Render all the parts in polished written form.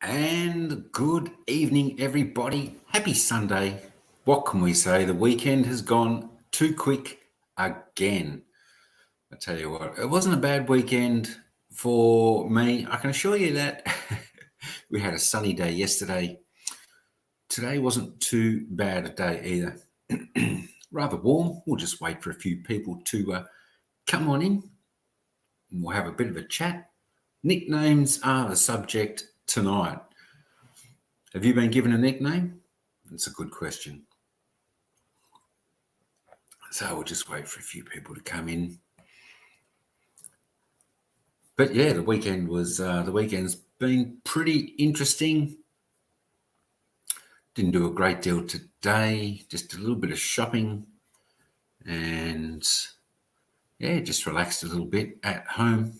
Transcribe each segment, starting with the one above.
And good evening, everybody. Happy Sunday. What can we say? The weekend has gone too quick again. I tell you what, it wasn't a bad weekend for me. I can assure you that. We had a sunny day yesterday. Today wasn't too bad a day either. Rather warm. We'll just wait for a few people to come on in. And we'll have a bit of a chat. Nicknames are the subject tonight. Have you been given a nickname? That's a good question. So we'll just wait for a few people to come in. But yeah, the weekend's been pretty interesting. Didn't do a great deal today, just a little bit of shopping, and yeah, just relaxed a little bit at home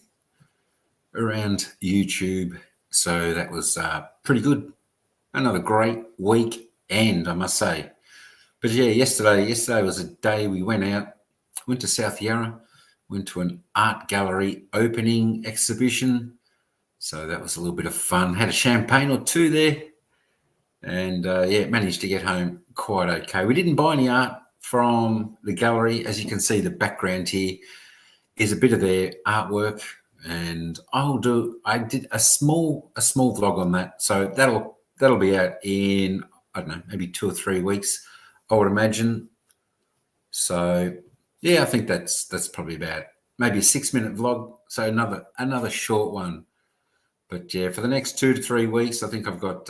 around YouTube. So that was pretty good. Another great weekend, I must say. But yeah, yesterday was a day we went to South Yarra, went to an art gallery opening exhibition. So that was a little bit of fun. Had a champagne or two there. And managed to get home quite okay. We didn't buy any art from the gallery. As you can see, the background here is a bit of their artwork. And I did a small vlog on that. So that'll be out in, I don't know, maybe 2 or 3 weeks, I would imagine. So yeah, I think that's probably about maybe a 6-minute vlog. So another short one. But yeah, for the next 2 to 3 weeks, I think I've got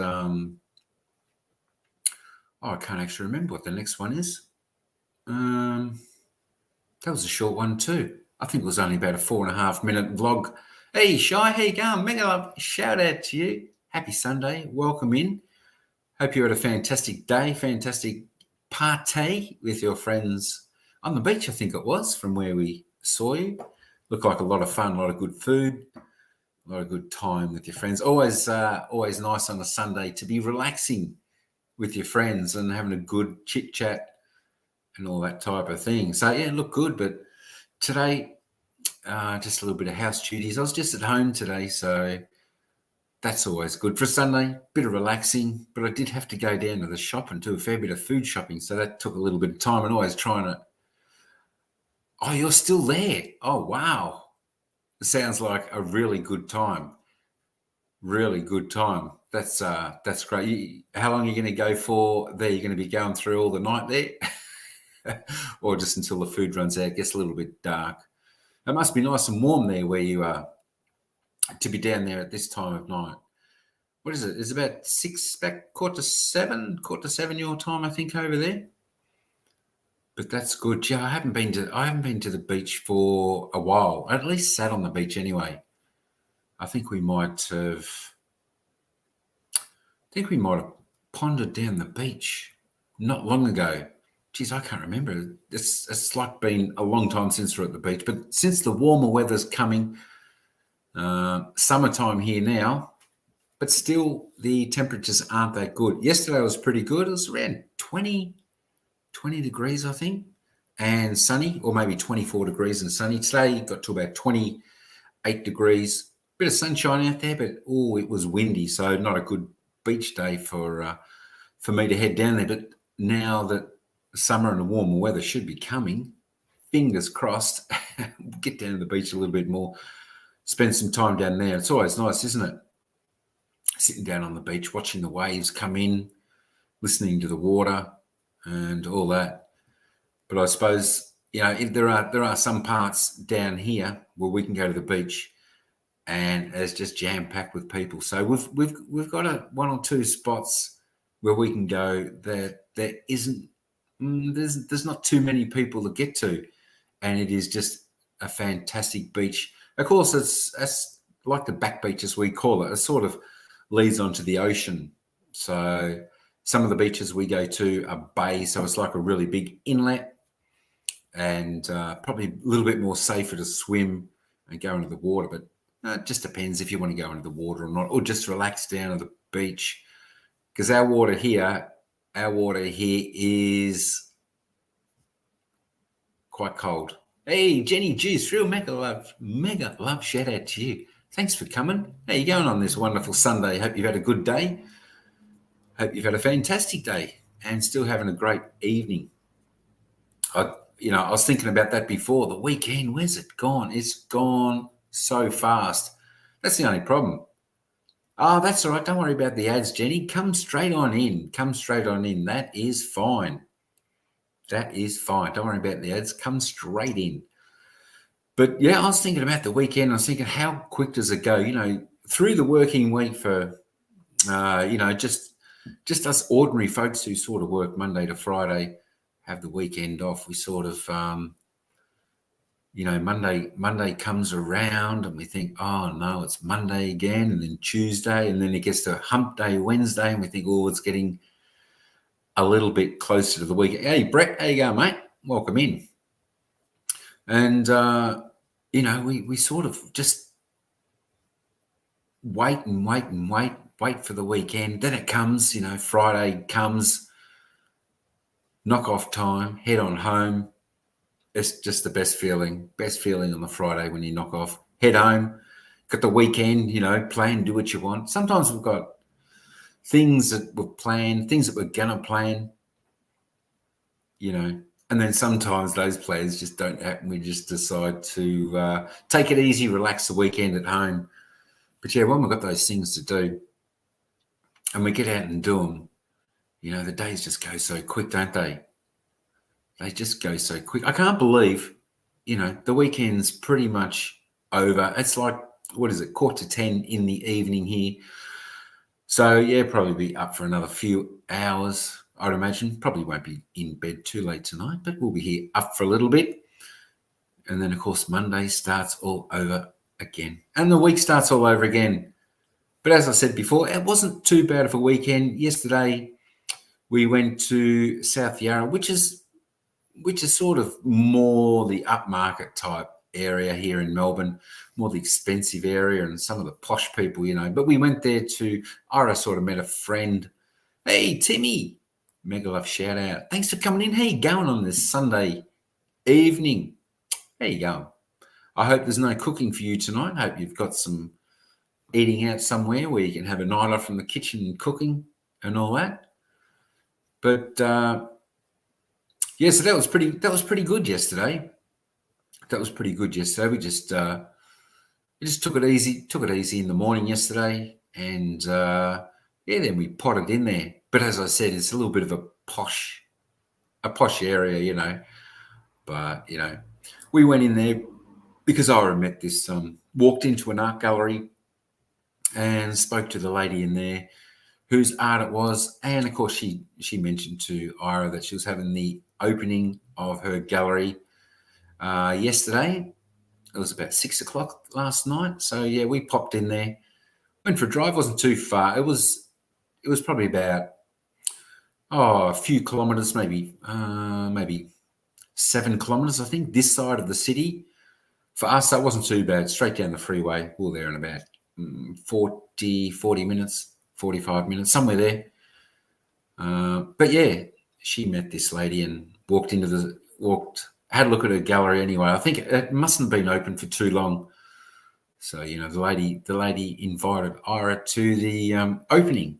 I can't actually remember what the next one is. That was a short one too. I think it was only about a 4.5-minute vlog. Hey, Shy, how you going? Mega love, shout out to you. Happy Sunday. Welcome in. Hope you had a fantastic day, fantastic party with your friends on the beach, I think it was, from where we saw you. Looked like a lot of fun, a lot of good food, a lot of good time with your friends. Always nice on a Sunday to be relaxing with your friends and having a good chit chat and all that type of thing. So yeah, look good. But today, just a little bit of house duties. I was just at home today, so that's always good for a Sunday. Bit of relaxing, but I did have to go down to the shop and do a fair bit of food shopping, so that took a little bit of time. And always trying to. Oh, you're still there? Oh, wow! It sounds like a really good time. Really good time. That's great. How long are you going to go for there? You're going to be going through all the night there? Or just until the food runs out, gets a little bit dark. It must be nice and warm there where you are to be down there at this time of night. What is it? It's about 6, back quarter to seven your time, I think, over there. But that's good. Yeah, I haven't been to the beach for a while. I at least sat on the beach anyway. I think we might have pondered down the beach not long ago. Geez, I can't remember. It's like been a long time since we're at the beach. But since the warmer weather's coming, summertime here now, but still the temperatures aren't that good. Yesterday was pretty good. It was around 20 degrees, I think, and sunny, or maybe 24 degrees and sunny. Today got to about 28 degrees. Bit of sunshine out there, but it was windy, so not a good beach day for me to head down there. But now that summer and the warmer weather should be coming, fingers crossed, get down to the beach a little bit more, spend some time down there. It's always nice, isn't it? Sitting down on the beach, watching the waves come in, listening to the water and all that. But I suppose, if there are some parts down here where we can go to the beach and it's just jam-packed with people. So we've got one or two spots where we can go that there isn't, there's not too many people to get to, and it is just a fantastic beach. Of course, it's like the back beach, as we call it. It sort of leads onto the ocean. So some of the beaches we go to are bays, so it's like a really big inlet, and probably a little bit more safer to swim and go into the water. But it just depends if you want to go into the water or not, or just relax down at the beach. Because our water here is quite cold. Hey, Jenny Juice, real mega love shout out to you. Thanks for coming. How you going on this wonderful Sunday? Hope you've had a good day. Hope you've had a fantastic day and still having a great evening. I was thinking about that before. The weekend, where's it gone? It's gone so fast. That's the only problem. Oh, that's all right. Don't worry about the ads, Jenny. Come straight on in. Come straight on in. That is fine. That is fine. Don't worry about the ads. Come straight in. But yeah, I was thinking about the weekend. I was thinking, how quick does it go? Through the working week for, just us ordinary folks who sort of work Monday to Friday, have the weekend off. We sort of, Monday comes around and we think, oh no, it's Monday again, and then Tuesday, and then it gets to hump day Wednesday, and we think, oh, it's getting a little bit closer to the weekend. Hey, Brett, how you going, mate? Welcome in. And, we sort of just wait for the weekend. Then it comes, Friday comes, knock off time, head on home. It's just the best feeling on the Friday when you knock off, head home, got the weekend, play and do what you want. Sometimes we've got things that we've planned, things that we're going to plan, and then sometimes those plans just don't happen. We just decide to take it easy, relax the weekend at home. But yeah, when we've got those things to do and we get out and do them, the days just go so quick, don't they? They just go so quick. I can't believe, the weekend's pretty much over. It's like, 10:15 in the evening here. So yeah, probably be up for another few hours, I'd imagine. Probably won't be in bed too late tonight, but we'll be here up for a little bit. And then, of course, Monday starts all over again. And the week starts all over again. But as I said before, it wasn't too bad of a weekend. Yesterday, we went to South Yarra, which is sort of more the upmarket type area here in Melbourne, more the expensive area and some of the posh people, But we went there Ira sort of met a friend. Hey, Timmy, mega love shout out. Thanks for coming in. How you going on this Sunday evening? How you going? I hope there's no cooking for you tonight. I hope you've got some eating out somewhere where you can have a night off from the kitchen and cooking and all that. But yeah, so that was pretty good yesterday. We just took it easy in the morning yesterday, and then we potted in there. But as I said, it's a little bit of a posh area, But we went in there because I met this. Walked into an art gallery and spoke to the lady in there whose art it was, and of course she mentioned to Ira that she was having the opening of her gallery yesterday. It was about 6:00 last night. So yeah, we popped in there, went for a drive. Wasn't too far. It was probably about a few kilometres, maybe 7 kilometres, I think, this side of the city. For us, that wasn't too bad. Straight down the freeway. We were there in about 40 minutes, 45 minutes, somewhere there. But yeah, she met this lady and had a look at her gallery anyway. I think it mustn't have been open for too long. So, the lady invited Ira to the opening.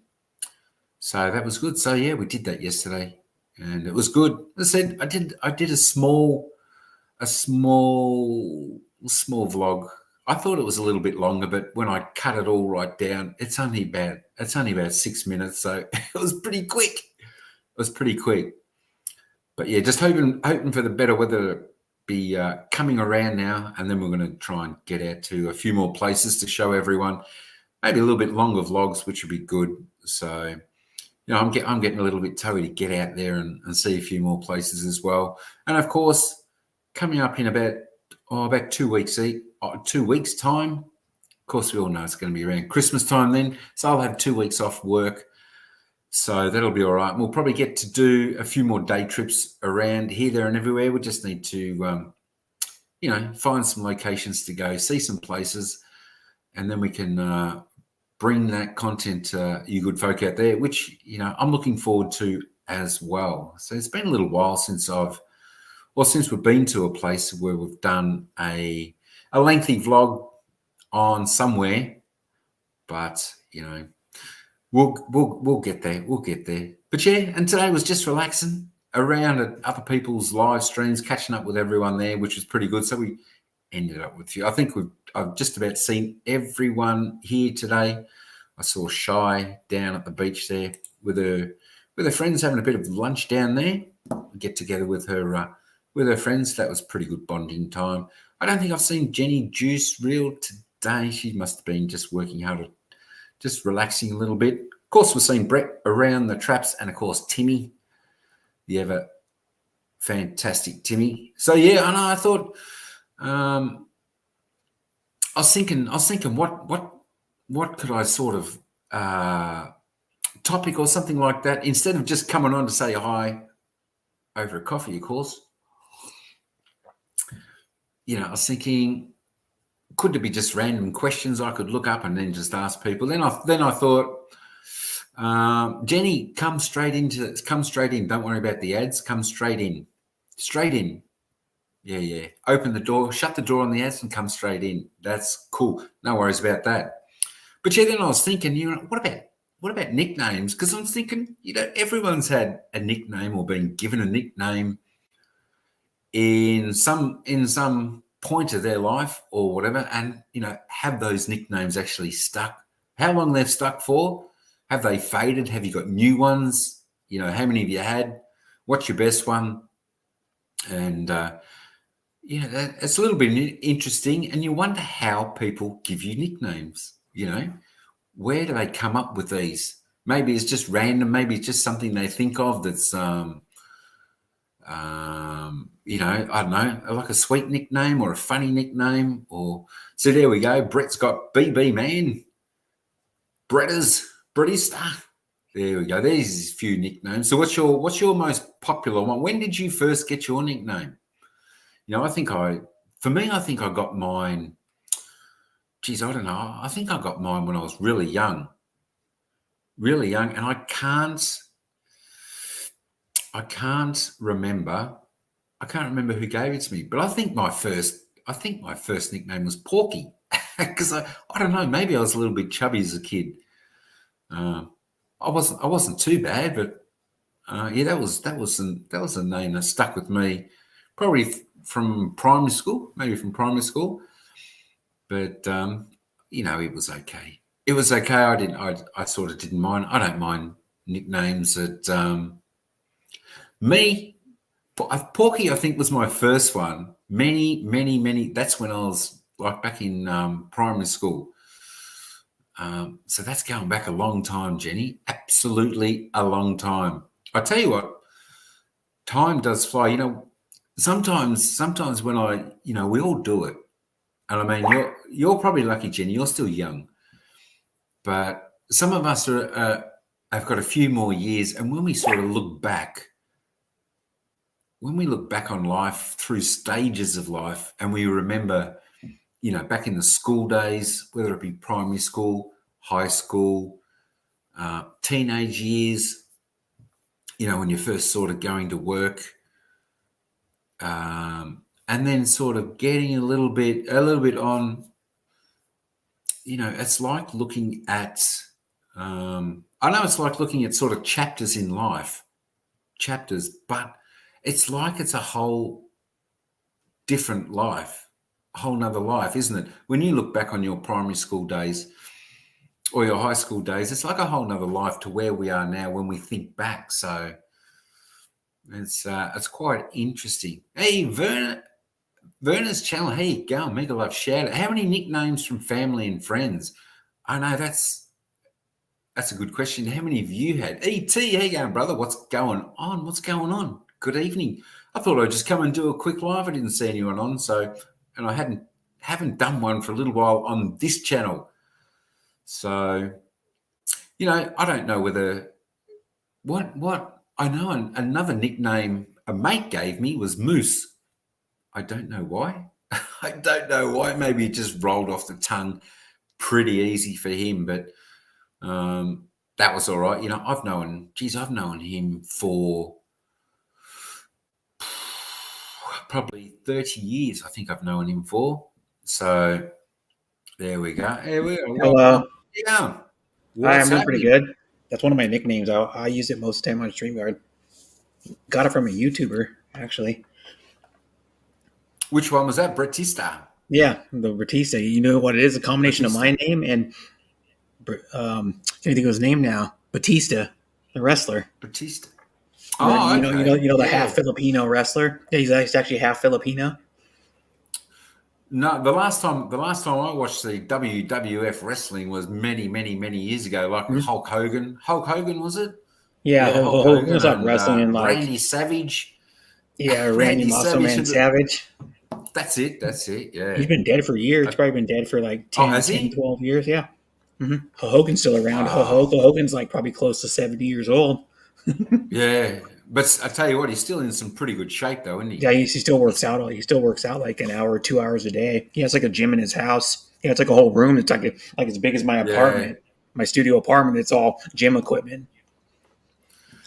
So that was good. So yeah, we did that yesterday and it was good. As I said, I did a small vlog. I thought it was a little bit longer, but when I cut it all right down, it's only about 6 minutes. So it was pretty quick. But yeah, just hoping for the better weather to be coming around now, and then we're going to try and get out to a few more places to show everyone. Maybe a little bit longer vlogs, which would be good. So, I'm getting a little bit toey to get out there and see a few more places as well. And of course, coming up in about 2 weeks, 2 weeks time. Of course, we all know it's going to be around Christmas time then. So I'll have 2 weeks off work. So that'll be all right. We'll probably get to do a few more day trips around here, there, and everywhere. We just need to, find some locations to go, see some places, and then we can bring that content to you good folk out there, which, I'm looking forward to as well. So it's been a little while since we've been to a place where we've done a lengthy vlog on somewhere, but we'll get there. We'll get there. But yeah, and today was just relaxing around at other people's live streams, catching up with everyone there, which was pretty good. So we ended up with you. I think I've just about seen everyone here today. I saw Shy down at the beach there with her friends having a bit of lunch down there. Get together with her friends. That was pretty good bonding time. I don't think I've seen Jenny Juice Real today. She must have been just working hard, just relaxing a little bit. Of course, we've seen Brett around the traps, and of course Timmy, the ever fantastic Timmy. So yeah, I know. I thought I was thinking what could I sort of topic or something like that, instead of just coming on to say hi over a coffee, of course. I was thinking, could there be just random questions I could look up and then just ask people? Then I thought, Jenny, come straight in. Don't worry about the ads. Come straight in. Yeah. Open the door, shut the door on the ads, and come straight in. That's cool. No worries about that. But yeah, then I was thinking, what about nicknames? Because I'm thinking, everyone's had a nickname or been given a nickname in some point of their life or whatever, and have those nicknames actually stuck? How long they've stuck for? Have they faded? Have you got new ones? How many have you had? What's your best one? And it's a little bit interesting, and you wonder how people give you nicknames. Where do they come up with these? Maybe it's just random. Maybe it's just something they think of that's I don't know, like a sweet nickname or a funny nickname. Or so there we go. Brett's got BB Man, Brettista. There we go. There's a few nicknames. So what's your most popular one? When did you first get your nickname? I think I got mine. Geez, I don't know. I think I got mine when I was really young, and I can't remember. I can't remember who gave it to me, but I think my first nickname was Porky, because I don't know. Maybe I was a little bit chubby as a kid. I wasn't too bad, but yeah, that was a name that stuck with me, probably from primary school, But it was okay. It was okay. I sort of didn't mind. I don't mind nicknames. Me, Porky, I think, was my first one. Many. That's when I was like back in primary school. So that's going back a long time, Jenny. Absolutely a long time. I tell you what, time does fly. Sometimes when we all do it. And I mean, you're probably lucky, Jenny. You're still young, but some of us have got a few more years. And when we sort of look back, on life through stages of life, and we remember, back in the school days, whether it be primary school, high school, teenage years, when you're first sort of going to work, and then sort of getting a little bit on. It's like looking at, I know it's like looking at sort of chapters in life, but it's like it's a whole different life, a whole nother life, isn't it? When you look back on your primary school days or your high school days, it's like a whole nother life to where we are now when we think back. So it's quite interesting. Hey, Verna's channel. Hey, go on, Mega Love shout out. How many nicknames from family and friends? I know that's a good question. How many have you had? E.T., how you going, brother? What's going on? Good evening. I thought I'd just come and do a quick live. I didn't see anyone on, and I haven't done one for a little while on this channel. So, I don't know whether what I know. Another nickname a mate gave me was Moose. I don't know why. Maybe it just rolled off the tongue pretty easy for him, but that was all right. I've known him for probably 30 years. I think I've known him for. So There we go. Here we go. Welcome. Hello. Yeah. Hi, What's I'm doing pretty happening? good. That's one of my nicknames. I use it most of the time on StreamYard. Got it from a YouTuber, actually. Which one was that? Bratista. Yeah, the Batista. You know what it is? A combination of my Batista. name and can't think of his name now. Batista, the wrestler. Batista. The, Oh, okay. the half Yeah. Filipino wrestler. Yeah, he's actually half Filipino. No, the last time I watched the WWF wrestling was many, many, many years ago. Like Mhm. Hulk Hogan. Hulk Hogan was it? Yeah, Yeah, Hulk Hogan Hogan was like and wrestling in Randy Savage. Randy Randy Macho Savage. Man Savage. That's it. That's it. He's Yeah. been dead for years. He's Uh, probably been dead for like oh, 10, has 10, he? 12 years. Yeah. Hogan's still around. Wow. Hogan's like probably close to 70 years old. Yeah. But I tell you what, he's still in some pretty good shape, though, isn't Yeah, he? he still works He's, out. He still works out like an hour, 2 hours a day. He has like a gym in his house. Yeah, it's like a whole room. It's like as big as my yeah. apartment, my studio apartment. It's all gym equipment,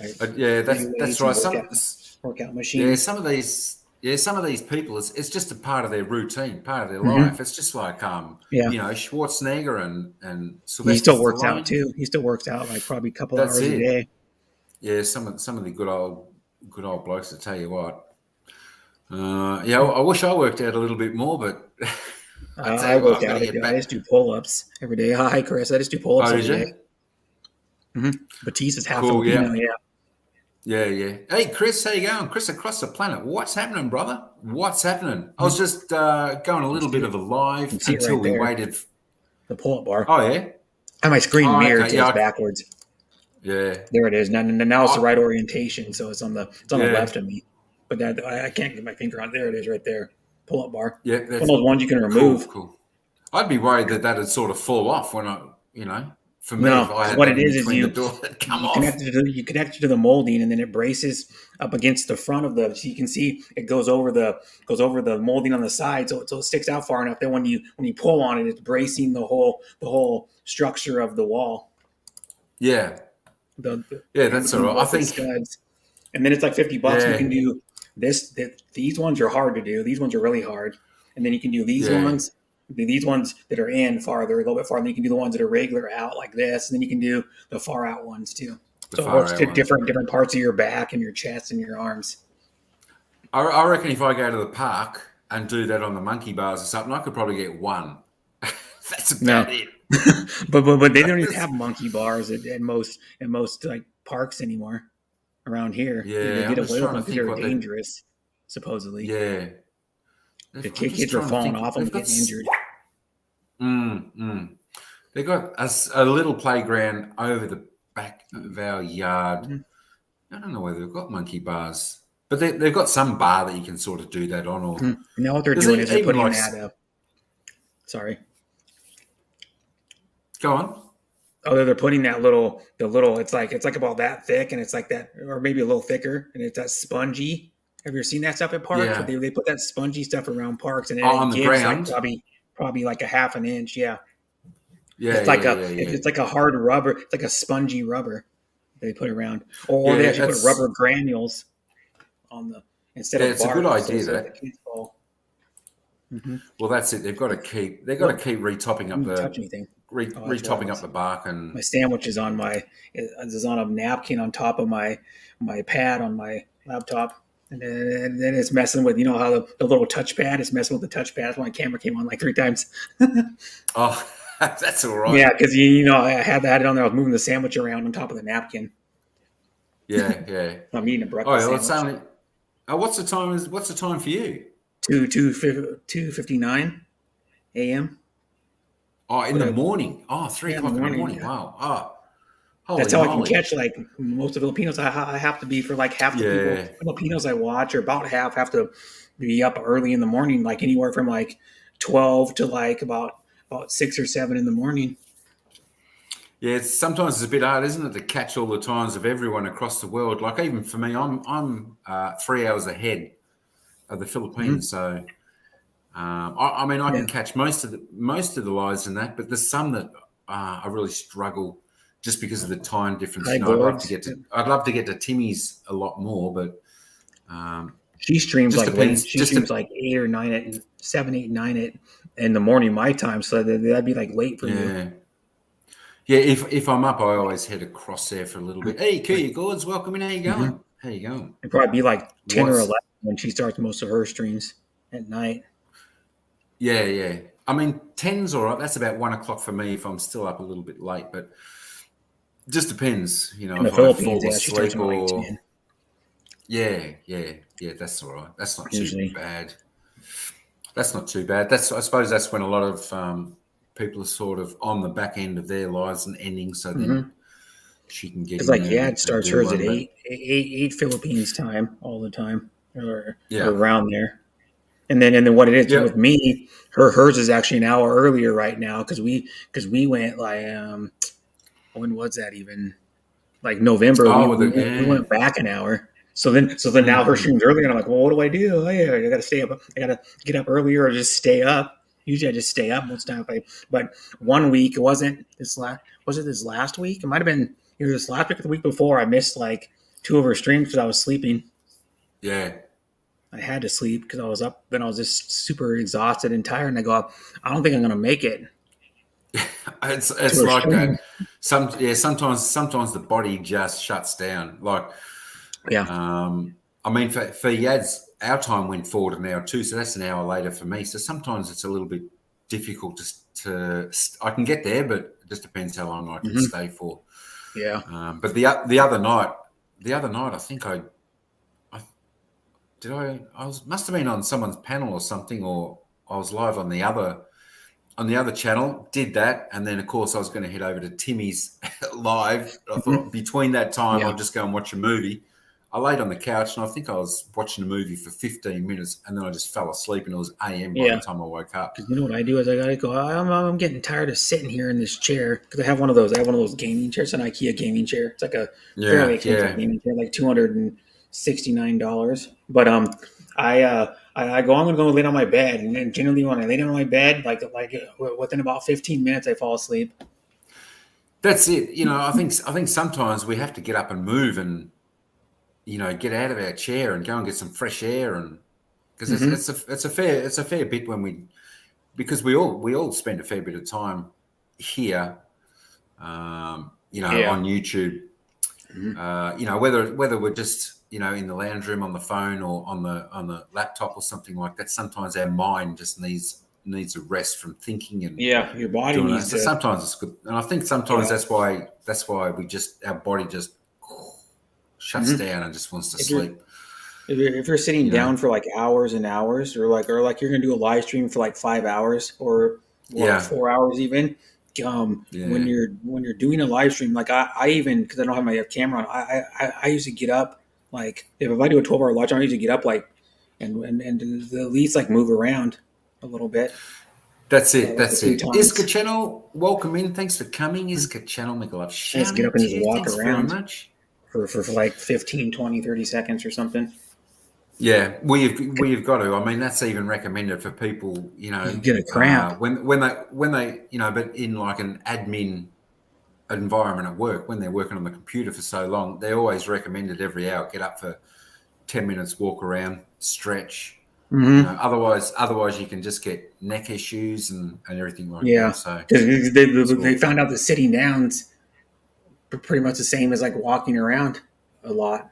like Yeah, free that's weights and right. workout Yeah, machines. some of these people, it's just a part of their routine, part of their hmm life. It's just like Yeah, Schwarzenegger and he Sylvester still works out Stallone. too. He still works out like probably a couple That's hours a it. day. Yeah, some of the good old blokes. I tell you what. Yeah, I wish I worked out a little bit more, but I tell I you what, work I've got to out. get I back. just do pull ups every day. Hi, Chris. I just do pull ups Oh, did every day. you? Batista's half Cool. Filipino. Yeah. Yeah. Yeah, yeah. Hey, Chris, how you going? Chris across the planet. What's happening, brother? What's happening? I was Mhm. just going a You little see bit it. of a You live can see it until right we there. waited. The pull up bar. Oh, yeah. And my screen Oh, mirrored, okay. so it's Yeah. backwards. Yeah. There it is. Now it's the Oh, right orientation, so it's on the yeah. left of me. But I can't get my finger on. There it is, right there. Pull up bar. Yeah. It's one That's of those ones you can cool. remove. Cool. I'd be worried that that'd sort of fall off when for me, if No, I because had what that it in is between the you door, it'd come you off. connect it to the molding, and then it braces up against the front of the. So you can see it goes over the molding on the side, so it sticks out far enough that when you pull on it, it's bracing the whole structure of the wall. Yeah. Yeah, In that's all between right. I both the think, studs. And then it's like $50, and you can yeah. do this. These ones are hard to do. These ones are really hard. And then you can do these Yeah. ones. These ones that are in farther, a little bit farther. Then you can do the ones that are regular out like this, and then you can do the far out ones too. The So it far works out to ones. different parts of your back and your chest and your arms. I reckon if I go to the park and do that on the monkey bars or something, I could probably get one. That's about No, it. but they don't even have monkey bars at most like parks anymore around here. They Yeah, did I'm just away with trying to them because think they're what they've. dangerous, supposedly. Yeah, The I'm just kids were trying to falling think. off them They've and got. getting injured. Mm, mm. They've got a little playground over the back of our yard. Mhm. I don't know whether they've got monkey bars, but they've got some bar that you can sort of do that on. Or Now what they're there's doing is they're even putting like. that. Sorry. Go on. Oh, they're putting the little. It's like about that thick, and it's like that, or maybe a little thicker, and it's that spongy. Have you ever seen that stuff at parks? Where Yeah. they put that spongy stuff around parks, and then Oh, it on the gives like ground. probably like a half an inch. Yeah, Yeah, yeah, yeah, yeah. it's like a hard rubber. It's like a spongy rubber they put around, or they Yeah, actually put rubber granules on the instead of it's a good bark, so idea so the that. kids fall. Mm-hmm. Well, that's it. They've got to Look, keep retopping you up didn't touch the anything. Oh, that's why retopping up the bark my and sandwich is on a napkin on top of my pad on my laptop, and then it's messing with how the little touchpad is messing with the touchpad. That's why my camera came on like 3 times. oh, that's all right. Yeah, because I had it on there. I was moving the sandwich around on top of the napkin. Yeah, yeah. I'm eating a Oh, breakfast yeah, well, it's sandwich. only. What's the time for you? 2:59 a.m. Oh, in But the morning. Oh, three yeah, in the o'clock in the morning. morning. Yeah. Wow. Oh, That's holy how I can moly. catch like most of the Filipinos. I have to be for like half the people Yeah, Filipinos I watch, or about half have to be up early in the morning, like anywhere from like 12 to like about 6 or 7 in the morning. yeah. Sometimes it's a bit hard, isn't it, to catch all the times of everyone across the world. Like even for me, I'm 3 hours ahead of the hmm Philippines, so. I mean, I Yeah, can catch most of the lives in that, but there's some that I really struggle just because of the time difference. high I'd love to boards. get to Timmy's a lot more, but She streams Just like late. depends. She Just streams like 8 or 9 at 7, 8, 9 at in the morning my time. So that'd be like late for you. yeah. Yeah, if I'm up, I always head across there for a little bit. Hey, Like, Kia Gourds, welcome in. How you hmm going? How you going? it'd probably be like 10 or 11 What's when she starts most of her streams at night. Yeah, yeah. I mean, 10's all right. That's about 1 o'clock for me if I'm still up a little bit late, but just depends, In the if I Philippines, fall yeah, she starts asleep around like or 10 yeah, yeah, yeah. That's all right. That's not too usually. bad. That's not too bad. I suppose that's when a lot of people are sort of on the back end of their lives and ending, so then Because she can get in like there Yad and starts do hers at one. But eight Philippines time all the time, or yeah, around there. And then what it is with yep. me, hers is actually an hour earlier right now because we went like when was that even like November we Oh, we went, we yeah. went back an hour. So then now her Mm-hmm. stream's earlier and I'm like, well, what do I do? Oh, yeah, I got to stay up. I got to get up earlier or just stay up. Usually I just stay up most time. But one week it wasn't this last. Was it this last week? It might have been either this last week or the week before. I missed like two of her streams because I was sleeping. Yeah. I had to sleep because I was up. Then I was just super exhausted and tired. And I go, I don't think I'm gonna make it to It's her like stream. that. Sometimes the body just shuts down. Like, Yeah. I mean, for Yads, our time went forward an hour too, so that's an hour later for me. So sometimes it's a little bit difficult I can get there, but it just depends how long I can Hmm. stay for. Yeah. But the other night, I think I did I was must have been on someone's panel or something, or I was live on the other channel, did that, and then of course I was going to head over to Timmy's live. I Hmm. thought between that time Yeah. I'll just go and watch a movie. I laid on the couch and I think I was watching a movie for 15 minutes and then I just fell asleep and it was AM by the Yeah. time I woke up. Because you know what I do is I gotta go. I'm getting tired of sitting here in this chair because I have one of those. I have one of those gaming chairs, an IKEA gaming chair. It's like a fairly Yeah, expensive yeah. gaming chair, like $269. But I go. I'm gonna go lay down my bed, and then generally when I lay down on my bed, like within about 15 minutes, I fall asleep. That's it. I think sometimes we have to get up and move and get out of our chair and go and get some fresh air and because Hmm. it's a fair bit when because we all spend a fair bit of time here, Yeah. on YouTube. Hmm. Whether we're just in the lounge room on the phone or on the laptop or something like that. Sometimes our mind just needs a rest from thinking and Yeah. Your body doing that. needs So to. sometimes it's good, and I think sometimes Yeah. that's why our body just shuts Hmm. down and just wants to If you're sleep. if you're sitting You know? down for like hours and hours, or like you're gonna do a live stream for like 5 hours or Yeah, 4 hours even, when yeah. you're doing a live stream, like I even because I don't have my camera on, I usually get up like if I do a 12-hour live stream, I usually get up like and at least like move around a little bit, That's it. like a That's few it. Iska times. Channel, welcome in. Thanks for coming. Iska Channel, make a love. I just Shout get up out and to just you. walk Thanks very around much. for like 15, 20, 30 seconds or something. Yeah, we've got to. I mean, that's even recommended for people, You get a cramp. but in like an admin environment at work, when they're working on the computer for so long, they're always recommended every hour get up for 10 minutes, walk around, stretch. Hmm. Otherwise you can just get neck issues and everything like that. Yeah, So because it's they all found out that sitting down's pretty much the same as like walking around a lot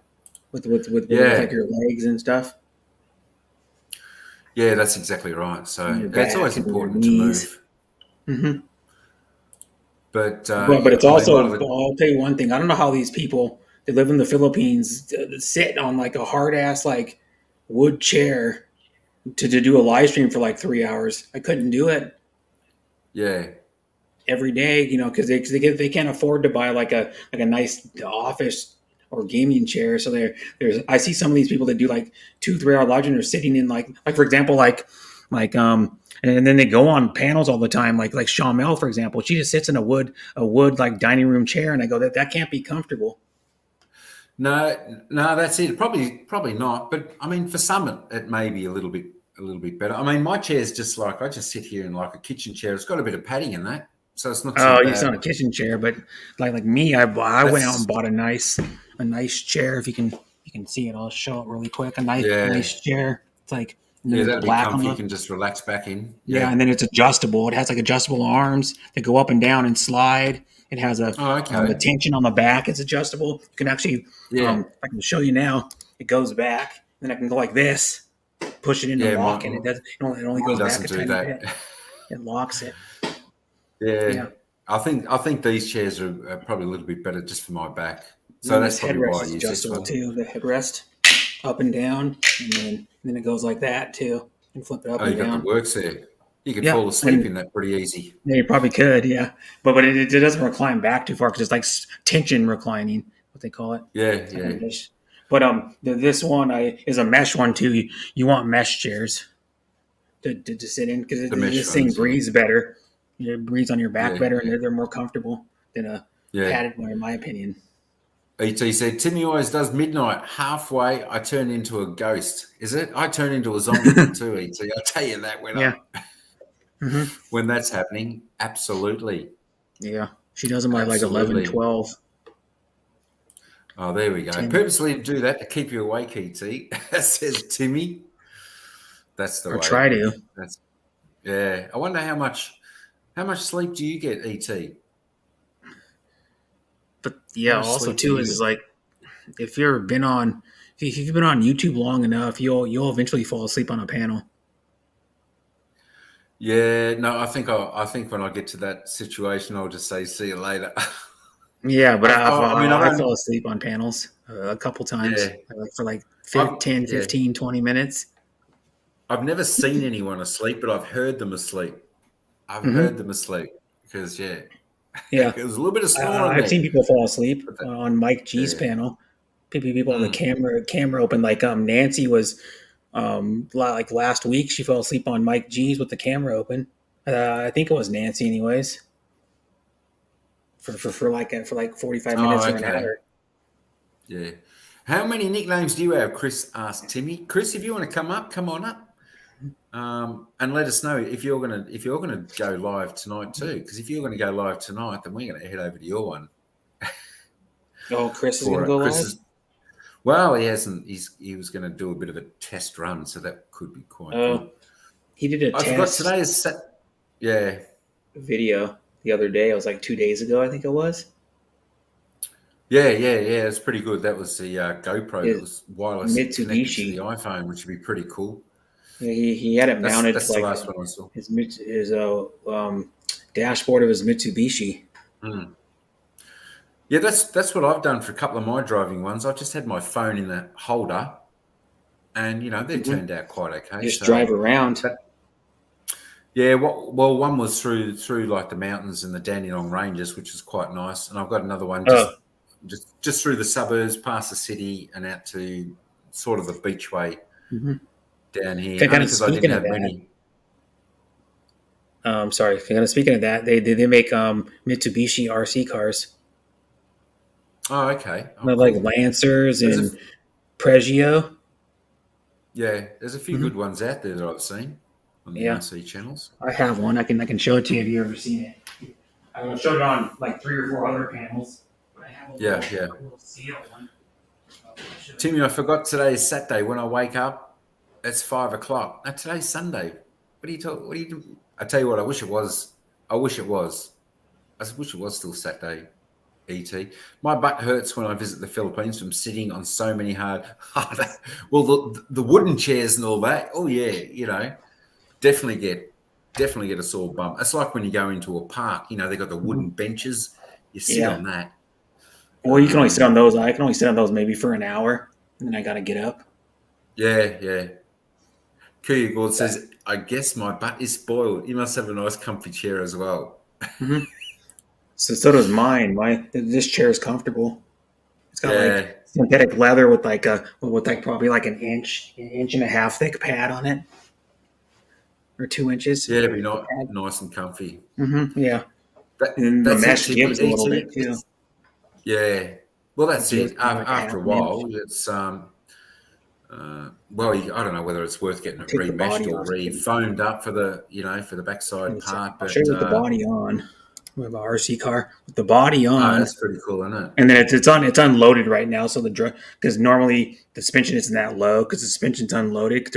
with like yeah, your legs and stuff, yeah, that's exactly right. and So your it's always back and your important to knees. move, Hmm. but But yeah, it's I mean, a lot also, of the I'll tell you one thing. I don't know how these people that live in the Philippines sit on like a hard ass like wood chair to do a live stream for like 3 hours. I couldn't do it yeah. every day, because they can't afford to buy like a nice office or gaming chair. So there's I see some of these people that do like 2 3 hour live streams are sitting in like for example like and then they go on panels all the time like Shawn for example. She just sits in a wood like dining room chair, and I go that can't be comfortable. No, that's it. Probably not. But I mean, for some, it may be a little bit better. I mean, my chair's just like I just sit here in like a kitchen chair. It's got a bit of padding in that, so it's not too Oh, it's not bad. a kitchen chair, but like me, I went out and That's bought a nice chair if you can You can see it. I'll show it really quick. A nice Yeah. chair. It's like, and then Yeah, it's that'd be black on comfy. You the, can just relax back in. yeah, Yeah. and then it's adjustable. It has like adjustable arms that go up and down and slide. It has a Oh, the okay. tension on the back. It's adjustable. You can actually, Yeah. I can show you now. It goes back, then I can go like this, push it in and Yeah. lock it. It only Mine goes back doesn't a do tiny that. bit. It locks it. Yeah. Yeah. I think these chairs are probably a little bit better just for my back. And So then that's this probably headrest why I is use this adjustable one. too. The headrest up and down, and then it goes like that too. And flip it up Oh, and you got the down. works there. You could Yeah, fall asleep and in that pretty easy. yeah, you probably could. Yeah, but it doesn't recline back too far because it's like tension reclining, what they call it. Yeah. It's like a Yeah. mesh. But this one is a mesh one too. You want mesh chairs to sit in because The mesh this thing ones. Yeah. breathes better. It breathes on your back Yeah. better, and Yeah. they're more comfortable than a Yeah. padded one, in my opinion. ET said, Timmy always does midnight. Halfway, I turn into a ghost. Is it? I turn into a zombie then too, ET. I'll tell you that Yeah. Hmm. when that's happening. Absolutely. Yeah. She does them by like 11, Absolutely. 12, Oh, there we go. 10, Purposely do that to keep you awake, ET, says Timmy. That's the or way. try to. That's yeah. I wonder how much sleep do you get, ET? But How yeah, much also sleep do too you is get? like if you've been on YouTube long enough, you'll eventually fall asleep on a panel. Yeah, no, I think when I get to that situation, I'll just say, "See you later." Yeah, but I mean, I I don't. fell asleep on panels a couple times Yeah, for like I've 10, yeah, 15, 20 minutes. I've never seen anyone asleep, but I've heard them asleep. I've Hmm. heard them asleep because yeah, Yeah, there's a little bit of snoring I've seen there. people fall asleep But that, on Mike G's yeah, panel. People have the mm, camera open. Like Nancy was like last week, she fell asleep on Mike G's with the camera open. I think it was Nancy, anyways, for like 45 minutes oh, or an okay, hour. yeah. How many nicknames do you have? Chris asked Timmy. Chris, if you want to come up, come on up. And let us know if you're gonna go live tonight too. Because if you're going to go live tonight, then we're going to head over to your one Oh, Chris is gonna for go live. Chris's. Well, he hasn't. He was going to do a bit of a test run, so that could be quite good. Oh, he did a I forgot test today is yeah, video the other day. It was like 2 days ago, I think it was. yeah. It's pretty good. That was the GoPro that His was wireless connected to the Mitsubishi. iPhone, which would be pretty cool. Yeah, he had it That's mounted to that's the like last one I saw. his dashboard of his Mitsubishi. Mm. Yeah, that's what I've done for a couple of my driving ones. I've just had my phone in the holder, and they've Hmm. turned out quite okay. Just So drive around. that yeah, well, one was through like the mountains and the Dandenong Ranges, which is quite nice, and I've got another one Oh, just through the suburbs, past the city, and out to sort of the beachway mhm. down here. Kind Only of because I didn't speaking of have that, many. sorry. Kind of speaking of that, they make Mitsubishi RC cars. Oh, okay. Oh, They're like cool. Lancers There's a and Pregio. yeah, there's a few Hmm. good ones out there that I've seen on the Yeah, RC channels. I have one. I can show it to you if you ever seen it. I showed it on like 3 or 4 other panels. But I have Yeah, yeah. a little seal one. I'll show you. Timmy, I forgot today is Saturday. When I wake up, it's 5 o'clock. No, today's Sunday. What are you talking? What are you doing? I tell you what, I wish it was. I wish it was. I wish it was still Saturday. ET. My butt hurts when I visit the Philippines from sitting on so many hard well, the wooden chairs and all that. Oh yeah, definitely get a sore bum. It's like when you go into a park. They got the Mhm. wooden benches. You sit Yeah. on that. Well, you can only sit on those. I can only sit on those maybe for an hour, and then I got to get up. Yeah. Kuya Gord says, I guess my butt is spoiled. You must have a nice comfy chair as well. Hmm. So does mine. This chair is comfortable. It's got like Yeah. synthetic leather with probably like an inch and a half thick pad on it, or 2 inches. Yeah, it'd be The not pad. nice and comfy. Yeah, That, and then the that's it, mesh Timmy. gives a little ET. bit too. Yeah. Well, It that's gives it. maybe like a After half a an inch. while, it's well, I don't know whether it's worth getting I'll it take the remeshed body or off. re-foamed up for the backside I'll part, show you but with the body on. We have an RC car with the body Oh, on, that's pretty cool, isn't it? and then it's unloaded right now. So because normally the suspension isn't that low because the suspension's unloaded. 'Cause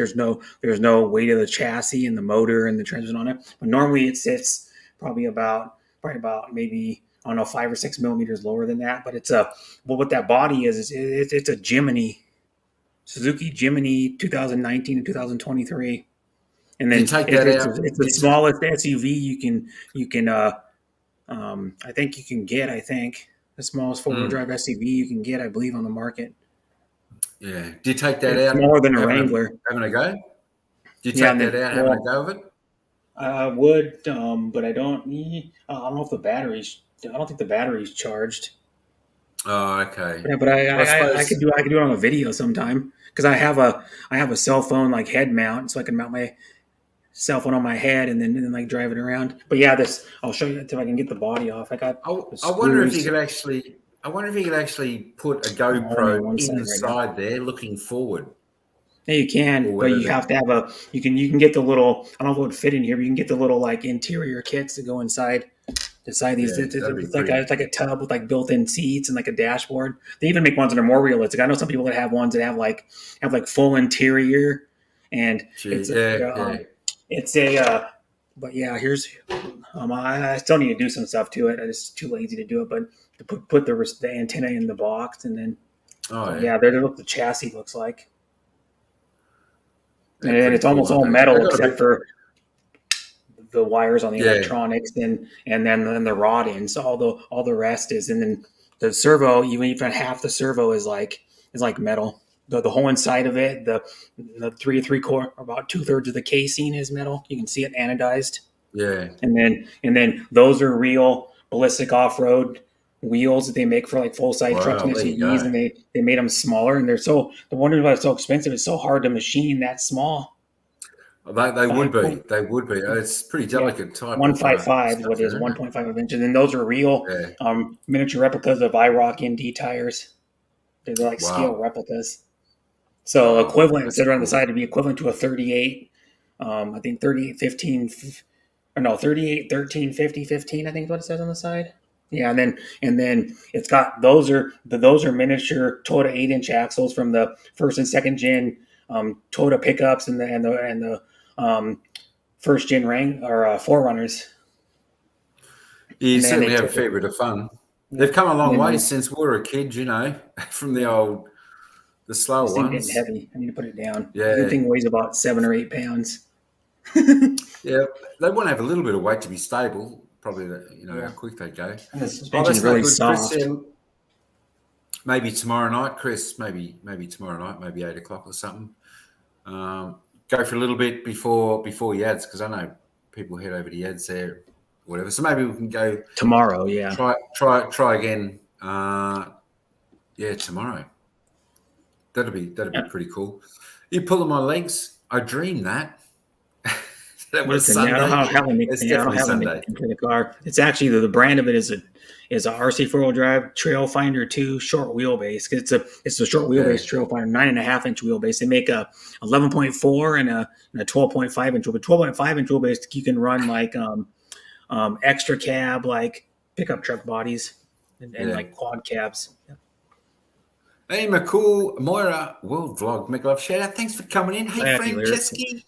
there's no weight of the chassis and the motor and the transmission on it. But normally it sits probably about maybe I don't know 5 or 6 millimeters lower than that. But what that body is it's a Jimny Suzuki Jimny 2019 and 2023, and Do you then take it's that it's, out? it's the smallest SUV you can I think you can get. I think the smallest four-wheel Mm, drive SUV you can get, I believe, on the market. yeah. Do you take that It's out smaller than a having Wrangler. a go? Do you Yeah, take and that then out having a well, go with it? I would, but I don't know if the batteries. I don't think the battery's charged. Oh, okay. But I Well, I I, I could suppose. do it on a video sometime because I have a cell phone like head mount, so I can mount my cell phone on my head and then like drive it around. But yeah, this I'll show you if I can get the body off. I got the I wonder if you screws. could actually. I wonder if you could actually put a I'm only on GoPro one side right now. inside there, looking forward, Yeah, you can, or but whether you the have to have a. You can get the little. I don't know if it would fit in here, but you can get the little like interior kits that go inside these. yeah, It's, it's, that'd be it's like a, pretty. it's like a tub with like built-in seats and like a dashboard. They even make ones that are more realistic. I know some people that have ones that have like full interior, and Gee, it's yeah, a, yeah. it's a. But yeah, here's. I still need to do some stuff to it. I'm just too lazy to do it, but to put the antenna in the box and then. Oh But yeah, yeah, there's what the chassis looks like. they're And pretty it's cool, almost aren't all they? They metal got a except bit. for the wires on the Yeah, electronics and then the rod ends. So all the rest is and then the servo, even half the servo is like metal. The whole inside of it, the three quarter, about 2/3 of the casing is metal. You can see it anodized. yeah. And then those are real ballistic off road wheels that they make for like full size trucks Wow, and there you SUVs, go. and they made them smaller, and they're so the wonder why it's so expensive. It's so hard to machine that small. They would Five be. point They would be. It's pretty yeah, delicate type one of five five is stuff, what it is. there, isn't it? 1.5 inches, and those are real Yeah. miniature replicas of IROC ND tires. They're like scale Wow. replicas. So Wow. equivalent, That's said on the cool. side to be equivalent to a 38. I think 3815 or no 38135015. I think is what it says on the side. Yeah, and then it's got those are miniature Toyota 8-inch axles from the first and second gen Toyota pickups and the first gen Rang or Forerunners. You And then certainly they have a took it. fair bit of fun. Yeah, They've come a and long then way they since we were a kid, from yeah. the slower This thing's getting ones. heavy. I need to put it down. The Yeah. thing weighs about 7 or 8 pounds. Yeah. They want to have a little bit of weight to be stable, probably, how Yeah, quick they go. and the Oh, suspension's that's no really good, Chris. soft. Maybe tomorrow night, Chris. Maybe tomorrow night, maybe 8 o'clock or something. Go for a little bit before Yads because I know people head over to Yads there, whatever. So maybe we can go Tomorrow, yeah. try again. Yeah, tomorrow. That'd be Yeah. pretty cool. You pulling my legs. I dreamed that. That was Listen, yeah, I don't Sunday. have a It's nickname. I don't definitely have a Sunday. nickname for the car. It's actually the brand of it is a RC 4-wheel drive Trail Finder 2 short wheelbase. It's a short Yeah. wheelbase Trail Finder 9.5 inch wheelbase. They make a 11.4 and a 12.5 inch. But 12.5 inch wheelbase you can run like extra cab like pickup truck bodies and Yeah. like quad cabs. Hey, McCool, Moira, World Vlog, McLove, shout out. Thanks for coming in. Hey, Happy lyrics. Franceschi.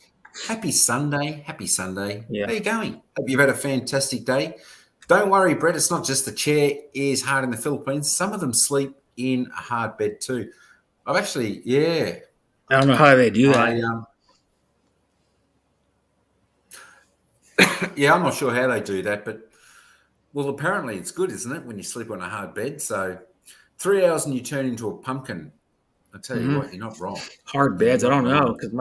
Happy Sunday. Happy Sunday. Yeah. How you going? Hope you've had a fantastic day. Don't worry, Brett. It's not just the chair is hard in the Philippines. Some of them sleep in a hard bed too. I've actually, yeah. I don't know how they do I that. Yeah, I'm not sure how they do that, but well, apparently it's good, isn't it, when you sleep on a hard bed? So 3 hours and you turn into a pumpkin. I tell you Hmm. what, you're not wrong. Hard You're beds. I not don't know wrong. because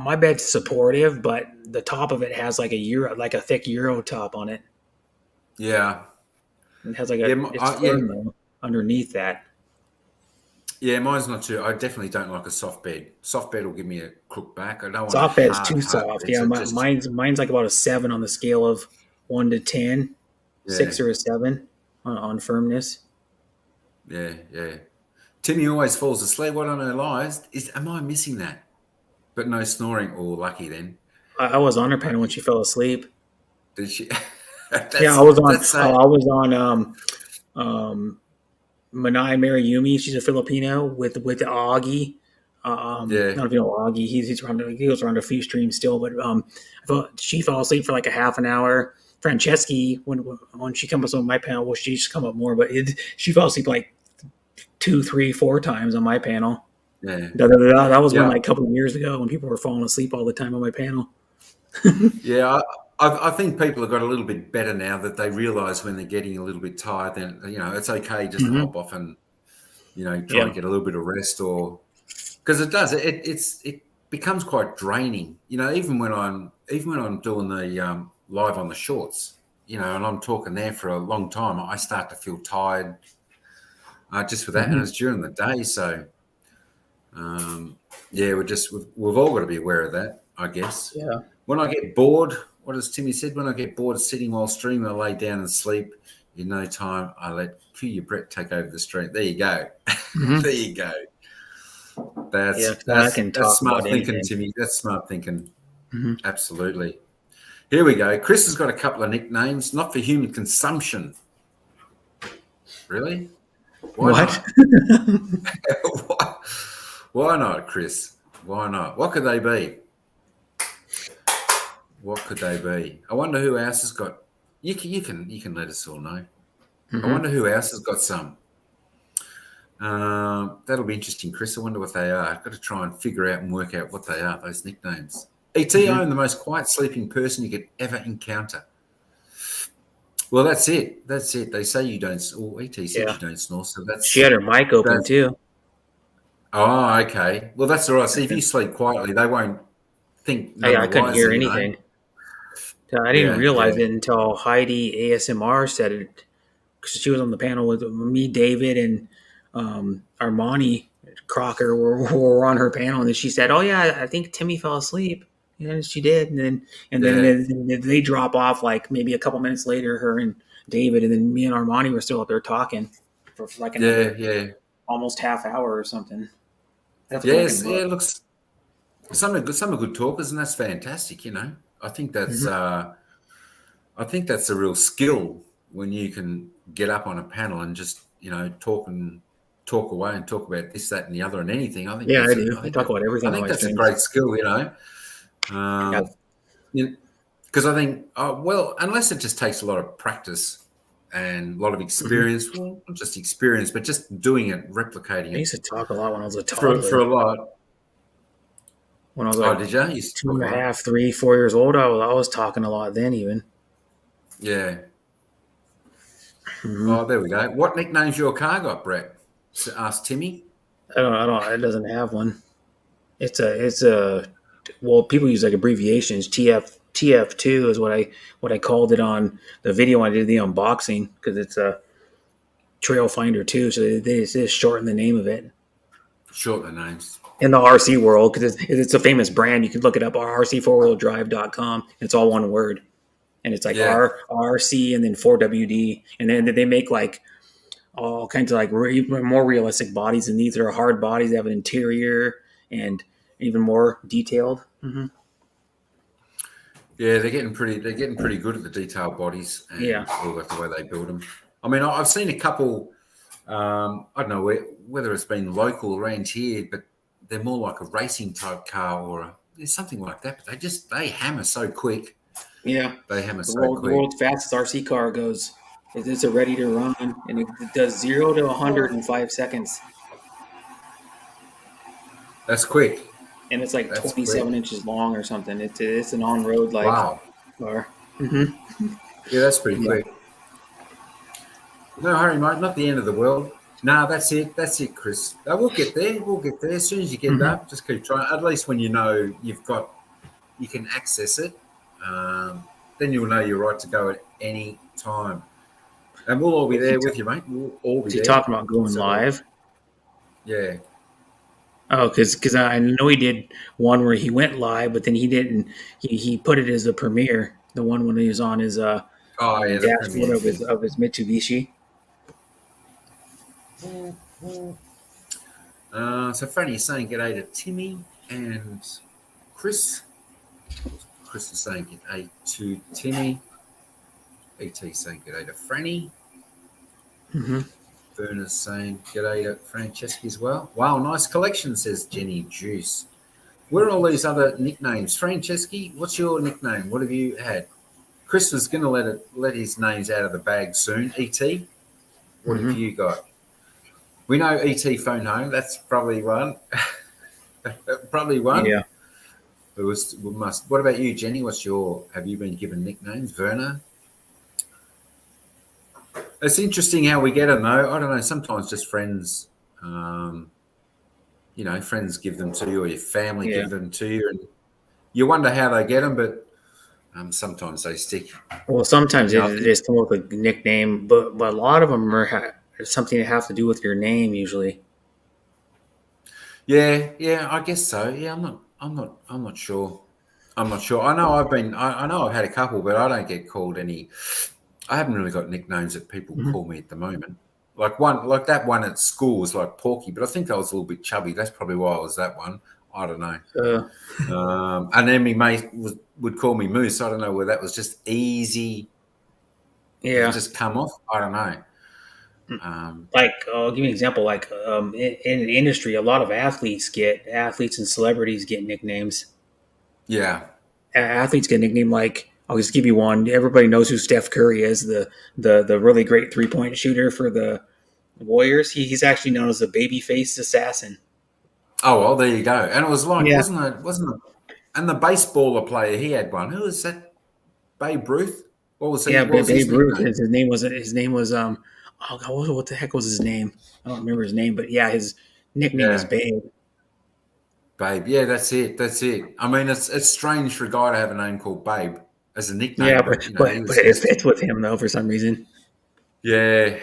my bed's supportive, but the top of it has like a thick Euro top on it. Yeah, It has it's yeah, firm though underneath that. yeah. Mine's not too. I definitely don't like a soft bed. Soft bed will give me a crook back. I don't want a Soft bed's hard, too hard soft. bed. Yeah, So just mine's like about a 7 on the scale of 1 to 10, yeah, 6 or a 7 on firmness. yeah. Timmy always falls asleep. What on her lies is? Am I missing that? But no snoring. Oh, lucky then. I was on her panel when Lucky. she fell asleep. Did she? Yeah, That's that's so I was on Manai Mariyumi. She's a Filipino with Augie. yeah. Not if you know Augie. He goes around a few streams still, but she fell asleep for like a half an hour. Franceschi, when she comes on my panel, well, she's come up more, but she fell asleep like two, three, four times on my panel. Yeah, That was when yeah, like a couple of years ago when people were falling asleep all the time on my panel. yeah. I think people have got a little bit better now that they realise when they're getting a little bit tired, then it's okay just to Mm-hmm. hop off and try Yeah. and get a little bit of rest, or because it does it becomes quite draining. Even when I'm doing the live on the shorts, and I'm talking there for a long time, I start to feel tired just for that, and Mm-hmm. it's during the day, so. Yeah, we've all got to be aware of that, I guess. Yeah. When I get bored, what has Timmy said? When I get bored of sitting while streaming, I lay down and sleep. In no time, I let Feel Your Breath take over the stream. There you go. Mm-hmm. There you go. Yeah, That's 'cause I that's can that's talk smart about thinking, anything. Timmy. That's smart thinking. Mm-hmm. Absolutely. Here we go. Chris has got a couple of nicknames, not for human consumption. Really? Why What? not? why, why not, Chris? Why not? What could they be? What could they be? I wonder who else has got. You can let us all know. I Mm-hmm. wonder who else has got some. That'll be interesting, Chris. I wonder what they are. I've got to try and figure out and work out what they are. Those nicknames. ET, I Mm-hmm. am the most quiet sleeping person you could ever encounter. Well, that's it. That's it. They say you don't. Oh, ET said Yeah. you don't snore, so She had her mic open that's. too. Oh, okay. Well, that's all right. See, if you And sleep quietly, they won't think none I the couldn't wiser. hear anything. I didn't Yeah, realize yeah, it until Heidi ASMR said it because she was on the panel with me, David, and Armani Crocker were on her panel, and then she said, "Oh yeah, I think Timmy fell asleep." And she did, yeah, then they drop off like maybe a couple minutes later, her and David, and then me and Armani were still up there talking for like yeah, another yeah. almost half hour or something. I have to go back Yes, and yeah. look. Looks some are good talkers, and that's fantastic. I think that's Hmm. uh, I think that's a real skill when you can get up on a panel and just talk away and talk about this, that, and the other, and anything. I think Yeah, I that's a, do. I I think talk that about I everything on think my that's a streams. great skill. Yeah. Um, because I think well, unless it just takes a lot of practice and a lot of Hmm. experience, well, not just experience, but just doing it, replicating I it used to talk a lot when I was a for toddler. a lot. When I was Oh, like did you? You used to two talk and a a lot. half, 3, 4 years old, I was talking a lot then even. Yeah. Hmm. Oh, there we go. What nickname's your car got, Brett? Asked Timmy. I don't. It doesn't have one. It's a. Well, people use like abbreviations. TF2 is what I called it on the video I did the unboxing because it's a Trail Finder 2, so they just shorten the name of it Short the names. in the RC world because it's a famous brand. You can look it up rc4wheeldrive.com. It's all one word, and it's like Yeah. RC and then 4WD, and then they make like all kinds of like more realistic bodies, and these are hard bodies. They have an interior and even more detailed. Hmm. Yeah, they're getting pretty good at the detailed bodies Yeah, and all that the way they build them. I mean, I've seen a couple. I don't know whether it's been local around here, but they're more like a racing type car or something like that. But they hammer so quick. yeah. They hammer so The quick. world's fastest RC car goes. It's a ready to run, and it does 0 to 100 in 5 seconds, That's quick. and it's like That's 27 quick. inches long or something. It's an on road like Wow. car. Hmm. Yeah, that's pretty Yeah. quick. No hurry, mate. Not the end of the world. No, that's it. That's it, Chris. We'll get there. We'll get there. As soon as you get Hmm. up, just keep trying. At least when you can access it, then you'll know you're right to go at any time. And we'll all be Well, there with you, mate. We'll all be is he there. talking about going So, live? yeah. Oh, because I know he did one where he went live, but then he didn't. He put it as a premiere. The one when he was on his Oh, yeah, the dashboard premiere thing. of his Mitsubishi. So, Franny is saying g'day to Timmy and Chris. Chris is saying g'day to Timmy. ET saying g'day to Franny. Mm-hmm. Verna's saying g'day to Francesca as well. Wow, nice collection, says Jenny Juice. Where are all these other nicknames? Francesca, what's your nickname? What have you had? Chris was going to let his names out of the bag soon. ET, what have Mm-hmm. you got? We know ET Phone Home. That's probably one. Probably one. Yeah. We must. What about you, Jenny? What's your? Have you been given nicknames? Verna. It's interesting how we get them, though. I don't know. Sometimes just friends, um, friends give them to you, or your family Yeah. give them to you, and you wonder how they get them. But sometimes they stick. Well, sometimes You know, I they think. just come up with a nickname, but a lot of them are something that have to do with your name usually. Yeah, yeah, I guess so. Yeah, I'm not sure. I'm not sure. I know I know I've had a couple, but I don't get called any. I haven't really got nicknames that people Mm-hmm. call me at the moment. Like that one at school was like Porky, but I think I was a little bit chubby. That's probably why I was that one. I don't know. Uh, And then my mate would call me Moose. I don't know whether that was just easy. Did it yeah. just come off? I don't know. Um, Like, I'll give you an example. Like, in the industry, a lot of athletes and celebrities get nicknames. yeah. Athletes get a nickname like, I'll just give you one. Everybody knows who Steph Curry is, the really great 3-point shooter for the Warriors. He's actually known as the baby-faced assassin. Oh well, there you go. And it was like, Yeah. wasn't it? And the baseballer player, he had one. Who was that? Babe Ruth. What was he? Yeah, What was his Babe Ruth. nickname? His name was oh god, what the heck was his name? I don't remember his name, but yeah, his nickname is Yeah, Babe. Babe. Yeah, that's it. That's it. I mean, it's strange for a guy to have a name called Babe as a Yeah, nickname, but but he but but was it just fits with him though for some reason. yeah.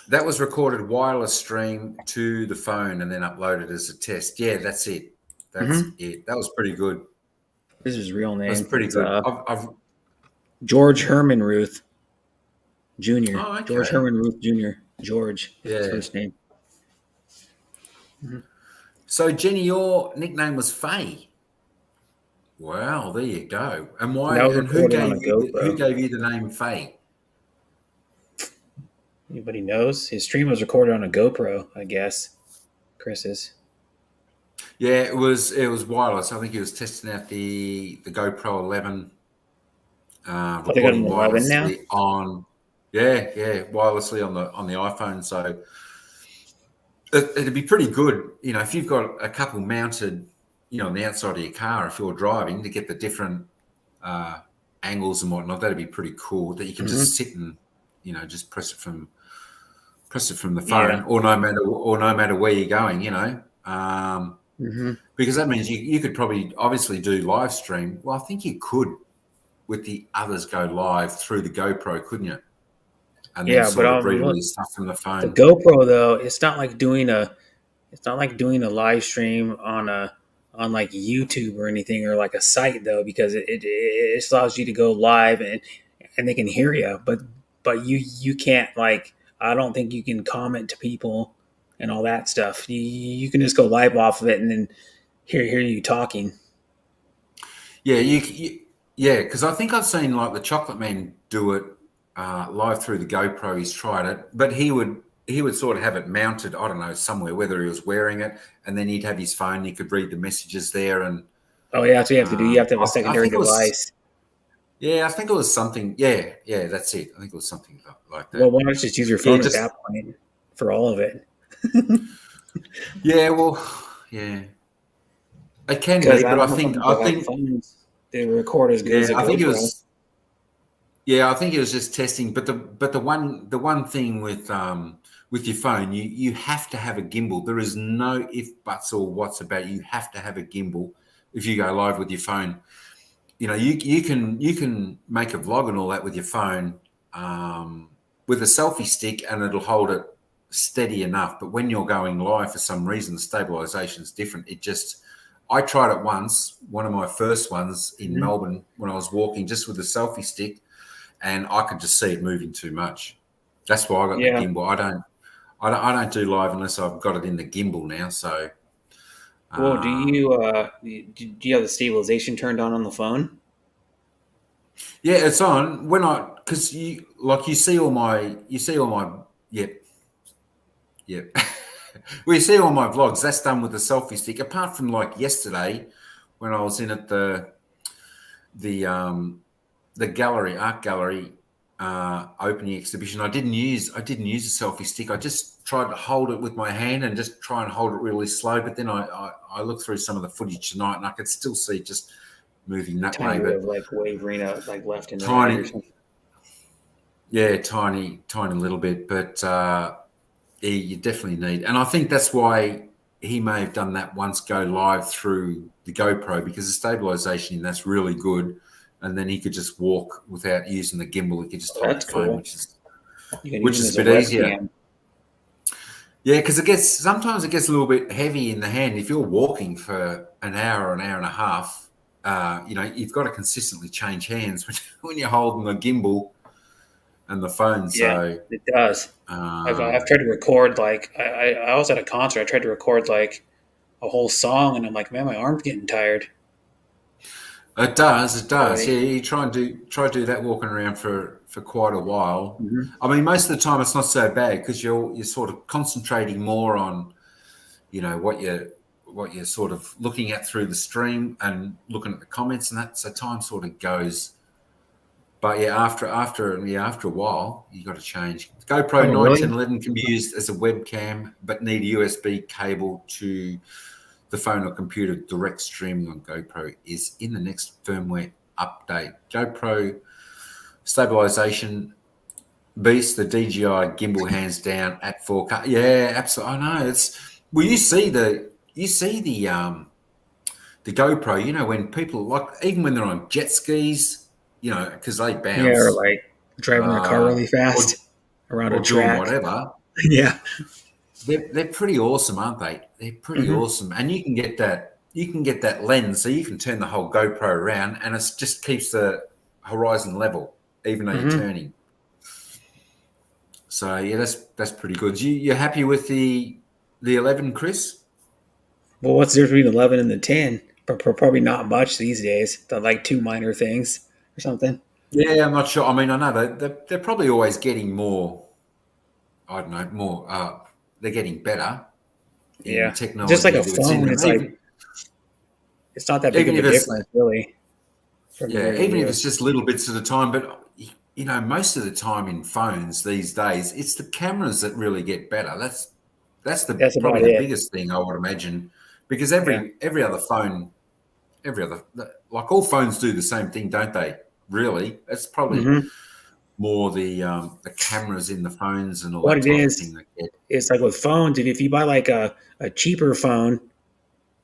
That was recorded wireless stream to the phone and then uploaded as a test. Yeah, that's it. That's Hmm. it. That was pretty good. This is his real That's name. pretty It's good. I've George Herman Ruth Jr. oh, George okay. Herman Ruth Jr. George is his Yeah. first name. Hmm. So Jenny, your nickname was Faye. Wow, there you go. And And why? that was And who recorded on gave a you who GoPro. gave you the name Faye? Anybody knows? His stream was recorded on a GoPro, I guess. Chris's. Yeah, it was wireless. I think he was testing out the GoPro 11, Oh, they got recording an 11 now. wirelessly on. Yeah, yeah, wirelessly on the iPhone. So it'd be pretty good, if you've got a couple mounted, on the outside of your car if you're driving to get the different uh, angles and whatnot. That'd be pretty cool. That you can Hmm. just sit and just press it from the phone, Yeah. or no matter where you're going. Hmm. Because that means you could probably obviously do live stream. Well, I think you could with the others go live through the GoPro, couldn't you? And then Yeah, but sort of read all look, your stuff from the the phone. GoPro though, it's not like doing a live stream on like YouTube or anything or like a site though, because it allows you to go live and they can hear you, but you can't, like, I don't think you can comment to people and all that stuff. You can just go live off of it and then hear you talking. Yeah, yeah, because I think I've seen like the Chocolate Man do it live through the GoPro. He's tried it, but he would sort of have it mounted. I don't know somewhere, whether he was wearing it, and then he'd have his phone. He could read the messages there, and Oh yeah, that's what you have to do. You have to have a I secondary think it was device. yeah, I think it was something. Yeah, yeah, that's it. I think it was something like Well, that. why not just use your Yeah, phone at just that point for all of it? yeah. Well, yeah, it can Because be, I but don't know some I people have think phones that record as good yeah, as a I think it GoPro. was. Yeah, I think it was just testing. But the one thing with your phone, you have to have a gimbal. There is no if buts or whats about it. You have to have a gimbal if you go live with your phone. You can make a vlog and all that with your phone with a selfie stick, and it'll hold it steady enough. But when you're going live, for some reason, the stabilization is different. I tried it once, one of my first ones in Mhm. Melbourne when I was walking, just with a selfie stick, and I could just see it moving too much. That's why I got the Yeah. gimbal. I don't do live unless I've got it in the gimbal now. So Well, do um, you do you have the stabilization turned on the phone? yeah, it's on. because you see all my yep, yep. Well, you see all my vlogs. That's done with the selfie stick. Apart from like yesterday, when I was in at the um the gallery, art gallery, opening exhibition, I didn't use a selfie stick. I just tried to hold it with my hand and just try and hold it really slow. But then I looked through some of the footage tonight, and I could still see it just moving that Tiny way. bit But of like wavering out, like left and right or tiny, something. yeah, tiny little bit. But yeah, you definitely need, and I think that's why he may have done that once go live through the GoPro, because the stabilization in that's really good, and then he could just walk without using the gimbal. He could just Oh, hold that's the phone, cool. which is You can use which them is as a a bit easier. webcam. Yeah, because sometimes it gets a little bit heavy in the hand if you're walking for an hour and a half. You've got to consistently change hands when you're holding the gimbal and the phone. Yeah, So it does. I've um, tried to record like I was at a concert. I tried to record like a whole song, and I'm like, man, my arm's getting tired it does. It does. Yeah, already. you try to do that walking around for quite a while. Hmm. I mean, most of the time it's not so bad because you're sort of concentrating more on what you're sort of looking at through the stream and looking at the comments and that. So time sort of goes. But yeah, after a while, you got to change. GoPro Oh, 9, really? 10, 11 can be used as a webcam, but need a USB cable to the phone or computer. Direct streaming on GoPro is in the next firmware update. GoPro stabilization beast, the DJI gimbal, hands down at 4K. Yeah, absolutely. I know. Well, you see the GoPro. When people, like, even when they're on jet skis, because they Yeah, or bounce, like driving their car really or fast around a doing track. whatever. Yeah. They're pretty awesome, aren't they? They're pretty Hmm. awesome, and you can get that lens, so you can turn the whole GoPro around, and it just keeps the horizon level, even though you're Hmm. turning. So yeah, that's pretty good. You're happy with the 11, Chris? Well, what's the difference between 11 and the 10? Probably not much these days. They're like two minor things or something. Yeah, I'm not sure. I mean, I know they're probably always getting more. I don't know, more. They're getting better in Yeah. Just like technology a that's in phone, them. it's like, it's not that big Even of a if it's difference, really, from Yeah, year to even if year. it's just little bits at a time. But most of the time in phones these days, it's the cameras that really get better. That's That's probably about the it. biggest thing I would imagine, because Yeah. every other phone, like all phones do the same thing, don't they? Really, it's probably Hmm. more the cameras in the phones and all What that it type of thing is, that get. it's like with phones, if you buy like a cheaper phone,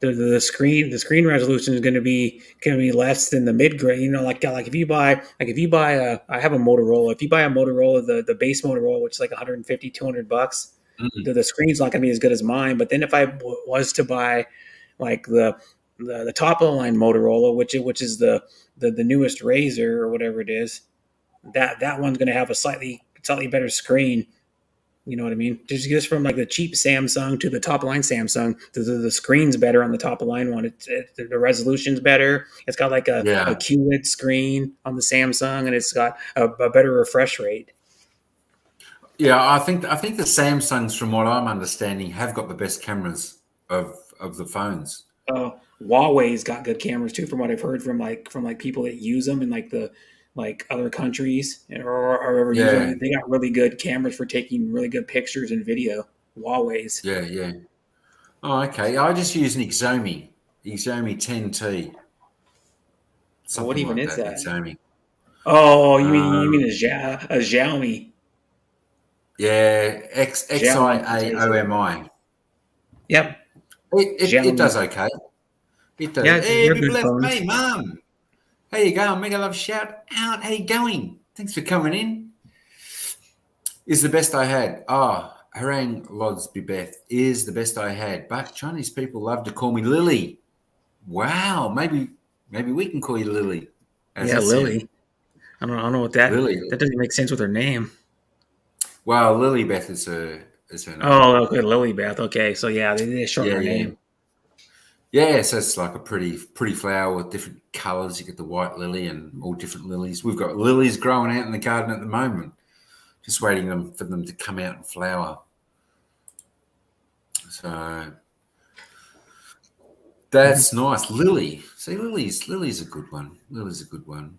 the screen resolution is going to be less than the mid grade. Like if you buy a I have a Motorola. If you buy a Motorola, the base Motorola, which is like 150 $200, Mm, the screen's not going to be as good as mine. But then if I was to buy like the top of the line Motorola, which is the newest Razor or whatever it is, that one's going to have a slightly better screen. You know what I mean? Just from like the cheap Samsung to the top line Samsung, the screen's better on the top of line one. The resolution's better. It's got like a yeah, QLED screen on the Samsung, and it's got a better refresh rate. yeah. I think the Samsungs, from what I'm understanding, have got the best cameras of the phones. Huawei's got good cameras too, from what I've heard from people that use them in like other countries or ever use Yeah, them. They got really good cameras for taking really good pictures and video. Huawei's. yeah, yeah. Oh, okay. I just use an Xiaomi 10T, Well, what something even like is that. that? Xiaomi. Oh, you mean Um, a Xiaomi? yeah, Xiaomi. That's how you say it. XIAOMI. Yep, It Xiaomi. does okay. It does. Yeah, Hey, they're people good left phones. me, Mum. How you going? Mega love shout out. How you going? Thanks for coming in. Is the best I had. Harang Lods Beth is the best I had. But Chinese people love to call me Lily. Wow, maybe we can call you Lily. How's Yeah, that sound? Lily. I don't know what that Lily. doesn't make sense with her name. Well, Lily Beth is her name. Oh, okay, Lily Beth. Okay, so yeah, they shorten Yeah, her yeah. name. Yeah, so it's like a pretty flower with different colours. You get the white lily and all different lilies. We've got lilies growing out in the garden at the moment, just waiting for them to come out and flower. So that's nice. Lily. See, Lily's a good one. Lily's a good one.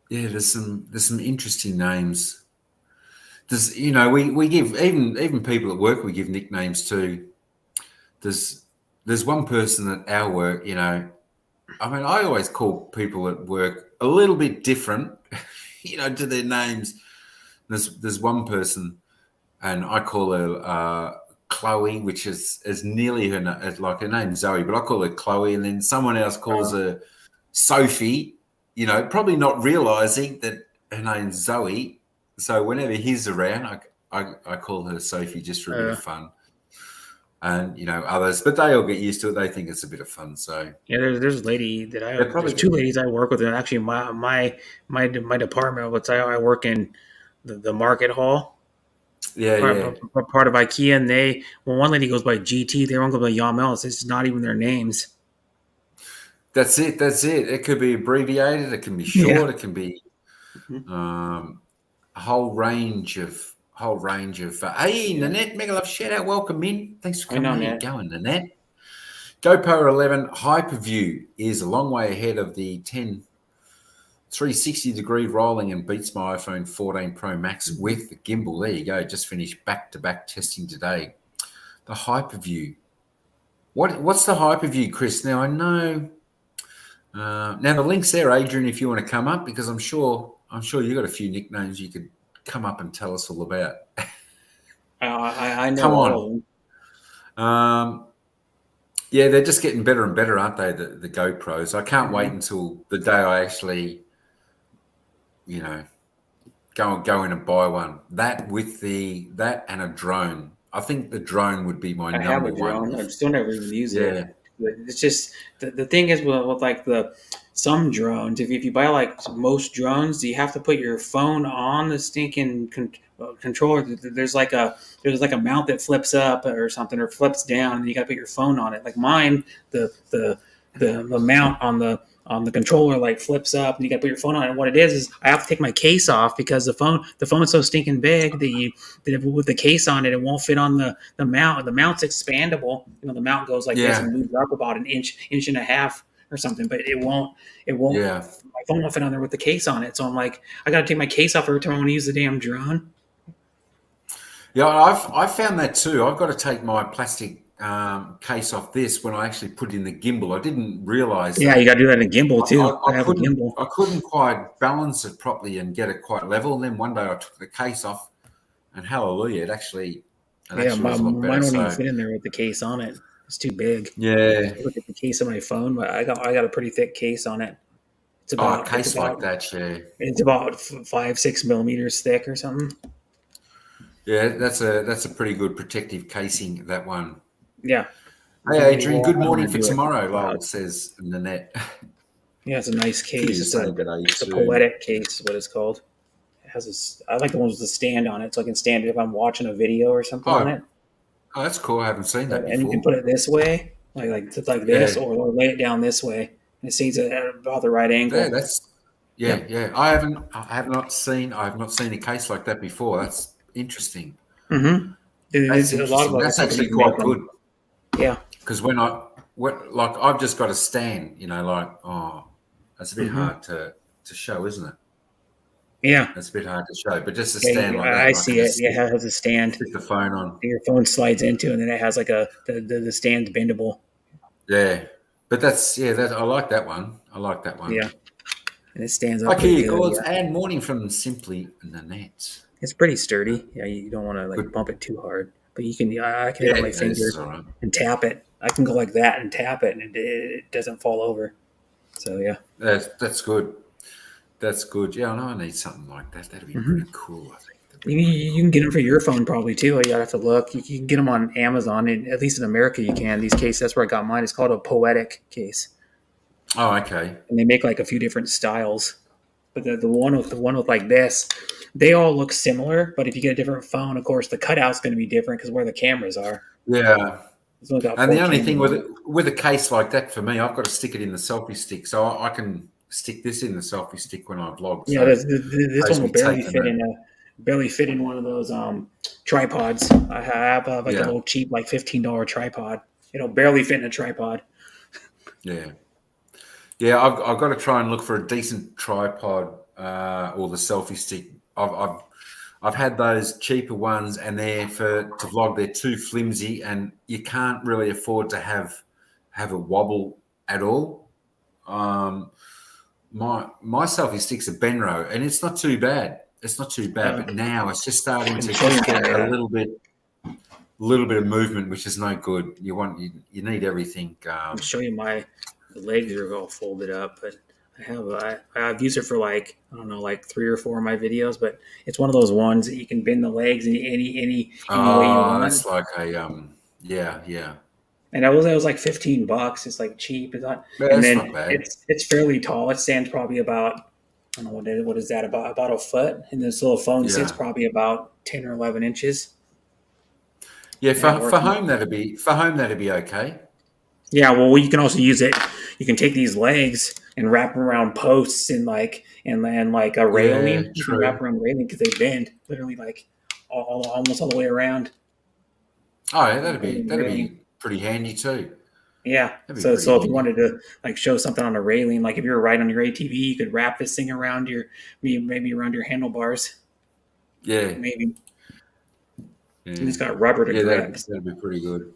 Yeah, there's some interesting names. There's we give even people at work we give nicknames to. There's one person at our work, I mean, I always call people at work a little bit different, to their names. There's one person, and I call her Chloe, which is nearly like her name's Zoe, but I call her Chloe, and then someone else calls her Sophie. Probably not realizing that her name's Zoe. So whenever he's around, I call her Sophie just for a bit of fun. And others, but they all get used to it. They think it's a bit of fun. So yeah, there's a lady that there's two ladies I work with, and actually my department. I work in the market hall. Yeah, part of IKEA, and one lady goes by GT, the other one goes by Yamel. It's not even their names. That's it. It could be abbreviated. It can be short. It can be a whole range of. Hey, Nanette, mega love shout out, welcome in. Thanks for coming. How you going, Nanette? GoPro 11 Hyperview is a long way ahead of the 360-degree rolling and beats my iPhone 14 Pro Max with the gimbal. There you go. Just finished back-to-back testing today. The Hyperview. What's the Hyperview, Chris? Now I know. Now the link's there, Adrian, if you want to come up, because I'm sure you got a few nicknames you could come up and tell us all about. I know. Come all of them. Yeah, they're just getting better and better, aren't they? The GoPros. I can't wait until the day I actually, go in and buy one. That and a drone. I think the drone would be my number one. I have a drone. I still never even used it. It's just the thing is with like some drones. If you buy like most drones, you have to put your phone on the stinking controller. There's like a mount that flips up or something, or flips down, and you got to put your phone on it. Like mine, the mount on the controller like flips up, and you got to put your phone on it. And what it is I have to take my case off because the phone is so stinking big that with the case on it, it won't fit on the mount. The mount's expandable. The mount goes like this and moves up about an inch and a half or something, but it won't. Yeah. My phone won't fit on there with the case on it. So I'm like, I got to take my case off every time I want to use the damn drone. Yeah, I've found that too. I've got to take my plastic case off this when I actually put in the gimbal. I didn't realize. Yeah, you got to do that in a gimbal too. I couldn't quite balance it properly and get it quite level. And then one day I took the case off, and hallelujah, it actually was a lot better. Mine won't even fit in there with the case on it. It's too big. Yeah. Look at the case of my phone, but I got a pretty thick case on it. It's about a case like that. Yeah. It's about 5-6 millimeters thick or something. Yeah, that's a pretty good protective casing, that one. Yeah. Hey, Adrian, good morning for tomorrow, Lyle says Nanette. Yeah, it's a nice case. It's a poetic case is what it's called. It has I like the ones with the stand on it, so I can stand it if I'm watching a video or something on it. Oh, that's cool. I haven't seen that before. And you can put it this way, like this, or lay it down this way. And it seems at about the right angle. Yeah, I have not seen a case like that before. That's interesting. Mm-hmm. That's actually quite good. Yeah. Because I've just got a stand, that's a bit hard to show, isn't it? Yeah. It's a bit hard to show, but just a stand like that. I see it. Yeah, it has a stand. Stick the phone on. Your phone slides into, and then it has like the stand's bendable. Yeah. But I like that one. Yeah. And it stands up. Okay, calls and morning from Simply Nanette. It's pretty sturdy. Yeah, you don't want to bump it too hard. But you can, I can hit on my finger and tap it. I can go like that and tap it, and it doesn't fall over. So yeah, that's good. That's good. Yeah, I know I need something like that. That'd be pretty cool, I think. You can get them for your phone probably too. You have to look. You can get them on Amazon, and at least in America you can. These cases, that's where I got mine. It's called a poetic case. Oh, okay. And they make like a few different styles, but the one with like this, they all look similar, but if you get a different phone, of course, the cutout's going to be different because where the cameras are. Yeah. It's only got And the four only cameras thing on it. with a case like that for me, I've got to stick it in the selfie stick, so I can stick this in the selfie stick when I vlog. Yeah, So this one saves will me taking a barely fit in one of those tripods. I have like a yeah, little cheap like $15 tripod. It'll barely fit in a tripod. yeah, yeah. I've got to try and look for a decent tripod or the selfie stick. I've had those cheaper ones, and they're for to vlog. They're too flimsy, and you can't really afford to have a wobble at all. Um, my selfie stick's a Benro, and it's not too bad. It's not too bad, Uh, but now it's just starting let me to show you just get my. a little bit of movement, which is no good. You need everything. Let me show you my. The legs are all folded up, but I've used it for like I don't know like 3 or 4 of my videos, but it's one of those ones that you can bend the legs any way you Oh, want. that's like a yeah, yeah. And it was like $15. It's like cheap. It's not, Yeah, and that's then not bad. it's fairly tall. It stands probably about I don't know what is that about a foot, and this little phone sits Yeah, probably about 10 or 11 inches. yeah. And it For works. home that'd be okay. Yeah, well, you can also use it. You can take these legs and wrap them around posts and like a Yeah, railing. You can wrap true. around the railing because they bend literally like almost all the way around. Oh, yeah, The that'd railing. be pretty handy too. Yeah. That'd be So pretty if you handy. wanted to like show something on a railing, like if you were riding on your ATV, you could wrap this thing around your maybe around your handlebars, Yeah, maybe. And yeah, it's got rubber to yeah. grip. That'd be pretty good.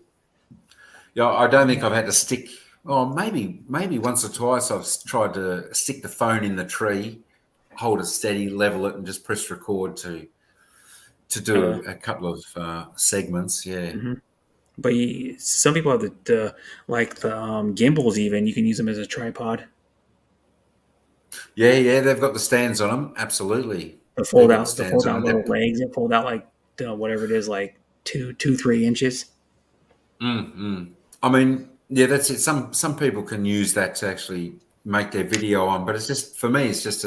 Yeah, I don't think I've had to stick. Oh, maybe once or twice I've tried to stick the phone in the tree, hold it steady, level it, and just press record to Uh, do a couple of segments. Yeah, mhm. But some people have the gimbals. Even you can use them as a tripod. yeah, yeah. They've got the stands on them. Absolutely, they've got the The stands fold on out them. little legs. It fold out like whatever it is, like 3 inches. I mean, yeah, that's it. Some people can use that to actually make their video on, but it's just for me, it's just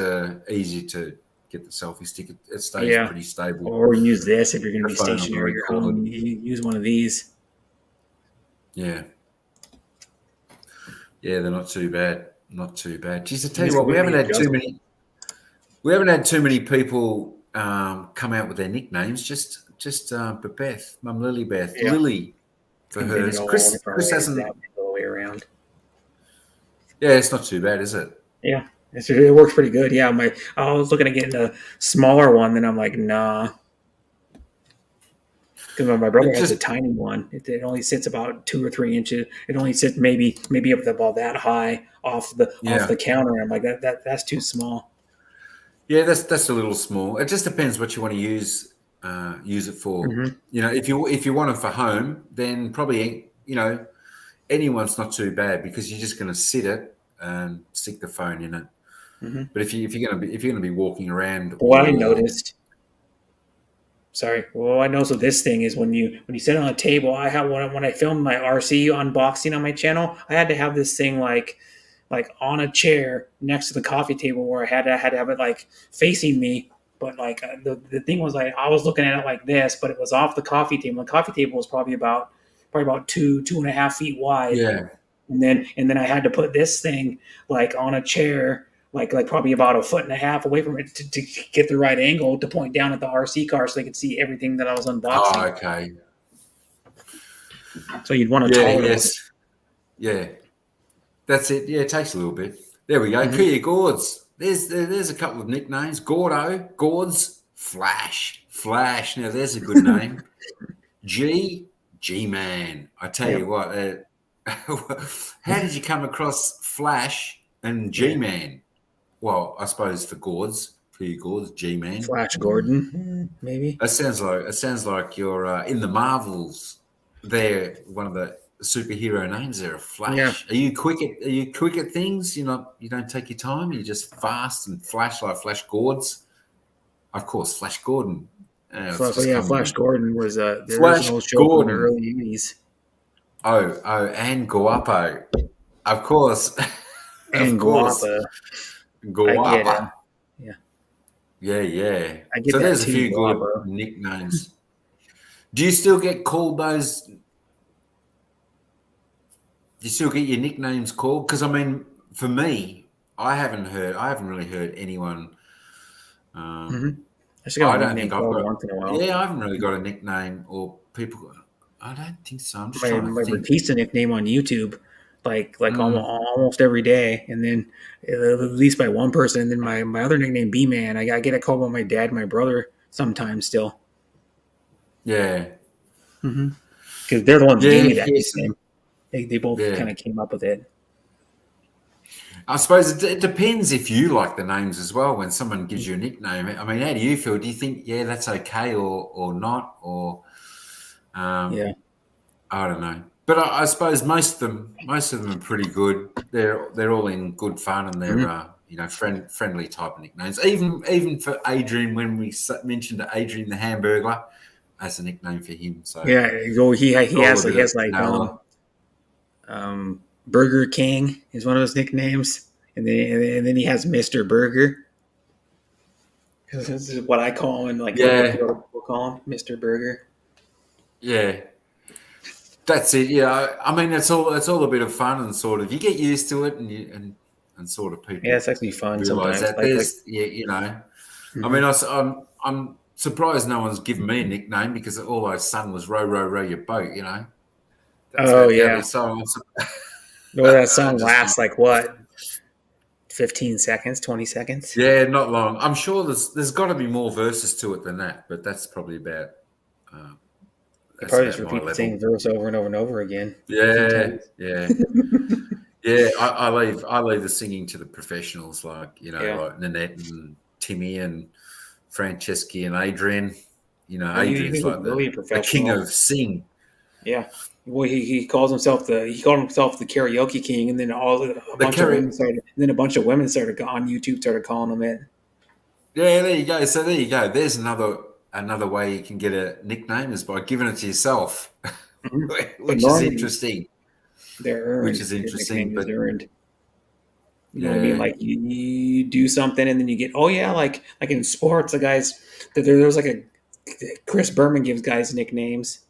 easy to get the selfie stick. It stays Yeah. pretty stable. Or use this if you're going to The be phone on the stationary at your home. record. You use one of these. Yeah, yeah, they're not too bad. Not too bad. Geez, I And tell it's you what, completely adjustable. we haven't had too many people come out with their nicknames. Just but Beth, Mum Lily Beth, Yeah. Lily for And bend it hers. all different Chris ways. Yeah, hasn't. bend it all the way around. Yeah, it's not too bad, is it? Yeah. It works pretty good. Yeah. I was looking at getting a smaller one, then I'm like, nah. Because my brother It has a just tiny one. It only sits about 2 or 3 inches. It only sits maybe up to about that high off yeah. the counter. I'm like that's too small. Yeah, that's a little small. It just depends what you want to use it for. Hmm. You know, if you want it for home, then probably anyone's not too bad because you're just going to sit it and stick the phone in it. Hmm. But if you're going to be walking around What I or noticed Sorry. Well, I noticed with this thing is when you sit on a table. I have when I filmed my RC unboxing on my channel, I had to have this thing like on a chair next to the coffee table where I had to have it like facing me. But like the thing was like I was looking at it like this, but it was off the coffee table. The coffee table was probably about 2.5 feet wide, yeah. and then I had to put this thing like on a chair, like probably about a foot and a half away from it to get the right angle to point down at the RC car so they could see everything that I was Oh, unboxing. okay. So you'd want a Yeah, taller one. yes. Yeah. That's it. Yeah, it takes a little bit. There we go. Hmm. Kia Gords. There's a couple of nicknames. Gordo, Gords, Flash. Now there's a good name. G Man. I tell you Yep. what. How did you come across Flash and G Yeah. Man? Well, I suppose for your Gords, G Man. Flash Gordon, maybe. It sounds like you're in the Marvels. They're one of the superhero names. There, a Yeah. Flash. Are you quick at things? You don't take your time. You're just fast and flash like Flash Gords. Of course, Flash Gordon. It's just Yeah, come to Flash me. Gordon was the Flash original show from the Gordon. early '80s, And Guapo. Of course, of and course, Guapa. I get Guapa. him. Yeah. Yeah. I get So that there's a too few a lot, good bro. nicknames. Do you still get called those? Do you still get your nicknames called? Because I mean, for me, I haven't really heard anyone. Hmm. Um, I just got I a don't nickname think I've called got. once in a while. Yeah, I haven't really got a nickname or people. I don't think so. I'm just My trying to my think. Batista nickname on YouTube, like Mm, almost every day, and then at least by one person. And then my other nickname, B Man. I get a call by my dad, and my brother sometimes still, yeah, because they're the ones that gave yeah, me that yes, nickname. They both yeah. kind of came up with it. I suppose it depends if you like the names as well. When someone gives you a nickname, I mean, how do you feel? Do you think, yeah, that's okay, or not, or Yeah. um, I don't know. But I suppose most of them are pretty good. They're all in good fun and they're Mhm. friendly type of nicknames. Even for Adrian, when we mentioned Adrian the Hamburglar, that's a nickname for him. So Yeah. Well, all a he bit of has like vanilla. Burger King is one of his nicknames, and then he has Mister Burger. This is what I call him, and like a Yeah, few other people call him Mister Burger. yeah. That's it. Yeah, I mean, it's all a bit of fun and sort of you get used to it, and sort of Yeah, people it's actually fun realize sometimes. that there's yeah, you know. I Mhm. mean, I'm surprised no one's given me a nickname because all I sung was "Row, row, row your boat." You know, that's Oh about the only yeah. song. Well, that I song just lasts like what, 15 seconds, 20 seconds. yeah, not long. I'm sure there's got to be more verses to it than that, but uh, They that's probably just about my repeat the same level. verse over and over and over again a few Yeah, times. yeah. Yeah, I leave the singing to the professionals like Yeah. like Nanette and Timmy and Franceschi and Adrian. Well, Adrian's he's like really a the king of professional. sing. Yeah. Well, he calls himself he called himself the karaoke king, and then a The bunch of carry. women started. And then a bunch of women started on YouTube started calling him it. Yeah, there you go. So there you go. There's another way you can get a nickname is by giving it to yourself, Mhm. But which is normally interesting. they're Which earned. is His interesting, nickname is but earned. You know what I mean? yeah, Like you do something and then you get, oh yeah, like in sports, the guys there's like a Chris Berman gives guys nicknames.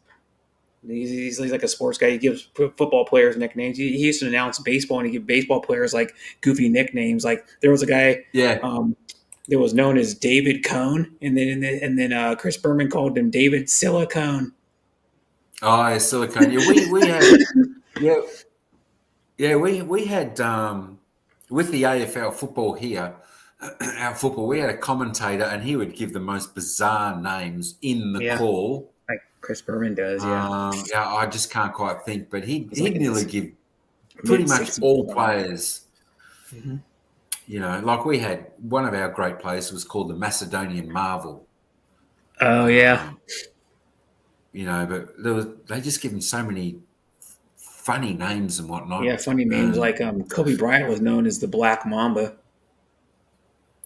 He's like a sports guy. He gives football players nicknames. He used to announce baseball and he give baseball players like goofy nicknames. Like there was a guy yeah. um, that was known as David Cone, and then Chris Berman called him David Silicone. Oh, yeah, silicone. Yeah, we had yeah we had with the AFL football here, our football. We had a commentator, and he would give the most bizarre names in the Yeah, call. like Chris Berman does. Yeah, Yeah, I just can't quite think, but he's like he'd in nearly his give pretty mid much 60s all now. players. Mm-hmm. Like we had one of our great players was called the Macedonian Marvel. Oh yeah, Um, but they just give him so many funny names and yeah. whatnot. Funny names And like Kobe Bryant was known as the Black Mamba.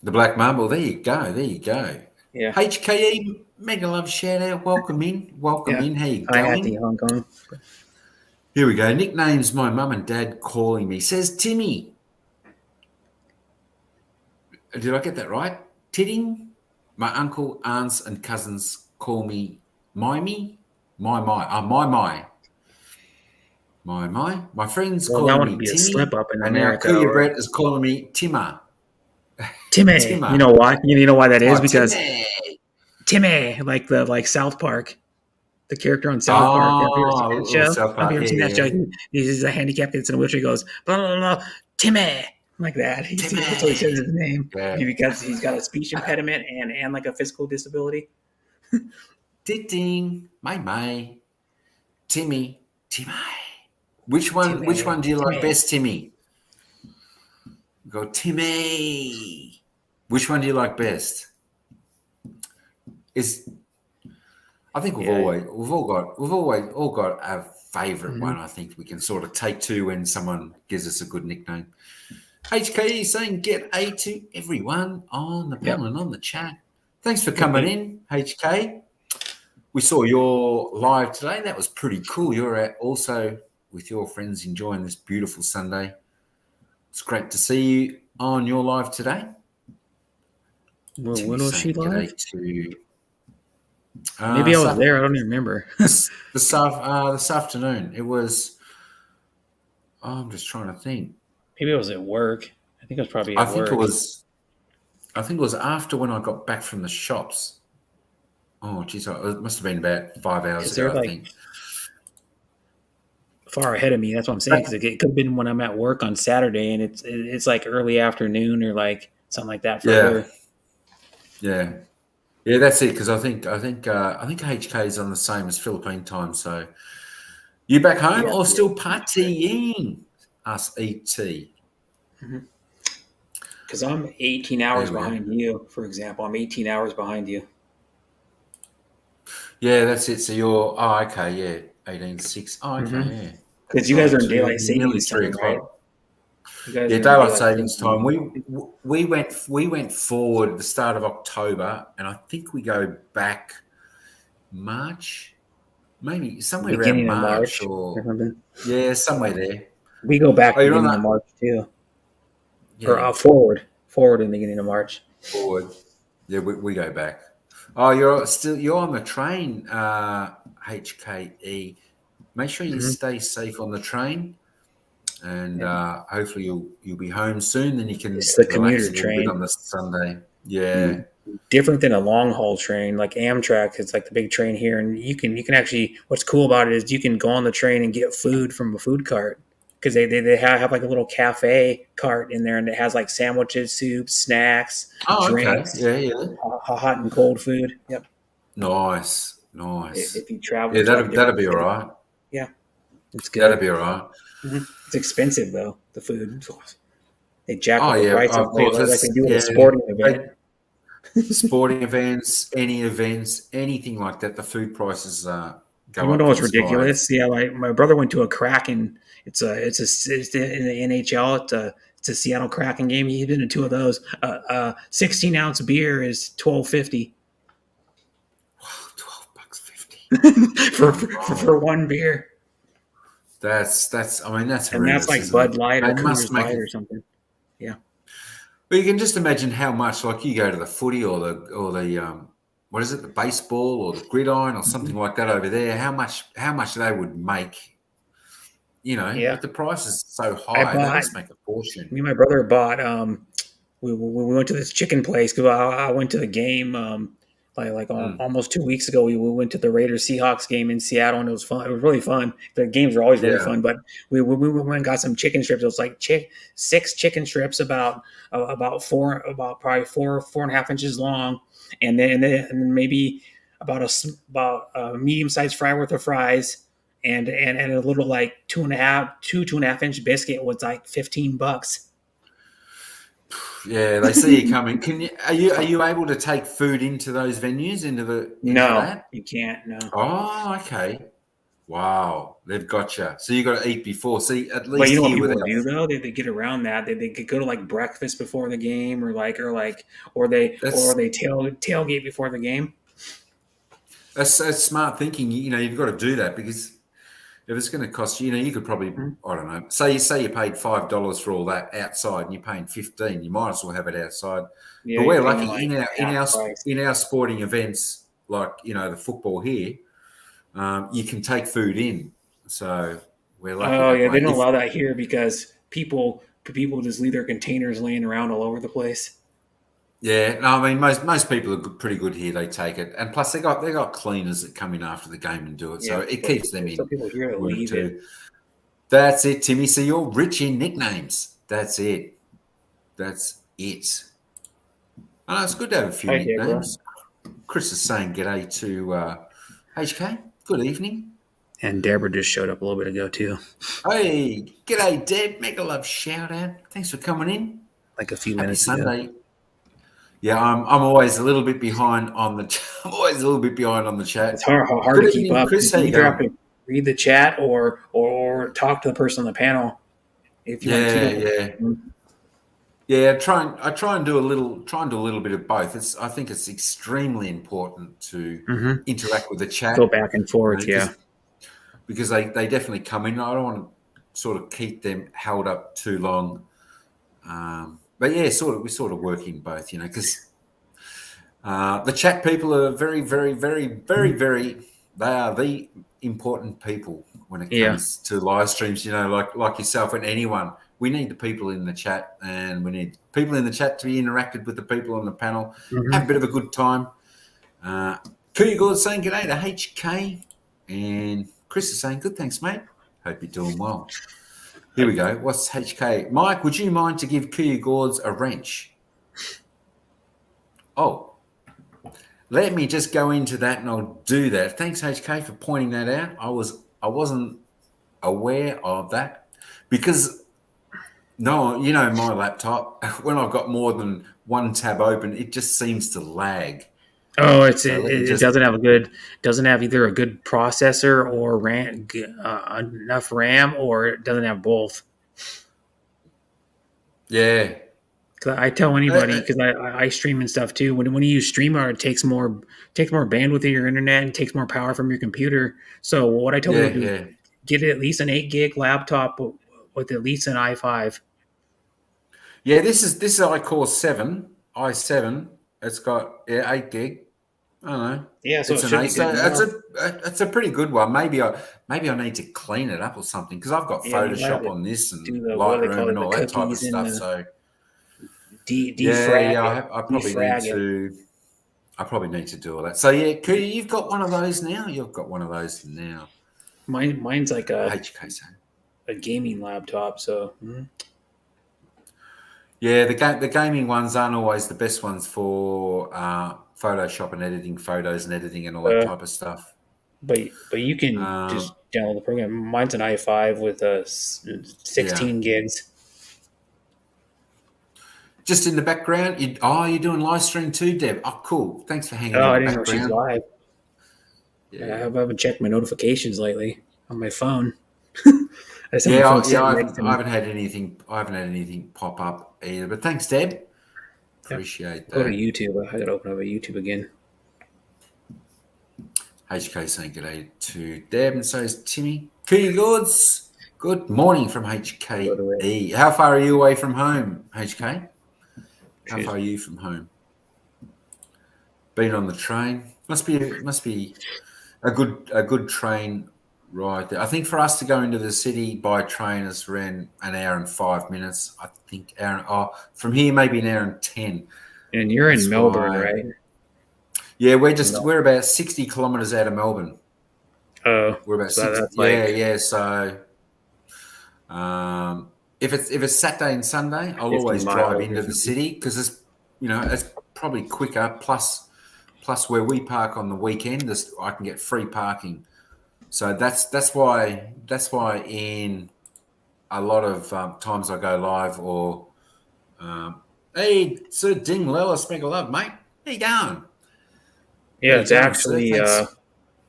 the Black Marble, there you go, there you go. Yeah, HKE, mega love shout out, welcome in, welcome yeah. in. How you Hi, Hattie, going? Hong Kong. Here we go. Nicknames my mum and dad calling me. Says Timmy. Did I get that right? Titting. My uncle, aunts, and cousins call me Mimey. My. My friends Well, that calling would me be a slip Timmy. up in And now America, Kuya or Brett is calling me Timmer. Timmy. You Timmer. know why? You know why that is? Oh, Because Timmy. Timmy, like South Park, the character on South Park. Have you ever seen Oh, that little show? South Have you Park. ever Yeah, seen that show? yeah. He's a handicapped kid that's in a wheelchair. He goes blah blah blah, Timmy, like that. That's what he says Timmy. his name Yeah. because he's got a speech impediment and like a physical disability. Titting. My. Timmy. Timmy. Which one Timmy, do you like Timmy. best, Timmy? Go, Timmy. Which one do you like best? Is I think Yeah. we've all got a favourite Hmm. one. I think we can sort of take to when someone gives us a good nickname. HKE saying get A to everyone on the Yep. panel and on the chat. Thanks for Yep. coming in, HK. We saw your live today. That was pretty cool. You're at also with your friends enjoying this beautiful Sunday. It's great to see you on your live today. When Timmy's was she saying live? g'day to Maybe I was Saf- there. I don't even remember. this afternoon. It was. Oh, I'm just trying to think. Maybe I was at work. I think I was probably I at think it work was. I think it was after when I got back from the shops. Oh, geez, it must have been about 5 hours because they're ago, I like think. far ahead of me. That's what I'm saying. Because But, it could have been when I'm at work on Saturday, and it's like early afternoon or like something like that for yeah, her. yeah, yeah. That's it. Because I think HK is on the same as Philippine time. So you back home Yeah, or yeah. still partying? Us ET. Because I'm 18 hours There we go. behind you, for example. I'm 18 hours behind you. Yeah, that's it. So you're. Oh, okay. Yeah, 18:06. Oh, okay. Because Yeah, that's you guys right. are in daylight Nearly savings three time, right? o'clock. You guys Yeah, are in daylight daylight savings time. savings. We went forward at the start of October, and I think we go back March, maybe somewhere around Beginning of March March or or something. yeah, somewhere there. We go Oh, back you're on beginning of that. March too, or Yeah, forward in the beginning of March. forward. Yeah, we go back. Oh, you're on the train, HKE. Make sure you hmm stay safe on the train, and Yeah. hopefully you'll be home soon. Then you can It's the relax commuter a little bit train. on the Sunday. Yeah. Mm. Different than a long haul train like Amtrak. It's like the big train here, and you can actually. What's cool about it is you can go on the train and get food from a food cart because they have like a little cafe cart in there, and it has like sandwiches, soups, snacks, Oh, okay. drinks, Yeah, yeah. hot and cold food. Yep. Nice, nice. If you travel Yeah, to like that'll different be all cities, right. yeah, it's That'll good. be all right. It's expensive though. The food they jack Oh up the yeah, prices of course. like they It's do at a yeah. sporting They, event. sporting events, anything like that. The food prices You go want to up know to what's the skies. ridiculous? Yeah, like my brother went to a Kraken. It's in the NHL. It's a Seattle Kraken game. He's been to two of those. 16-ounce beer is $12.50 Wow, $12.50. for, Oh for my! for one beer, That's. I mean, that's and that's horrendous, like isn't it? Bud Light or They must Coors make Light it. or something. Yeah, But you can just imagine how much, like you go to the footy or the what is it, the baseball or the gridiron or something hmm like that over there. How much they would make, yeah. with the prices so I high, they bought. must make a fortune. Me and my brother bought. We went to this chicken place because I went to the game Mm, almost 2 weeks ago. We went to the Raiders Seahawks game in Seattle, and it was fun. It was really fun. The games are always really yeah. fun, but we went and got some chicken strips. It was like six chicken strips about probably 4.5 inches long, and then maybe about a medium sized fry worth of fries. And a little like 2.5 inch biscuit was like $15. Yeah, they see you coming. Are you able to take food into those venues, into No, that? you can't. No, Oh, okay. Wow, they've got you. So you got to eat before. See, at but you least know what here with people our do though? They get around that. They could go to like breakfast before the game, or they tailgate before the game. that's smart thinking. You've got to do that because if it's going to cost you, you could probably, Mhm. I don't know, say you paid $5 for all that outside, and you're paying 15. You might as well have it outside. Yeah, But you're we're paying lucky like in our in half our price. in our sporting events, like the football here. You can take food in, so we're lucky Oh that yeah, they way. don't If allow that here because people just leave their containers laying around all over the place. Yeah, no, I mean most people are pretty good here. They take it, and plus they got cleaners that come in after the game and do it, so Yeah, it but keeps them there's some in people here that work leave it. too. That's it, Timmy. So you're rich in nicknames. That's it. That's it. Oh, it's good to have a few Hi, Deborah. nicknames. Chris is saying g'day to HK. Good evening. And Deborah just showed up a little bit ago too, Hey, g'day, Deb. Mega love shout out. Thanks for coming in. like a few Happy minutes ago. Sunday. Yeah, I'm always a little bit behind on the. I'm always a little bit behind on the It's chat. hard to Good keep evening, up. Chris. How You you either have going? to read the chat or talk to the person on the panel if you want to keep Yeah, up with yeah, them. yeah. I try and do a little bit of both. I think it's extremely important to Mm-hmm. interact with the Go chat, back and forth. Yeah. because they definitely come in. I don't want to sort of keep them held up too long. But yeah, we sort of work in both, because The chat people are very, very, very, very, very. They are the important people when it Yeah. comes to live streams. You know, like yourself and anyone. We need the people in the chat, and we need people in the chat to be interacted with the people on the panel. Have a Hmm. bit of a good time. Kuya Gord saying g'day to HK, and Chris is saying good. Thanks, mate. Hope you're doing well. Here we go. What's HK? Mike, would you mind to give Kuya Gords a wrench? Oh, let me just go into that and I'll do that. Thanks, HK, for pointing that out. I wasn't aware of that because no, you know, my laptop, when I've got more than one tab open, it just seems to lag. Oh, So let me it just, doesn't have either a good processor or enough RAM, or it doesn't have both. yeah. 'Cause I tell Uh, anybody, uh, because I stream and stuff too. When you use StreamYard, it takes more bandwidth of your internet and takes more power from your computer. So what I tell yeah, people to do is yeah. get at least an 8 gig laptop with at least an i5. Yeah, this is i7. It's got 8 gig. I don't know. Yeah, so It's it an should eight. be So good more. it's a pretty good one. Maybe I need to clean it up or something because I've got Yeah, you might have Photoshop to on this do and the what do they call Lightroom it, and the all that type of cookies and stuff. the So defrag it, I probably need defrag it. to. I probably need to do all that. So yeah, Kuya, you've got one of those now. You've got one of those now. Mine's like HK saying. a gaming laptop. So Yeah, the gaming ones aren't always the best ones for Photoshop and editing photos and editing and all that uh, type of stuff. but you can Um, just download the program. Mine's an i5 with yeah. 16 gigs. Just in the background, you're doing live stream too, Deb. Oh, cool. Thanks for hanging Oh, in I the didn't know she's background. live. I Yeah, haven't checked my notifications lately on my phone. I just have my yeah, phone yeah. sitting next to I me. haven't had anything. I haven't had anything pop up either. But thanks, Deb. Yep. Appreciate Go to that. YouTube. I gotta open up a YouTube again. HK saying good day to Deb, and so is Timmy. Kuya Lords, good morning from Go to it. HKE. How far are you away from home, HK? How far Jeez. are you from home? Been on the train. Must be a good train ride there. I think for us to go into the city by train is around an hour and 5 minutes. I think from here maybe an hour and 10. And you're in That's Melbourne, why. right? Yeah, No. we're about 60 kilometres out of Melbourne. Oh, We're about so 60. that's Yeah, like yeah. So if it's Saturday and Sunday, I'll 50 always drive miles or into the something. city because it's probably quicker. Plus where we park on the weekend, I can get free parking. So that's why in a lot of times I go live or hey, Sir Ding Lellis, make a love, mate. How you going? How Yeah, you it's going, sir? actually Thanks.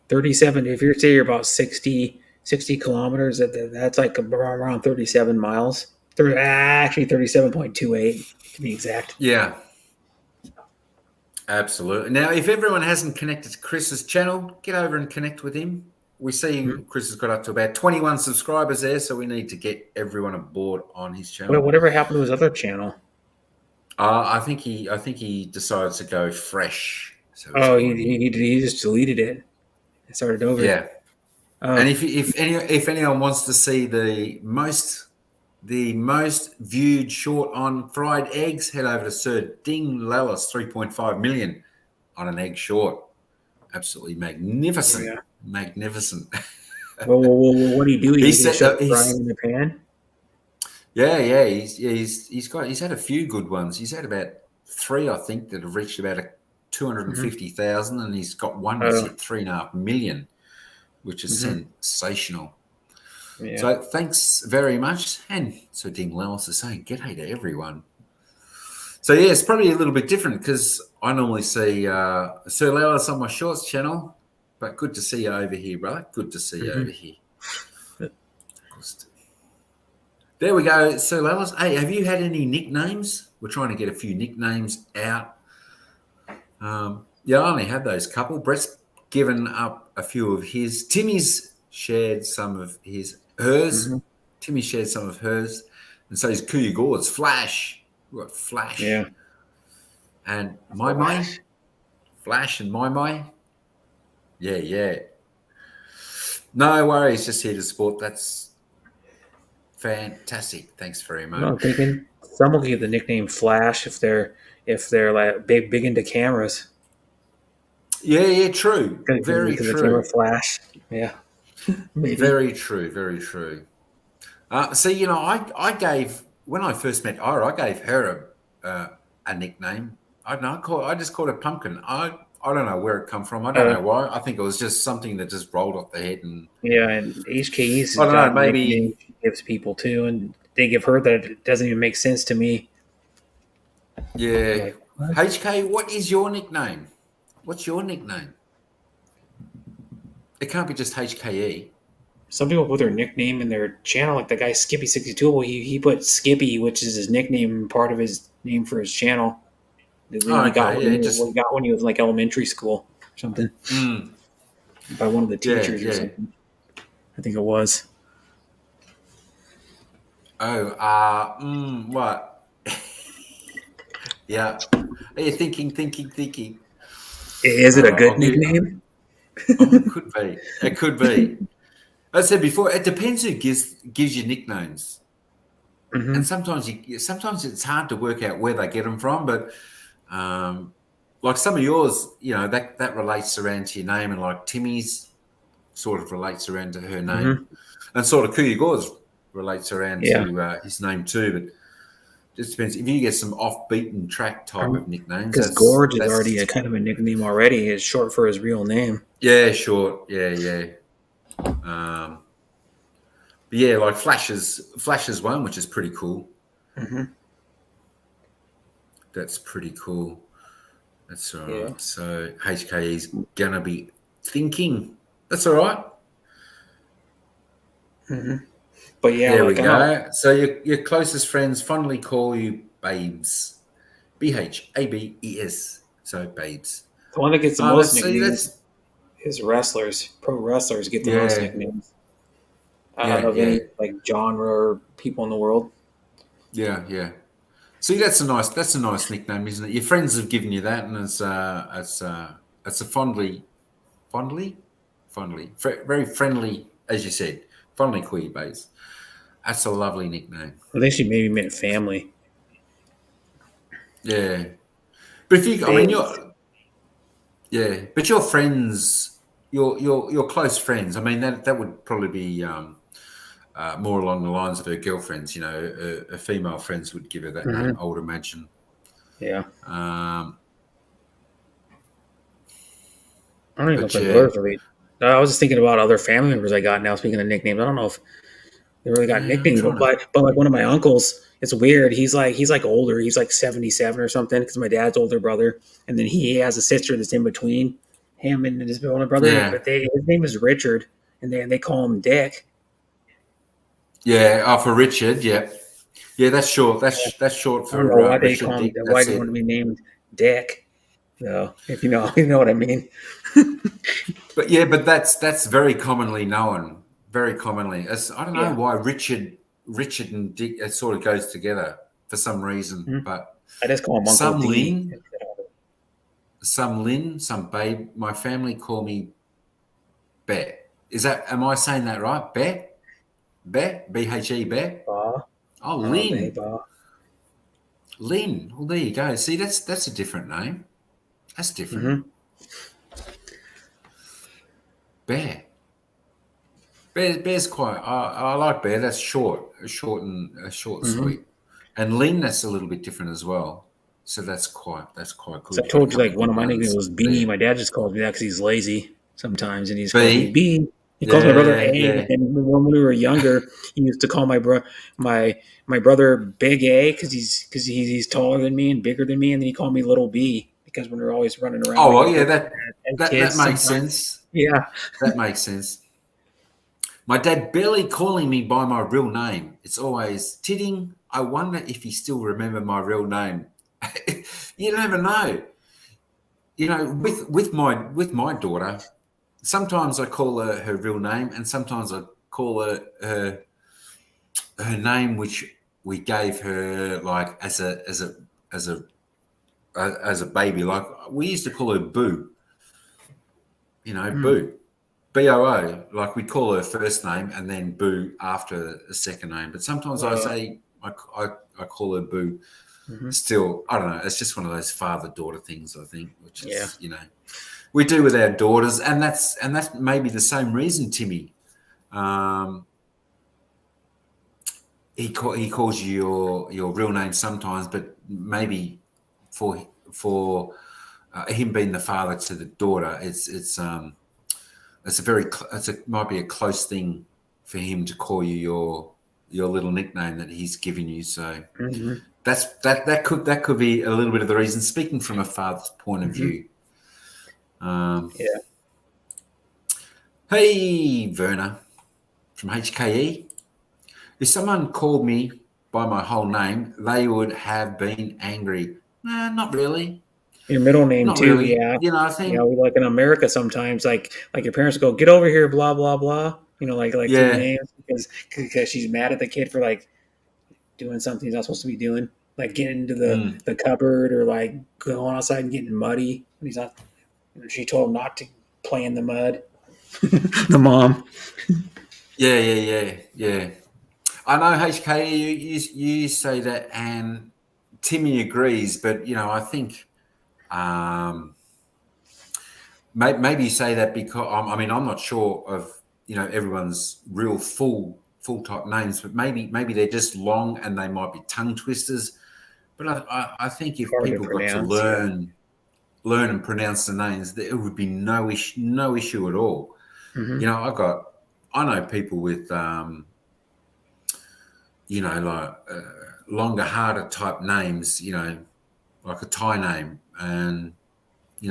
37. If you're about 60 kilometers, that's like around 37 miles. Actually, 37.28 to be exact. Yeah, absolutely. Now, if everyone hasn't connected to Chris's channel, get over and connect with him. We see Mhm. Chris has got up to about 21 subscribers there, so we need to get everyone aboard on his Well, channel. whatever happened to his other channel? I think he decided to go fresh, so he's Oh, gone. he just deleted it and started over. Yeah, and Oh, if anyone wants to see the most viewed short on fried eggs, head over to Sir Ding Lellis, 3.5 million on an egg short. Absolutely there we magnificent, go. magnificent. What do you do? he You just said show frying he's in the pan? he's had a few good ones. He's had about three, I think, that have reached about 250,000, and he's got one that's Oh, hit 3.5 million, which is hmm, sensational. yeah. So thanks very much. And so Ding Lellis is saying, "G'day to everyone." So yeah, it's probably a little bit different because I normally see Sir Lellis on my shorts channel, but good to see you over here, brother. Good to see you over Hmm. here. There we go, Sir Lellis. Hey, have you had any nicknames? We're trying to get a few nicknames out. Yeah, I only had those couple. Brett's given up a few of his. Timmy's shared some of hers. Hmm. Timmy shared some of hers. And so is Kuya Gord's Flash. We've got Yeah. Flash. And my main, Flash. Flash and my. Yeah, yeah. No worries. Just here to support. That's fantastic. Thanks very No, I'm much. thinking someone could get the nickname Flash if they're like big into cameras Yeah, yeah. True. Very because the camera true. flash. Yeah, maybe. Very true. Very true. See, I gave when I first met Ira, I gave her a nickname. I don't know. I just called her Pumpkin. I don't know where it come from. I don't Uh, know why. I think it was just something that just rolled off the head, and yeah, and HKE's I has don't know. got Maybe nicknames she gives people too, and they give her that it doesn't even make sense to me. I'm yeah. like, what? HK, what is your nickname? What's your nickname? It can't be just HKE. Some people put their nickname in their channel, like the guy Skippy62. Well, he put Skippy, which is his nickname, part of his name for his channel. That Oh, he got okay. Yeah. when he was in like elementary school or something Mm, by one of the yeah. teachers or Yeah. something. I think it was. Oh. What? Yeah. Are you thinking? Is it a good I'll give. nickname? Oh, it could be. It could be. As I said before, it depends who gives you nicknames, Hmm. and sometimes it's hard to work out where they get them from. But um, like some of yours, that relates around to your name, and like Timmy's sort of relates around to her name, Hmm. and sort of Kuyagor's relates around Yeah, to his name too. But just depends if you get some off beaten track type of nicknames. because That's Gorge is already a that's kind of a nickname already. It's short for his real name. yeah, short, yeah, yeah. Um, but yeah, like Flashes one, which is pretty cool. Hmm. That's pretty cool. That's all Yeah. right. So HKE's gonna be thinking. That's all right. Hmm. But yeah, There we like I don't know. go. So your closest friends fondly call you babes. BHABES. So babes. The one that gets the Oh, most let's see. nicknames That's is wrestlers. Pro wrestlers get the most yeah, nicknames out yeah, of yeah, any like genre or people in the world. yeah, yeah. See, that's a nice nickname, isn't it? Your friends have given you that, and it's a fondly, very friendly, as you said, fondly call you babes. That's a lovely nickname. I think she maybe meant family. Yeah, but if you, I mean, Babes. but your friends, your close friends. I mean, that would probably be more along the lines of her girlfriends. Her female friends would give her that name. Hmm. I would imagine. Yeah. Um, I don't even know if but my yeah, brothers really. I was just thinking about other family members I got now. Speaking of nicknames, I don't know if they really got yeah, I'm nicknames, trying to. but like one of my uncles, it's weird. He's like older. He's like 77 or something because my dad's older brother, and then he has a sister that's in between him and his older brother. Yeah, But his name is Richard, and they call him Dick. yeah. Oh, for Richard, yeah, yeah. That's short. That's short I don't for know why they Richard call him. Dick. Why That's do you want to it. be named Dick? Though, if you know, you know what I mean. But yeah, but that's very commonly known. Very commonly, as I don't know Yeah. why Richard and Dick it sort of goes together for some reason. Mhm. But I just call him Uncle some D. Lynn, some Lynn, some Babe. My family call me Bet. Am I saying that right? Bet, BHE Bet. Ba. Oh, They Lynn, ba. Lynn. Well, there you go. See, that's a different name. That's different. Hmm. Bear. Bear's quite. I like Bear. That's short and Hmm. sweet. And Lynn, that's a little bit different as well. So that's quite So good. I You got a told you couple like of one good of my nicknames ones was B. there. My dad just calls me that because he's lazy sometimes, and he just calls me B. B. He calls my brother Yeah, A, but yeah, then when we were younger, he used to call my my brother Big A because he's taller than me and bigger than me, and then he called me Little B because when we were always running around Oh well, together yeah. That as that that kids, makes sometimes. sense. Yeah. That makes sense. My dad barely calling me by my real name. It's always Titting. I wonder if he still remember my real name. You never know. With my daughter, sometimes I call her her real name, and sometimes I call her name, which we gave her like as a as a baby. Like we used to call her Boo. Mm. Boo. BOO, like we call her first name and then Boo after a second name. But sometimes I say I call her Boo. Mm-hmm. Still, I don't know. It's just one of those father-daughter things, I think, which is Yeah. we do with our daughters, and that's maybe the same reason, Timmy. He calls you your real name sometimes, but maybe for him being the father to the daughter, might be a close thing for him to call you your little nickname that he's given you. So Mm-hmm. that could be a little bit of the reason. Speaking from a father's point of Mm-hmm. view. Yeah. Hey, Verna from HKE. If someone called me by my whole name, they would have been angry. Nah, not really. Your middle name Not too, really. yeah. I Yeah, think, we like in America sometimes, like your parents go, get over here, blah blah blah. Like through yeah. names because she's mad at the kid for like doing something he's not supposed to be doing, like getting into Mm. the cupboard or like going outside and getting muddy when he's not. She told him not to play in the mud. The mom. Yeah. I know HK, you say that, and Timmy agrees, but I think maybe you say that because I mean I'm not sure of everyone's real full type names, but maybe they're just long and they might be tongue twisters. But I think if Hard to people got to pronounce. Yeah. learn and pronounce the names, it would be no issue at all. Mm-hmm. I know people with like longer, harder type names, like a Thai name. And,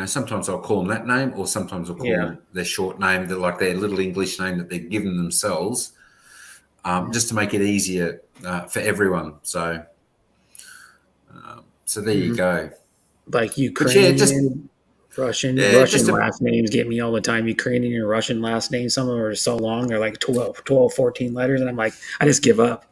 sometimes I'll call them that name, or sometimes I'll call Yeah. them their short name, like their little English name that they've given themselves, just to make it easier for everyone. So there you Mm-hmm. go. Like But yeah, Ukrainian, Russian. yeah, Russian just a, last names get me all the time. Ukrainian and Russian last names, some of them are so long. They're like 12, 14 letters. And I'm like, I just give up.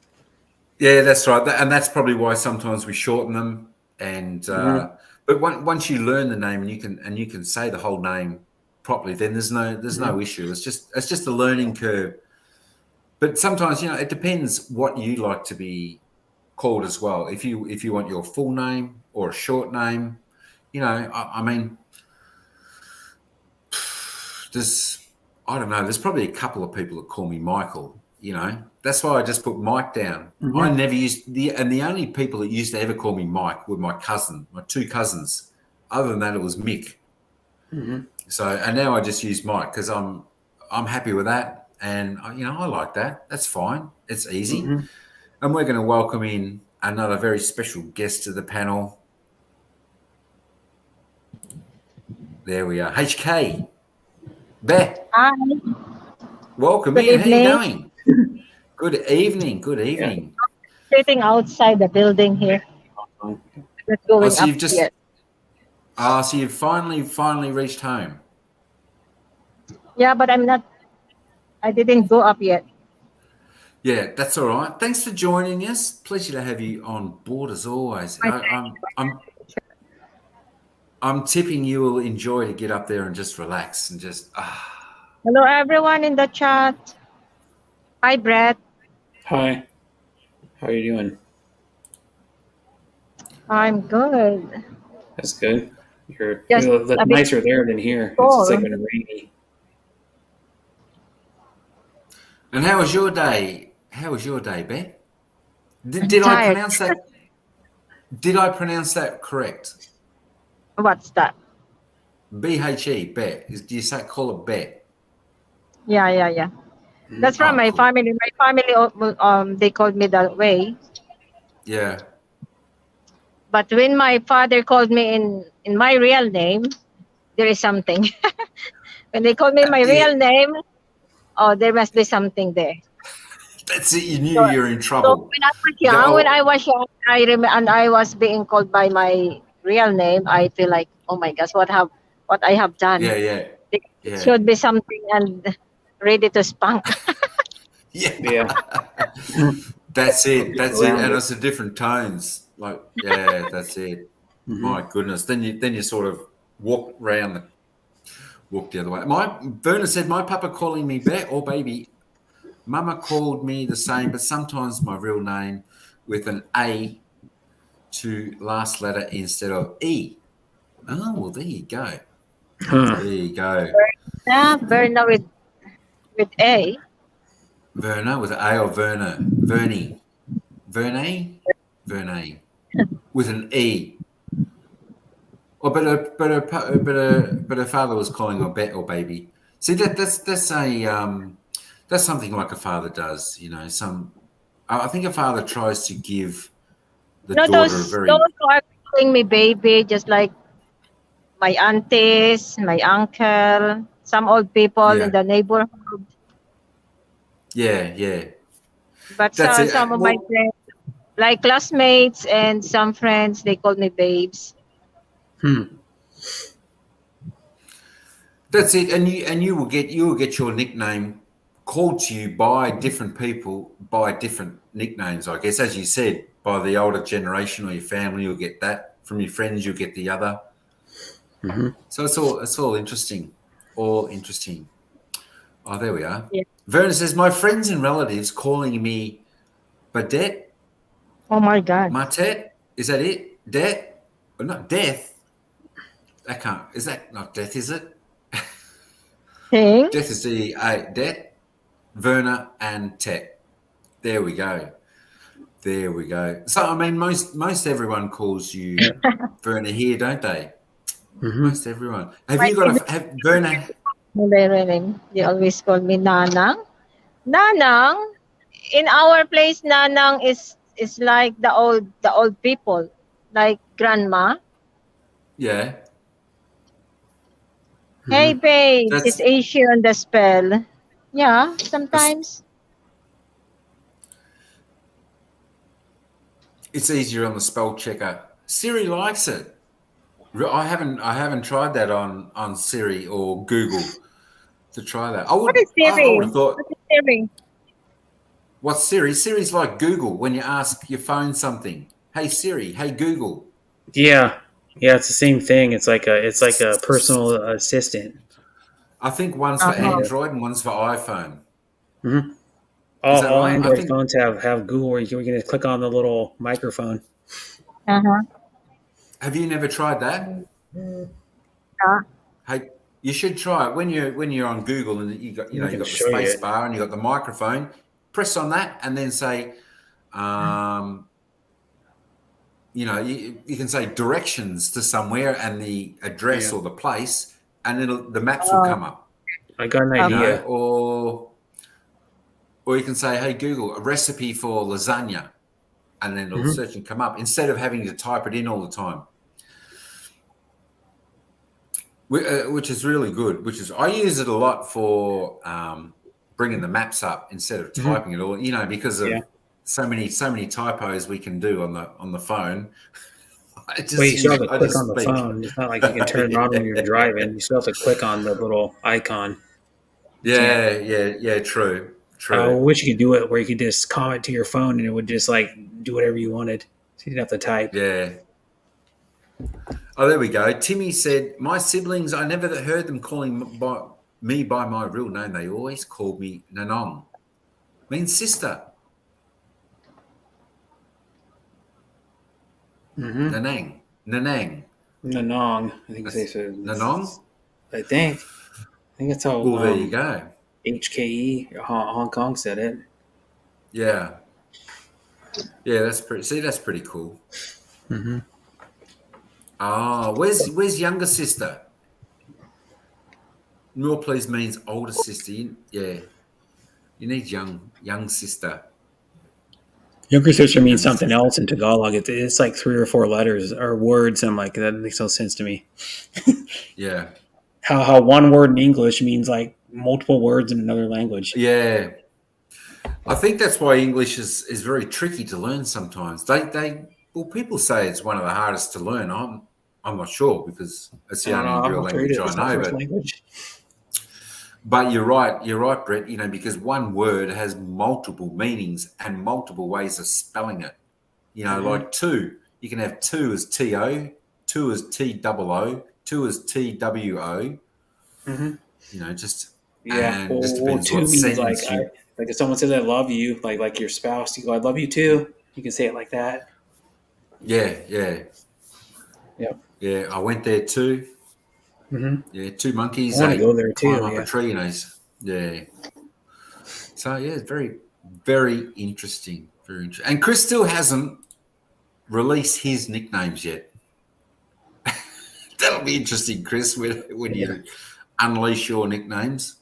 yeah, that's right. And that's probably why sometimes we shorten them. And, Mm-hmm. but once you learn the name and you can say the whole name properly, then there's no issue. It's just a learning curve. But sometimes, it depends what you like to be called as well. If you want your full name or a short name, I mean, there's I don't know. There's probably a couple of people that call me Michael. That's why I just put Mike down. I Mm-hmm. never used the only people that used to ever call me Mike were my two cousins. Other than that, it was Mick. Mm-hmm. So and now I just use Mike because I'm happy with that, and I like that. That's fine. It's easy. Mm-hmm. And we're going to welcome in another very special guest to the panel. There we are. HK. Beth, Hi, welcome good in. How you evening. going? Good evening. Good Yeah. evening. Sitting outside the building here. Not Oh, going so up you've just yet. so you've finally reached home. Yeah, but I didn't go up yet. Yeah, that's all right. Thanks for joining us. Pleasure to have you on board as always. My I'm tipping you will enjoy to get up there and just relax and just Hello, everyone in the chat. Hi, Brett. Hi. How are you doing? I'm good. That's good. You're Just that's a bit nicer there than here. It's like cold. been rainy. And how was your day? How was your day, Beth? I'm Did I tired. pronounce that? Did I pronounce that correct? What's that? BHE, Bet. Do you say call it Bet? Yeah. That's from Oh, my cool. family. My family, they called me that way. Yeah. But when my father called me in my real name, there is something. When they called me my Yeah. real name, oh, there must be something there. That's it. You knew So, you're in so trouble. when You go, I oh, was young, and I was being called by my real name, I feel like, oh my gosh, what I have done? yeah. It Yeah. should be something and ready to spunk. Yeah. Yeah. That's I'll it. get That's it. around And it. it's a different tones. Like, yeah, that's it. My goodness. Then you sort of walk the other way. Verna said, my papa calling me Bet or baby. Mama called me the same, but sometimes my real name with an A to last letter instead of E. Oh, well, there you go. Huh. There you go. Verna with A. Verna with an A or Verna? Vernie. Verne? Verne. With an E. Oh, but her father was calling her Bet or baby. See, that's something like a father does. I think a father tries to give the No, daughter a those very who are calling me baby, just like my aunties, my uncle, some old people in yeah the neighborhood. yeah. But That's it. some of my Well, friends, like classmates and some friends, they call me babes. Hmm. that's it. And you will get your nickname called to you by different people by different nicknames. I guess, as you said, by the older generation or your family, you'll get that. From your friends, you'll get the other. Hmm. So it's all interesting. All interesting. Oh, there we are. Yeah. Vernon says, my friends and relatives calling me Badet, Oh my God. Martet. Is that it? Det? Or not death. That can't. Is that not death? Is it? Thing? Death is D-A. Det, Verna, and Tet. There we go. There we go. So I mean, most everyone calls you Verna here, don't they? Hmm. Most everyone. Have My you got siblings, a have Verna? their name, they always call me Nanang. Nanang, in our place, Nanang is like the old people, like grandma. Yeah. Hmm. Hey babes, it's That's Asia on the spell. Yeah, it's sometimes. it's easier on the spell checker. Siri likes it. I haven't tried that on Siri or Google to try that. I What would is I would Siri? have thought What is Siri? what's Siri? Siri's like Google when you ask your phone something. Hey Siri, hey Google. Yeah. Yeah, it's the same thing. It's like a personal assistant. I think one's for Uh-huh. Kind of. Android and one's for iPhone. Hmm. Is All, that all right? I Android think phones have Google where you can just click on the little microphone. Uh-huh. have you never tried that? Yeah. Hey, you should try it when you're on Google and you got I you can got the show you space it. bar and you got the microphone. Press on that and then say, um, you can say directions to somewhere and the address Yeah. or the place, and the maps will Oh, come up. I got an okay. idea. Or you can say, hey Google, a recipe for lasagna, and then it'll Hmm. search and come up instead of having to type it in all the time. Which is really good. Which is I use it a lot for bringing the maps up instead of Hmm. typing it all. Because Yeah. of so many typos we can do on the phone. Well, you still have to I click just on the speak. phone. It's not like you can turn it on when you're driving. You still have to click on the little icon. You can't. Yeah. True, I true. wish you could do it where you could just comment to your phone and it would just like do whatever you wanted. So you didn't have to type. Yeah. Oh, there we go. Timmy said, "My siblings, I never heard them calling me by my real name. They always called me Nanong, means sister. Mm-hmm. Nanang, Nanang. Nanong, I think they That's said. Nanong. I think. I think that's how Well, there you go. HKE Hong Kong said it. Yeah, yeah. That's pretty. See, that's pretty cool. Mm-hmm. Oh, where's younger sister? More please means older sister. Yeah, you need young sister. Younger sister means Younger something sister. else in Tagalog. It's like 3 or 4 letters or words. I'm like, that makes no sense to me. Yeah, How one word in English means like multiple words in another language. yeah. I think that's why English is very tricky to learn sometimes. Well, people say it's one of the hardest to learn. I'm not sure because it's I the don't know. only I'm real afraid language it. I It's my know. first But language. but you're right, Brett. Because one word has multiple meanings and multiple ways of spelling it. Hmm. Like two, you can have two as TO, two is TOO, two is TWO. Mm-hmm. You know, just Yeah. just Well, depends two what means sentence you. like if someone says I love you, like your spouse, you go I love you too. You can say it like that. Yeah, yeah, Yep. yeah. I went there too. Mm-hmm. Yeah, two I monkeys. want to They go there climb too. up a Yeah. tree, and yeah. So yeah, it's very, very interesting. Very interesting. And Chris still hasn't released his nicknames yet. That'll be interesting, Chris, when Yeah. you unleash your nicknames.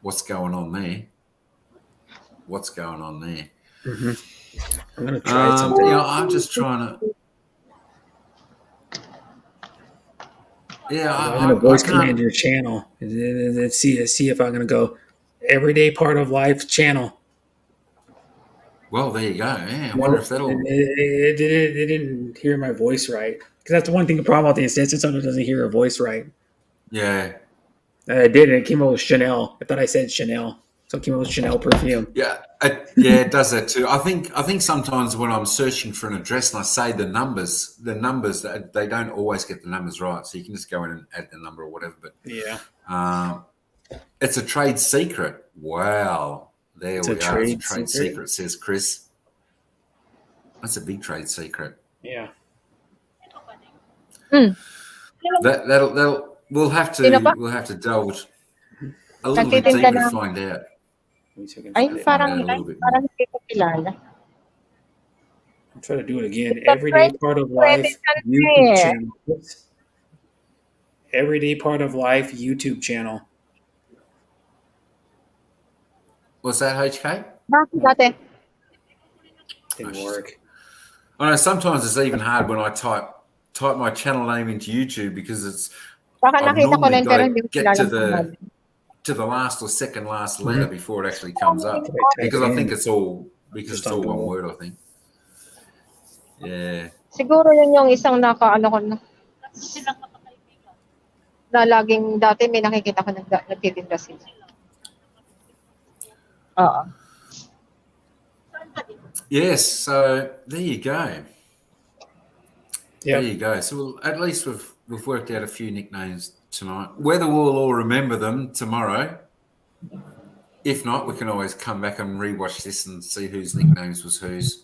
What's going on there? What's going on there? Mm-hmm. I'm gonna try it someday. I'm just trying to. Yeah, I'm gonna I voice command can't. your channel. Let's see if I'm gonna go everyday part of life channel. Well, there you go. Yeah, I wonder if Nope, that'll. it didn't hear my voice right. Because that's the one thing. The problem about the instance, someone doesn't hear her voice right. Yeah, It did. It came out with Chanel. I thought I said Chanel, so it came out with Chanel perfume. yeah, it does that too. I think sometimes when I'm searching for an address and I say the numbers that they don't always get the numbers right. So you can just go in and add the number or whatever. But Yeah, it's a trade secret. Wow, there it's a we are. It's a trade trade secret. secret, says Chris. That's a big trade secret. Yeah. Hmm. That'll we'll have Sino pa? to delve a little bit Nagtitinda deeper to ng find out. Let me see if I can ay find it. Find parang out a ay little bit parang more. hindi ko kilala. I'm trying to do it again. It's a Everyday French part of credit life YouTube country. channel. Oops. Everyday part of life YouTube channel. What's that, HK? Bakit No, dati? didn't work. I know sometimes it's even hard when I type my channel name into YouTube because Baka I've nakita ko normally rin got pero to hindi ko get kilala ang pangalan. to the last or second last Mm-hmm. letter before it actually comes up If I type because it I think in, it's all just on one Google. word. I think. Yeah. Siguro yun yung isang nakaano ko na laging dati may nakikita ko nagtitinda sila. Oo. Yes. So there you go. There Yep. you go. So at least we've worked out a few nicknames tonight. Whether we'll all remember them tomorrow, if not, we can always come back and rewatch this and see whose nicknames was whose.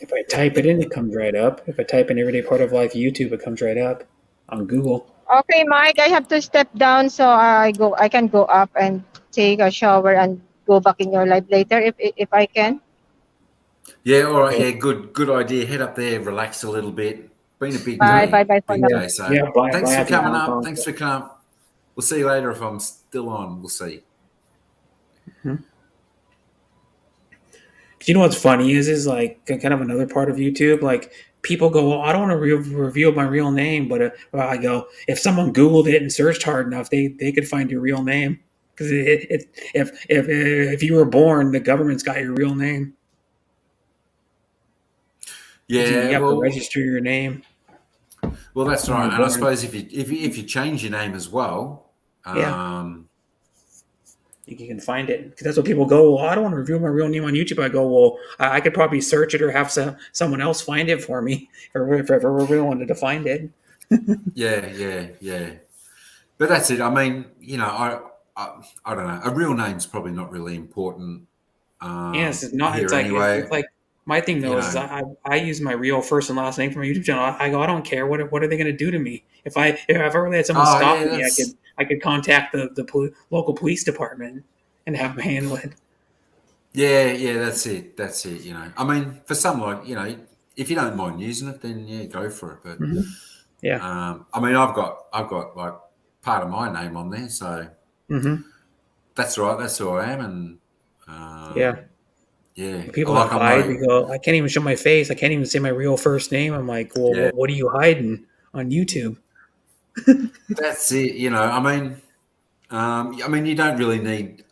If I type it in, it comes right up. If I type in everyday part of life YouTube, it comes right up on Google. Okay, Mike, I have to step down so I can go up and take a shower and go back in your live later if I can. Yeah, all right. Okay. Yeah, good idea. Head up there, relax a little bit. Been a big Bye, day. bye for Big now. day. So Yeah. Bye. thanks Bye. for Happy coming Hong up. Kong. Thanks for coming. We'll see you later if I'm still on. We'll see. You know what's funny is like kind of another part of YouTube. Like people go, well, I don't want to reveal my real name, but well, I go, if someone Googled it and searched hard enough, they could find your real name because if you were born, the government's got your real name. Yeah. You have to register your name. Well, that's when right. you're And I born. suppose if you change your name as well, Yeah. You can find it because that's what people go. Well, I don't want to reveal my real name on YouTube. I go, well, I could probably search it or have someone else find it for me if I ever really wanted to find it. yeah. But that's it. I mean, I don't know. A real name's probably not really important. Yes, it's not. Here It's anyway. like my thing You though is know. I use my real first and last name for my YouTube channel. I go, I don't care. What are they going to do to me? If I ever really had someone Oh stop yeah, me, I could contact the local police department and have them handle it. yeah. That's it. You know. I mean, for some if you don't mind using it, then yeah, go for it. But Mm-hmm. Yeah. I mean, I've got like part of my name on there, so Mm-hmm. that's right. That's who I am, and Yeah. yeah. People that Like I'm hide, no, they go, I can't even show my face. I can't even say my real first name. I'm like, well, yeah. what are you hiding on YouTube? That's it. You know, I mean, you don't really need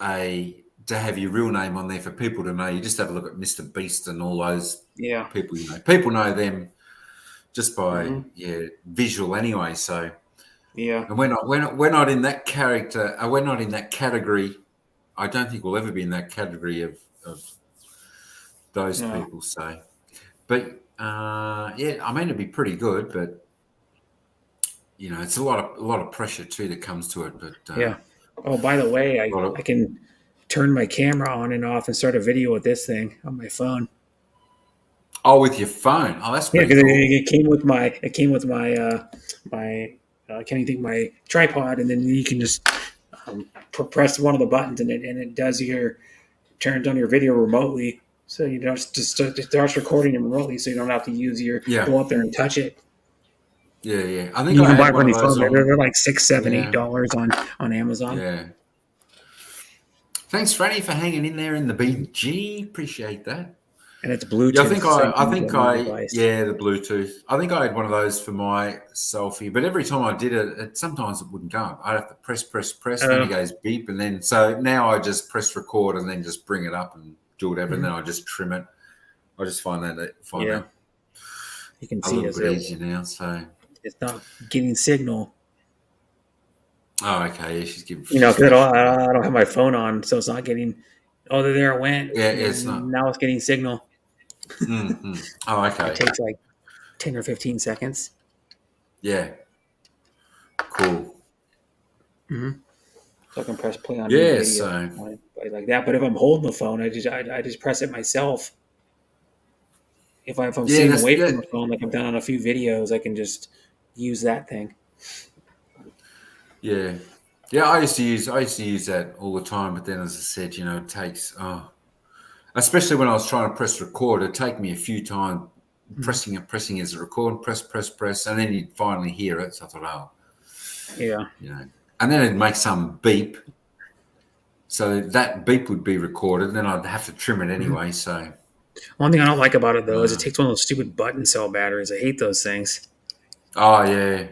to have your real name on there for people to know. You just have a look at Mr. Beast and all those Yeah. people. You know, people know them just by Mm-hmm. visual anyway. So, Yeah. and we're not in that character. We're not in that category. I don't think we'll ever be in that category of those No. people. So, but yeah, I mean, it'd be pretty good, but it's a lot of pressure too that comes to it. But Yeah. Oh, by the way, a lot of, I can turn my camera on and off and start a video with this thing on my phone. with your phone. Oh, that's Yeah, pretty because cool. it came with my my I can't even think my tripod, and then you can just press one of the buttons, and it turns on your video remotely. So you don't just it starts recording it remotely, so you don't have to Yeah, go up there and touch it. yeah. I think You I can buy had it for one of any those phone. They're on. like $6, $7, Yeah, $8 on Amazon. yeah. Thanks, Franny, for hanging in there in the BG. Appreciate that. And it's Yeah, Bluetooth, so you can use it on any device. the Bluetooth. I think I had one of those for my selfie, but every time I did it, sometimes it wouldn't go. I'd have to press, then it goes beep, and then so now I just press record and then just bring it up and do whatever, and then I just trim it. I just find that You can a see little bit easier now. So, it's not getting signal. oh, okay, yeah, she's giving. Because I don't have my phone on, so it's not getting. Oh, there it went. Yeah, it's not. Now it's getting signal. Mm-hmm. Oh, okay. It takes like 10 or 15 seconds. Yeah. Cool. Mm-hmm. So I can press play on Yeah, video so like that. But if I'm holding the phone, I just press it myself. If I'm sitting away from the phone, like I've done on a few videos, I can just use that thing. Yeah. Yeah, I used to use that all the time, but then as I said, it takes especially when I was trying to press record, it'd take me a few times pressing as a record, press, and then you'd finally hear it. So I thought, yeah. And then it'd make some beep. So that beep would be recorded, and then I'd have to trim it anyway. So one thing I don't like about it though is it takes one of those stupid button cell batteries. I hate those things. Oh yeah.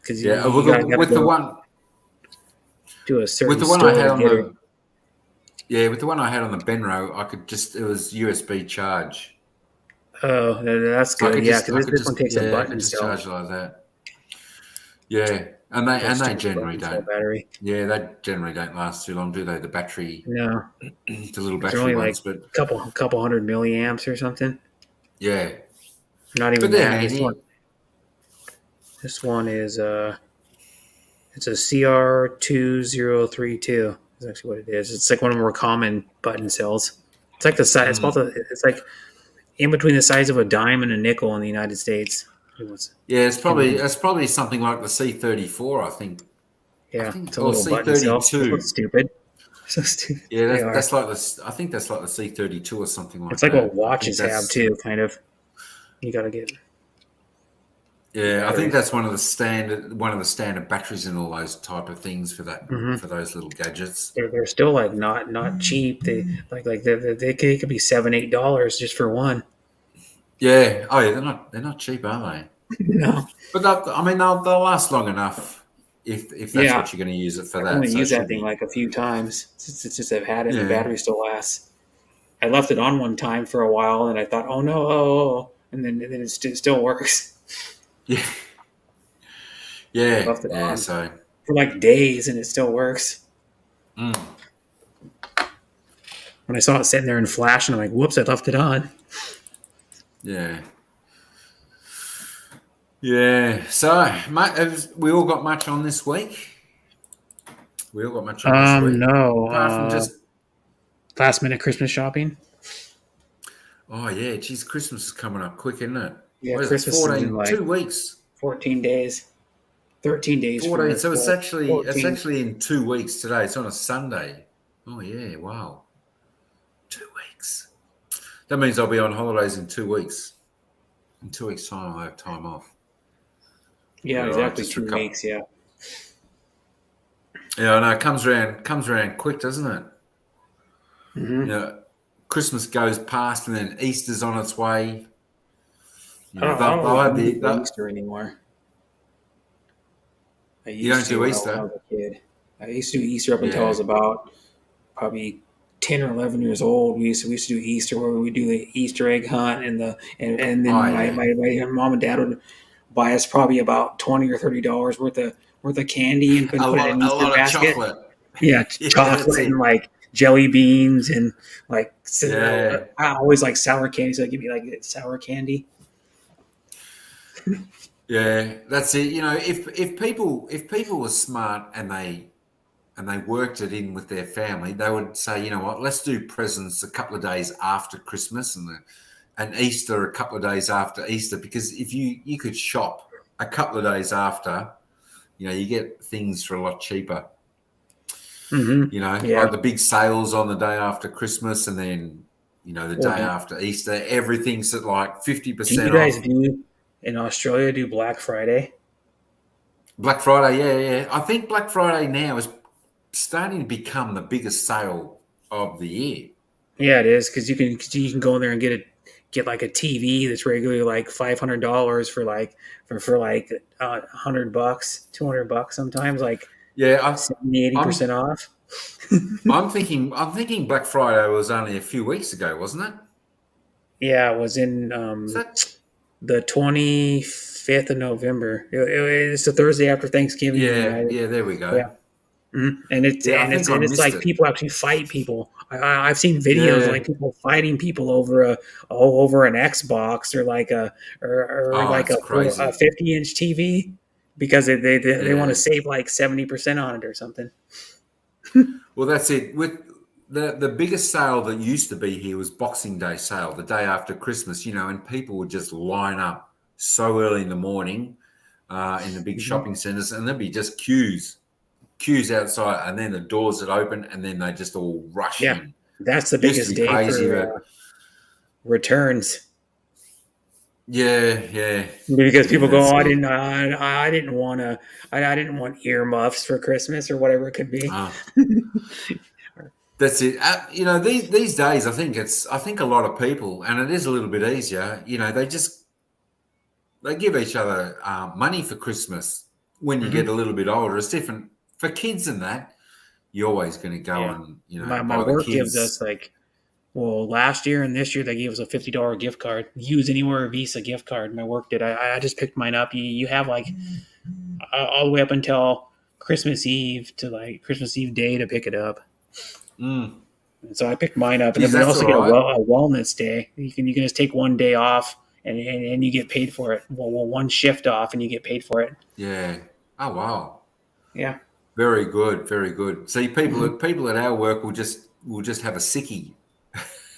Because with the one to a certain with the one store I had to on get the it. with the one I had on the Benro, it was USB charge. Oh, that's So good. Yeah, because this one takes a I button could just cell. charge like that. Yeah, and they generally don't. Battery. Yeah, they generally don't last too long, do they? The battery, No, the little it's battery only ones, like but a couple hundred milliamps or something. yeah, Not even but they're that. handy. This one is it's a CR2032. Is actually what it is. It's like one of the more common button cells. It's like the size. It's like in between the size of a dime and a nickel in the United States. Yeah, it's probably something like the C34. I think. Yeah, I think, it's a or little button cell. C32. That's stupid. So stupid. Yeah, that's like the. I think that's like the C32 or something like that. It's like what watches have too, kind of. You got to get. Yeah, I think that's one of the standard batteries in all those type of things for that for those little gadgets. They're still like not cheap. They they could be $7-8 just for one. Yeah. Oh yeah, they're not cheap, are they? No. But they'll last long enough if that's what you're going to use it for. I've that. only So used that thing like a few times. It's just I've had it and the Yeah. battery still lasts. I left it on one time for a while and I thought, oh no, and then it still works. Yeah. Yeah. Left it on So for like days and it still works. mm. When I saw it sitting there and flashing, I'm like, whoops, I left it on. Yeah. Yeah. So, mate, we all got much on this week? We all got much on this week? No. Apart from just last minute Christmas shopping. Oh yeah, geez, Christmas is coming up quick, isn't it? Yeah, what is Christmas it? 14, is in like 2 weeks. 14 days. 13 days. 14. So it's actually in 2 weeks today. It's on a Sunday. Oh yeah, wow. 2 weeks. That means I'll be on holidays in 2 weeks. In 2 weeks' time, I'll have time off. Yeah, exactly. 2 weeks. Yeah. Yeah, I know. It comes around quick, doesn't it? Mm-hmm. Christmas goes past, and then Easter's on its way. I don't do Easter anymore. You don't do Easter? When I was a kid. I used to do Easter up until I was about probably 10 or 11 years old. We used to do Easter where we do the Easter egg hunt and then my mom and dad would buy us probably about $20 or $30 worth of candy and put it in an Easter basket. Chocolate. Yeah, chocolate and like jelly beans and like I always like sour candy, so they give me like sour candy. Yeah, that's it. If people were smart and they worked it in with their family, they would say, you know what, let's do presents a couple of days after Christmas and Easter a couple of days after Easter, because if you could shop a couple of days after, you get things for a lot cheaper. Yeah. Like the big sales on the day after Christmas, and then the Well, day after Easter, everything's at like do you 50% guys off. do in Australia do Black Friday? Black Friday, yeah. I think Black Friday now is starting to become the biggest sale of the year. Yeah, it is because you can go in there and get like a TV that's regularly like $500 for like $100, $200 sometimes, like Yeah, 70, eighty I'm percent off. I'm thinking Black Friday was only a few weeks ago, wasn't it? Yeah, it was in Is that? the 25th of November. It's the Thursday after Thanksgiving in the Yeah, United. yeah. There we go. Yeah. And it's Yeah, I and it's think I and it's missed like it. people actually fight people. I've seen videos Yeah. like people fighting people over an Xbox or like or Oh, like it's a crazy. 50-inch TV because they want to Yeah. save like 70% on it or something. Well, that's it. With the biggest sale that used to be here was Boxing Day sale, the day after Christmas. And people would just line up so early in the morning in the big Mhm. shopping centres, and there'd be just queues outside, and then the doors would open, and then they just all rush Yeah, in. that's the Used to biggest be day crazy, for but returns. yeah, Because people go, that's oh, it. I didn't want to, I didn't want earmuffs for Christmas or whatever it could be. Uh, that's it. These days, I think a lot of people, and it is a little bit easier. They give each other money for Christmas when you get Hmm. a little bit older. It's different for kids and that. You're always going to go Yeah, and my buy the work gives us kids. like, well, last year and this year they gave us a $50 gift card, use anywhere Visa gift card. My work did. I just picked mine up. You have like all the way up until Christmas Eve to like Christmas Eve day to pick it up. Mm. And so I picked mine up, and then Geez, we that's also all get right. a wellness day. You can just take one day off, and you get paid for it. Well, one shift off, and you get paid for it. Yeah. Oh wow. Yeah. Very good. Very good. See, people Mhm. at people at our work will just have a sickie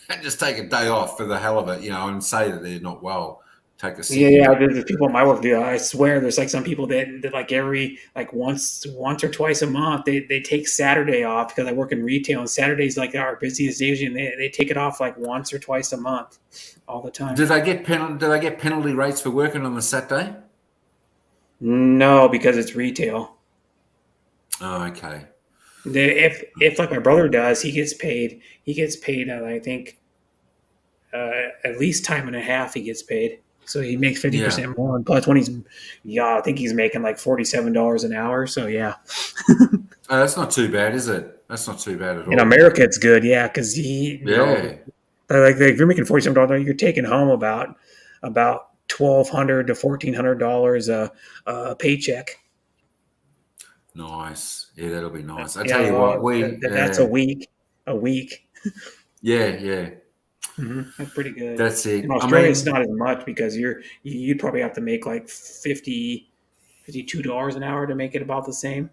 and just take a day off for the hell of it, and say that they're not well. Take a Yeah, sickie. there's people at my work do that. I swear, there's like some people that like every like once or twice a month they take Saturday off because I work in retail and Saturday's like our busiest days and they take it off like once or twice a month, all the time. Do they get penalty rates for working on the Saturday? No, because it's retail. Oh, okay. If like my brother does, he gets paid. He gets paid. I think at least time and a half. He gets paid, so he makes fifty Yeah. percent more. And plus, when I think he's making like $47 an hour. So yeah, Oh, that's not too bad, is it? That's not too bad at in all. America it's good. Yeah, because Yeah. like if you're making $47, you're taking home about 1,200 to $1,400 a paycheck. Nice. Yeah, that'll be nice. I tell Yeah, you what, we that's a week. A week. yeah. That's pretty good. That's In it. I Australia, it's mean, not as much because you'd probably have to make like 52 dollars an hour to make it about the same.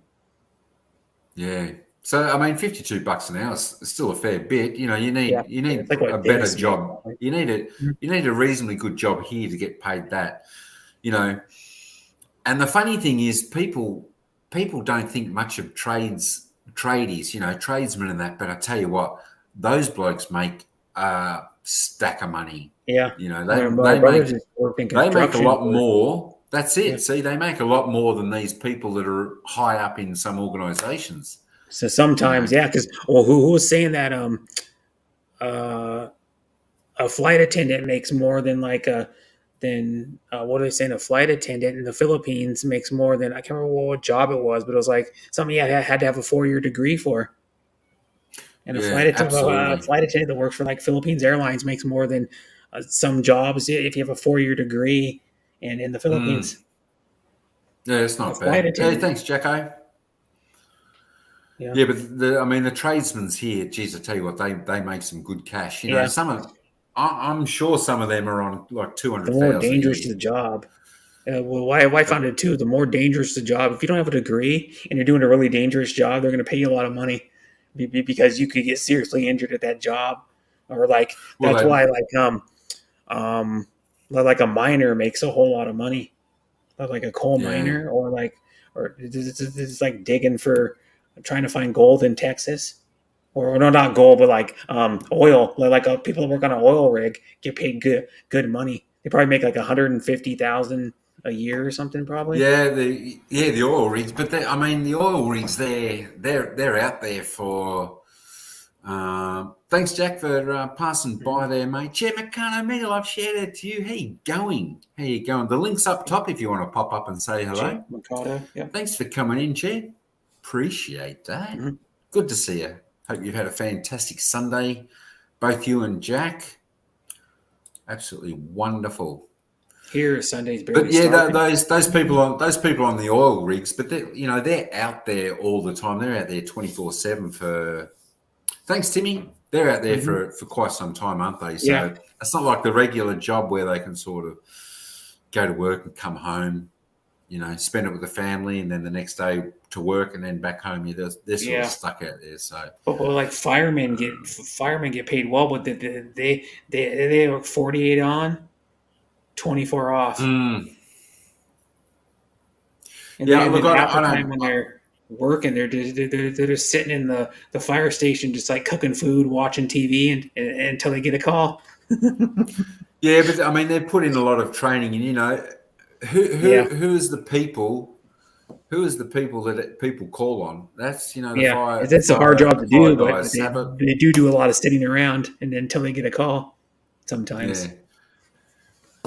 yeah. So I mean, $52 an hour is still a fair bit. You Yeah, need you it's need like a what better Dennis made job. probably. You need a Mhm. you need a reasonably good job here to get paid that. You know, and the funny thing is, people don't think much of tradies, tradesmen and that. But I tell you what, those blokes make a stack of money. Yeah, They my they brothers make just worked in they make a construction lot for more. That's yeah. it. See, they make a lot more than these people that are high up in some organisations. So You sometimes, know. yeah, because well, who was saying that uh a flight attendant makes more than like a than what are they saying? A flight attendant in the Philippines makes more than I can't remember what job it was, but it was like something you had to have a 4-year degree for. And Yeah, a absolutely. flight attendant that works for like Philippines Airlines makes more than some jobs if you have a 4-year degree in the Mm. Philippines. Yeah, it's A not flight bad. Hey, attendant. thanks, Jacko. Yeah. Yeah, but the tradesmen's here, geez, I tell you what, they make some good cash. Yeah. I'm sure some of them are on like The more 200,000 a dangerous year. the job, Well, I found it too. The more dangerous the job, if you don't have a degree and you're doing a really dangerous job, they're going to pay you a lot of money because you could get seriously injured at that job, or like Well, that's why um like a miner makes a whole lot of money, like a coal yeah, miner, or it's like digging for trying to find gold in Texas. Or no, not gold, but like oil. People that work on an oil rig get paid good money. They probably make like 150,000 a year or something, probably. the oil rigs, but I mean the oil rigs they're out there for. Thanks, Jack, for passing by there, mate. Chair McCann, Mega Love, shout out to you. How you going? How you going? The link's up top if you want to pop up and say hello. Jim Mercado, yeah. Thanks for coming in, Chair. Appreciate that. Mhm. Good to see you. Hope you've had a fantastic Sunday, both you and Jack. Absolutely wonderful. Here, Sunday's barely But yeah, started. those people on the oil rigs, but they're out there all the time. They're out there 24/7 for. Thanks, Timmy. They're out there Mhm. for quite some time, aren't they? Yeah, So it's not like the regular job where they can sort of go to work and come home, spend it with the family, and then the next day to work and then back home. They're sort of yeah. stuck out there. So But like firemen get paid well, but they work 48 on, 24 off. mm, And yeah, then, and look, then half I the time don't. when they're working, they're just sitting in the fire station, just like cooking food, watching TV, and until they get a call. Yeah, but I mean, they've put in a lot of training, and Yeah, who is the people? Who is the people that people call on? That's the yeah. fire, the It's a hard fire, job the to fire do, but guys have it. they do a lot of sitting around, and until they get a call, Yeah. sometimes.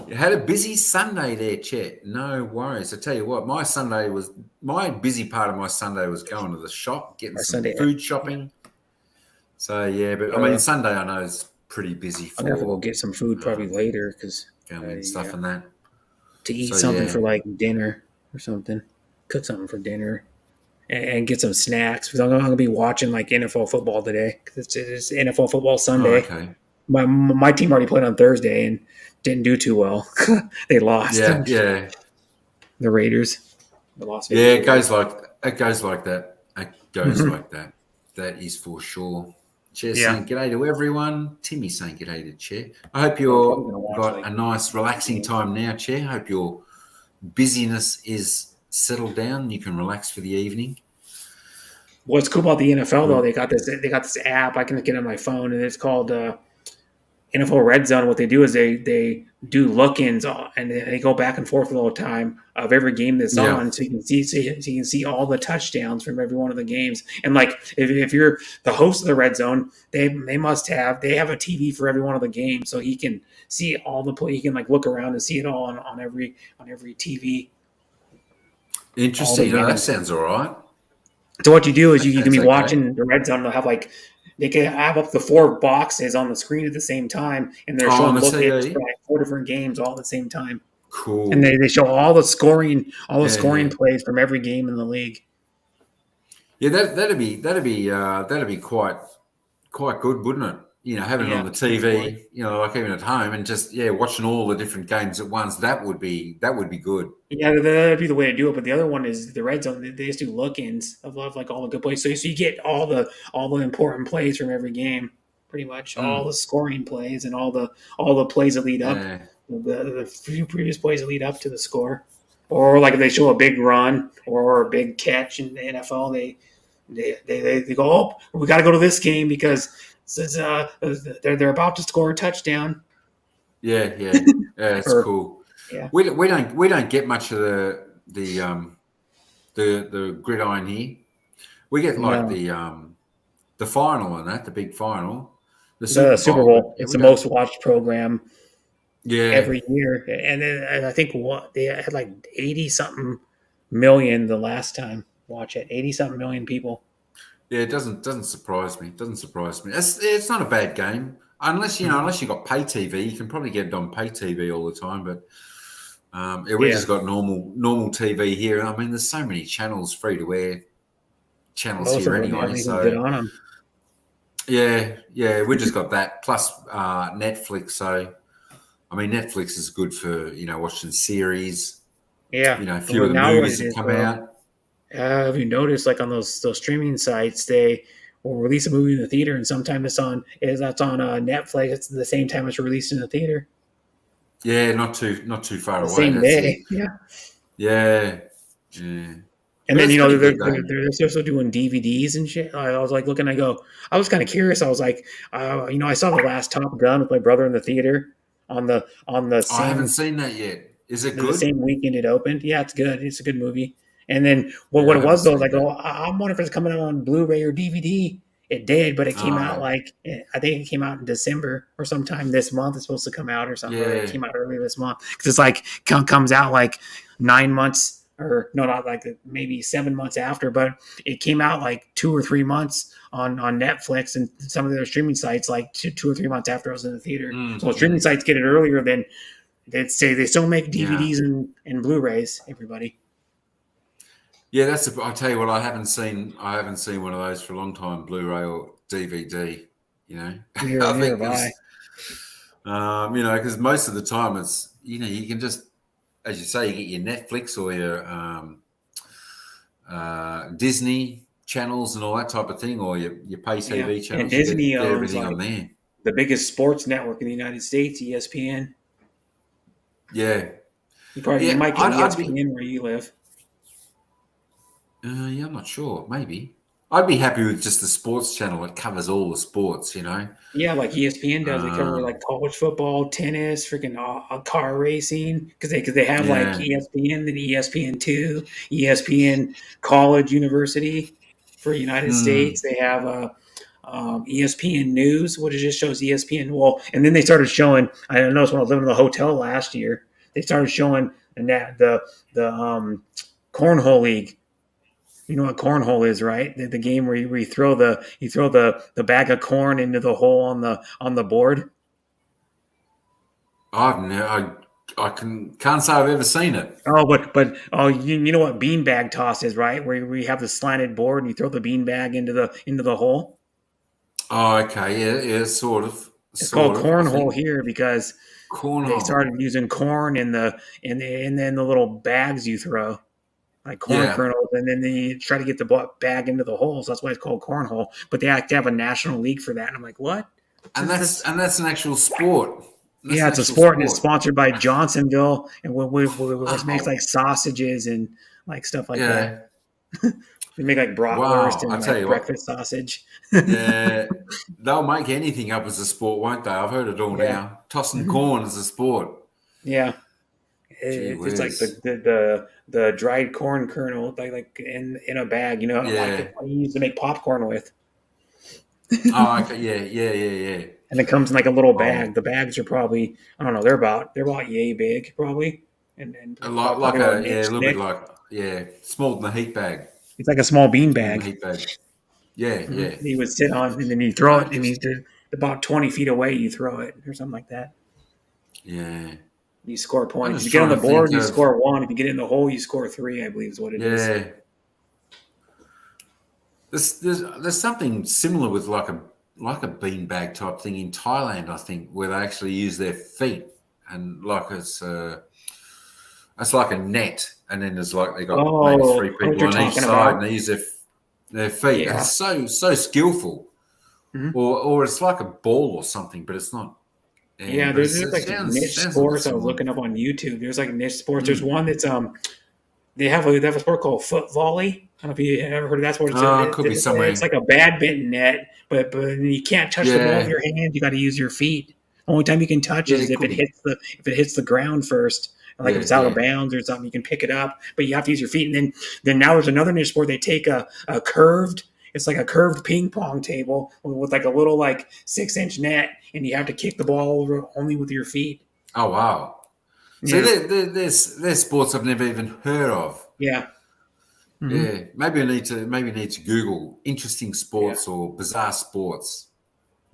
You had a busy Sunday there, Chet. No worries. I tell you what, my busy part of my Sunday was going to the shop, getting Or some Sunday. food Yeah. shopping. So yeah, but I mean Sunday I know is pretty busy I'm gonna have to go for get some food probably later because going and stuff yeah, and that. to eat So something yeah, for like dinner or something. Cook something for dinner and get some snacks because I'm gonna be watching like NFL football today because it's NFL football oh, Sunday. okay, My team already played on Thursday and didn't do too well. They lost. yeah, yeah, The Raiders, the Las yeah. Vegas It goes Raiders. like it goes like that. It goes Mhm. like that. That is for sure. Chair Yeah, saying g'day to everyone. Timmy saying g'day to Chair. I hope I'm probably you're gonna watch got like a nice relaxing games. time now, Chair. Hope your busyness is settled down. You can relax for the evening. What's cool about the NFL though, Good. they got this app I can get on my phone and it's called NFL Red Zone. What they do is they do look-ins and they go back and forth all the time of every game that's Yeah. on, so you can see all the touchdowns from every one of the games. And like if you're the host of the Red Zone, they have a TV for every one of the games, so he can see all the play. He can like look around and see it all on every TV, all the Interesting. Oh, that games. sounds all right. So what you do is you can That's be okay. watching the red zone. They'll have like they can have up to four boxes on the screen at the same time, and they're Oh, on showing the look-ins for TV. like four different games all at the same time. And Cool. they show all the Yeah, scoring yeah, plays from every game in the league. yeah. That'd be quite good, wouldn't it? Having it on Yeah, the pretty boring. TV. Like even at home and just watching all the different games at once. That would be good. Yeah, that'd be the way to do it. But the other one is the red zone. They just do look-ins of like all the good plays, so you get all the important plays from every game, pretty much all Mm, the scoring plays and all the plays that lead up, yeah, the few previous plays that lead up to the score, or like if they show a big run or a big catch in the NFL, they go, oh, we got to go to this game because since, they're about to score a touchdown. yeah, yeah. Yeah, it's Or cool. yeah, We don't get much of the gridiron here. We get like no. the final and that, the big final, the The Super Super Bowl. But Bowl. yeah, It's we the don't. most watched program Yeah, every year, and then and I think what they had like 80 something million the last time watch it. 80 something million people. yeah. It doesn't surprise me. It doesn't surprise me. It's not a bad game Mhm. unless you got pay TV. You can probably get it on pay TV all the time. But yeah, we Yeah, just got normal TV here. I mean, there's so many channels, free to air channels most here of them don't have anyway. anything good So on them. yeah, we just got that plus Netflix. So I mean, Netflix is good for watching series. Yeah. You know, a And few well, of the now what movies it that is, come though, out. have you noticed, like on those streaming sites, they will release a movie in the theater, and sometimes that's on Netflix. It's the same time it's released in the theater, Yeah, not too far the away. same That's it. day. Yeah. Yeah, yeah. And But then it's pretty they're, good though. they're also doing DVDs and shit. I was like looking, I was kind of curious. I was like, I saw the last Top Gun with my brother in the theater on the I haven't same seen that yet. Is it the good? same weekend it opened. Yeah, it's good. It's a good movie. And then Yeah, what I it haven't was though, is seen like, oh, that. I'm wondering if it's coming out on Blu-ray or DVD. It did, but it came out Oh, like I think it came out in December or sometime this month. It's supposed to come out or something, or it yeah. came out earlier this month because it's like comes out like 9 months or no, not like maybe 7 months after, but it came out like 2 or 3 months on Netflix and some of their streaming sites like 2 or 3 months after I was in the theater. So streaming Mm. sites get it earlier than they'd say. They still make Yeah. DVDs and Blu-rays. Everybody. Yeah, I'll tell you what, I haven't seen one of those for a long time, Blu-ray or DVD, you know. I Neither think have I. because because most of the time it's, you can just, as you say, you get your Netflix or your Disney channels and all that type of thing, or your pay Yeah, TV and channels. You Disney get owns everything like on there. the biggest sports network in the United States, ESPN. Yeah, You yeah. might get I'd be. ESPN where you live. Yeah, I'm not sure. Maybe I'd be happy with just the sports channel. It covers all the sports, you know. Yeah, like ESPN does. They cover like Um, college football, tennis, freaking car racing because they have like yeah. ESPN, then ESPN2, ESPN College University for United Mm. States. They have ESPN News, which just shows ESPN. Well, and then they started showing. I noticed when I was living in the hotel last year, they started showing the cornhole league. You know what cornhole is, right? The game where you throw the bag of corn into the hole on the board. Can't say I've ever seen it. Oh, but you know what beanbag toss is, right? Where you have the slanted board and you throw the beanbag into the hole. Oh, okay. Yeah, yeah. It's called Sort of. I cornhole think here because they cornhole. started using corn in then the little bags you throw, like corn Yeah, kernels, and then you try to get the bag into the holes. That's why it's called cornhole. But they have to have a national league for that. And I'm like, what? and That's that's an actual sport. That's Yeah, an it's a actual sport and it's sport. sponsored by Johnsonville, and which makes Oh, like sausages and like stuff like that. yeah. They make like bratwurst Wow. I and tell like you what. breakfast sausage. Yeah, they'll make anything up as a sport, won't they? I've heard it all Yeah, now. Tossing hmm corn as a sport. yeah. Gee It's like whiz. the dried corn kernel like in a bag. You know, like Yeah. what you used to make popcorn with, Oh, okay. Yeah, yeah, yeah, yeah. and it comes in like a little bag. Oh, The bags are probably I don't know. They're about yay big probably, and like probably about an a inch little bit thick. like, yeah, smaller than a heat bag. It's like a small bean Smaller than a bag. heat bag. Yeah, yeah. You would sit on, and then you throw Oh, it, and interesting. about 20 feet away, you throw it, or something like that. Yeah. You score I'm points. If just you get on trying the to think board, you of, score one. If you get in the hole, you score three, I believe is what it is. yeah. There's something similar with like a beanbag type thing in Thailand, I think, where they actually use their feet and like it's like a net, and then there's like they got maybe Oh, three I know what people you're on each talking side, and about. they use their feet. And Yeah. it's so skillful, Mhm. or it's like a ball or something, but it's not. Yeah, Yeah, but there's it like niche sounds a little bit sports I was similar. looking up on YouTube. There's like niche sports. There's Mm. one that's they have a sport called foot volley. I don't know if you have ever heard of that sport. It could be It's somewhere. like a badminton net, but you can't touch the ball with Yeah, your hand. You got to use your feet. Only time you can touch yeah, is it could be. if it hits the ground first. Like if Yeah, it's out of yeah. bounds or something, you can pick it up, but you have to use your feet. And then now there's another niche sport. They take a curved. It's like a curved ping pong table with like a little like 6-inch net, and you have to kick the ball over only with your feet. Oh wow. See, Yeah, there's sports I've never even heard of. yeah. Hmm. Yeah, maybe need to Google interesting Yeah. sports or bizarre sports.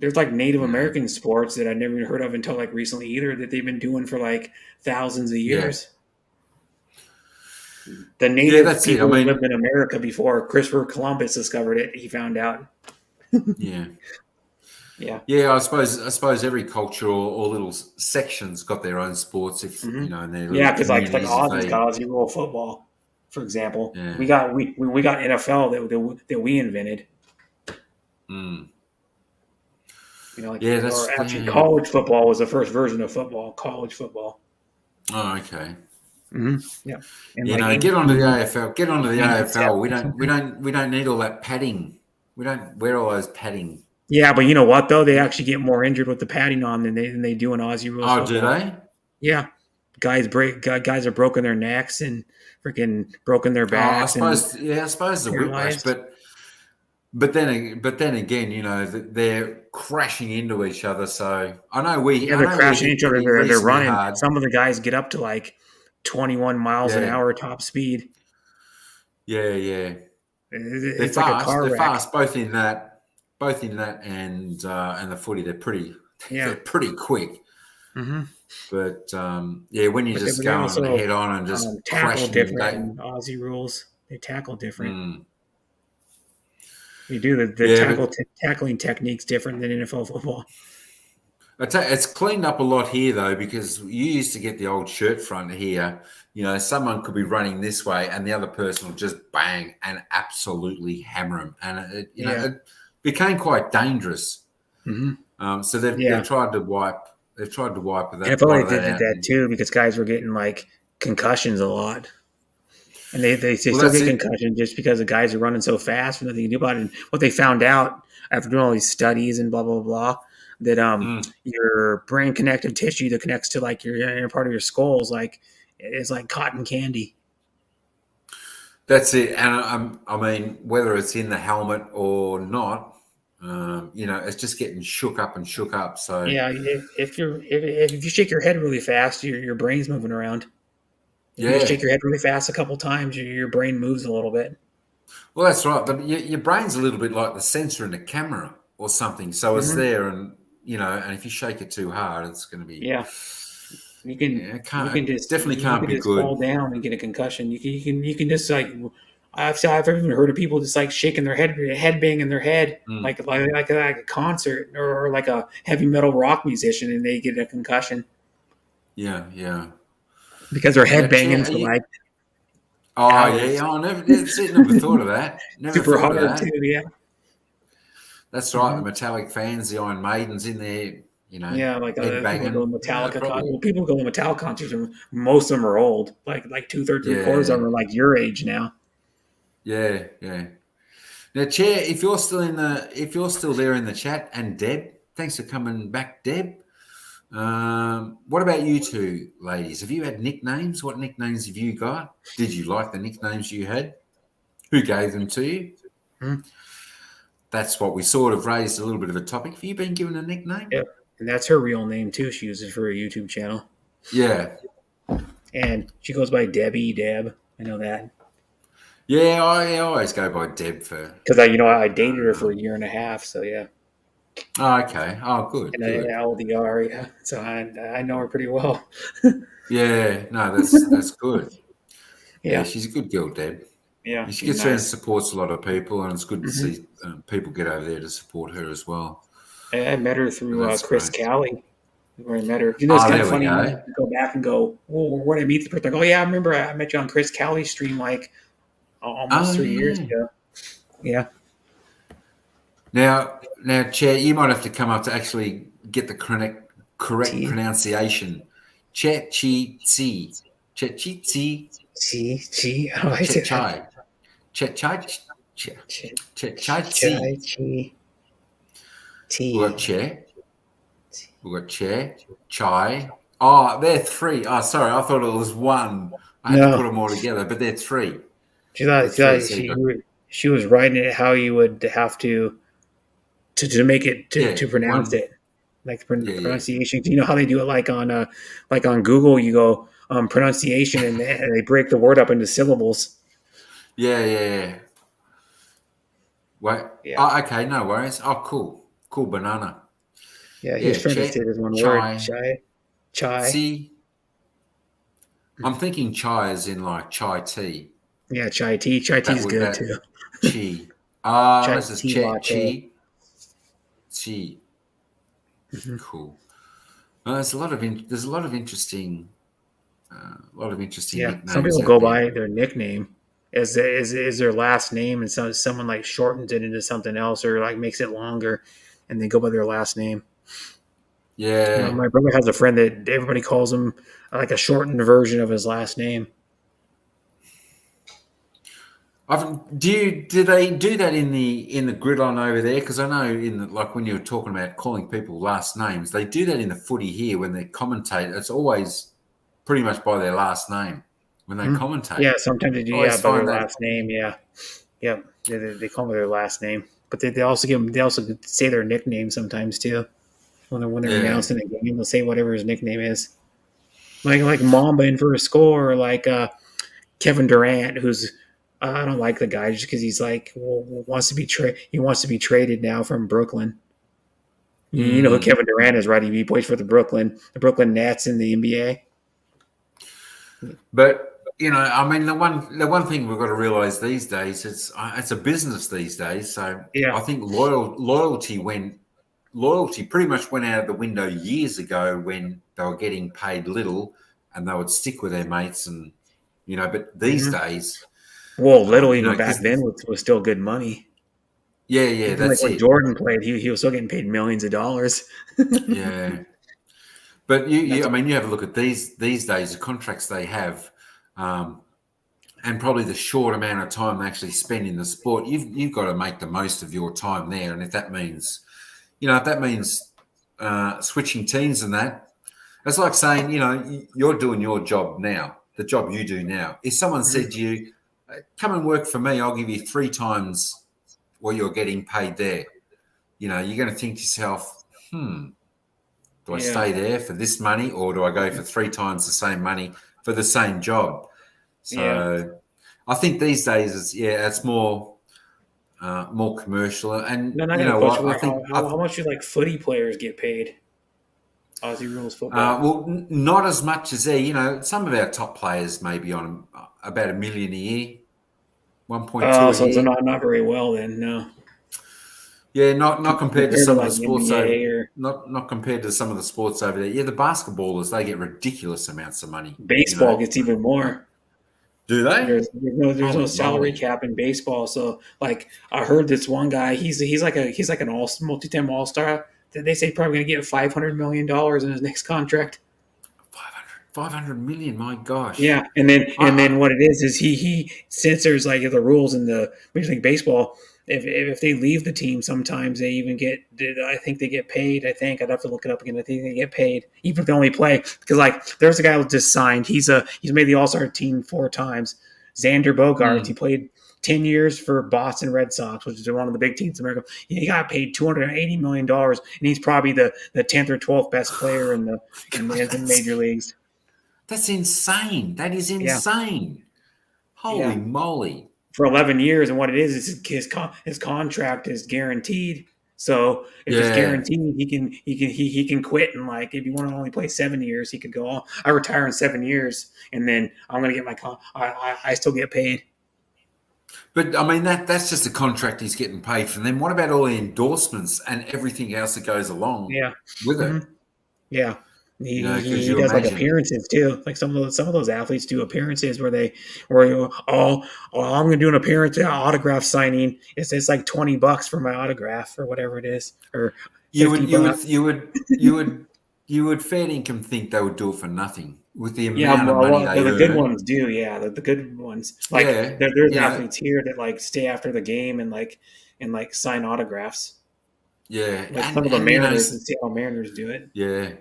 There's like Native You know, American sports that I never even heard of until like recently either that they've been doing for like thousands of yeah, years. The yeah. native That's it. I people who mean, lived in America before Christopher Columbus discovered it, he found out. yeah. Yeah. Yeah, I suppose every culture or little section's got their own sports. If Hmm. in their little Yeah, because like communities, if Aussie's they, got Aussie rule football, for example. yeah, We got NFL that we invented. mm. Like, Yeah, or that's actually, yeah. college football was the first version of football. College football. Oh, okay. Yeah, and like Get onto the 18 AFL. Get onto the and AFL. We don't we 17. don't we don't need all that padding. We don't wear all those padding. Yeah, but you know what though? They actually get more injured with the padding on than they do in Aussie rules Oh, do football. they? Yeah, guys have broken their necks and freaking broken their Oh, I backs and suppose. Yeah, I suppose the whiplash, paralyzed. but then again, they're crashing into each other. So Yeah, I they're know we crashing hit each other. pretty They're reasonably running. hard. Some of the guys get up to like 21 miles an Yeah, hour top speed. yeah. It's like a car They're wreck. fast, both in that and the footy. They're pretty they're Yeah. pretty quick. Hmm. But when you're But just they going also head on and just tackle crashing in, different in Aussie rules. They tackle different. mm, They do the yeah, but tackling techniques different than NFL football. it's cleaned up a lot here though, because you used to get the old shirt front here. Someone could be running this way and the other person will just bang and absolutely hammer them, and Yeah. it became quite dangerous. Hmm. So they've Yeah. tried to wipe And I that felt a lot like of they that did out. that too because guys were getting like concussions a lot. And they Well, still that's get it. concussions just because the guys are running so fast and nothing you can do about it. And what they found out after doing all these studies and blah blah blah, that Mm, your brain connective tissue that connects to like your inner part of your skull is like cotton candy. that's it. And I mean, whether it's in the helmet or not, it's just getting shook up and shook up. So Yeah, if you shake your head really fast, your brain's moving around. If you just yeah. shake your head really fast a couple times, your brain moves a little bit. Well, that's right. But your brain's a little bit like the sensor in the camera or something. So it's Hmm. there, and and if you shake it too hard, it's going to be. Yeah, Yeah, it definitely you can't can be just fall good. down and get a concussion. You can just like I've even heard of people just like shaking their head banging their head Mm, like a concert or like a heavy metal rock musician and they get a concussion yeah. because they're Now, head Chair, banging are for you? like Oh hours. yeah. Oh, never. That's it. Never thought of that. Never Super thought of hard too. that. Yeah. That's right. The Hmm. Metallic fans, the Iron Maidens in there, Yeah, like head people go to banging. Yeah, Metallica probably. well, people go to Metallica concerts and most of them are old. Like two thirds, three quarters of Yeah, them are like your age now. yeah. Now, Chair, if you're still there in the chat, and Deb, thanks for coming back, Deb. What about you two ladies? Have you had nicknames? What nicknames have you got? Did you like the nicknames you had? Who gave them to you? Hmm. That's what we sort of raised a little bit of a topic. Have you been given a nickname? Yep. And that's her real name too. She uses for her YouTube channel. Yeah. And she goes by Deb. I know that. Yeah, I always go by Deb for. Because I dated her for a year and a half, so yeah, Oh, okay. Oh, good, and good. I LDR, yeah, so I know her pretty well. Yeah, no, that's good. Yeah, Yeah, she's a good girl, Deb. yeah, And she she's gets around and nice. supports a lot of people, and it's good to Hmm. see people get over there to support her as well. I met her So through that's Chris great. Callie, where I met her. It's Ah, kind of there we funny when go. you go back and go, well, where did I meet the person? Like, oh yeah, I remember I met you on Chris Callie's stream like Oh almost 3 years yeah. ago. Yeah, Now, Chair, you might have to come up to actually get the correct T pronunciation. Che chi tsi, che chi tsi, Chi. Oh, I che said chai, che chai, che che chai Chai tsi. Chi We got T. che, we got che, chai. Oh, they're three. Oh, sorry, I thought it was one. I had to put No, them all together, but they're three. she They're thought, she three. thought So you got she was writing it how you would have to make it yeah, to pronounce one. it, like Yeah. pronunciation. You know how they do it, like on Google, you go pronunciation, and they break the word up into syllables. Yeah. Wait. Yeah, Oh, okay. No worries. Oh, cool banana. yeah. He was Yeah, trying to say che, this one word, chai, chai. tea. I'm thinking chai is in like chai tea. Yeah, chai tea. Chai tea That is would good that too. chi. Ah, Chai this is tea che latte. chi. Gee, Mhm. cool. There's a lot of interesting Yeah, some nicknames people out go there. by their nickname as their last name, and someone like shortens it into something else or like makes it longer, and they go by their last name. Yeah. My brother has a friend that everybody calls him like a shortened version of his last name. Do they do that in the gridiron over there? Because I know like when you were talking about calling people last names, they do that in the footy here when they commentate. It's always pretty much by their last name when they Hmm. commentate. Yeah, sometimes they do. I Yeah, always by their find that. last name. Yeah, yeah. They call them their last name, but they also give them. They also say their nickname sometimes too. When they're Yeah. announcing a game, they'll say whatever his nickname is. Like Mamba in for a score, or like Kevin Durant, who's I don't like the guy just because he's like he wants to be traded now from Brooklyn. You know who Mm. Kevin Durant is, right? He plays for the Brooklyn Nets in the NBA. But I mean, the one thing we've got to realize these days, it's a business these days. So Yeah. I think loyalty pretty much went out of the window years ago when they were getting paid little and they would stick with their mates and but these Hmm. days, Well, little even back because then was still good money. yeah, Even like that's when it. Jordan played, he was still getting paid millions of dollars. Yeah. But That's I mean, you have a look at these days, the contracts they have, um, and probably the short amount of time they actually spend in the sport. You've got to make the most of your time there, and if that means, switching teams and that, it's like saying, you're doing your job now, the job you do now. If someone Mhm. said to you, "Come and work for me, I'll give you 3 times what you're getting paid there," you're going to think to yourself, do I Yeah, stay there for this money or do I go for 3 times the same money for the same job? yeah. So I think these days it's more commercial. And Then I you got a know question what? for you. How much do like footy players get paid? Aussie rules football. Well, not as much as there. Some of our top players may be on about 1 million a year, 1.2 Oh, a so year. not very well then. No, Yeah, not compared to compared to some of the like the sports over. NBA or Not compared to some of the sports over there. Yeah, the basketballers, they get ridiculous amounts of money. baseball gets even more. Do they? There's no Holy salary moly! cap in baseball. So like I heard this one guy, he's like an all multi-time all star. They say probably gonna get $500 million in his next contract. 500 million. My gosh. Yeah, and then I, what it is he since there's like the rules in the Major League Baseball, if they leave the team, sometimes they even get I think they get paid. I think I'd have to look it up again. I think they get paid even if they only play because like there's a guy who just signed. He's made the All Star team 4 times. Xander Bogaerts. He mm, played 10 years for Boston Red Sox, which is one of the big teams in America. He got paid $280 million, and he's probably the 10th or 12th best player in the in God, the, in the major leagues. that's insane. That is Yeah, insane. Holy yeah. moly. For 11 years, and what it is his contract is guaranteed. So if it's Yeah. guaranteed, he can quit and like if you want to only play 7 years, he could go. Oh, I retire in 7 years, and then I'm gonna get my I still get paid. But I mean that's just the contract he's getting paid from them. What about all the endorsements and everything else that goes along Yeah, with hmm it? yeah. He, he, Because he you does like imagine. appearances too. Like some of those athletes do appearances where I'm gonna do an appearance autograph signing. It's like $20 for my autograph or whatever it is or You 50 would you would bucks. you would you would you would fair income think they would do it for nothing with the Yeah, amount of money well, they the good earn. ones do. Yeah, the good ones. Like Yeah, there's athletes here that like stay after the game and sign autographs. yeah, Like some of the and Mariners and Seattle Mariners do it. yeah,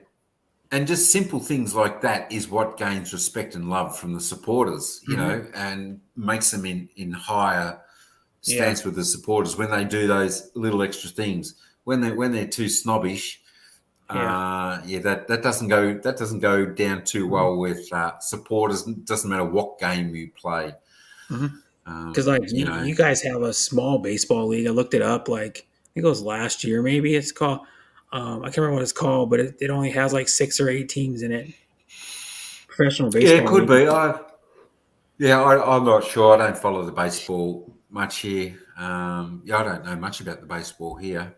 and just simple things like that is what gains respect and love from the supporters. Hmm. And makes them in higher Yeah, stance with the supporters when they do those little extra things. When they're too snobbish, yeah. that doesn't go down too Hmm. well with supporters. It doesn't matter what game you play. Because like You know, you guys have a small baseball league. I looked it up. Like I think it was last year. Maybe it's called. I can't remember what it's called, but it only has like 6 or 8 teams in it. Professional yeah, it baseball could league. be. I'm not sure. I don't follow the baseball much here. Yeah, I don't know much about the baseball here,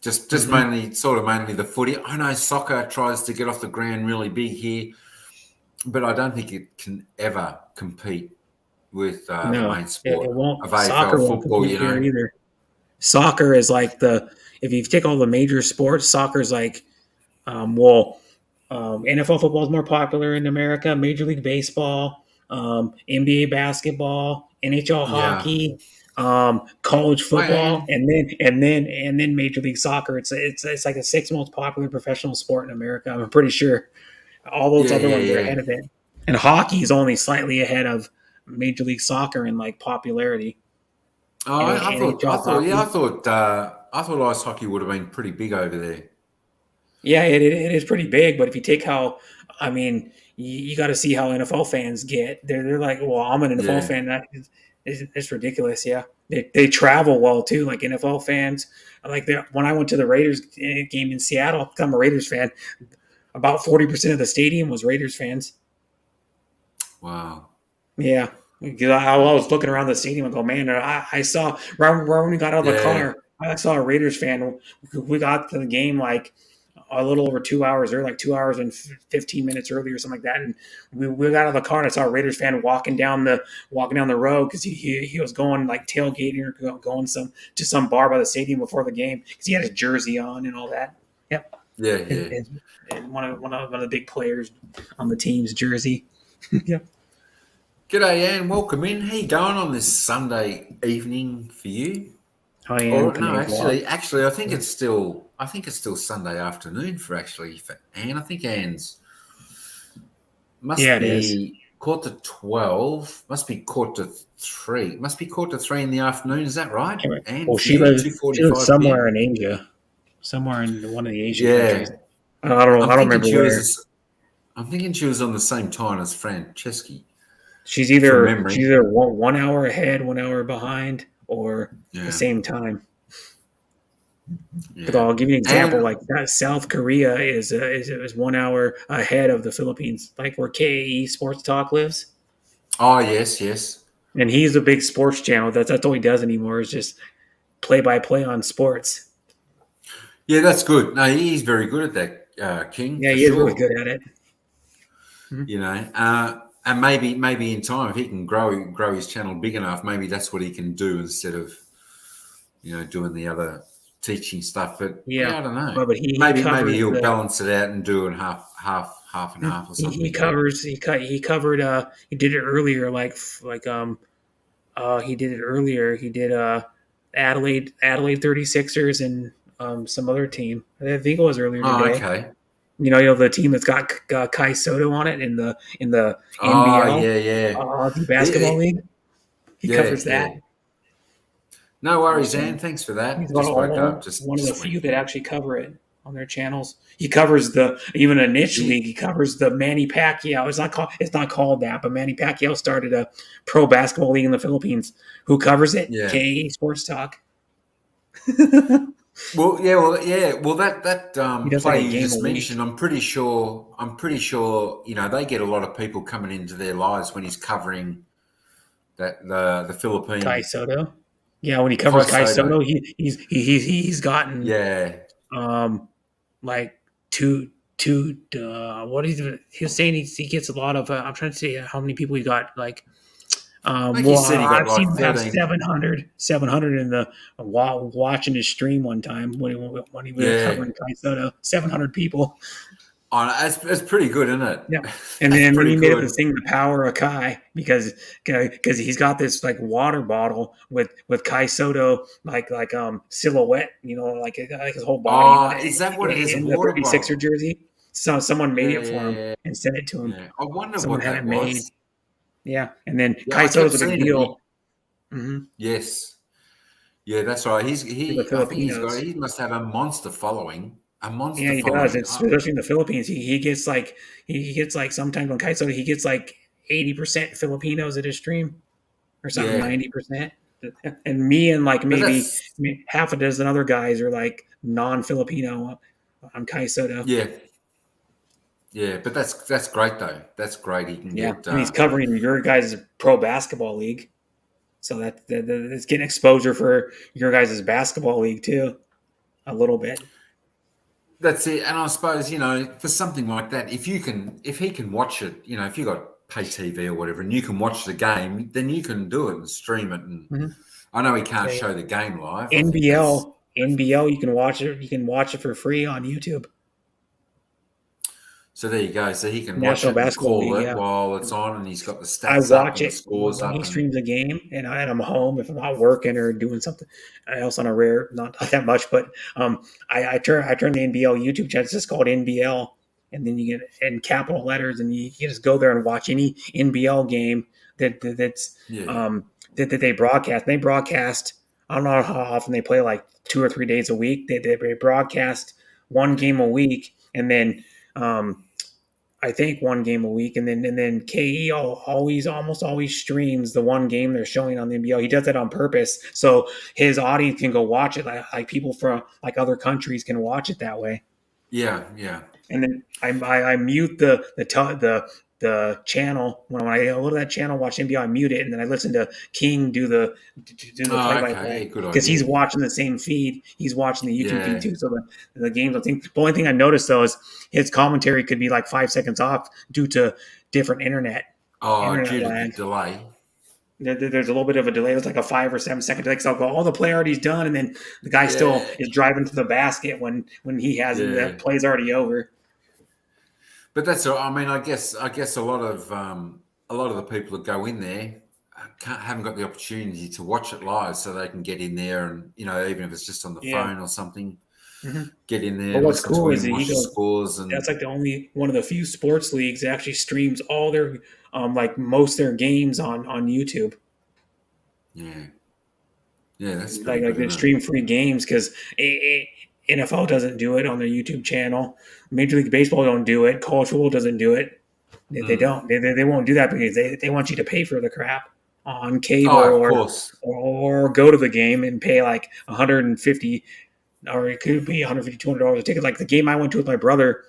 Just Mm-hmm. mainly the footy. I know soccer tries to get off the ground really big here, but I don't think it can ever compete with the No, main it sport of won't. AFL Soccer won't football. compete You here know, either. Soccer is like if you take all the major sports, soccer's like well, NFL football is more popular in America. Major League Baseball, NBA basketball, NHL yeah. hockey, college I football, am. and then Major League Soccer. It's like the sixth most popular professional sport in America. I'm pretty sure all those Yeah, other yeah, ones are yeah. ahead of it. And hockey is only slightly ahead of Major League Soccer in like popularity. Oh, NHL hockey. I thought ice hockey would have been pretty big over there. Yeah, it is pretty big, but if you take how, I mean, you got to see how NFL fans get. They're like, well, I'm an NFL Yeah, fan. It's ridiculous. Yeah, they travel well too. Like NFL fans, like when I went to the Raiders game in Seattle, I'm a Raiders fan. About 40% of the stadium was Raiders fans. wow. Yeah. I was looking around the stadium and go, man, I saw right when we got out of the Yeah, car, I saw a Raiders fan. We got to the game like a little over 2 hours or like 2 hours and 15 minutes early or something like that. And we got out of the car and I saw a Raiders fan walking down the road because he was going like tailgating or going to some bar by the stadium before the game because he had his jersey on and all that. Yep. yeah, His, yeah. his, one of the big players on the team's jersey. Yep. G'day, Anne. Welcome in. How you going on this Sunday evening for you? Hi, Or no, Anthony Vlog. actually, I think it's still Sunday afternoon for Anne. I think Anne's Yeah, must it is. be quarter 12. Must be quarter 3. Must be quarter 3 in the afternoon. Is that right, Anne? Well, For you, two she lives forty-five somewhere p.m. in Asia, somewhere in one of the Asian countries. Yeah, I don't know. I'm I don't thinking remember she where. was. I'm thinking she was on the same time as Franceschi She's from she's memory. either 1 hour ahead, 1 hour behind, or the Yeah, same time. But yeah. I'll give you an example. And Like that, South Korea is 1 hour ahead of the Philippines, like where KAE Sports Talk lives. oh yes, yes. And he's a big sports channel. That's all he does anymore is just play by play on sports. Yeah, that's good. No, he's very good at that, King, Yeah, for he is really sure. good at it. Mhm. You know, and maybe in time, if he can grow his channel big enough, maybe that's what he can do instead of doing the other teaching stuff. But Yeah, yeah, I don't know. but he Maybe covers he'll the balance it out and do it half and half or he something. But covers he covered he did it earlier he did it earlier he did Adelaide 36ers and some other team. I think it was earlier oh, today. okay. You know the team that's got Kai Soto on it in the Oh, NBL, yeah, yeah, Aussie Basketball League. He yeah, covers yeah. that. No worries, So Anne. Thanks for that. he's Just woke up. one of the Just went few that here. actually cover it on their channels. He covers even a niche league. He, He covers the Manny Pacquiao. It's not called that, but Manny Pacquiao started a pro basketball league in the Philippines. Who covers it? yeah. KAE Sports Talk. Well, yeah, well, yeah, well. That He does like player a you game a just mentioned, week. I'm pretty sure. They get a lot of people coming into their lives when he's covering the Kai Philippine Soto. Yeah, when he Kai covers Kai Soto. Soto, he's gotten Yeah. um like what he was saying he gets a lot of I'm trying to see how many people he got like. Like you Well, said, he got I've seen like him have 13. 700 in the watching his stream one time when he was Yeah. covering Kai Soto. 700 people. Oh, that's pretty good, isn't it? Yeah, and That's then pretty he made up the good. thing, the power of Kai, because he's got this like water bottle with Kai Soto silhouette, like his whole body on Oh, it is that what it is? A in the water 36er bottle? jersey. So someone made Yeah, it for him yeah, and sent it to him. yeah. I wonder Someone what had it that made. was. Yeah, and then Yeah, Kai I kept Soto's a big seeing it. deal. Hmm. Yes. Yeah, that's right. To the I think Filipinos. he must have a monster following. A Yeah, monster he does. following. It's especially in the Philippines. He gets like sometimes on Kite Soda he gets like 80% Filipinos at his stream or something, Yeah, 90%. And me and like but maybe that's half a dozen other guys are like non-Filipino on Kai Soda. yeah, yeah. But that's great though. That's great. He can Yeah, get. and he's covering your guys' pro basketball league, so that it's getting exposure for your guys' basketball league too. a little bit. That's it. And I suppose, for something like that, if he can watch it, if you got pay TV or whatever, and you can watch the game, then you can do it and stream it. And Mm-hmm. I know he can't Yeah. show the game live. I think that's NBL, you can watch it. You can watch it for free on YouTube. so. There you go. So he can watch National it and Basketball call League, it yeah. while it's on, and he's got the I stats up watch and the it scores when he up, and streams a game, and I'm home if I'm not working or doing something else on a rare, not that much, but I turn the NBL YouTube channel. It's just called NBL, and then you get in capital letters, and you can just go there and watch any NBL game that's yeah. that they broadcast. They broadcast. I don't know how often they play, like 2 or 3 days a week. They broadcast one game a week, and then. I think one game a week, and then KE almost always streams the one game they're showing on the NBL. He does that on purpose, so his audience can go watch it. Like people from like other countries can watch it that way. Yeah, yeah. And then I mute the channel when I go to that channel, watch NBL. I mute it, and then I listen to King do the play Oh, by okay. Yeah, play good because he's idea. watching the same feed. He's watching the YouTube feed Yeah. too. So the games. I think the only thing I noticed though is his commentary could be like 5 seconds off due to different Oh, internet due to the lag. delay. There's a little bit of a delay. It's like a 5 or 7 second delay. So I'll go, the play already's done, and then the guy still Yeah, is driving to the basket when he hasn't. yeah. That play's already over. But that's all. I mean, I guess a lot of the people that go in there haven't got the opportunity to watch it live, so they can get in there and even if it's just on the Yeah. phone or something, Mm-hmm. get in there, But what's listen to cool is him, that he watch the goes. scores, That's and like the only one of the few sports leagues that actually streams all their like most of their games on YouTube. yeah, yeah, that's pretty Like good, they isn't it? stream free games because NFL doesn't do it on their YouTube channel. Major League Baseball don't do it. College football doesn't do it. They Mm. don't. They won't do that because they want you to pay for the crap on cable Oh, of course. or go to the game and pay like 150, or it could be 150 $200 a ticket. Like the game I went to with my brother,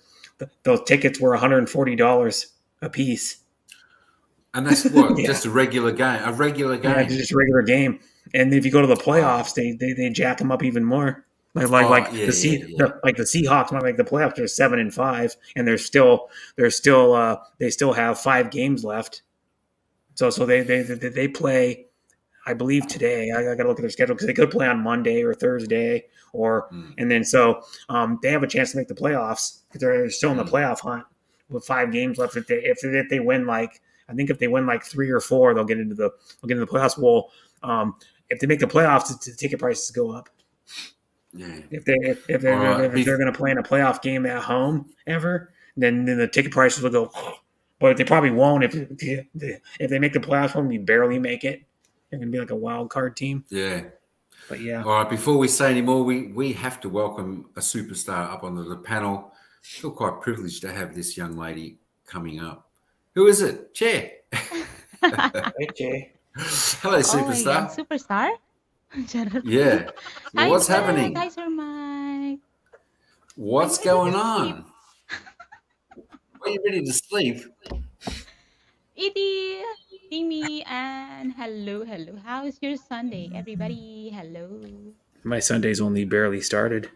those tickets were $140 a piece. And that's what Yeah, just a regular game. A regular yeah, game. just a regular game. And if you go to the Wow. playoffs, they jack them up even more. Oh, Like yeah, yeah, yeah. the Seahawks might make the playoffs. They're 7-5, and they still have 5 games left. So they play. I believe today. I got to look at their schedule because they could play on Monday or Thursday, Mm, and then so they have a chance to make the playoffs because they're still in the mm, playoff hunt with 5 games left. If they win like I think if they win like 3 or 4, they'll get into the playoffs. Well, if they make the playoffs, the ticket prices go up. yeah. If All right. they're going to play in a playoff game at home ever, then the ticket prices will go. But they probably won't if they make the playoffs. When we barely make it, they're going to be like a wild card team. Yeah. But yeah. All right. Before we say any more, we have to welcome a superstar up onto the panel. I feel quite privileged to have this young lady coming up. Who is it? Chair. Hey, Jay. Hello, Oh my God, superstar. superstar? Charot. Yeah. Well, Hi, what's Brett. happening? Hi, Sir Mike. I'm What's ready going to sleep. on? Are you ready to sleep? Edie, Timmy, and hello. How's your Sunday, everybody? Hello. My Sunday's only barely started.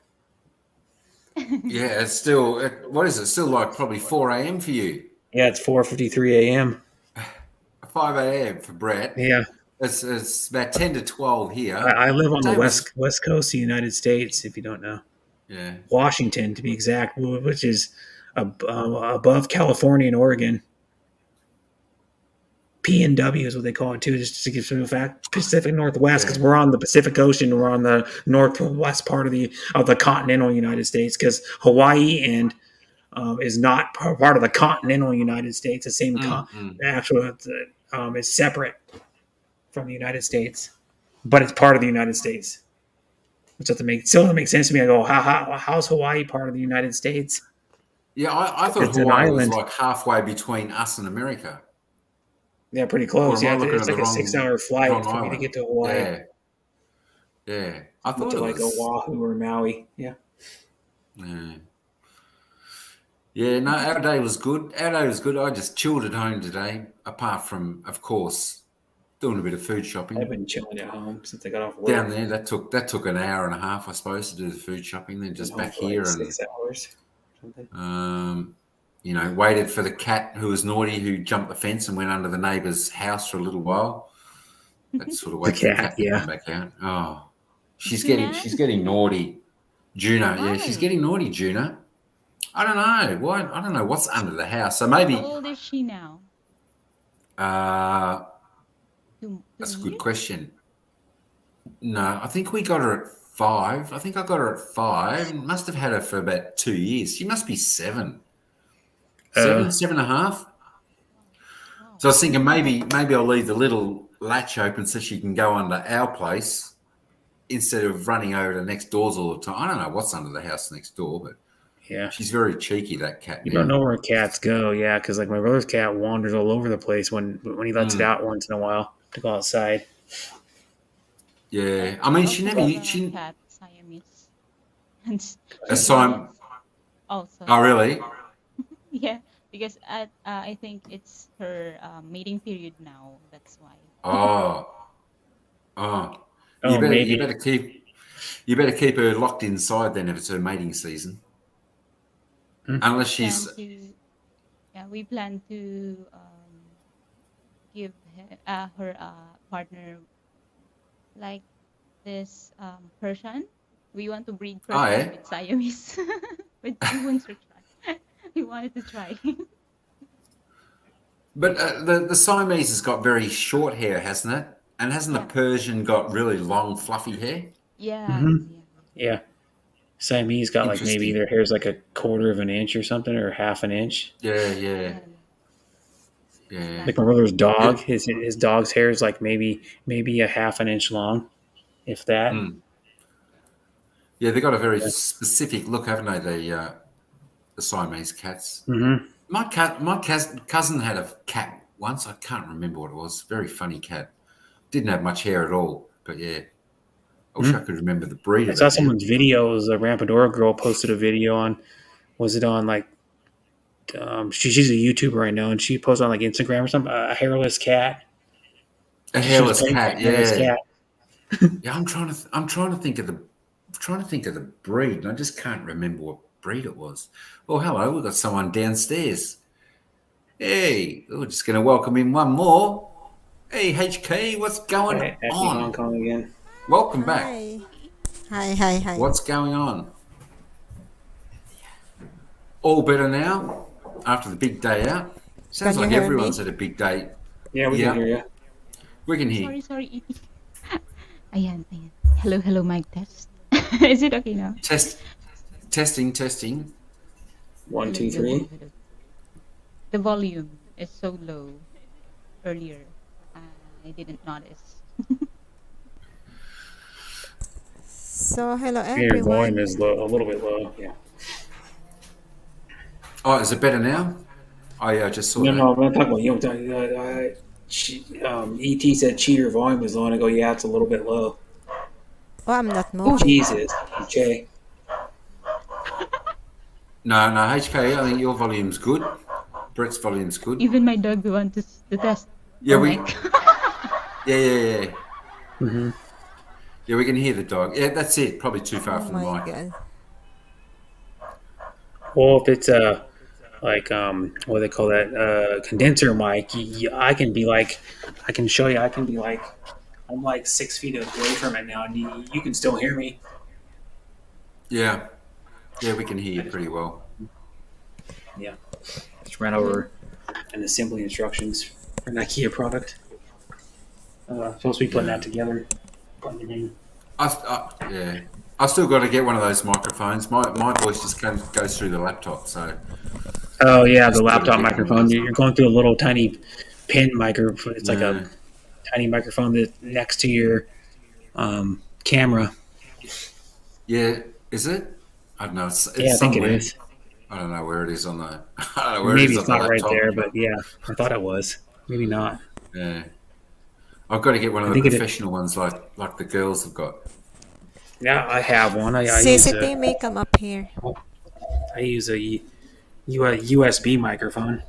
Yeah, it's still, what is it? Still like probably 4 a.m. for you. Yeah, it's 4:53 a.m. 5 a.m. for Brett. Yeah, It's about 10 to 12 here. I live on the Day was, west coast of the United States. If you don't know, yeah. Washington to be exact, which is above California and Oregon. PNW is what they call it too, just to give some fact. Pacific Northwest, because Yeah. we're on the Pacific Ocean. We're on the northwest part of the continental United States, because Hawaii and is not part of the continental United States. The same Mm. actual is separate from the United States, but it's part of the United States, which still doesn't make sense to me. I go, how's Hawaii part of the United States? Yeah, I thought It's an Hawaii was island. like halfway between us and America. Yeah, pretty Or close. am I Yeah, looking it's at the like a wrong 6-hour flight for me to island? get to Hawaii. Yeah, yeah. I Up thought to it like was. Oahu or Maui. Yeah. Yeah. Yeah, no, our day was good. I just chilled at home today, apart from, of course, doing a bit of food shopping. I've been chilling at home since I got off work. Down there, that took an hour and a half, I suppose, to do the food shopping. Then just Been home back for like here 6 hours. and waited for the cat who was naughty, who jumped the fence and went under the neighbour's house for a little while. That sort of waits the cat to come back out. Oh, she's getting naughty. Juno, yeah, she's getting naughty. Juno. I don't know why. I don't know what's under the house. So maybe. How old is she now? That's a good question. No, I think we got her at 5. I think I got her at 5. Must have had her for about 2 years. She must be 7. 7.5. So I was thinking maybe I'll leave the little latch open so she can go under our place instead of running over to next doors all the time. I don't know what's under the house next door, but yeah, she's very cheeky, that cat. You don't know where cats go, yeah, because like my brother's cat wanders all over the place when he lets it out once in a while to go outside. Yeah, I mean she cat Siamese. Oh, really? Yeah, because I think it's her mating period now. That's why. You better keep her locked inside then if it's her mating season. Unless she's. We plan to give her partner like this Persian. We want to breed Persian with Siamese, but we want to try. We wanted to try. But the Siamese has got very short hair, hasn't it? And hasn't the Persian got really long, fluffy hair? Yeah. Yeah. Siamese got like maybe their hair's like a quarter of an inch or something, or half an inch. Yeah. Like my brother's dog, his dog's hair is like maybe a half an inch long, if that. Yeah, they got a very specific look, haven't they? The Siamese cats. Mm-hmm. My cousin had a cat once. I can't remember what it was. Very funny cat. Didn't have much hair at all, but yeah. I wish I could remember the breed. I saw someone's video. It was a Rampadora girl posted a video on. Was it on like? She's a YouTuber right now, and she posted on like Instagram or something. A hairless cat. A hairless cat. Yeah. Cat. Yeah, I'm trying to think of the breed, and I just can't remember what breed it was. Oh, hello, we've got someone downstairs. Hey, we're just going to welcome in one more. Hey, HK, what's going on? Hong Kong again. Welcome back. Hi. What's going on? All better now after the big day out? Sounds like everyone's had a big day. Yeah, we can hear you. We can hear. Sorry. Ayan. Hello, mic test. Is it okay now? Testing. 1, 2, 3. The volume is so low earlier. I didn't notice. So hello Your everyone. volume is low, a little bit low. Yeah. Oh, is it better now? I just saw that. No, I'm not talking about you. ET said cheater volume is low, and I go, yeah, it's a little bit low. Oh, I'm not moving. Jesus. Okay. No, HK, I think your volume's good. Brett's volume's good. Even my dog wants to test. Yeah, Mm-hmm. Yeah, we can hear the dog. Yeah, that's it. Probably too far from the mic. God. Well, if it's like what do they call that, condenser mic, I can be like, I can show you, I can be like, I'm like 6 feet away from it now, and you can still hear me. Yeah, we can hear you pretty well. Yeah, just ran over an assembly instructions for an IKEA product. Supposed to be putting that together. Putting it in. I've still got to get one of those microphones. My voice just goes through the laptop, so. Oh yeah, the laptop microphone. You're going through a little tiny pin microphone. It's like a tiny microphone that's next to your camera. Yeah, is it? I don't know. It's I think somewhere. it is. I don't know where it is on the. I don't know where Maybe it is it's on the not right laptop. there, but yeah, I thought it was. Maybe not. Yeah, I've got to get one of the professional ones like the girls have got. Yeah, I have one. I CCTV may come up here. use a USB microphone.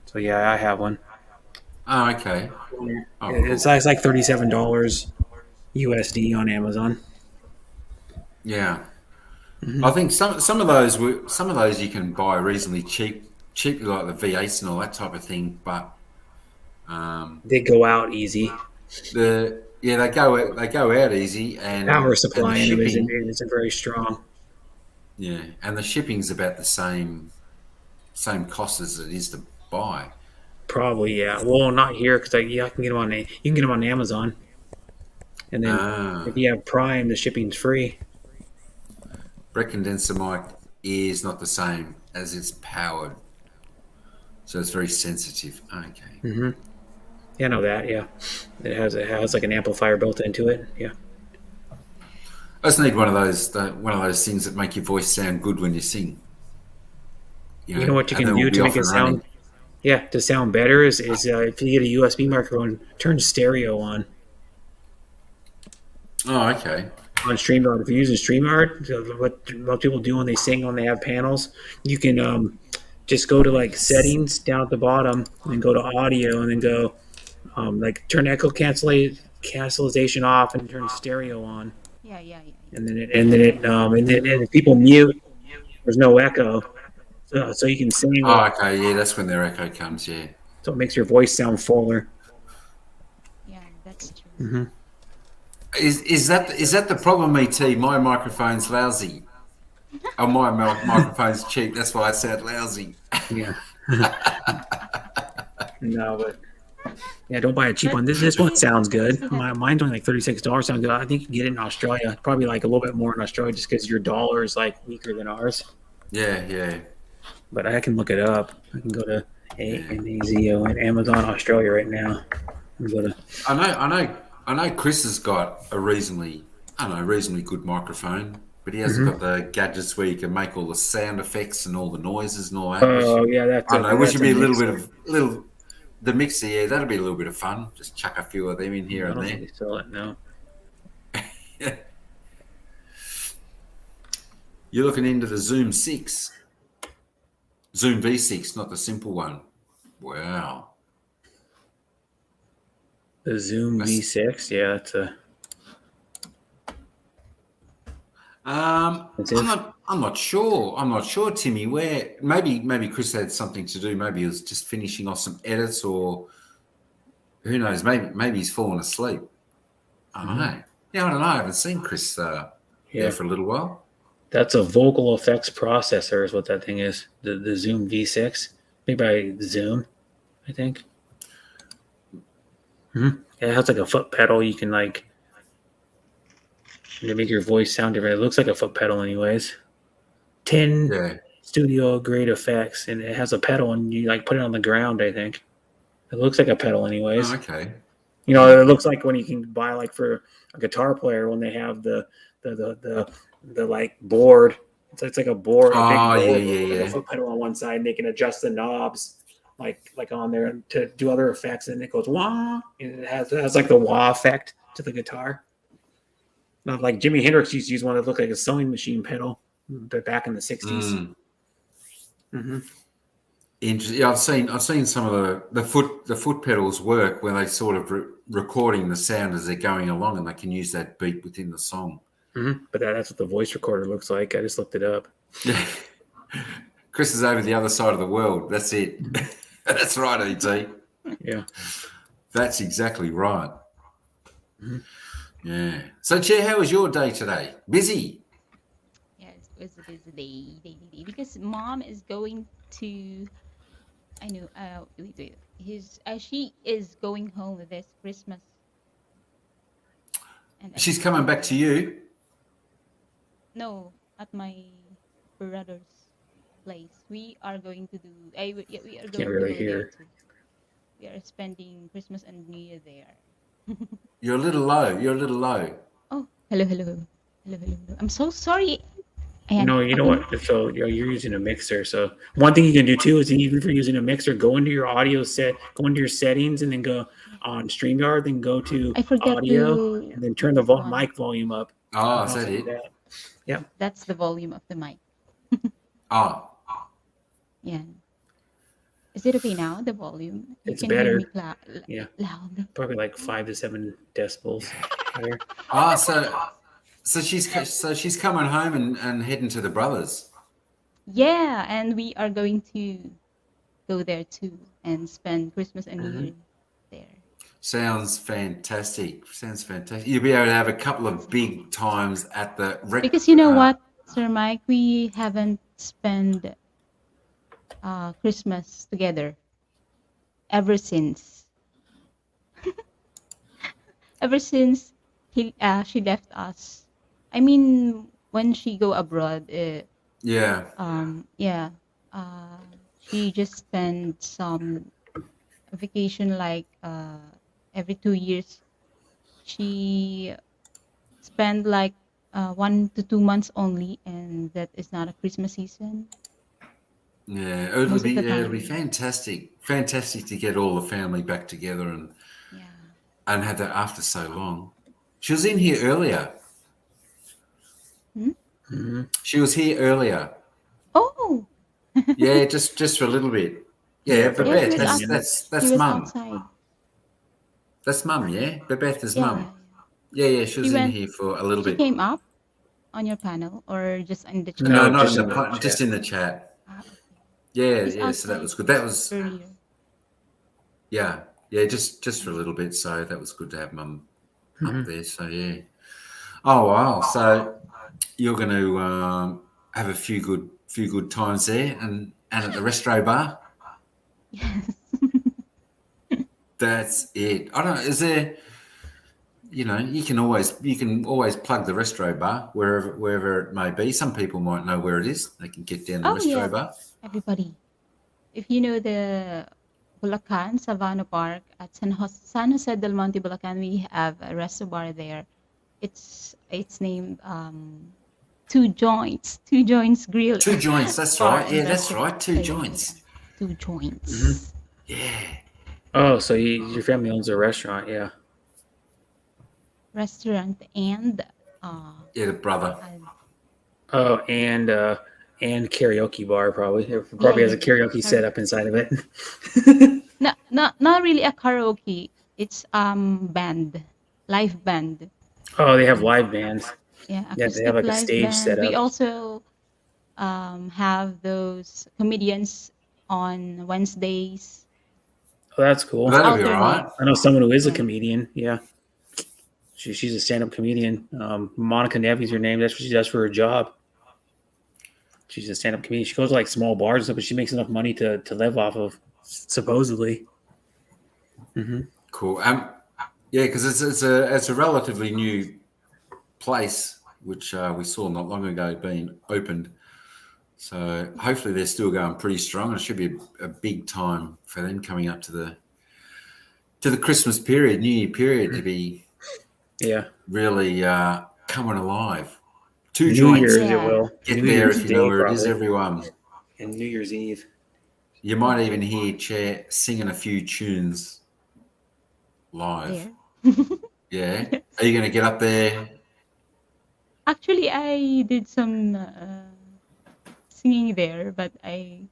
So yeah, I have one. Oh, okay. Oh, It's cool. like $37 USD on Amazon. Yeah. Hmm. I think some of those you can buy reasonably cheaply, like the V8s and all that type of thing. But um, They go out easy. they go out easy, Power and the supply, anyways, shipping, isn't very strong. and the shipping's about the same cost as it is to buy. Probably, yeah. Well, not here because I can get them on Amazon, and then if Ah, you have Prime, the shipping's free. Brett condenser mic is not the same as it's powered, so it's very sensitive. Okay. Hmm. Yeah, I know that. Yeah, it has like an amplifier built into it. Yeah. I just need one of those things that make your voice sound good when you sing, You know what you and can then we'll do be to make off it and sound, running. yeah, to sound better is if you get a USB microphone, turn stereo Oh, okay. on StreamYard. If you're using StreamYard, what most people do when they have panels, you can just go to like settings down at the bottom, and then go to audio, and then go like turn cancellation off, and turn stereo on, Yeah, yeah, yeah, yeah. and if people mute, there's no echo, so you can sing Oh, without. okay. Yeah, that's when their echo comes. Yeah. So it makes your voice sound fuller. Yeah, that's true. Hmm. Is that the problem, Et? My microphone's lousy. Oh, my microphone's cheap. That's why I sound lousy. Yeah. No, but yeah, don't buy a cheap But one. This one sounds I good. still have. Mine's only like $36. Sounds good. I think you can get it in Australia. Probably like a little bit more in Australia just because your dollar is like weaker than ours. Yeah, yeah, But I can look it up. I can go to yeah. ANAZO and Amazon Australia right now. And go to I know. Chris has got reasonably good microphone, but he hasn't Mhm. got the gadgets where you can make all the sound effects and all the noises and all that. Which Oh yeah, I don't know. Which that's would a be a little bit mixer. of little the mixer. Yeah, that'll be a little bit of fun. Just chuck a few of them in here I and don't think there. they sell it now. You're looking into the Zoom V6, not the simple one. Wow, The Zoom that's V6. Yeah, that's I'm expensive. not. I'm not sure. I'm not sure, Timmy. Where maybe Chris had something to do. Maybe he was just finishing off some edits, or who knows? Maybe he's fallen asleep. I don't Hmm. know. Yeah, I don't know. I haven't seen Chris there Yeah, for a little while. that's a vocal effects processor is what that thing is. The Zoom V6, made by Zoom, I think. It has like a foot pedal. You can like to make your voice sound different. It looks like a foot pedal, anyways. 10 Yeah. studio grade effects, and it has a pedal, and you like put it on the ground. I think it looks like a pedal, Oh, anyways. okay. You know, it looks like when you can buy like for a guitar player when they have the like board. It's like a board, a big Oh, yeah, board yeah, with like a yeah. foot pedal on one side, and they can adjust the knobs like on there to do other effects, and it goes wah. And it has like the wah effect to the guitar. Not like Jimi Hendrix used to use one that looked like a sewing machine pedal, but back in the '60s. Mm. Mm-hmm. Interesting. Yeah, I've seen some of the foot pedals work where they sort of recording the sound as they're going along, and they can use that beat within the song. Mm-hmm. But that's what the voice recorder looks like. I just looked it up. Yeah. Chris is over the other side of the world. That's it. That's right, Et. Yeah. That's exactly right. Mm-hmm. Yeah. So, Chair, how was your day today? Busy. Yes, it was a busy day, because mom is going to. I know. Wait. She is going home this Christmas, and I'm She's coming going back to there. you. No, at my brother's place. We are going to do. Yeah, we are Can't going to really go there hear. too. We are spending Christmas and New Year there. You're a little low. You're a little low. Oh, hello. I'm so sorry. Ayan, No, you know okay na. what? So you're using a mixer. So one thing you can do too is even if you're using a mixer, go into your go into your settings, and then go on StreamYard, then go to I forgot audio, to and then turn the this one. mic volume up. You Oh, can is also that do it? that. Yep. That's the volume of the mic. Oh, Yeah. Is it okay now? The volume? You It's can hear me better. Yeah, loud. probably like 5 to 7 decibels higher. Ah, so she's coming home and heading to the brothers. Yeah, and we are going to go there too and spend Christmas and New Mhm. Year there. Sounds fantastic. Sounds fantastic. You'll be able to have a couple of big times at the Because you know what, Sir Mike, we haven't spent Christmas together ever since ever since she left us. I mean, when she go abroad, yeah. yeah, uh, she just spent some vacation like every 2 years. She spend like 1 to 2 months only, and that is not a Christmas season Yeah, most of the it'll be time. fantastic. Fantastic to get all the family back together Yeah. and have that after so long. She was in here earlier. Hmm? Mhm. She was here earlier. Oh, Yeah, just for a little bit. Yeah, Yeah, for yeah, like she Babette, was 10 out. minutes. She that's was mum. outside. That's mum, yeah? Babette is Yeah, yeah, mum. yeah. Yeah, she She was in went. here for a little She bit. came up on your panel or just in the chat. No, No, not just in in the the just chat. in the chat. Okay. Yeah, She's yeah, so that outside was good. That since was earlier. yeah. Yeah, just for a little bit. So that was good to have mum up Mhm. there. So yeah. Oh wow. So you're going to have a few good times there and at the Resto Bar. Yes. That's it. I don't know. Is there? You can always plug the Resto Bar wherever it may be. Some people might know where it is. They can get down the Oh Resto yeah, Bar. everybody. If you know the Bulacan Savannah Park at San Jose del Monte, Bulacan, we have a restaurant there. It's named Two Joints Grill Two joints. That's Bar right. and Yeah, that's Restaurant. right. Two Yeah, yeah, yeah. joints. Two Mhm. Joints. Yeah. Oh, so your family owns a restaurant, yeah. Restaurant uh Yeah, the brother. and Oh, and karaoke bar probably. It yeah, probably has yeah, a yeah. karaoke Karaoke. setup inside of it. No, not really a karaoke. It's band, live band. Oh, they have Um, live bands. yeah, Yeah, they have acoustic like a live stage band. set We up. also have those comedians on Wednesdays. Oh, that's Well, cool. that'll be all Alternate. right. I know someone who is a Yeah. comedian. Yeah, she's a stand-up comedian. Monica Nevy's her name. That's what she does for her job. She's a stand-up comedian. She goes to like small bars and stuff, but she makes enough money to live off of, supposedly. Hmm. Cool. Yeah, because it's a relatively new place which we saw not long ago being opened. So hopefully they're still going pretty strong. It should be a big time for them coming up to the Christmas period, New Year period to be Yeah, really coming alive. Two New joints. Year's it Yeah. will. Get New there Year's if you know Day where it is, probably, everyone. and New Year's Eve. You might even hear Chair singing a few tunes live. There. Yeah. Yes. Are you going to get up there? Actually, I did some singing there, but I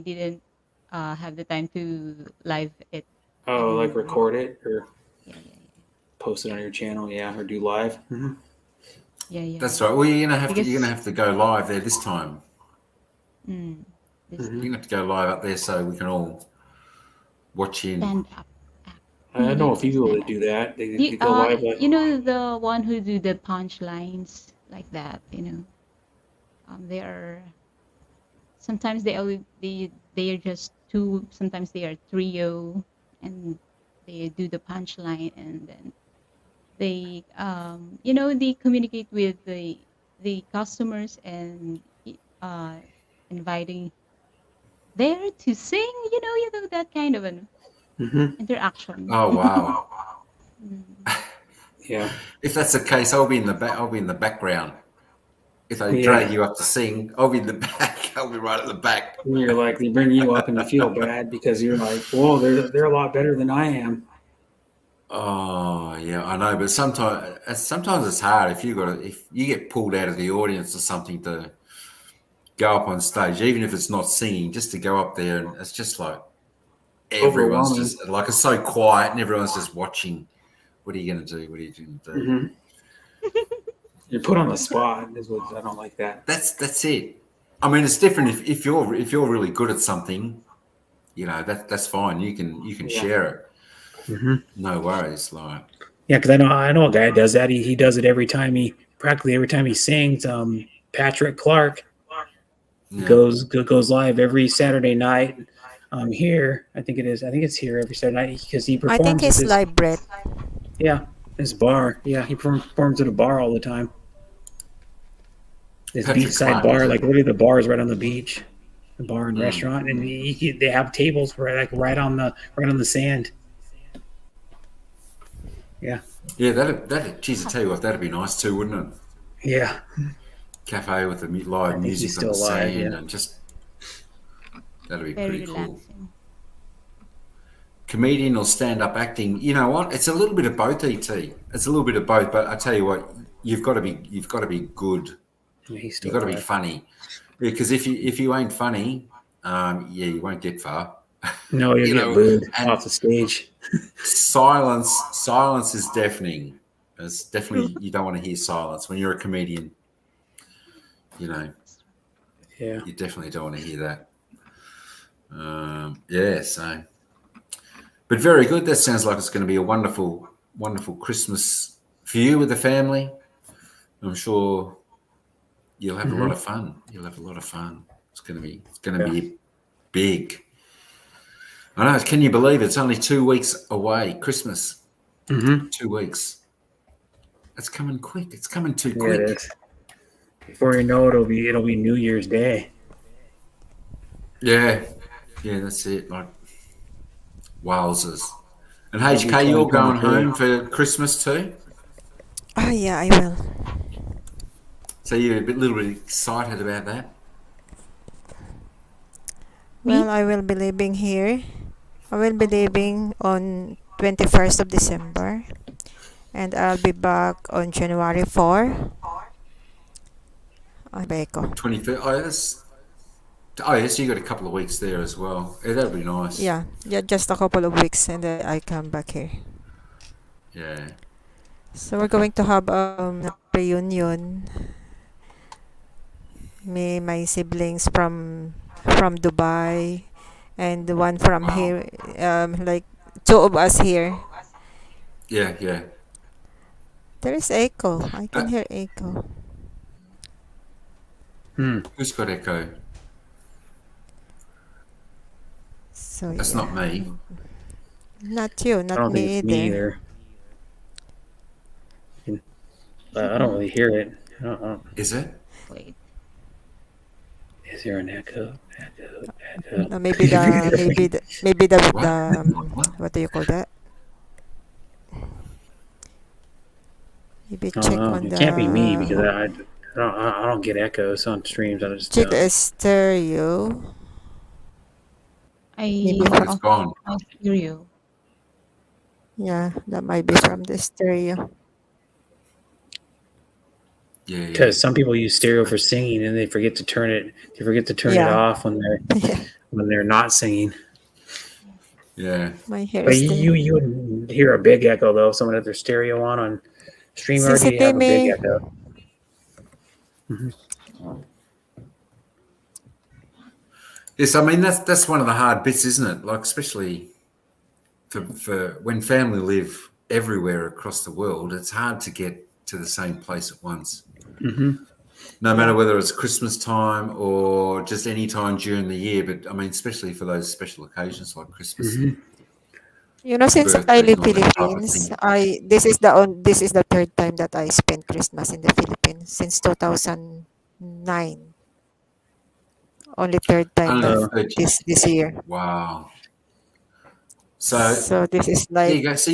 didn't have the time to live it Oh, like anymore. record it or Yeah, yeah, yeah. post it on your channel, yeah, or do live. Hmm. Yeah, yeah, That's yeah. right. Well, you're gonna Because have to go live there this time. mm, this Hmm. You're gonna time have to go live up there so we can all watch in. stand up act. I know a few people Stand that up. do that. You They go live. you know the one who do the punchlines like that, they are sometimes they are just two, sometimes they are trio, and they do the punchline, and then they they communicate with the customers and uh inviting there to sing, that kind of an Hmm. interaction. Oh wow! Mm. Yeah, If that's the case, I'll be in the back. I'll be in the background. If they yeah. drag you up to sing, I'll be in the back. I'll be right at the back. And you're like they bring you up and you feel bad because you're like, whoa, they're a lot better than I am. Oh yeah, I know. But sometimes it's hard if you get pulled out of the audience or something go up on stage, even if it's not singing, just to go up there, and it's just like everyone's Overwhelming. just like it's so quiet, and everyone's just watching. What are you going to do? What are you going to do? Mm-hmm. You're put on the spot. Is what I don't like that. That's it. I mean, it's different if you're really good at something, you know, that's fine. You can Yeah. share it. Mm-hmm. No worries. Like, Yeah, because I know a guy that does that. He does it practically every time he sings. Patrick Clark yeah. goes live every Saturday night. Here I think it is. I think it's here every Saturday night because he I think performs at he's this. live, Brett. Yeah, this bar. Yeah, he performs at a bar all the time. This Patrick beachside Clark, bar, is like it? literally the bar is right on the beach, the bar and Mm. restaurant, and they have tables right on the sand. Yeah, Yeah, that. Geez, I tell you what, that'd be nice too, wouldn't it? yeah. Cafe with the I live think he's music on still the alive. sand, Yeah. and just that'd be Very pretty cool. relaxing. Comedian or stand-up acting, you know what? It's a little bit of both, ET. It's a little bit of both, but I tell you what, you've got to be good. Yeah, he's still You've got to be alive. funny, because if you ain't funny, yeah, you won't get far. No, you'll You get know, booed and off the stage. silence is deafening. It's definitely, you don't want to hear silence when you're a comedian. You know, Yeah. you definitely don't want to hear that. Yeah, so, but very good. That sounds like it's going to be a wonderful, wonderful Christmas for you with the family. I'm sure you'll have a lot of fun. You'll have a lot of fun. It's going to be big. I know. Can you believe it's only 2 weeks away? Christmas. Mm-hmm. 2 weeks. It's coming quick. It's coming too Yeah, it quick. is. Before you know it, it'll be New Year's Day. Yeah, that's it. Like, wowzers. And It'll be HK, you're going 2023. home for Christmas too? Oh, yeah, I will. So you're a little bit excited about that? Well, I will be leaving here. I will be leaving on 21st of December. And I'll be back on January 4. Ay, beko. 25th. Oh, yes, you got a couple of weeks there as well. Yeah, that'll be nice. Yeah, just a couple of weeks and then I come back here. Yeah. So we're going to have a reunion. Me, my siblings from Dubai, and the one from Wow. here. Like two of us here. Yeah. There is echo. I can Uh, hear echo. Who's got echo? So That's yeah, not me. not you, I not don't think me it's me either. either. I don't really hear it. I don't. Is it? Wait. Is there an echo? Echo. No, maybe the What? what do you call that? Maybe I don't check know. on It can't be me the because I don't get echoes on streams. I just check don't. the stereo. I Maybe I think from it's gone. I hear you. yeah, that might be from the stereo. Yeah. Because some people use stereo for singing and they forget to turn it. They forget to turn it Yeah, off when they're not singing. Yeah. my hair But is still. you wouldn't hear a big echo though. If someone had their stereo on StreamYard, you have a big CCTV. echo. Yes, I mean that's one of the hard bits, isn't it? Like, especially for when family live everywhere across the world, it's hard to get to the same place at once. Mm-hmm. No matter Yeah. whether it's Christmas time or just any time during the year, but I mean, especially for those special occasions like Christmas Mm-hmm. and You know, since I birthdays live and all that type of Philippines, thing. this is the third time that I spent Christmas in the Philippines since 2009. Only third time Only that Uh, 30. this year. Wow. So So this is there like you go. So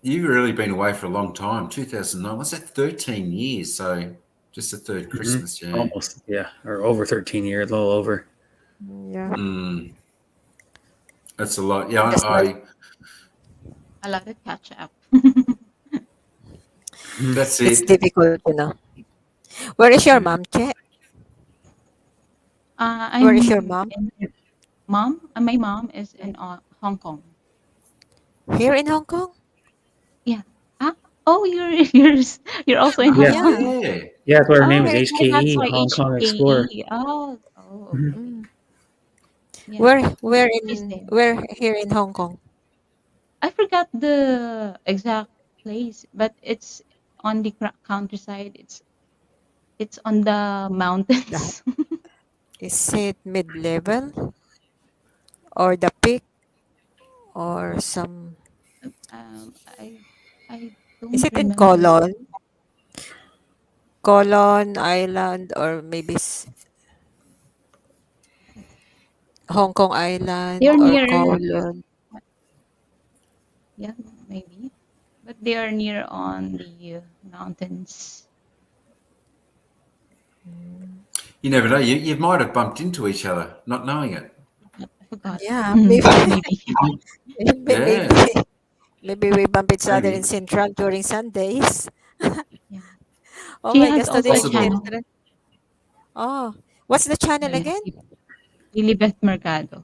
you've really been away for a long time. 2009. What's that? 13 years. So just the third Christmas. Yeah. almost, yeah, or over 13 years, a little over. yeah, Mm, that's a lot. Yeah. just like A lot of catch up. That's it's it. difficult, you know. Where is your Yeah. mom, Che? Where is your I'm mom? in mom. My mom is in Hong Kong. Here in Hong Kong? Yeah. Ah, oh, you're also in Hong Yeah, Oh, Kong. Yeah. yeah. yeah. That's why her name Oh, is Here in oh, Hong that's HKE, Kong. why Hong Kong Explorer. HKE. Oh, oh, Mhm. okay. Mm. Yeah, she's Where there. where here in Hong Kong? I forgot the exact place, but it's on the countryside. It's on the The, mountains. is it mid-level or the peak or some? I Is don't it in remember. Colon Island, or maybe Hong Kong Island They're or near, Colon? yeah, maybe, but they are near on the mountains. Mm. You never know. You might have bumped into each other, not knowing it. I forgot. Yeah, maybe Maybe. maybe Yeah, maybe we bump each other in maybe. Central during Sundays. Yeah. Oh She my has gosh, also today a is Possible. channel. Central. Oh, what's the channel Yeah. again? Lilibet Mercado.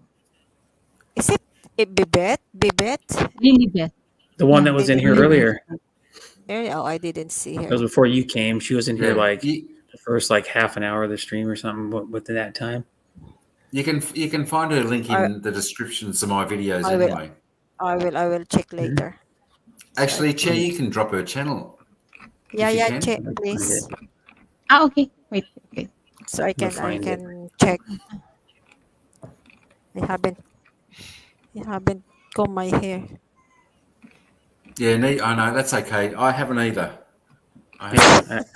Is it Bibet? Bibet? Lilibet. The one Yeah. that was in here Lilibet. Lily earlier. Oh, I didn't see That was her. before you came. She was in here Yeah. like the first like half an hour of the stream or something within that time. You can find her link I in the descriptions of my videos I will anyway. I will check Mhm. later. So I Actually, Chair, can. you can drop her channel Yeah, if you yeah, can. check Let's find it. please. Ah, okay. Wait. Okay. So I'm gonna I find it. can check. I haven't I haven't combed my hair. Yeah, I know that's okay. I haven't either. I Yeah, haven't.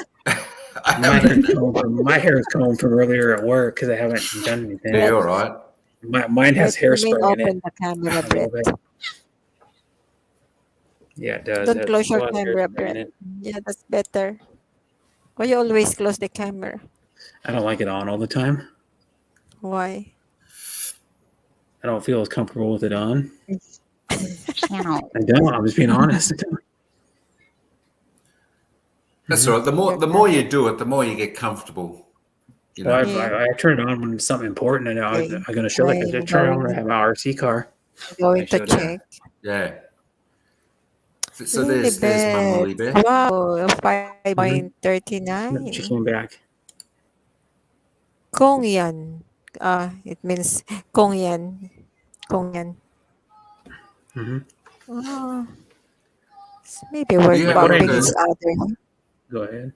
I haven't either. my hair is combed from earlier at work because I haven't done Yeah, anything. Let you're right. Mine has let me hairspray in it open the camera, a little Brett. bit. Yeah, it does. Don't It close your still has camera, hairspray in Brett. it. Yeah, that's better. Why you always close the camera? I don't like it on all the time. Why? I don't feel as comfortable with it on. It's his channel. I don't. I'm just being honest. That's Mhm. all right. The more Your the more camera. you do it, the more you get comfortable. You Well, know. Yeah. I turn it on when it's something important, and Okay. I'm going to show. Like I I'm just turn it on when I going have my RC car. I going to showed it. Yeah. check. Yeah. So there's Mum Lilibet. Lilibet. Wow, Mhm. 5.39. She came back. Kong yan. It means Kong yan. Kong yan. Hmm. Oh, maybe we're You have a What I look bumping at each do? other. Go ahead.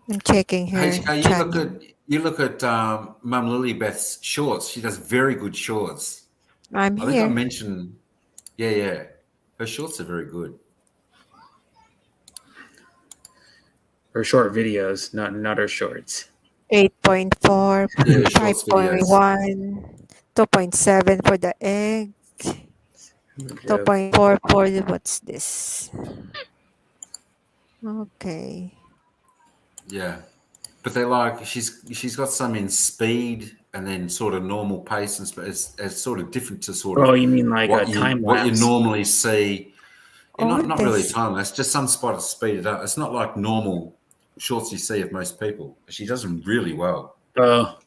I'm checking her HK. channel. You look at Mum Lilibet's shorts. She does very good shorts. I'm I think I here. mentioned. Yeah, yeah. Her shorts are very good. Her short videos, not her shorts. 8.4, Yeah, her shorts videos. 5.1, 2.7 for the egg, Joke. 2.4 for the, what's this? Okay. Yeah. But they're like she's got some in speed and then sort of normal pace and as sort of different to sort Oh, of you mean like a what time you lapse? normally see. Yeah, Oh, not really this. time. That's just some spot to speed it up. It's not like normal shorts you see of most people. She does them really well. Oh,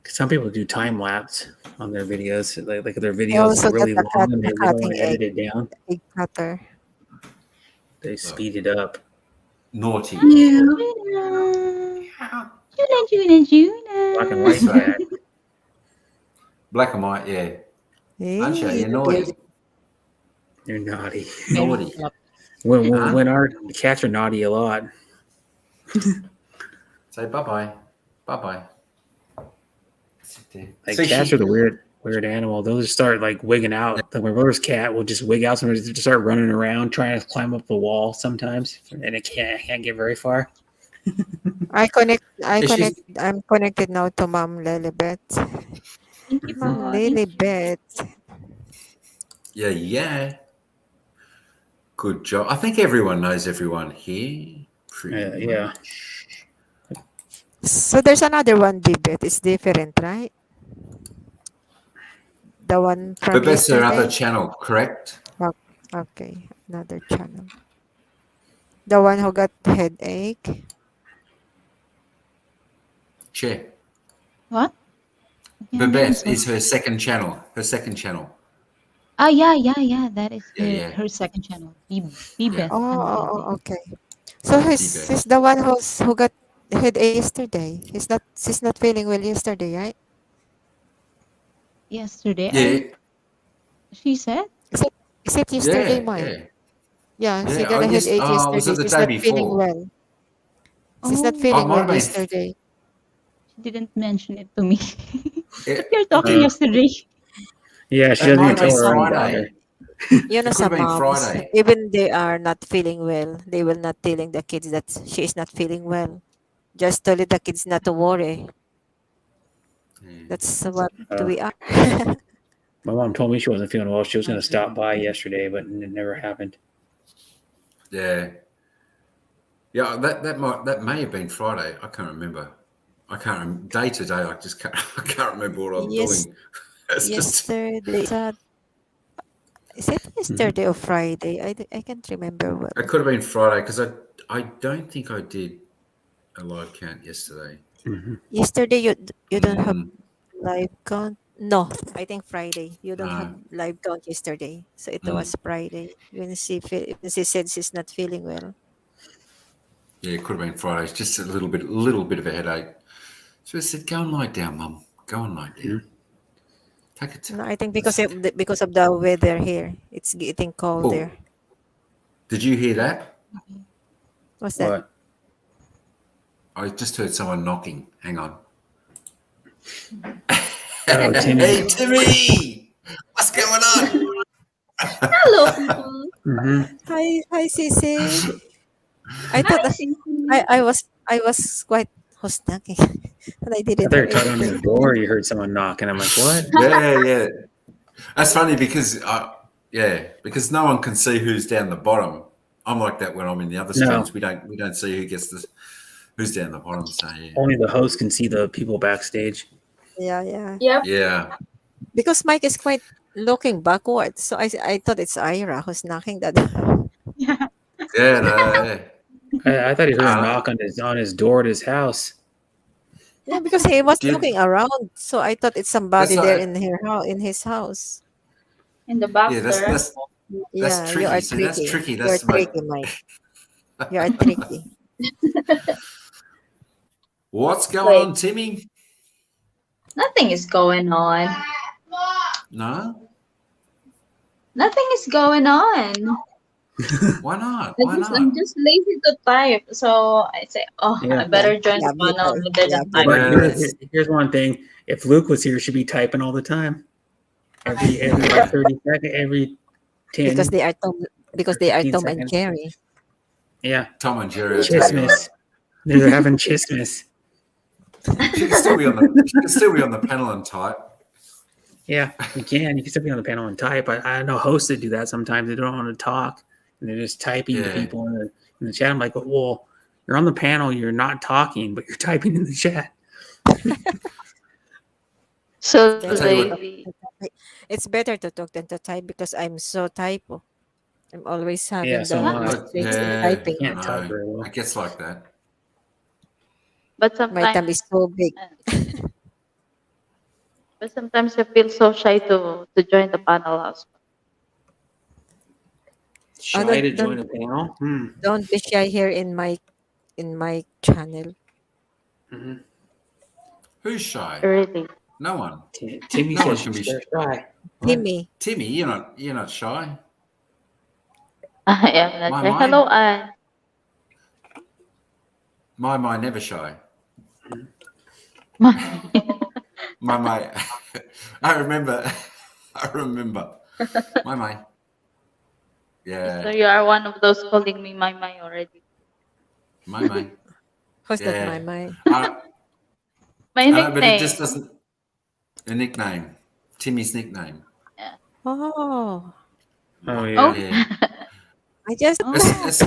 some people do time lapse on their videos. Like their I videos also are got really long and the they don't want cutting to edit it down. egg cutter. They So, speed it up. naughty. Juna. Juna, Juna, Black and That's white Juna. right. cat. Black and white, yeah. Aren't you? Hey, You're look at naughty. You're naughty. Very Naughty. fluffy. Huh? When our cats are naughty a lot. Say bye-bye. Bye-bye. Sit there. Like See, cats are the weird animal. They'll just start like wigging out. Like my brother's cat will just wig out. Sometimes just start running around trying to climb up the wall sometimes, and it can't get very far. she's I'm connected now to Mom Lilibet. Thank you Mom mhm. po. Thank you. Lilibet. Yeah, yeah. Good job. I think everyone knows everyone here. Pretty Yeah. much. So there's another one, Bibet. It's different, right? The one from But that's her other yesterday? channel, correct? Okay, another channel. The one who got headache. Chair. What? Again, I'm Babette sorry. is her second channel. Her second channel. Oh yeah. That is Yeah, yeah, her second channel. Be yeah. Beth Oh, and oh, Baby. oh, okay. So Bebet. he's the one who got headache yesterday. She's not feeling well yesterday, right? Yesterday, Yeah, she said. Is it is it yesterday, yeah, Mike? yeah, Yeah, she yeah. got a headache Was yesterday. it the She's day not feeling before? well. She's not Oh, Oh, feeling might well have been. yesterday. she didn't mention it to me. But It, you're it talking could. yesterday. Yeah, she It doesn't might even have know tell been her own some daughter. Friday. It could have some been moms, Friday. even they are not feeling well, they will not telling the kids that she is not feeling well. Just tell the kids not to worry. Yeah. That's That's what Uh, we are. my mom told me she wasn't feeling well. She was going to okay. stop by yesterday, but it never happened. Yeah. Yeah, that may have been Friday. I can't remember. I can't day to day. I just can't. I can't remember what I'm Yes, doing. It's just. yesterday. Is it Hmm. yesterday or Friday? I can't remember well. It could have been Friday because I don't think I did a live count yesterday. Hmm. Yesterday you don't have Mm, live count. No, I think Friday. You don't have no. live count yesterday. So it Mm. was Friday when she said she's not feeling well. Yeah, it could have been Friday. It's just a little bit of a headache. So I said, "Go and lie down, Mum. Go and lie down. Take it." No, I think I said, because of the weather here, it's getting colder. "Oh, did you hear that? Okay. What's that? What? I just heard someone knocking. Hang on. Mhm. Oh, Timmy. Hey, Timmy, what's going on?" Hello, people. Hmm. Hi, Sisi. I Hi, thought Sissy. I was quite who's knocking, and I I didn't thought you hear were talking on the anything. door. You heard someone knock, and I'm like, what? Yeah, yeah. That's funny because because no one can see who's down the bottom. I'm like that when I'm in the other No, streams. We don't see who gets who's down the bottom. So only the host can see the people backstage. Yeah, yeah. Yep. yeah, Because Mike is quite looking backwards, so I thought it's Ira who's knocking the door. Yeah. yeah, no, yeah. I thought he heard a Uh, knock on his door at his house. Yeah, because he was Dude, looking around, so I thought it's that's somebody there not. in her house, in his house. In the back Yeah, that's there. that's that's Yeah, you tricky. are See, that's tricky. tricky. You're That's my. tricky, Mike. You are tricky. What's going Wait, on, Timmy? nothing is going on. No, Nothing is going on. why not? Why I'm not? just lazy to type. So I say, oh, I Yeah. Yeah, better join yeah, the panel better. rather Yeah, than But type. better. Yeah, here's one thing: if Luke was here, she'd be typing all the time. Every like yeah. 30 seconds, every Because 10 they are or They are 15 Tom and seconds. Jerry. Yeah, Tom and Jerry, I tell you what, chismis. They're having chismis. she can still be on the. She can still be on the panel and type. Yeah, you can. You can still be on the panel and type. I know hosts that do that sometimes. They don't want to talk, and they're just typing to Yeah, people in the chat. I'm like, well, you're on the panel. You're not talking, but you're typing in the chat. So Better I tell you to what. talk lazy. than to type. It's better to talk than to type because I'm so typo. I'm always Yeah, having so the Huh? am I. mistakes in I Yeah, typing. I can't type know. very well. It gets like that. But My thumb sometimes, is so big. uh, but sometimes I feel so shy to join the panel as Oh, Shy to join a panel. don't be shy here in my channel. Mm-hmm. Who's shy? well. Really. No one. Timmy No one says can be. she's shy. What? Timmy. Timmy, you're not shy. I am not My shy. Hello, my Anne. my never shy. Mommy. My I remember. I remember. My. So Yeah, you are one of those calling me my already. my. Who's that Yeah. my? I, My I know, but it just nickname. doesn't. A nickname. Timmy's nickname. Yeah. Oh, Oh Oh. yeah. Yeah. I just Oh, It's,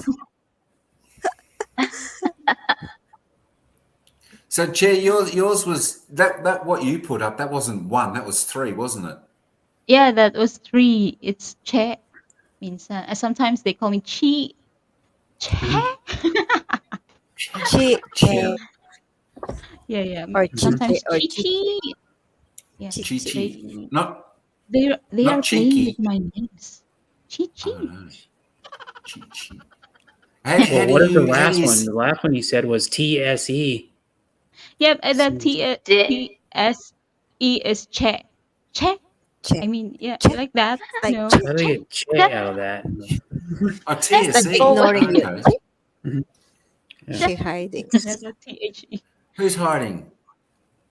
so, Chair, yours was that what you put up. That wasn't one. That was three, wasn't it? yeah, that was 3. It's Che. Means sometimes they call me Chi. Che. she. Chair. Yeah. Or Sometimes chichi or chichi. Chichi. Yeah, Chi Chichi. Chi. they they Not are playing cheeky. with my names. I don't Chichi. know. Chi Chi. How Well, do what is the you last one? The last one you said was TSE. Yep, and the Seems- T S E is che. Che. Che. I mean, yeah, Che. like that. It's like No. che, How do they che. get che out of that? a Just Like TSE? go with ignoring you. Okay. Yeah. She hiding. That's a THE. Who's hiding?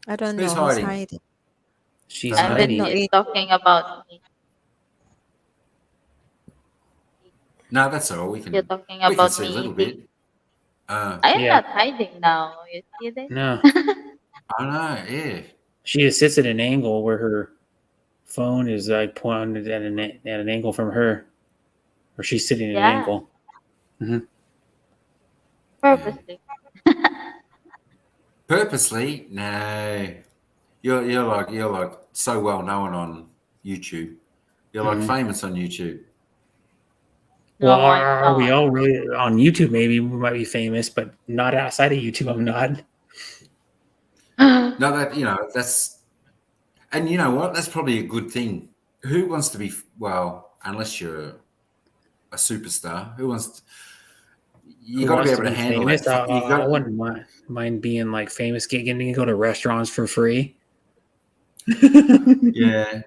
I don't Who's know who's hiding? hiding. She's Don't I know. don't know hiding. Everybody is it. talking about me. No, that's all. You're talking We can about see a me little eating. bit. I I am Yeah. not hiding now. You see this? No. know. Yeah. She just sits at an angle where her phone is like pointed at an angle from her, or she's sitting at an Yeah, angle. purposely. Purposely? No. You're like so well known on YouTube. You're like Mhm. famous on YouTube. Well, No, I'm are we not. all really on YouTube? Maybe we might be famous, but not outside of YouTube. I'm not. No, that's and you know what? That's probably a good thing. Who wants to be unless you're a superstar? Who wants? You Who got to be wants to able to be handle that. famous? You I got, wouldn't mind being like famous, getting to go to restaurants for free. yeah,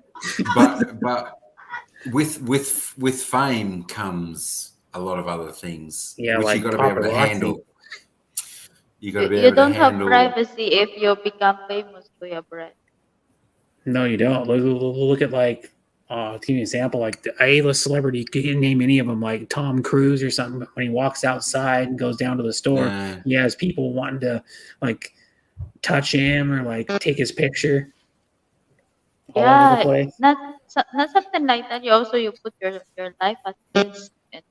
but with fame comes a lot of other things, Yeah, which you like got to be able to paparazzi. handle. You got to be You able to don't have handle. privacy if you become famous, Kuya Brett. No, you don't. Look at like, to give you an example, like the A-list celebrity. You can name any of them, like Tom Cruise or something. When he walks outside and goes down to the store, he has people wanting to like touch him or like take his picture all over the Yeah, place. not something like that. You put your life at risk. And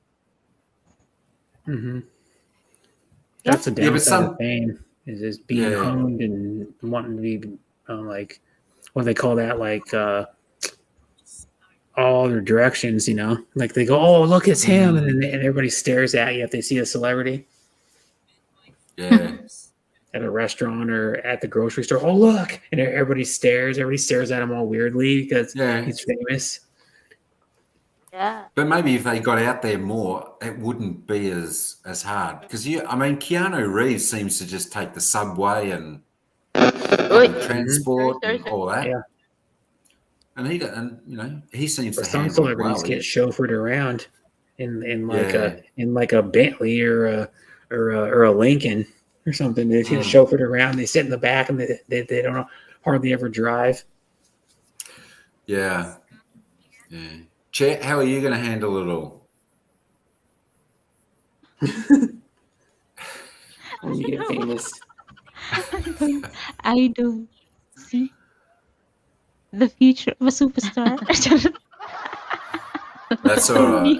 Hmm. yeah, That's the Yeah, but downside of fame is being yeah, honed and wanting to be like what do they call that, like all other directions. Like they go, oh look, it's him, and everybody stares at you if they see a celebrity yeah, at a restaurant or at the grocery store. Oh look, and everybody stares. Everybody stares at him all weirdly because yeah. he's famous. yeah. But maybe if they got out there more, it wouldn't be as hard. Because Keanu Reeves seems to just take the subway and Wait, public Hmm. transport sorry. and all that, Yeah, and he seems but to some handle it celebrities well. get chauffeured around Yeah, in like a Bentley or a Lincoln or something. They get Mm. chauffeured around. They sit in the back and they don't hardly ever drive. yeah, yeah. Chet, how are you going to handle it all? When you get famous. I don't see the future of a superstar. That's all For right. me,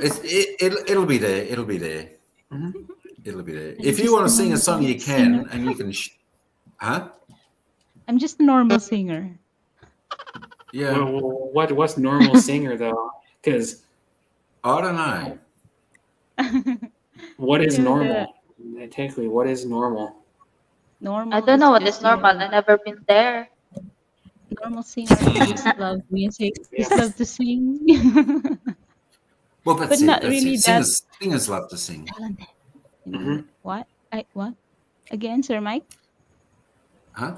It'll be there. It'll be there. Mhm. It'll be there. I'm If you just want a to sing a normal song, you singer. can, and you can. Huh? I'm just a normal singer. Yeah. What's normal singer though? Because I don't know. what is The normal? Technically, what is normal? I normal don't is know what is just normal. I never been there. normal singer who just love music, Yeah. just love to sing, Well, but that's it. not That's it. really that Singers love to sing. talented. Hmm. What? What? Again, Sir Mike? Huh?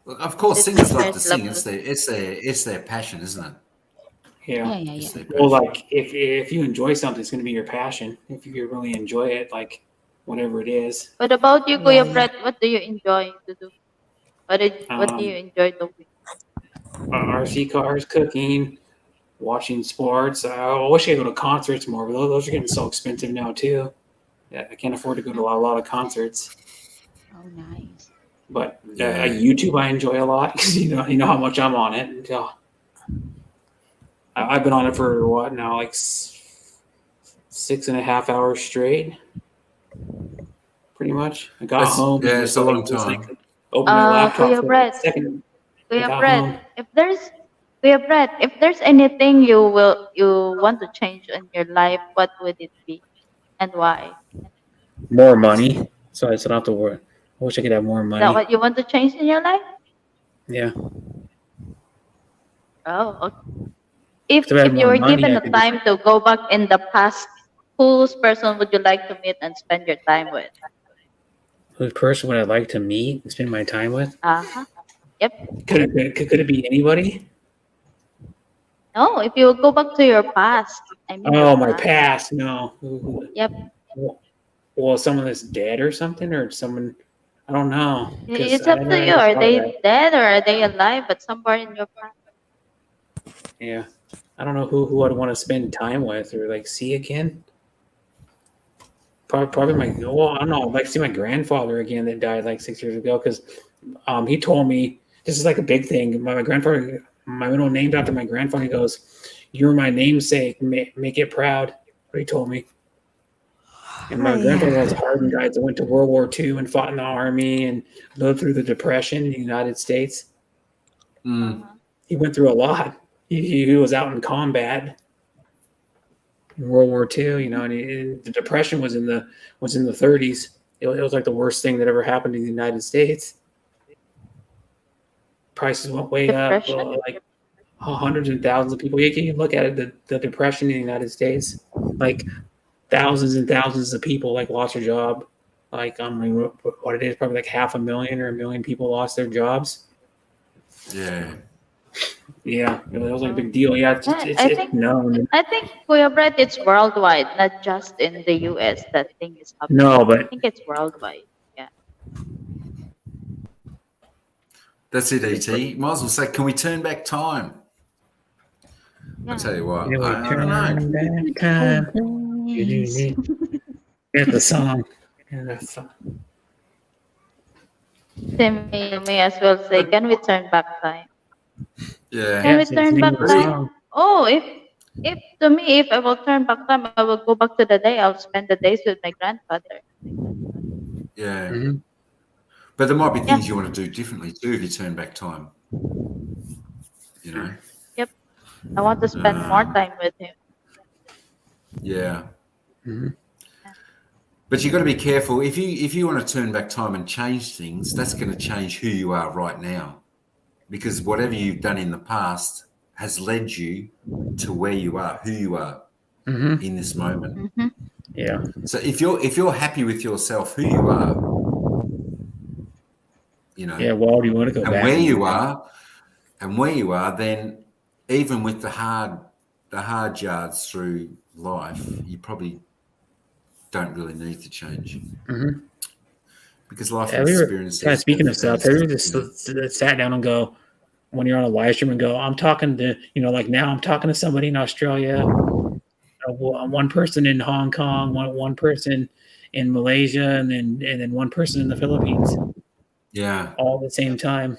Well, of course, The singers love to singers love sing. to It's their passion, isn't it? Yeah. It's Yeah. their Well, passion. like if you enjoy something, it's going to be your passion. If you really enjoy it, like whatever it is. What about you, Yeah, Kuya yeah. Brett? What do you enjoy to do? What do you Um, enjoy doing? RC cars, cooking, watching sports. I wish I could go to concerts more, but those are getting so expensive now too. Yeah, I can't afford to go to a lot of concerts. Oh, nice. But Yeah. YouTube I enjoy a lot because you know how much I'm on it. And, I've been on it for what now, like 6.5 hours straight, pretty much. I got home and It's just a long like time. opened my laptop Kuya for a Brett, second. I Kuya got Brett, home. if there's anything you want to change in your life, what would it be and why? More money, so I don't have to I wish I could have more Is that money. what you want to change in your life? Yeah. Oh, okay. If If I had if you more were money, given I a could just. time to go back in the past, whose person would you like to meet and spend your time with? Whose person would I like to meet and spend my time with? Uh-huh. Yep. Could it be anybody? No, if you go back to your past, I mean your Oh, my past. past. No. Yep. Well, someone that's dead or something, or someone. I don't know, because It's I up to you. never Are thought of that. they dead or are they alive? But somewhere in your past. Yeah. I don't know who I'd want to spend time with or like see again. Probably my well, I don't know. I'd like to see my grandfather again that died like 6 years ago because he told me this is like a big thing. My grandfather, my middle named after my grandfather. He goes, "You're my namesake. Make it proud." What he told me. And my grandfather was a Hi. hardened guy that went to World War II and fought in the army and lived through the Depression in the United States. Mm. Uh-huh. He went through a lot. He was out in combat in World War II, and the Depression was in the 30s. It was like the worst thing that ever happened to the United States. Prices went way up, Depression? like hundreds and thousands of people. You can look at it, the Depression in the United States, like thousands and thousands of people like lost their job. Like what it is, probably like 500,000 or 1 million people lost their jobs. Yeah. Yeah, it was like a big deal. Yeah, I it's think known. I think Kuya Brett, it's worldwide, not just in the US that thing is happening. No, I but think it's worldwide. Yeah. That's it, it's like, ET. Might as well say, can we turn back time? I Yeah. tell you what, can we I don't know. turn back time? Always. Get the song. And the song. Timmy, you may as well say, can we turn back time? Yeah. Can we Yes, it's the turn name back of the time? song. Oh, if to me, if I will turn back time, I will go back to the day. I'll spend the days with my grandfather. Yeah. Mm-hmm. But there might be Yeah. things you want to do differently too if you turn back time, you know? Yep. I want to spend more Um, time with him. yeah. Mm-hmm. But you've got to be careful. If you want to turn back time and change things, that's going to change who you are right now. Because whatever you've done in the past has led you to where you are, who you are Mm-hmm. in this moment. Mm-hmm. Yeah. So if you're happy with yourself, who you are, you know, Yeah. Well, do you want to go and back where and do you that? are, then even with the hard yards through life, you probably don't really need to change Mm-hmm. because life Have you ever, kind of experiences speaking of stuff, have you ever just you know. sat down and go, when you're on a live stream and go, I'm talking to, like now I'm talking to somebody in Australia, one person in Hong Kong, one person in Malaysia, and then one person in the Philippines, Yeah, all at the same time.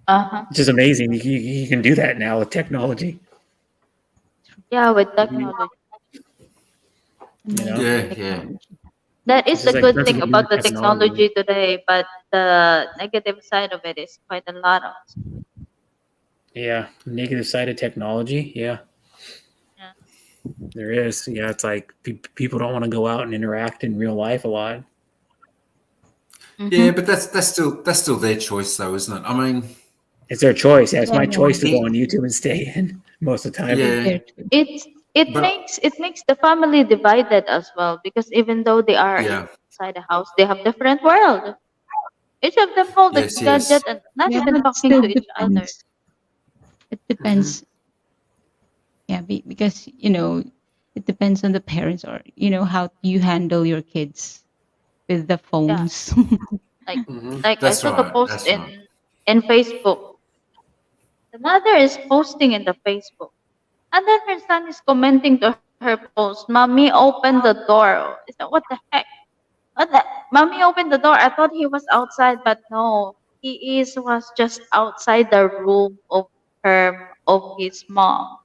Uh-huh. It's just amazing. You can do that now with technology. Yeah, with You technology. know, yeah, Amazing yeah. technology. That it's is the just like good such a thing good use about of the technology. technology today, but the negative side of it is quite a lot of. Yeah, negative side of technology. Yeah, Yeah. there is. Yeah, it's like people don't want to go out and interact in real life a lot. Yeah, Mm-hmm. but that's still their choice, though, isn't it? I mean, It's their choice. Yeah, it's my Yeah, choice to go on it, YouTube and stay in most of the time. it's yeah, there too. It's it but makes it makes the family divided as well because even though they are yeah, inside the house, they have different world. Each of them hold a yes, yes, gadget and not Yeah, even but talking still to each other. depends. It Mm-hmm. depends. Yeah, because it depends on the parents, or how you handle your kids with the Yeah, phones. like Mm-hmm. I that's saw the right, post that's right. in Facebook. The mother is posting in the Facebook, and then her son is commenting to her post, "Mommy, open the door." I said, "What the heck? What the? Mommy opened the door. I thought he was outside, but no, was just outside the room of his mom.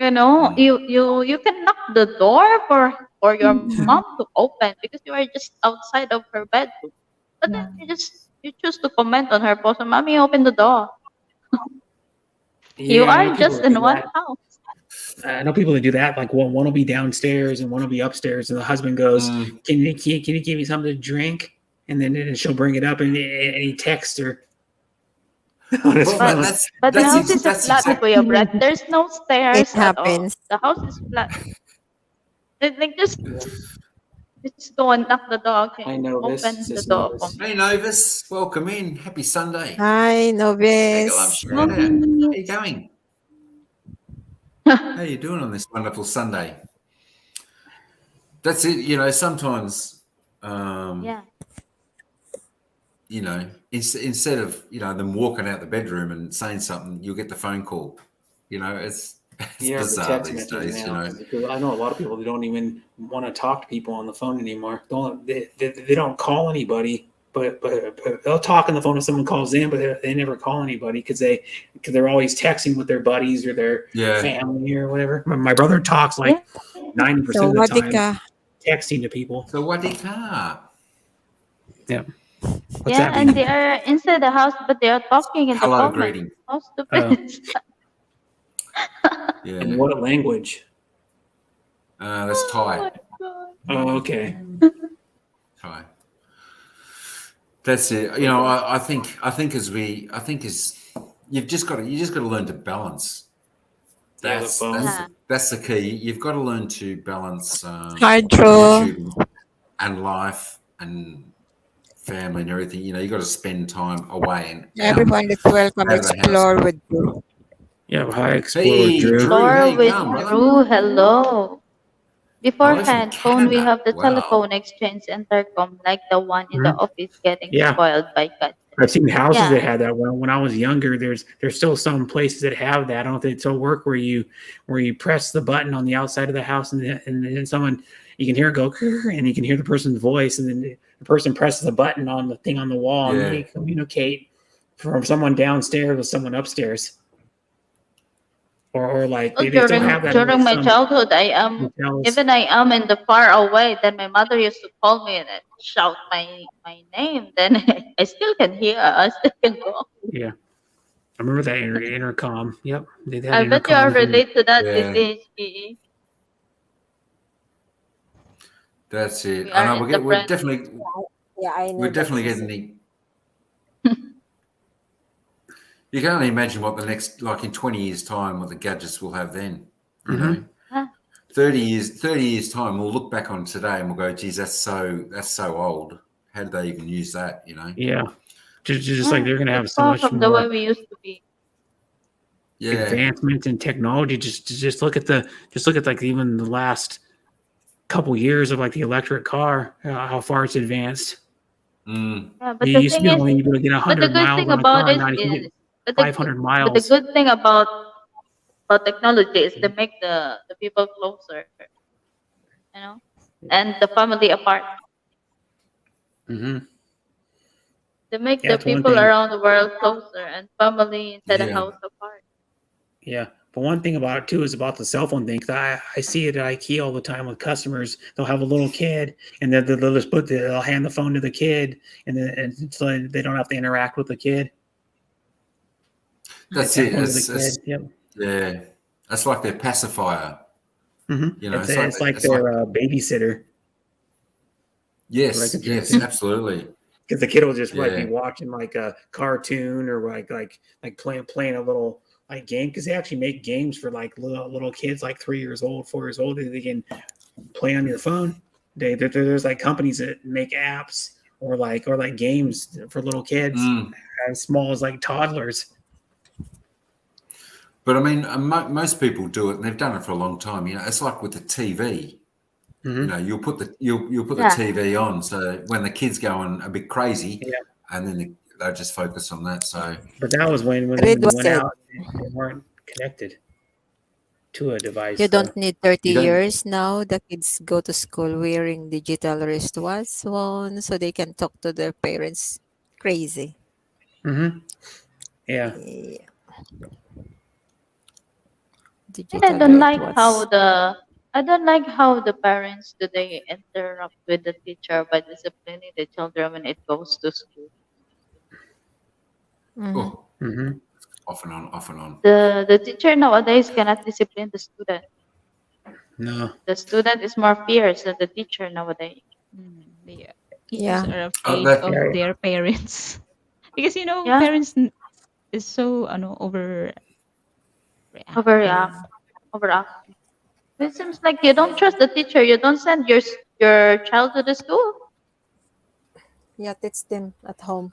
Mm. You can knock the door for your mom to open because you are just outside of her bedroom. But then Yeah. you choose to comment on her post, "Mommy open the door." You Yeah, I know are people just that do in one that. house. I know people that do that. Like one will be downstairs and one will be upstairs, and the husband goes, Mm. "Can you give me something to drink?" and then she'll bring it up and he texts her on his Well, But phone. but the house is a that's flat, exactly Kuya Brad. There's no It stairs at all. happens. The house is flat. Like just go and knock the door. Can Hi, you Novus. open the Sis door for Novus. me? Hey Novus, welcome in. Happy Sunday. Hi, Mega love Novice. shout out. How you Movies. going? How you doing on this wonderful Sunday? That's it. Sometimes, Yeah. instead of them walking out the bedroom and saying something, you'll get the phone call. It's Yeah, the bizarre text these messages days. now. Because I know a lot of people that don't even want to talk to people on the phone anymore. They don't call anybody, but they'll talk on the phone if someone calls in, but they never call anybody because they're always texting with their buddies or their Yeah. family or whatever. My brother talks like Yeah. 90% of the time Sawadika. texting to people. So what do you car? Yeah. What's Yeah, that and mean? they are inside the house, but they are talking in the Hello, comment. greeting. How stupid is that? Yeah. In what language? That's Oh Thai. my god. Oh, okay. Thai. That's it. I think as you've just got to learn to balance. Yeah, the That's phone. that's Yeah. that's the key. You've got to learn to balance Hydro. YouTube and life and family and everything. You got to spend time away and Everyone is welcome. out of the house. Explore with you. Yeah, hi, Explorer Hey, Drew. Drew, how Explore you with going, brother? Drew. Hello. Hello Beforehand, from phone we Canada. have the Wow. telephone exchange intercom like the one in the Mhm. office getting Yeah. spoiled by gadgets. I've seen houses Yeah. that had that. When I was younger, there's still some places that have that. I don't know if they still work where you press the button on the outside of the house and then someone you can hear it go "Grr," and you can hear the person's voice and then the person presses a button on the thing on the wall and Yeah. they communicate from someone downstairs with someone upstairs. Or like Oh, they still have that in during like my some childhood, I am hotels. even I am in the far away. Then my mother used to call me and shout my name. Then I still can hear. I still can go. Yeah, I remember that intercom. Yep, they had I bet you are intercoms. And, relate to that, Yeah. this age. Gigi. That's it. We I are know in we're, the get, we're friend. definitely Yeah, I know we're that definitely is. getting the. You can only imagine what the next, like in 20 years' time, what the gadgets will have then. You Mhm. know, Ah, 30 years time, we'll look back on today and we'll go, "Geez, that's so old. How did they even use that?" Yeah, just like yeah, they're gonna have it's so far much from the way more we used to be. Yeah. advancement in technology. Just look at like even the last couple years of like the electric car, how far it's advanced. Mm. Yeah, but You the used to thing be is, able to get but the 100 good miles thing on a about car, it now you can is, get 500 miles. good thing about technology is they make the people closer, you know, and the family apart. Hmm. They make Yeah, the that's one people thing. around the world closer and family inside the Yeah. house apart. Yeah. But one thing about it too is about the cell phone thing. 'Cause I see it at IKEA all the time with customers. They'll have a little kid, and they'll just they'll hand the phone to the kid, and so they don't have to interact with the kid. That's Just hand it. the phone to the It's kid. Yep. yeah. That's like their pacifier. Hmm. It's like It's like their babysitter. yes, Like yes, absolutely. because the kid will just like be Yeah. watching like a cartoon or like playing a little like game because they actually make games for like little kids like 3 years old, 4 years old that they can play on your phone. There's like companies that make apps or like games for little kids Mm. as small as like toddlers. But I mean, most people do it, and they've done it for a long time. It's like with the TV. Hmm. You'll put the Yeah, TV on, so when the kids going a bit crazy, Yeah, and then they just focus on that. So but that was when Read they was went said. out and they weren't connected to a device. You So don't need 30 you don't. years now. The kids go to school wearing digital wristwatch on so they can talk to their parents. Crazy. hmm yeah, Yeah, and digital wristwatch. I don't like how the parents today interrupt with the teacher by disciplining the children when it goes to school. Mm-hmm. Oh, hmm off and on, off and on. The teacher nowadays cannot discipline the student. no, The student is more fierce than the teacher nowadays. Mm, yeah. teachers Yeah. are Oh, afraid that of Yeah, their parents because Yeah, parents is so overreacting. overreact, overacting. It seems like you don't trust the teacher. You don't send your child to the school. Yeah, teach them at home.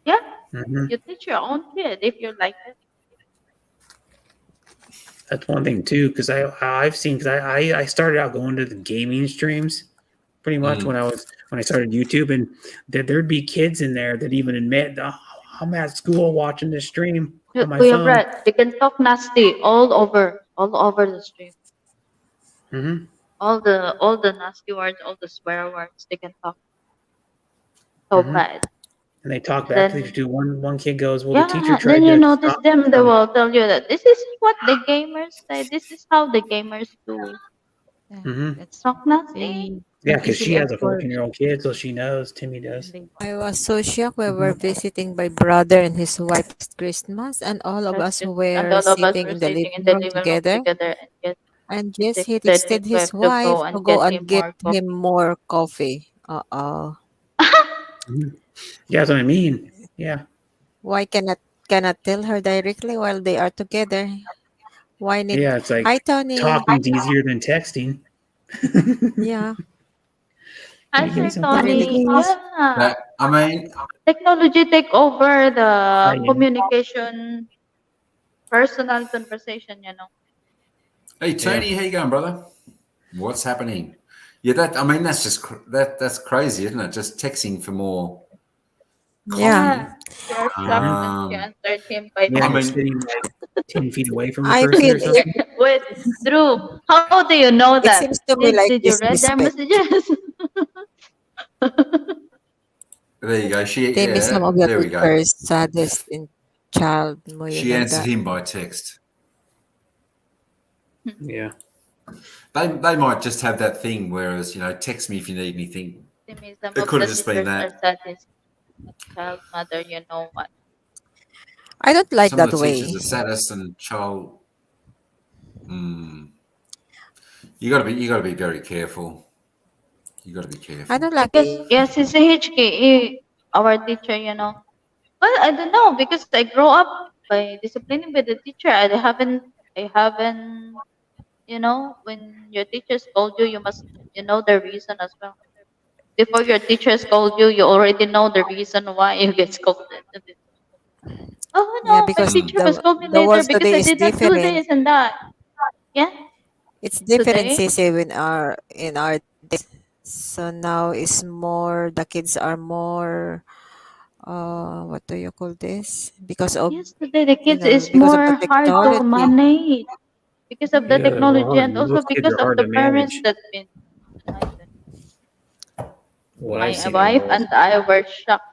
Yeah, hmm you teach your own kid if you like it. that's one thing too. Because I've seen because I started out going to the gaming streams pretty much mm, when I started YouTube, and there'd be kids in there that even admit, oh, I'm at school watching this stream on my We have phone. read they can talk nasty all over the stream. hmm All the nasty words, all the swear words they can talk so hmm bad. And they talk And back to the then teacher too. One kid goes, "Well, the teacher yeah, then tried you to notice stop me them. They from." will tell you that this is what the gamers say. This is how the gamers do. Yeah, hmm that's Talk nasty. they Yeah, because she easily has a absorb it. 14-year-old kid, so she knows. Timmy does. They I was so shocked. We hmm were visiting my brother and his wife last Christmas, and all of That's us just and were all of us sitting were in the sitting in living the room living room together. together and get And yes, he texted his texted wife his to go wife to and go get and him get more him coffee. more coffee. Uh-oh. hmm Yeah, that's what I mean. Yeah, Why cannot tell her directly while they are together? Why need yeah. It's like Hi Tony. talking's easier than texting. Yeah, Can Hi, you give me Sir some coffee, Tony. please? ridiculous. Yeah, that I mean, technology take over the Yeah, communication, personal conversation. hey yeah, Tony, how you going, brother? What's happening? Yeah, that I mean, that's just that's crazy, isn't it? Just texting for more Yeah. Yeah, coffee. you are shocked hmm when she Um, answered him by yeah. I And you're mean, text. sitting like 10 feet away from the I person mean or something. Wait, Drew, how do you know it that? seems to me Did like did you read their disrespect. messages? there you go. They miss some Yeah, of the there we go. teacher's saddest in child mo, you She know answered that. him by text. Yeah, They might just have that thing, whereas text me if you need anything. To me, some It of could the have just been teachers are that. saddest child mother. You know what? I don't like Some of that the teachers way. are saddest and child. Mm, you got to be very careful. You got to be I careful. don't like Because yes, he's a HK, our teacher. Well, I don't know because I grow up by disciplining by the teacher. I haven't. When your teacher scold you, you must know the reason as well. Before your teacher scold you, you already know the reason why you get scolded. Oh yeah, no, my because Mm. teacher will scold me the later world because I today is did not do different. this and that. Yeah, It's different, today. Sisi, in our days. So now is more the kids are more what do you call this? Because of Yes, today the kids is because of the more hard to technology. manage because of the yeah. Yeah. They're technology hard. and also Most kids because are of hard the to parents manage. that been. I don't What I've My seen, wife anyways. and I were shocked.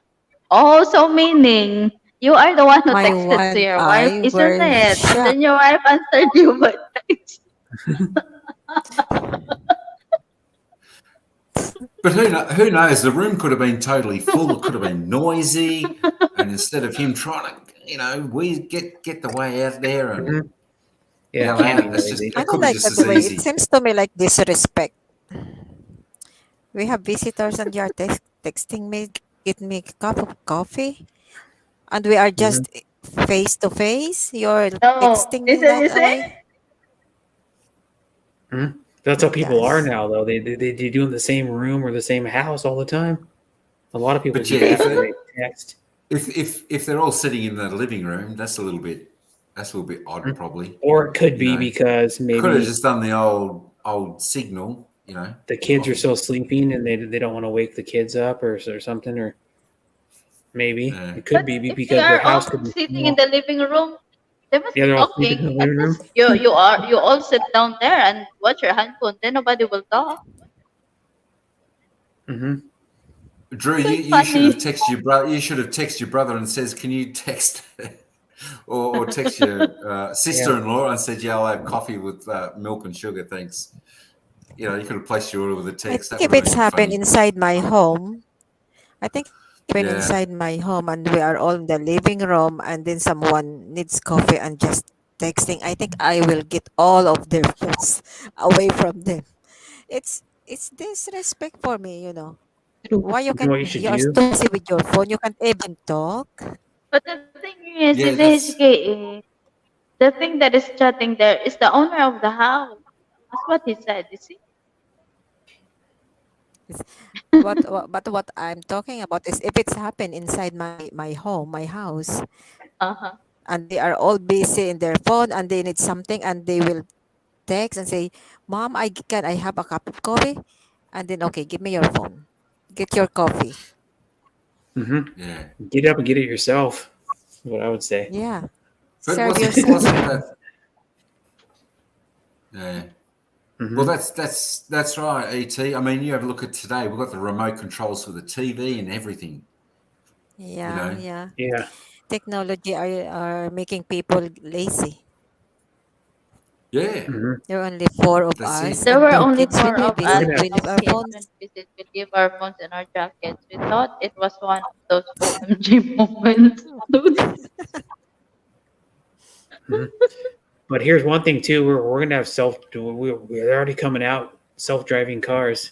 Oh, so meaning you are the one who My texted wife to and your wife, I isn't were it? And then shocked. your wife answered you by text. But who knows? The room could have been totally full. It could have been noisy, and instead of him trying to, we get the way out there and hmm Yeah, it yell can be out. It's just noisy. I it don't could be like just that as way. It easy. seems to me like disrespect. We have visitors and you're texting me, get me a cup of coffee, and we are hmm just face to face. You're No, texting me listen, that listen. way. hmm That's how people are Yes. now, though. They do in the same room or the same house all the time. A lot of people But do yeah, that when they text. if they're all sitting in the living room, that's a little bit odd, Mhm. probably. Or it could You be know, because could have maybe just done the old signal. the kids are Coffee. still sleeping and they don't want to wake the kids up or something, or maybe Yeah. it could But be if they because their are house all could be sitting in small. the living room, they must Yeah, be they're all sleeping in talking. the At living room. least you all sit down there and watch your handphone. Then nobody will talk. hmm Drew, So you should have funny. texted your brother. You should have texted your brother and says, "Can you text?" or text your Yeah, sister-in-law and said, "Yeah, I'll have coffee with milk and sugar, thanks." You could have placed your order with a I text. think That if would have it's been happened funny. inside my home, I think happened Yeah, inside my home and we are all in the living room and then someone needs coffee and just texting, I think I will get all of their phones away from them. It's disrespect for me. True. Why you You know can what you should you're do? too busy with your phone? You can't even talk. But the thing is, Yeah, it is that's gay. The thing that is chatting there is the owner of the house. That's what he said. You see? It's- but what I'm talking about is if it's happened inside my home, my house, Uh-huh. and they are all busy in their phone and they need something and they will text and say, "Mom, can I have a cup of coffee?" And then okay, give me your phone. Get your coffee. Mm-hmm. yeah. Get up and get it yourself. Is what I would say. Yeah. But Serve yourself. wasn't that? Yeah. Well, Mm-hmm. that's right, Et. I mean, you have a look at today. We've got the remote controls for the TV and everything. You Yeah, know. yeah. Yeah. Technology are making people lazy. Yeah, Mm-hmm. There are only four of that's us it. There and were two only kids. We four live of We're us, busy. gonna We no leave our kids phones. when visit. We leave our phones in our jackets. We thought it was one of those OMG moments, dude. Mhm. But here's one thing too. We're gonna have we're already coming out self-driving cars.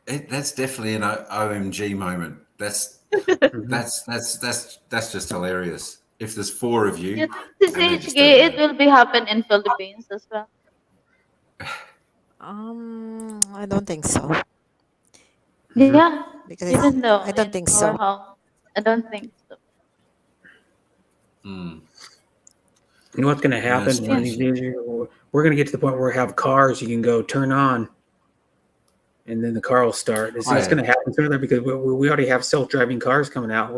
That's definitely an OMG moment. Mm-hmm. That's just hilarious. If there's four of You you think this and they're is just doing gay? It that. will be happen in Philippines as well. I don't think so Mm-hmm. Yeah, because even though I don't in think our so. home, I don't think so. Mm, You know what's gonna yeah, happen one of Yeah. these strange. days? We're gonna get to the point where we have cars you can go turn on, and then the car will start. Oh It's yeah. gonna happen sooner because we already have self-driving cars coming out.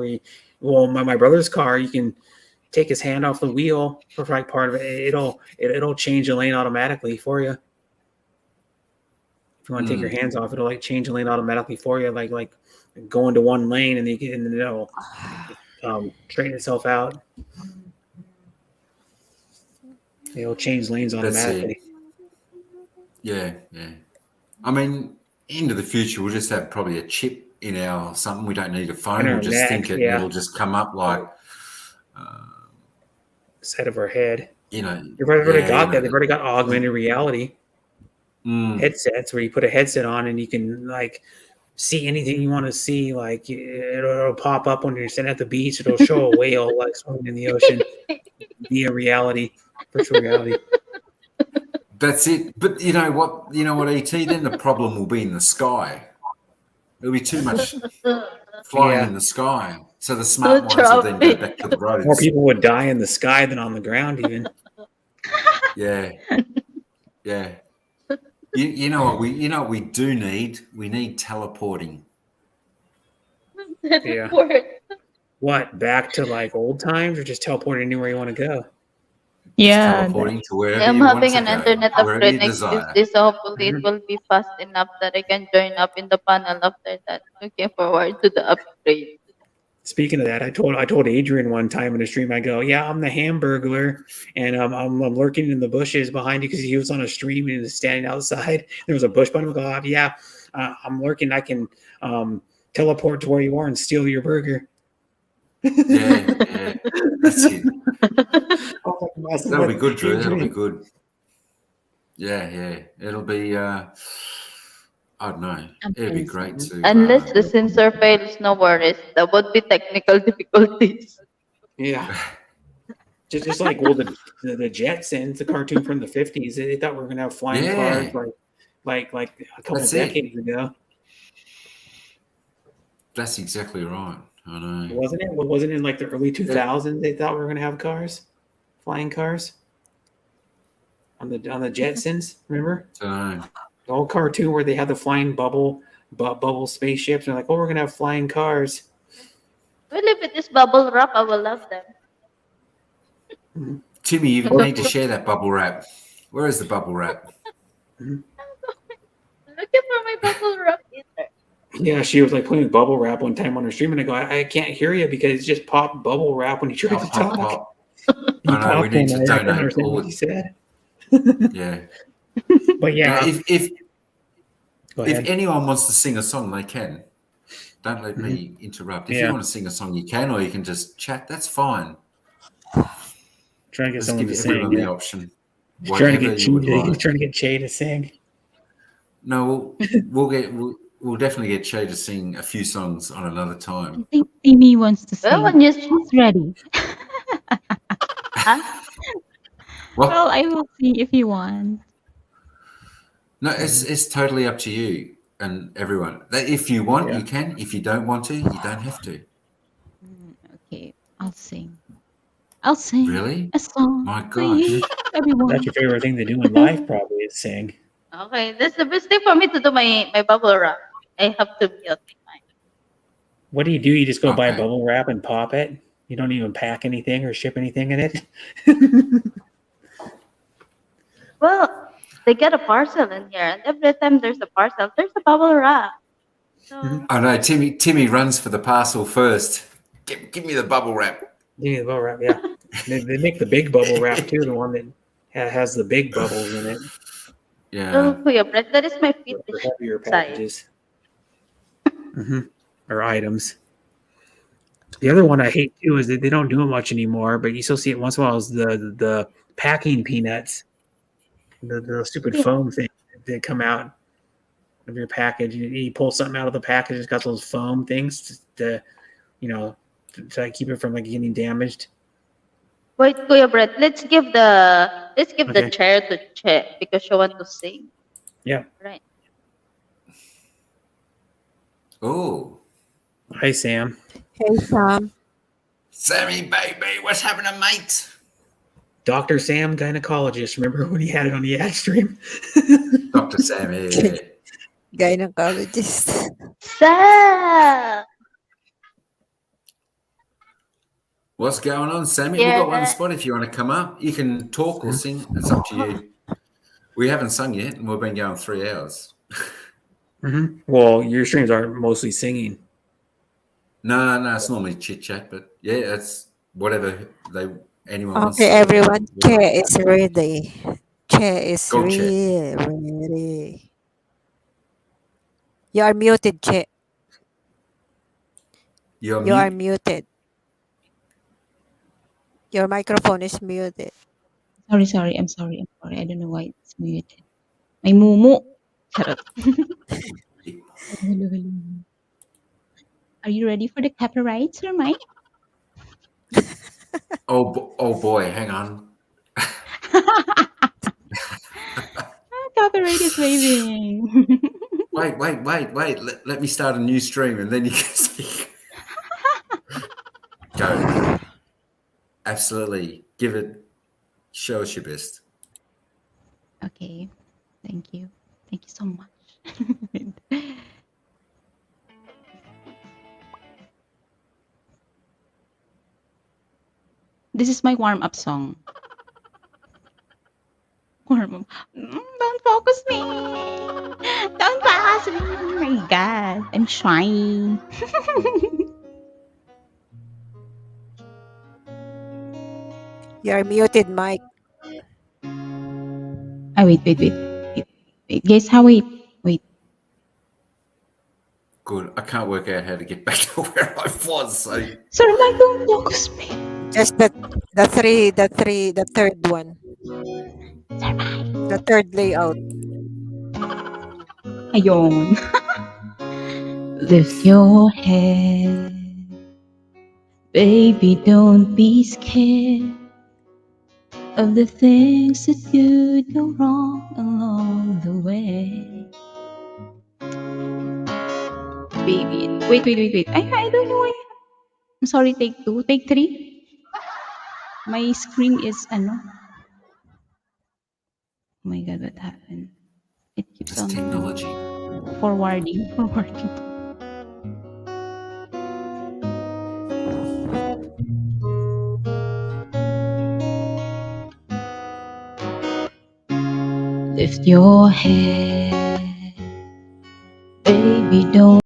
My brother's car, you can take his hand off the wheel for like part of it. It'll change the lane automatically for you. If you want to take your Mm, hands off, it'll like change the lane automatically for you, like go into one lane and then it'll straighten itself out. It'll change lanes that's it. automatically. Yeah, yeah. I mean, into the future, we'll just have probably a chip in our something. We don't need a In phone. We'll our just neck, think it, and yeah, it'll just come up like, side of our head. you know, They've already yeah, you got that. know, They've already got augmented reality mm, headsets where you put a headset on and you can like see anything you want to see. Like it'll pop up when you're sitting at the beach. It'll show a whale like swimming in the ocean via reality, virtual reality. that's it. But you know what? You know what, Et? Then the problem will be in the sky. There'll be too much flying Yeah, in the sky. So the The smart ones will then go traffic. back to the more roads. people would die in the sky than on the ground, even. Yeah, yeah. You know what we do need? We need teleporting. Yeah. Teleport. What, back to like old times or just teleport anywhere you want to go? Just Yeah, that, teleporting to wherever I'm you want having to an go, internet wherever upgrade you next desire. Tuesday, so hopefully it Mhm. will be fast enough that I can join up in the panel after that. Looking forward to the upgrade. Speaking of that, I told Adrian one time in a stream. I go, yeah, I'm the Hamburglar, and I'm lurking in the bushes behind you because he was on a stream and he was standing outside. There was a bush behind him. I go, "Oh, yeah, I'm lurking. I can um, teleport to where you are and steal your burger." Yeah, yeah. That's it. I was like messing That'll be with good, Drew. That'll be Adrian. good. Yeah, yeah. It'll be. I don't know. It'd be great Amazing. to. Unless the sensor fails, no worries. That would be technical difficulties. Yeah, just like the Jetsons, the cartoon from the '50s. They thought we were gonna have flying cars Yeah, like a couple that's it. decades ago. That's exactly right. I know. Wasn't it? Wasn't it in like the early That, 2000s they thought we were gonna have cars, flying cars on the Jetsons? Remember don't the old cartoon where they had the flying bubble spaceships? They're like, oh, we're gonna have flying cars. Well, if it is bubble wrap, I will love them. Mhm. Timmy, you Or, need to share that bubble wrap. Where is the bubble wrap? mhm. Looking for my bubble wrap either. Yeah, she was like putting bubble wrap one time on her stream, and I go, I can't hear you because it's just popped bubble wrap when you tried to Pop, pop, talk. pop. You I know. We popped need one. to I couldn't donate understand what all. you said. Yeah. But Now, yeah, go if ahead. anyone wants to sing a song, they can. Don't let Mhm. me interrupt. If you Yeah, want to sing a song, you can, or you can just chat. That's fine. trying to get Let's someone give to sing. everyone the Yeah, option. he's trying to Whatever get you would He's like. trying to get Che to sing. No, we'll get. we'll definitely get Shay to sing a few songs on another I time. think Timmy wants to Well, sing. when you She's ready. huh? Well, What? I will sing if you want. No, it's totally up to you and everyone. If you want, Yeah. you can. If you don't want to, you don't have to. Okay, I'll sing. I'll sing Really? a song My for you, gosh. That's everyone. your favorite thing to do in life, probably, is sing. Okay, that's the best thing for me to do my bubble wrap. I have to mute my What do? You just go buy Okay. bubble wrap and pop it? You don't even pack anything or ship anything in it? Well, they get a parcel in here, and every time there's a parcel, there's a bubble wrap. Mhm. So I know Timmy runs for the parcel first. Give me the bubble wrap. Yeah, the bubble wrap, yeah. They make the big bubble wrap too, the one that has the big bubbles in it well, Yeah. Kuya Brett, that is my for fetish heavier side. packages. Or items. The other one I hate too is that they don't do it much anymore, but you still see it once in a while. Is the packing peanuts, the stupid Yeah. foam thing that come out of your package. You pull something out of the package, it's got those foam things to you know to keep it from like getting damaged. Wait, Kuya Brett, let's give the Okay, chair to Che because she want to sing, yeah. right? Oh, Hi Sam, Hey, Sam. Sammy, baby, what's happening, mate? Doctor Sam, gynecologist. Remember when he had it on the ad stream? Dr. Sammy. Gynecologist. Sam! What's going on, Sammy? We've got one Yeah. spot if you want to come up. You can talk or sing. It's up to you. We haven't sung yet, and we've been going 3 hours. Well, your streams are mostly singing. No, it's normally chit chat, but yeah, it's whatever anyone wants Okay, to do. everyone. Che is ready. Che is Go, Chet. ready. You are muted, Che. You're You are mute. muted. Your microphone is muted. Sorry. I'm sorry. I don't know why it's muted. My mumu. Charot. Hello. Are you ready for the copyright, Sir Mike? Oh boy, hang on. Copyright is waving. Wait. Let me start a new stream, and then you can see. Go. Absolutely. Give it. Show us your best. Okay. Thank you. Thank you so much. This is my warm-up song. Warm-up. Don't focus me. Don't focus me. Oh my God. I'm shy. You are muted, Mike. Wait. Guys, how wait. Wait. Good. I can't work out how to get back to where I was. So Sir Mike, don't focus me. Just the third one. Sir Mike. The third layout. Ayun. Lift your head. Baby, don't be scared of the things that you do wrong along the way. Baby, wait. I don't know why. I'm sorry, take two, take three. My screen is ano. Oh my God, what happened? It keeps it's on technology. forwarding. Lift your head, baby, don't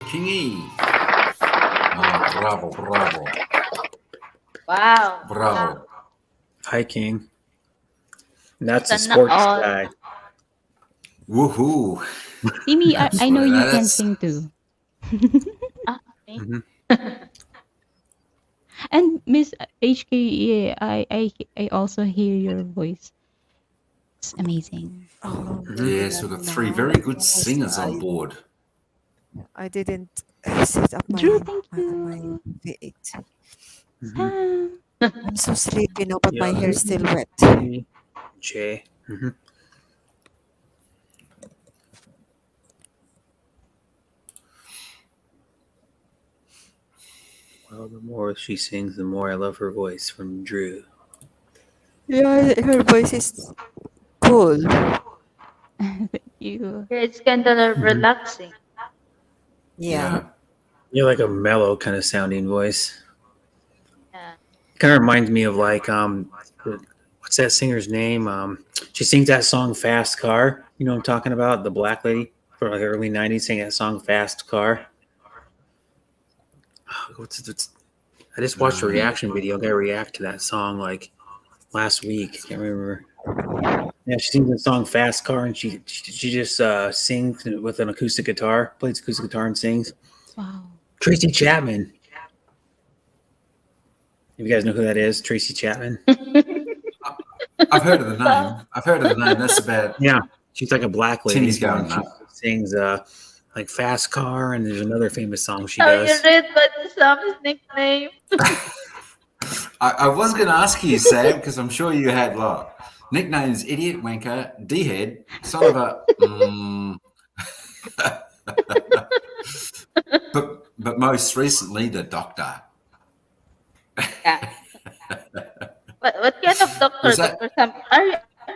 Kingy. Oh, bravo, bravo, Wow. bravo. Hi, King. That's a Sana sports all. guy. Woohoo. Timmy, I know you can That's sing too. Ah, me? Mhm. And Miss HK, I also hear your voice. It's amazing. Oh, Mhm. maybe yes, not we've got three now very good because singers on board. I didn't set up Drew, my thank my you. feet. Mhm. Sam. I'm so sleepy now, but my Yeah. hair's still wet. Jay. Mhm. Well, the more she sings, the more I love her voice from Drew. Yeah, her voice is cool. Thank you. Yeah, it's kind of Mhm. relaxing. Yeah. Yeah. You're like a mellow kind of sounding voice. Yeah. Kind of reminds me of like what's that singer's name? She sings that song "Fast Car." You know what I'm talking about? The black lady from like the early '90s sang that song "Fast Car." What's I just watched a reaction video. I got to react to that song like last week. I can't remember. Yeah, she sings the song "Fast Car" and she just sings with an acoustic guitar, plays acoustic guitar and sings. Wow. Tracy Chapman. If you guys know who that is, Tracy Chapman. I've heard of the name. I've heard of the name. That's about Yeah, she's like a black Timmy's lady, going and she nut. sings like "Fast Car," and there's another famous song she How you does. read by the Sam's nickname? I was going to ask you, Sam, because I'm sure you had like nicknames: idiot, wanker, d-head, son of a. But most recently, the doctor. Yeah. What kind of doctor, Was that? Doctor Sam?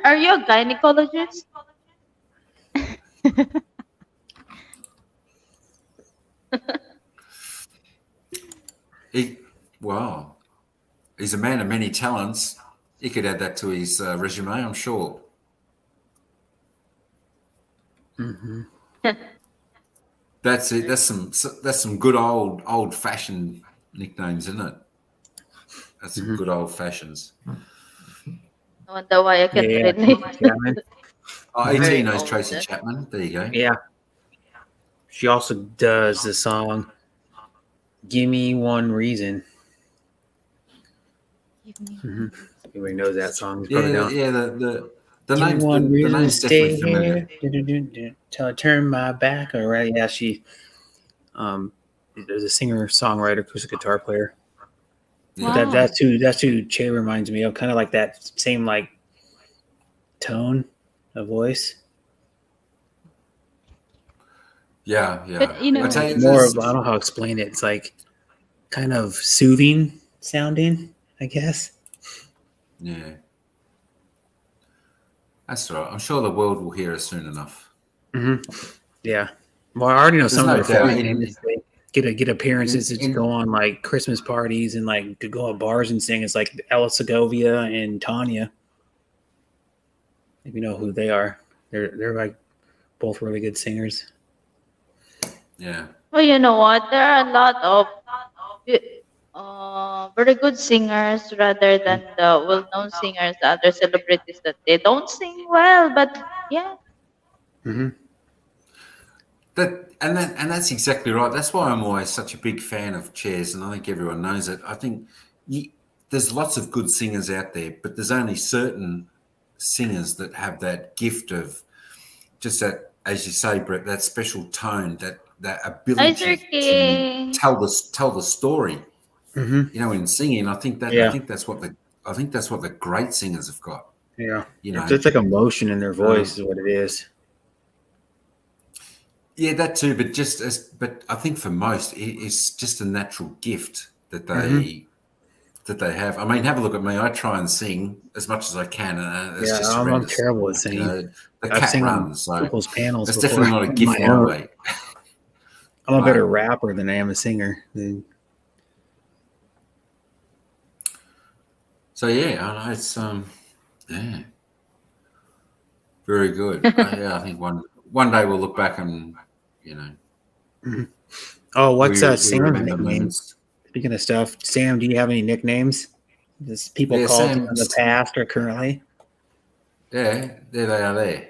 Are you a gynecologist? He, well, he's a man of many talents. He could add that to his resume, I'm sure. Hmm. That's it. That's some good old fashioned nicknames, isn't it? That's some Hmm. good old fashions. I wonder why I can't Yeah, relate. Tracy Chapman. Oh, Hmm. AT Very knows old. Tracy Chapman. There you go. Yeah, she also does the song "Give Me One Reason." Give me Hmm. one reason. Everybody knows that song. You probably Yeah, don't. yeah. The Give me names one the reason to name's definitely stay familiar. here. Till I turn my back. All right. Yeah, she um there's a singer, songwriter, acoustic guitar player. But Yeah. Wow. that's who Che reminds me of. Kind of like that same like tone. a voice. Yeah, yeah. But you I know, tell It's you, more of, there's I don't know how to explain it. It's like kind of soothing sounding, I guess. yeah. That's all right. I'm sure the world will hear us soon enough. Hmm. Yeah. Well, I already know There's some of no their doubt favorite names. They get appearances to in go on like Christmas parties and like to go at bars and sing. It's like Ella Segovia and Tanya. If you know who they are, they're like both really good singers. yeah. Well, you know what? There are a lot of very good singers rather than the well-known singers, the other celebrities that they don't sing well, but yeah. Hmm. And that's exactly right. That's why I'm always such a big fan of Chairs, and I think everyone knows it. I think you, there's lots of good singers out there, but there's only certain singers that have that gift of just that, as you say, Brett, that special tone, that Hi, Sir ability to King. tell the story. Hmm. You know, in singing, Yeah. I think that's what the great singers have got. Yeah. You It's know, just like emotion in their voice um, is what it is. yeah, that too. But I think for most, it's just a natural gift Hmm. that they have. I mean, have a look at me. I try and sing as much as I can, and it's Yeah, just I'm horrendous. terrible at You singing. know, the I've cat sang on runs, so people's panels it's before definitely not a on my gift my own. way. I'm a Right. better rapper than I am a singer. So yeah, I know it's yeah, very good. Yeah, I think one day we'll look back and you know Mhm. Oh, what's we Sam's remember nickname? moments. Speaking of stuff, Sam, do you have any nicknames? Just people Yeah, called you Sam. in the past or currently? Yeah, there they are. There.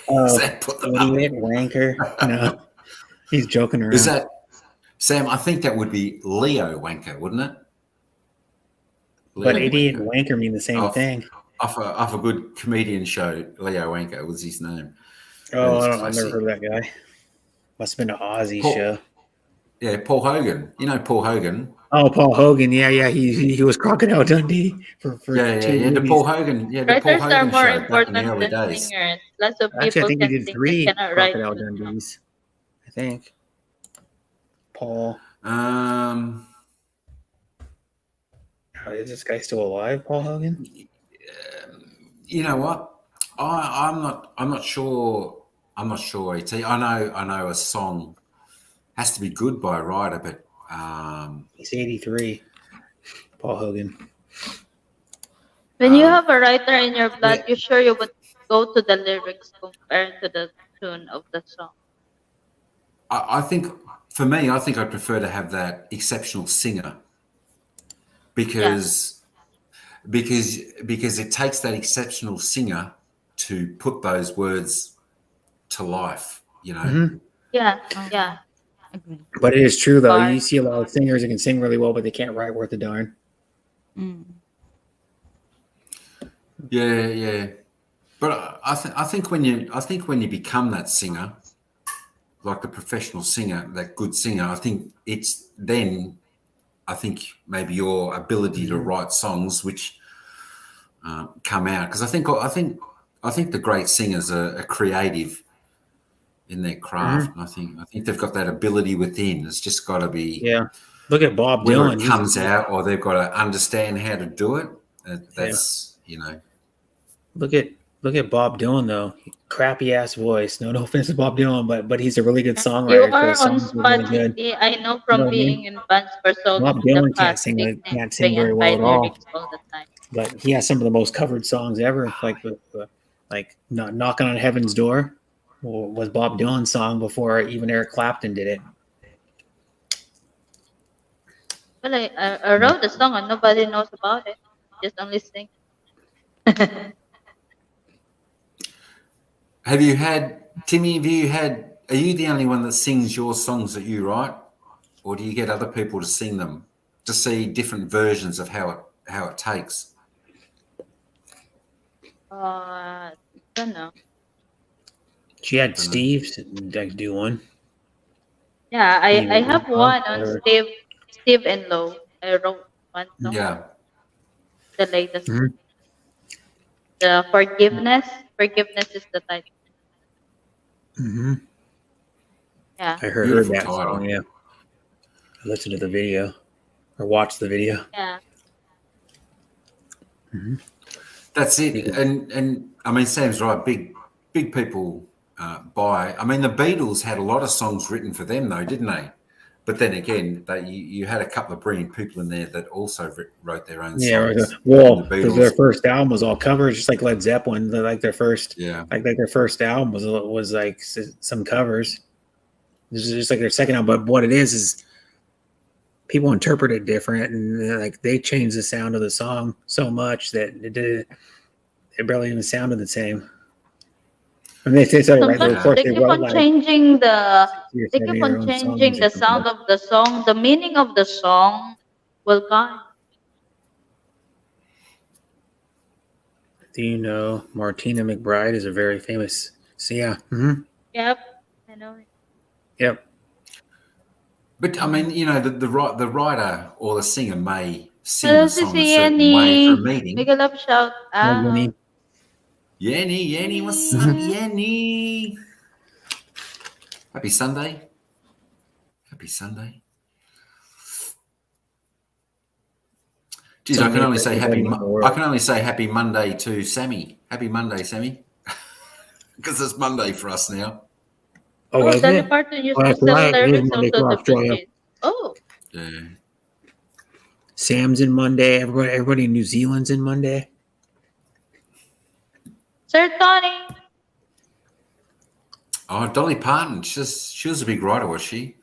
Oh, Sam put them up. idiot, wanker. No, he's joking Is around. that Sam? I think that would be Leo Wanker, wouldn't it? But Leo idiot and Wanker. wanker mean the same Off, thing. off a good comedian show, Leo Wanker was his name. That Oh, was I don't know. I've never classic. heard of that guy. Must have been an Aussie Paul, show. yeah, Paul Hogan. You know Paul Hogan. Oh, Paul Hogan. Yeah, yeah. He was Crocodile Dundee for two Yeah. movies. The Paul Writers are Hogan more show back in the important early than days. singers. Lots of Actually, I people think he can did sing but 3 cannot write Crocodile good songs. Dundees. I think Paul. Um, Is this guy still alive? Paul Hogan? you know what? I'm not sure. I'm not sure. I know a song has to be good by a writer, but He's 83. Paul Hogan. When you have a writer in your yeah, blood, you sure you would go to the lyrics compared to the tune of the song. I think for me, I think I prefer to have that exceptional singer Yeah. because because it takes that exceptional singer to put those words to life. You know. Hmm. Yeah. um, Yeah. agree. But it is true though. Bar. You see a lot of singers that can sing really well, but they can't write worth a darn. Mm. Yeah. But I think when you become that singer, like the professional singer, that good singer, I think it's then I think maybe your ability to Mhm. write songs which come out because I think the great singers are creative in their craft, Mhm. and I think they've got that ability within. It's just got to be Yeah. Look at Bob whether it Dylan. He's comes out or they've got to understand how to do it. yeah. That's you know. Look at Bob Dylan though. Crappy ass voice. No offense to Bob Dylan, but he's a really good You songwriter. So are his on songs are really spot, good. Cindy. I know You know from what I mean? being in bands for so long Bob in the Dylan past, they can't sing sing very and well by at all. lyrics all the time. But he has some of the most covered songs ever. Like not knocking on heaven's door was Bob Dylan's song before even Eric Clapton did it. Well, I wrote a song and nobody knows about it. Just only sing. Have you had Timmy? Have you had? Are you the only one that sings your songs that you write, or do you get other people to sing them to see different versions of how it takes? Don't know. She had Don't know. Steve like do one. Yeah, Steve I have Love, one on whatever. Steve and Low. I wrote one song, Mhm. Yeah. the latest. Mhm. The forgiveness. Forgiveness is the title. Hmm. Yeah. I heard Beautiful that title. song. Yeah, I listened to the video or watched the video. Yeah. Hmm. That's it. And I mean, Sam's right. Big people buy. I mean, the Beatles had a lot of songs written for them, though, didn't they? But then again, you had a couple of brilliant people in there that also wrote their own Yeah, right. songs. And the Well, their Beatles, first album was all covers, just like Led Zeppelin. Like their first, yeah, like their first album was like some covers. This is just like their second album. But what it is people interpret it different, and like they changed the sound of the song so much that it barely even sounded the same. I mean, they started right. Of Sometimes course, they they keep wrote on like changing the 60 or they 70 keep their on own changing songs or the something. sound of the song. The meaning of the song will gone. Do you know Martina McBride is a very famous? So yeah, mm-hmm. Yep. I know it. Yep. but I mean, the writer or the singer may sing Hello, the song a certain way for a Yenny. meeting. Make a love shout Like out. Yenny, what's up, Mhm. Yenny? Happy Sunday. Happy Sunday. Geez, So I can maybe only say everybody in the I world. can only say happy Monday to Sammy. Happy Monday, Sammy, because it's Monday for us now. Oh, Oh, is Dolly it? Parton used Oh, to that's sell right. It is lyrics Monday also for to Australia. British. Oh, Yeah. Sam's in Monday. Everybody in New Zealand's in Monday. Sir Tony. Oh, Dolly Parton. She was a big writer, was she?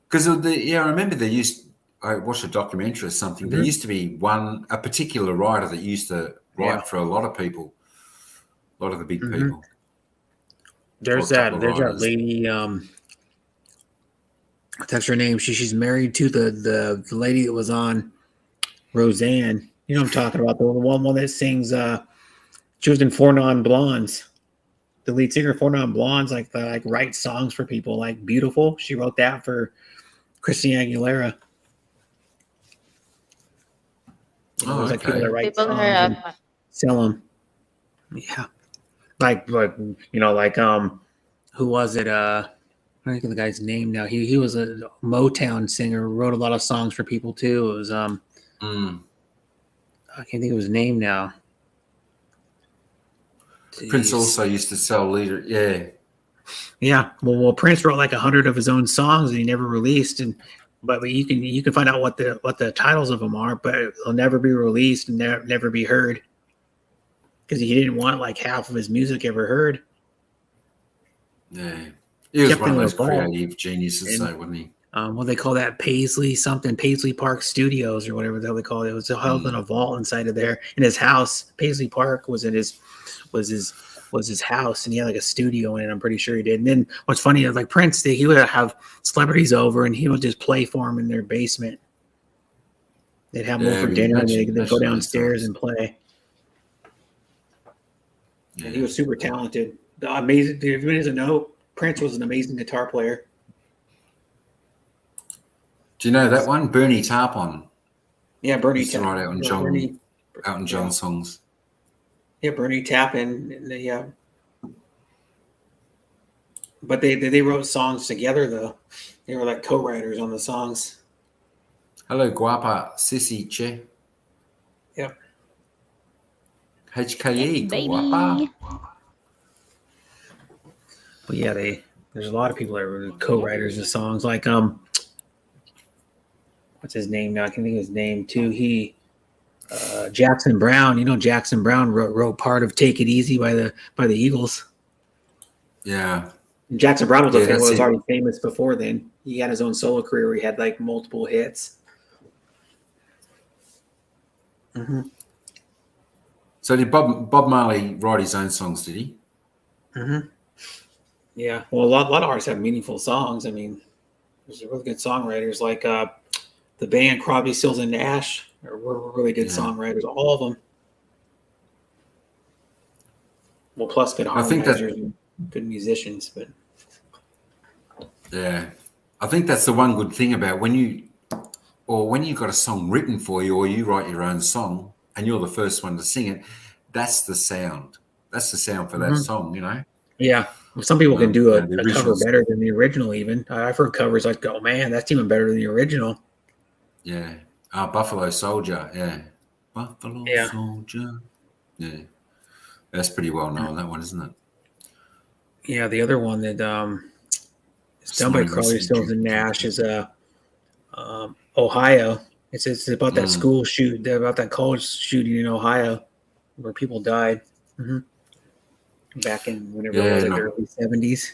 Because I remember I watched a documentary or something. There Mhm. used to be a particular writer that used to Yeah. write for a lot of people, a lot of the big Mhm. people. Or a There's couple of that writers. lady. That's her name. She's married to the lady that was on Roseanne. You know what I'm talking about, the one that sings. She was in Four Non Blondes. The lead singer of Four Non Blondes, like writes songs for people, like Beautiful. She wrote that for Christina Aguilera. There's like people that Okay. write People songs her and sell them. Yeah, like who was it? I don't think of the guy's name now. He was a Motown singer, wrote a lot of songs for people too. It was Mm. I can't think of his name now. Prince Jeez. also used to sell leader. Yeah. Yeah, well, Prince wrote like 100 of his own songs and he never released. But you can find out what the titles of them are, but they'll never be released and never be heard because he didn't want like half of his music ever heard. Yeah. He was Kept one it of in a those vault. creative geniuses, And though, wasn't he? what they call that, Paisley Park Studios or whatever the hell they call it. It was held in a vault inside of there in his house. Paisley Park was was his house, and he had like a studio in it. I'm pretty sure he did. And then what's funny is like Prince, he would have celebrities over, and he would just play for them in their basement. They'd have them over Yeah, for but you dinner, and they'd go mentioned those downstairs times. and play. Yeah. And he was super talented. The amazing. If anybody doesn't know, Prince was an amazing guitar player. Do you know that one? Bernie Tarpon Yeah, Bernie used to write Taupin. Elton John songs. Yeah, Bernie Taupin. Yeah, but they wrote songs together though. They were like co-writers on the songs. Hello, guapa, sissy, che. Yep. HKE, Yes, guapa. baby. But yeah, there's a lot of people that were co-writers of songs. Like what's his name now? I can think of his name too. Jackson Brown. You know, Jackson Brown wrote part of "Take It Easy" by the Eagles. Yeah. Jackson Brown Yeah, that's was it. already famous before then. He had his own solo career where he had like multiple hits. Mm-hmm. So did Bob Marley write his own songs, did he? Mm-hmm. Yeah. Well, a lot of artists have meaningful songs. I mean, there's really good songwriters like the band Crosby, Stills and Nash were really good songwriters. All of them. Well, plus good I think that- harmonizers and good musicians, but Yeah. I think that's the one good thing about when you've got a song written for you or you write your own song and you're the first one to sing it, that's the sound. That's the sound for that song, you know. Yeah. Well, some people can do You a, know, the a cover originals. better than the original. Even I've heard covers like, "Oh man, that's even better than the original." Yeah. Buffalo Soldier. Yeah. Buffalo Yeah. Soldier. Yeah. That's pretty well known, that one, isn't it? Yeah. The other one that is done by Smiling Carly Stills Sanctuary. and Nash is Ohio. It's about that school shoot, about that college shooting in Ohio, where people died back in whenever it Yeah, was, like the no. early 70s.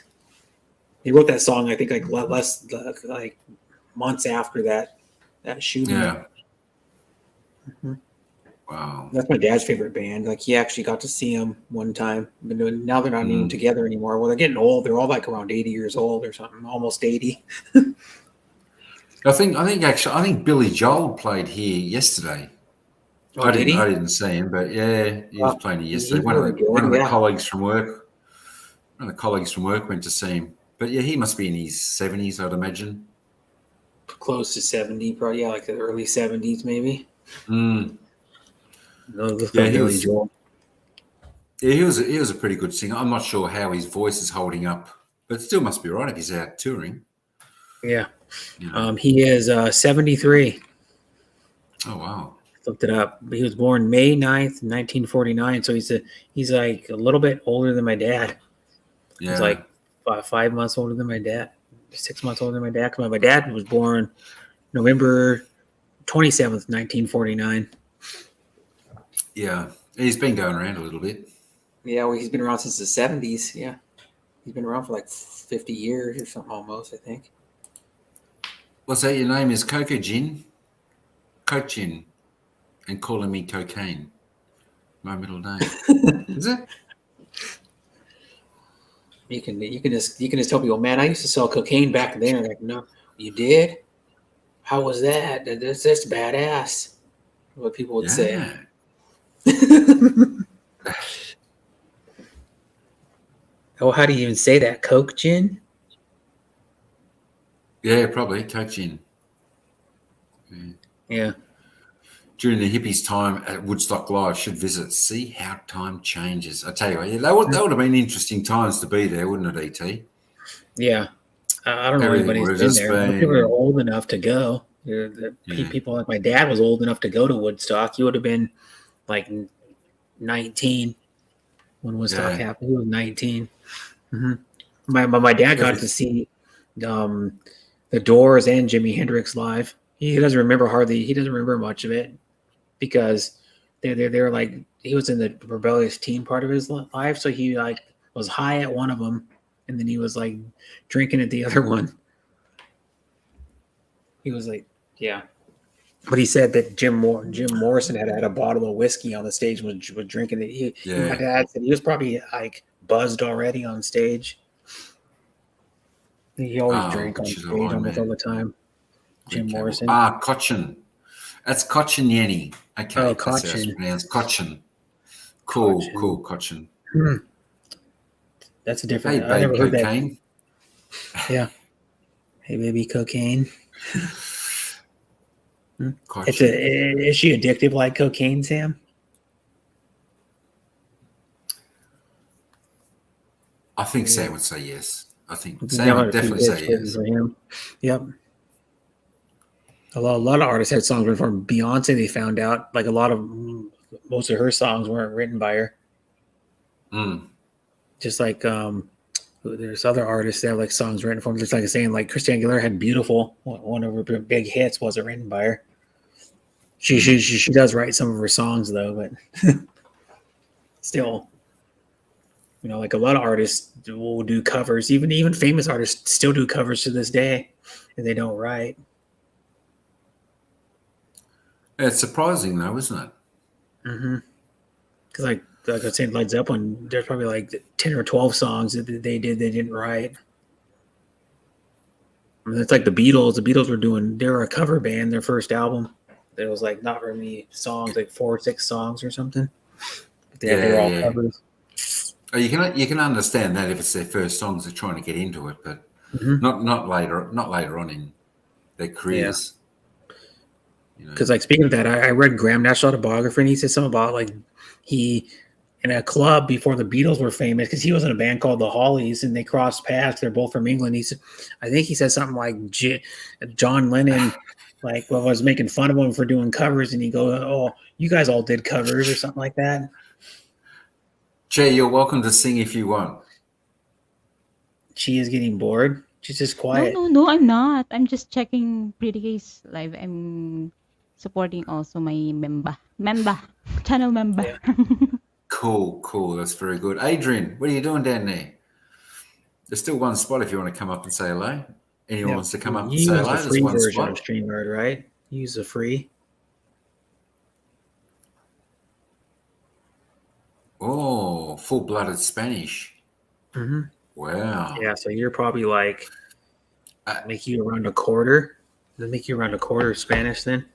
He wrote that song, I think, like less like months after that shooting. Yeah. Mhm. Wow. That's my dad's favorite band. Like he actually got to see them one time, but now they're not even together anymore. Well, they're getting old. They're all like around 80 years old or something, almost 80. I think Billy Joel played here yesterday. Oh, did he? I didn't see him, but yeah, he was playing here yesterday. He's really good. One of the Yeah. colleagues from work went to see him. But yeah, he must be in his 70s, I'd imagine. Close to 70, probably. Yeah, like the early 70s, maybe. Mm. No, looks Yeah, like Billy Joel. Yeah, he was a pretty good singer. I'm not sure how his voice is holding up, but it still must be right if he's out touring. Yeah. You know. He is 73. Oh wow. Looked it up. He was born May 9th, 1949. So he's like a little bit older than my dad. Yeah. He's like 5 months older than my dad. 6 months older than my dad. My dad was born November 27th, 1949. Yeah. He's been going around a little bit. Yeah, well, he's been around since the 70s. Yeah. He's been around for like 50 years or something almost, I think. What's that? Your name is Coco Gin? Cochin. And calling me cocaine. My middle name. Is it? You can just tell people, man, I used to sell cocaine back then. Like, no, you did? How was that? That's badass. What people would say. Oh, how do you even say that? Coke gin? Yeah, probably Coke Gin. Yeah. During the hippies' time at Woodstock Live, should visit. See how time changes. I tell you what, yeah, that would have been interesting times to be there, wouldn't it, ET? Yeah. I don't know Everything anybody's would have been just there. been. People are old enough to go. People like my dad was old enough to go to Woodstock. He would have been like 19 when Woodstock happened. He was 19. My dad got to see the Doors and Jimi Hendrix live. He doesn't remember much of it because they're like, he was in the rebellious teen part of his life, so he like was high at one of them, and then he was like drinking at the other one. He was like, yeah. But he said that Jim Morrison had a bottle of whiskey on the stage and was drinking it. My dad said he was probably like buzzed already on stage. He always drank on stage almost all the time. Jim Morrison. Cochin. That's Cochin Yenny. Okay, oh, that's how it's pronounced. Cochin. Cool, Cochin. That's a different. Hey, I never heard cocaine. That. Yeah. Hey, baby, cocaine. Is she addictive like cocaine, Sam? I think Sam would say yes. I think Sam would definitely say yes. For him. Yep. A lot of artists had songs written from Beyonce. They found out like most of her songs weren't written by her. Just like there's other artists that have like songs written from. Just like saying like Christina Aguilera had "Beautiful." One of her big hits wasn't written by her. She does write some of her songs though, but still, like a lot of artists will do covers. Even famous artists still do covers to this day, and they don't write. It's surprising though, isn't it? Because like I was saying, Led Zeppelin, there's probably like 10 or 12 songs that they didn't write. I mean, it's like the Beatles. The Beatles they were a cover band. Their first album, there was like not very many songs, like 4 or 6 songs or something. But they were all covers. You can understand that if it's their first songs, they're trying to get into it, but not later on in their careers. Because like speaking of that, I read Graham Nash's autobiography, and he said something about like he in a club before the Beatles were famous because he was in a band called the Hollies and they crossed paths. They're both from England. I think he said something like John Lennon was making fun of him for doing covers, and he goes, "Oh, you guys all did covers," or something like that. Jay, you're welcome to sing if you want. She is getting bored. She's just quiet. No, I'm not. I'm just checking Pretty Case Live. I'm supporting also my channel member. Yeah. Cool. That's very good. Adrian, what are you doing down there? There's still one spot if you want to come up and say hello. Anyone wants to come up and say hello? You use the free There's one version of spot. StreamYard, right? You use the free. Oh, full-blooded Spanish. Mm-hmm. Wow. Yeah, so you're probably like make you around a quarter. Does it make you around a quarter of Spanish then?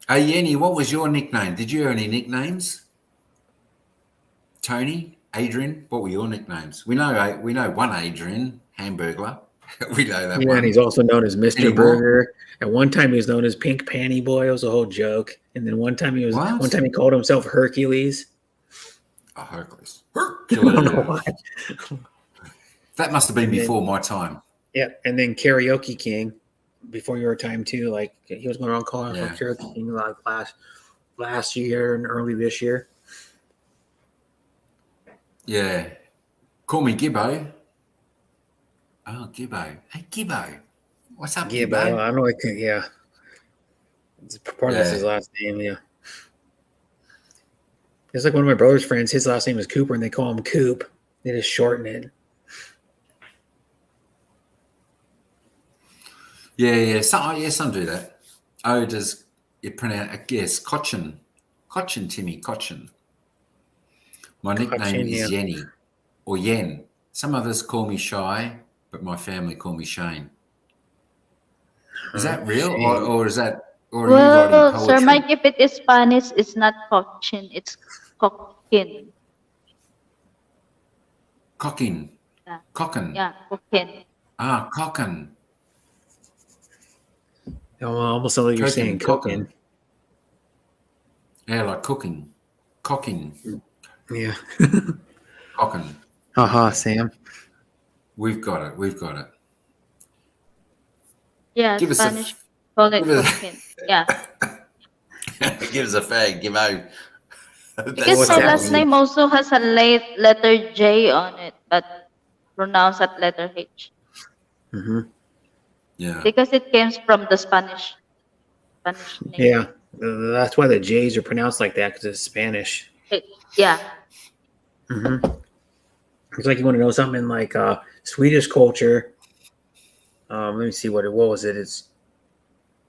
Hey, Yenny, what was your nickname? Did you have any nicknames? Tony, Adrian, what were your nicknames? We know one Adrian, Hamburglar. We know that one. And he's also known as Mr. Any more? Burger. At one time he was known as Pink Panty Boy. It was a whole joke. And then one time he called himself Hercules. Oh, Hercules. I don't know why. That must have been before my time. Yeah, and then Karaoke King, before your time too. Like he was going around calling himself Karaoke King like last year and early this year. Yeah. Call me Gibbo. Oh, Gibbo. Hey, Gibbo. What's up, Gibbo? I know. It's part of his last name. Yeah. It's like one of my brother's friends. His last name is Cooper, and they call him Coop. They just shorten it. Yeah. Some do that. Oh, does it pronounce? Yes, Cochin, Timmy, Cochin. My nickname is Yenny or Yen. Some others call me Shy, but my family call me Shane. Is that real, or is that, or are you writing poetry? Sir Mike, if it is Spanish, it's not Cochin, it's Cochin. Cockin. Yeah. Cockin. Yeah, Cochin. Ah, Cockin. Almost like you're saying cooking. Yeah, like cooking. Cocking. Yeah. Cockin. Sam. We've got it. Yeah, Give Spanish call it Cochin. Yeah. Give us a fag, give out. Because my last name also has a letter J on it, but pronounced at letter H. Mm-hmm. Yeah. Because it came from the Spanish name. Yeah, that's why the J's are pronounced like that, because it's Spanish. Yeah. Mm-hmm. It's like you want to know something in like Swedish culture. Let me see what was it. It's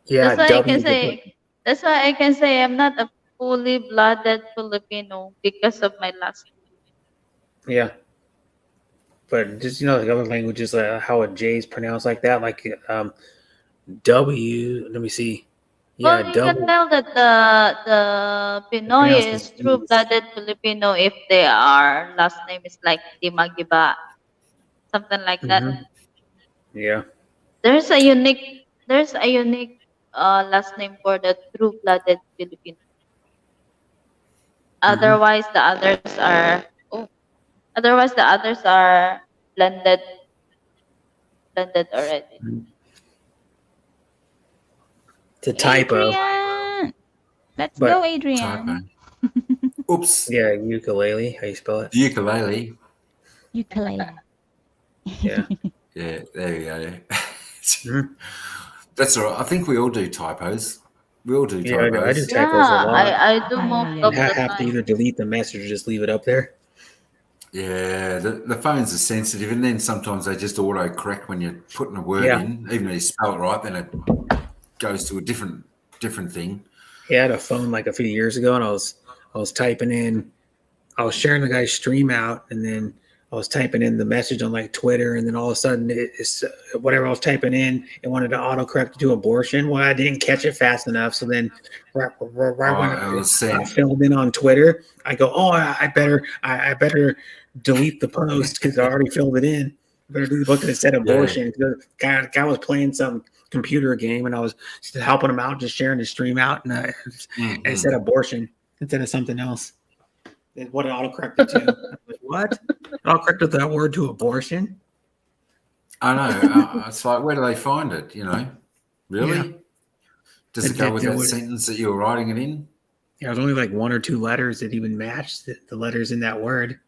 That's why I can say I'm not a fully blooded Filipino because of my last name. Yeah. But just like other languages, how a J is pronounced like that, like W. Let me see. Yeah, well, you can tell that the Pinoy is true-blooded Filipino if their last name is like Dimagiba, something like that. Yeah. There's a unique last name for the true-blooded Filipino. Otherwise, the others are blended already. It's a typo. Adrian! Let's go, Adrian. Typo. Oops. Yeah, ukulele. How you spell it? Ukulele. Yeah. Yeah, there you go. That's all right. I think we all do typos. We all do typos. Yeah, I do typos a lot. I do most of the time. Have to either delete the message or just leave it up there. Yeah, the phones are sensitive, and then sometimes they just auto-correct when you're putting a word in. Even though you spell it right, then it goes to a different thing. Yeah, I had a phone like a few years ago, and I was typing in. I was sharing the guy's stream out, and then I was typing in the message on like Twitter, and then all of a sudden it's whatever I was typing in, it wanted to autocorrect to abortion. Well, I didn't catch it fast enough, so then right when I filled in on Twitter, I go, "Oh, I better delete the post because I already filled it in. I better do the book that said abortion." The guy was playing some computer game, and I was just helping him out, just sharing the stream out, and it said abortion instead of something else. What it autocorrected to? I'm like, what? It autocorrected that word to abortion? I know. It's like, where do they find it? Yeah. Really? Does it go with that sentence that you were writing it in? Yeah, there's only like one or two letters that even match the letters in that word.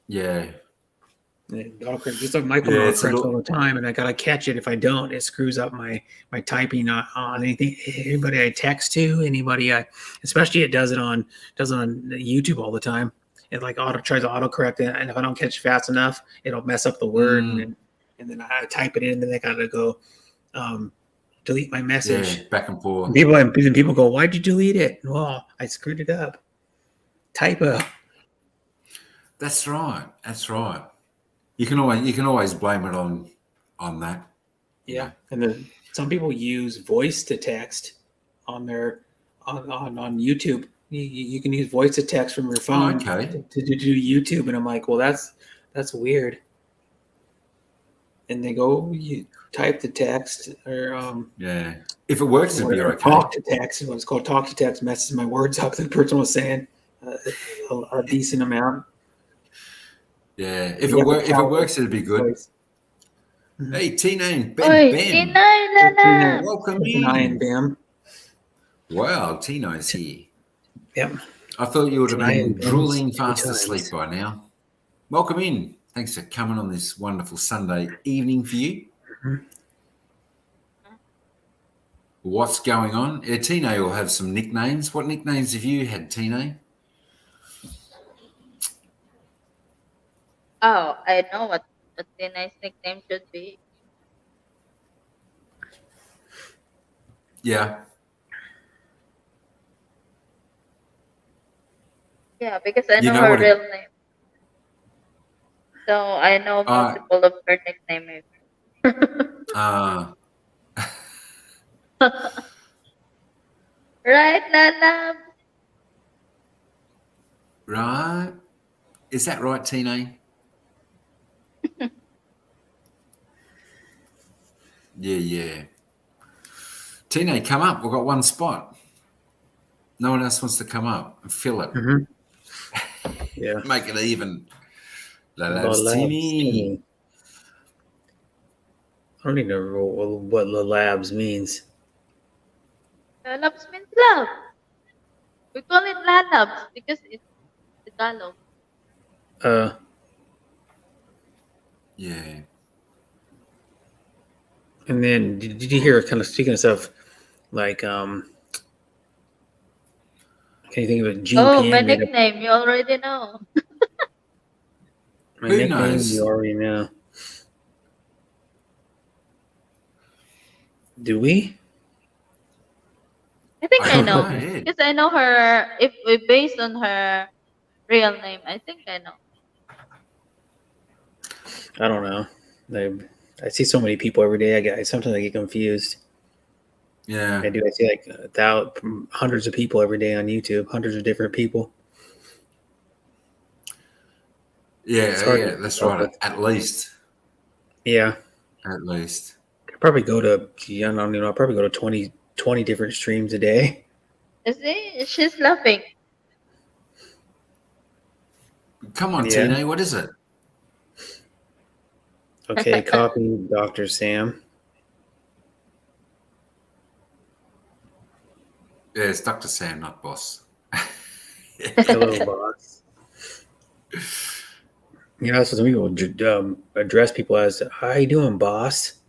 Yeah. Just like my phone Yeah, it's a autocorrects all little. the time, and I gotta catch it. If I don't, it screws up my typing on anything. Anybody I text to, anybody especially it does it on YouTube all the time. It like tries to autocorrect it, and if I don't catch fast enough, it'll mess up the word, and then I type it in, and then I gotta go delete my message. Yeah, back and forth. People go, "Why'd you delete it?" Well, I screwed it up. Typo. That's right. That's right. You can always blame it on that. Yeah, and then some people use voice to text on their on YouTube. You can use voice to text from your phone okay. to do YouTube, and I'm like, well, that's weird. And they go, you type the text or Yeah. If it works, it'd be okay. Talk to text. What's called talk to text messes my words up. The person was saying a decent amount. Yeah. If it works, it'd be good. Voice. Hey, Tina and Oi, Ben. Tina and Lana. Welcome Tina and in. Bam. Wow, Tino's here. Yep. I thought you would have Tina been and Ben's drooling two fast times. asleep by now. Welcome in. Thanks for coming on this wonderful Sunday evening for you. Mhm. What's going on? Tino will have some nicknames. What nicknames have you had, Tino? Oh, I know what Tina's nickname should be. Yeah. Yeah, because I You know know her what real name. So I know multiple of her nickname. Right, Lala? Right. Is that right, Tino? Yeah. Tino, come up. We've got one spot. No one else wants to come up and fill it. Mm-hmm. Yeah. Make it even. The Labs Timmy. I don't even know what the labs means. Lalabs means love. We call it lalabs because it's Tagalog. Yeah. And then did you hear, kind of speaking of stuff like can you think of it? Gene Oh, Pan my made up nickname. You already know. my Who nickname. knows? You already know. Do we? I think I don't know. know, yeah. Because I know her. If we based on her real name, I think I know. I don't know. I see so many people every day. Sometimes I get confused. Yeah. I do. I see like hundreds of people every day on YouTube. Hundreds of different people. Yeah, hard to that's keep up right. with. At least. Yeah. At least. I probably go to. I don't even know. I probably go to 20 different streams a day. See, she's laughing. Come on, Yeah. Tino. What is it? Okay, copy Dr. Sam. Yeah, it's Dr. Sam, not boss. Hello, boss. You know, so some people address people as, "How you doing, boss?"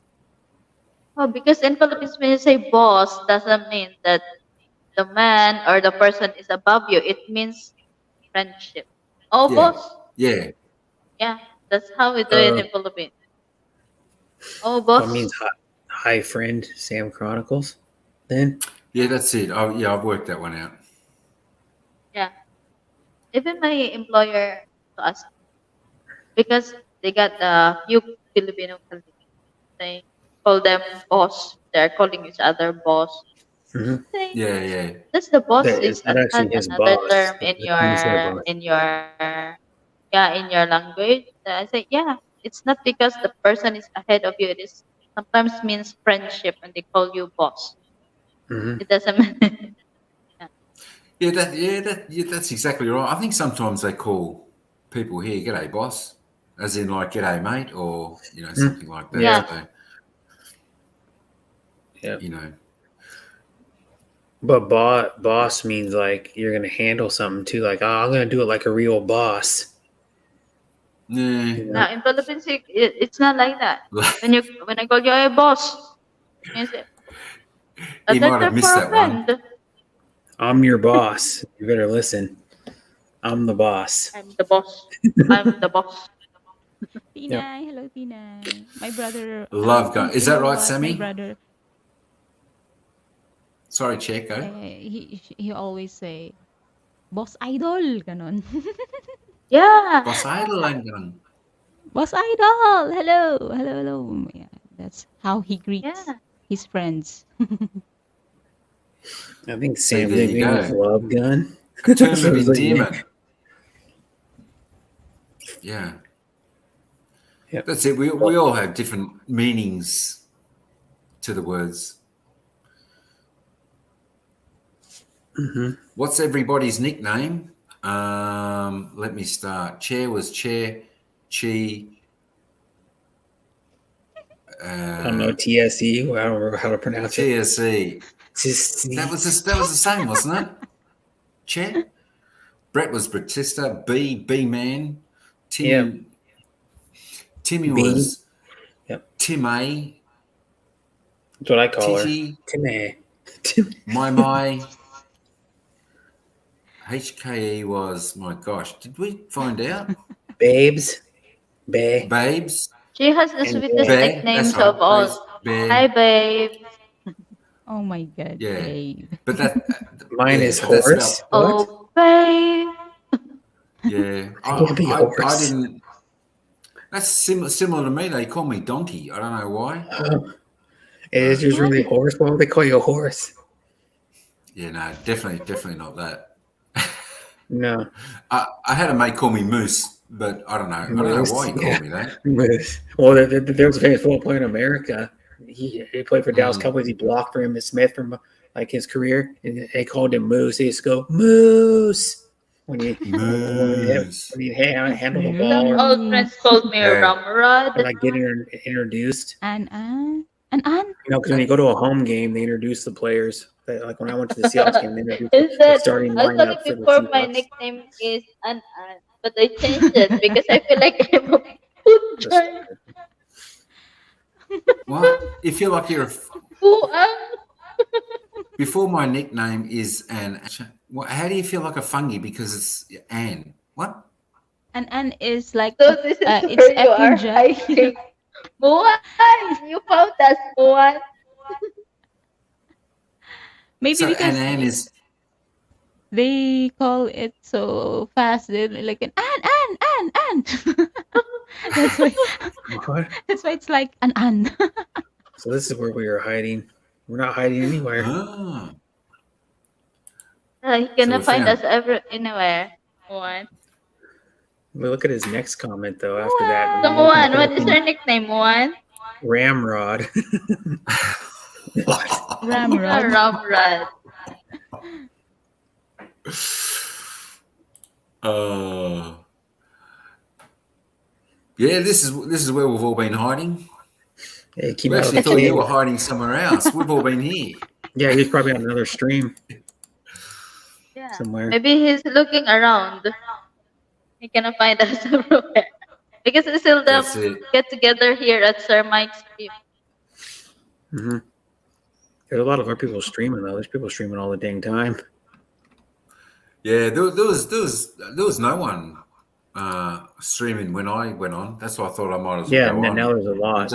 Oh, because in Philippines, when you say boss, doesn't mean that the man or the person is above you. It means friendship. Oh, Yeah. boss. Yeah. Yeah, that's how we do it in Philippines. Oh, That boss. means hi, friend, Sam Chronicles. Then Yeah, that's it. I've worked that one out. Yeah. Even my employer to us because they got a few Filipino colleagues. They call them boss. They're calling each other boss. Mhm. Say, Yeah. that's the boss It's is not actually his another boss. term in That's when you say boss. in your language. I say yeah, it's not because the person is ahead of you. It is sometimes means friendship when they call you boss. Mhm. It doesn't mean yeah. That's exactly right. I think sometimes they call people here "G'day, boss," as in like "G'day, mate," or something like that. Yeah. So, Yeah. you know, But boss means like you're gonna handle something too. Like, oh, I'm gonna do it like a real boss. nah. You know? Now in Philippines, it's not like that. When I call you a boss, you say, He might have That's missed for a that one. friend. I'm your boss. You better listen. I'm the boss. I'm the boss. I'm the boss. Tinay, hello Tinay. My brother, Love going. Is you that know right, what? My Sammy? brother, Sorry, Checo. he always say, "Boss idol," ganon. Yeah. Boss Idol. Boss idol, hello, hello, hello. Yeah, that's how he greets Yeah. his friends. I think See, Sam's there you nickname was go. Love Gun. A term So of it's like, endearment. Yeah. Yep. That's it. We all have different meanings to the words. Mm-hmm. What's everybody's nickname? Let me start. Chair was Chair, Chi. I don't know, TSE. I don't remember how to pronounce it. TSE. That was the same, wasn't it? Chair. Brett was Bratista. B Man. Timmy B. was Yep. Tim A. That's what I call her. Titty. Timmy. My. HKE was, my gosh, did we find out? Babes. Bay. Babes. She has the And sweetest Bear. That's nicknames right. of all. Babes. Bear. Hi, babe. Oh my God, Yeah. babe. But that. Mine is but that's horse. about. What? Oh, babe. Yeah. I can't be I horse. didn't. That's similar to me. They call me Donkey. I don't know why. Is yours really horse? Why would they call you a horse? Yeah, no, definitely not that. No. I had a mate call me Moose, but I don't know. I don't know why he called me that. Moose. Well, there was a famous football player in America. He played for Dallas Cowboys. He blocked for Emmitt Smith from like his career, and they called him Moose. They used to go Moose when you Moose. when you handle the Some ball or old friends called me Yeah. Ramrod. like get introduced. An. You know, because when you go to a home game, they introduce the players. Like when I went to the Seahawks game, they introduced Is the that starting actually lineup for the before my Seahawks. nickname is An, but I changed it because I feel like I'm a food The giant. starter. What? You feel like you're before my nickname is Anne. How do you feel like a fungi because it's Anne? What? An is like So this is it's where you are Epunja. hiding. Muan, you found us, Muan. Maybe So because Anne is. they call it so fast. They're like an. That's why. What? That's why it's like an. So this is where we are hiding. We're not hiding anywhere. Ah. He So gonna we find found. us anywhere. Muan. We look at his next comment though. After that, So Muan, what is your nickname, Muan? Ramrod. What? Ramrod. Ramrod. Yeah, this is where we've all been hiding. Hey, keep We out of actually the thought you cave. were hiding somewhere else. We've all been here. Yeah, he's probably on another stream Yeah. somewhere. Maybe he's looking around. He cannot find us everywhere. Because we still That's it. get together here at Sir Mike's stream. Mm-hmm. There's a lot of our people streaming though. There's people streaming all the dang time. Yeah, there was no one streaming when I went on. That's why I thought I might as well Yeah, go on. now there's a lot.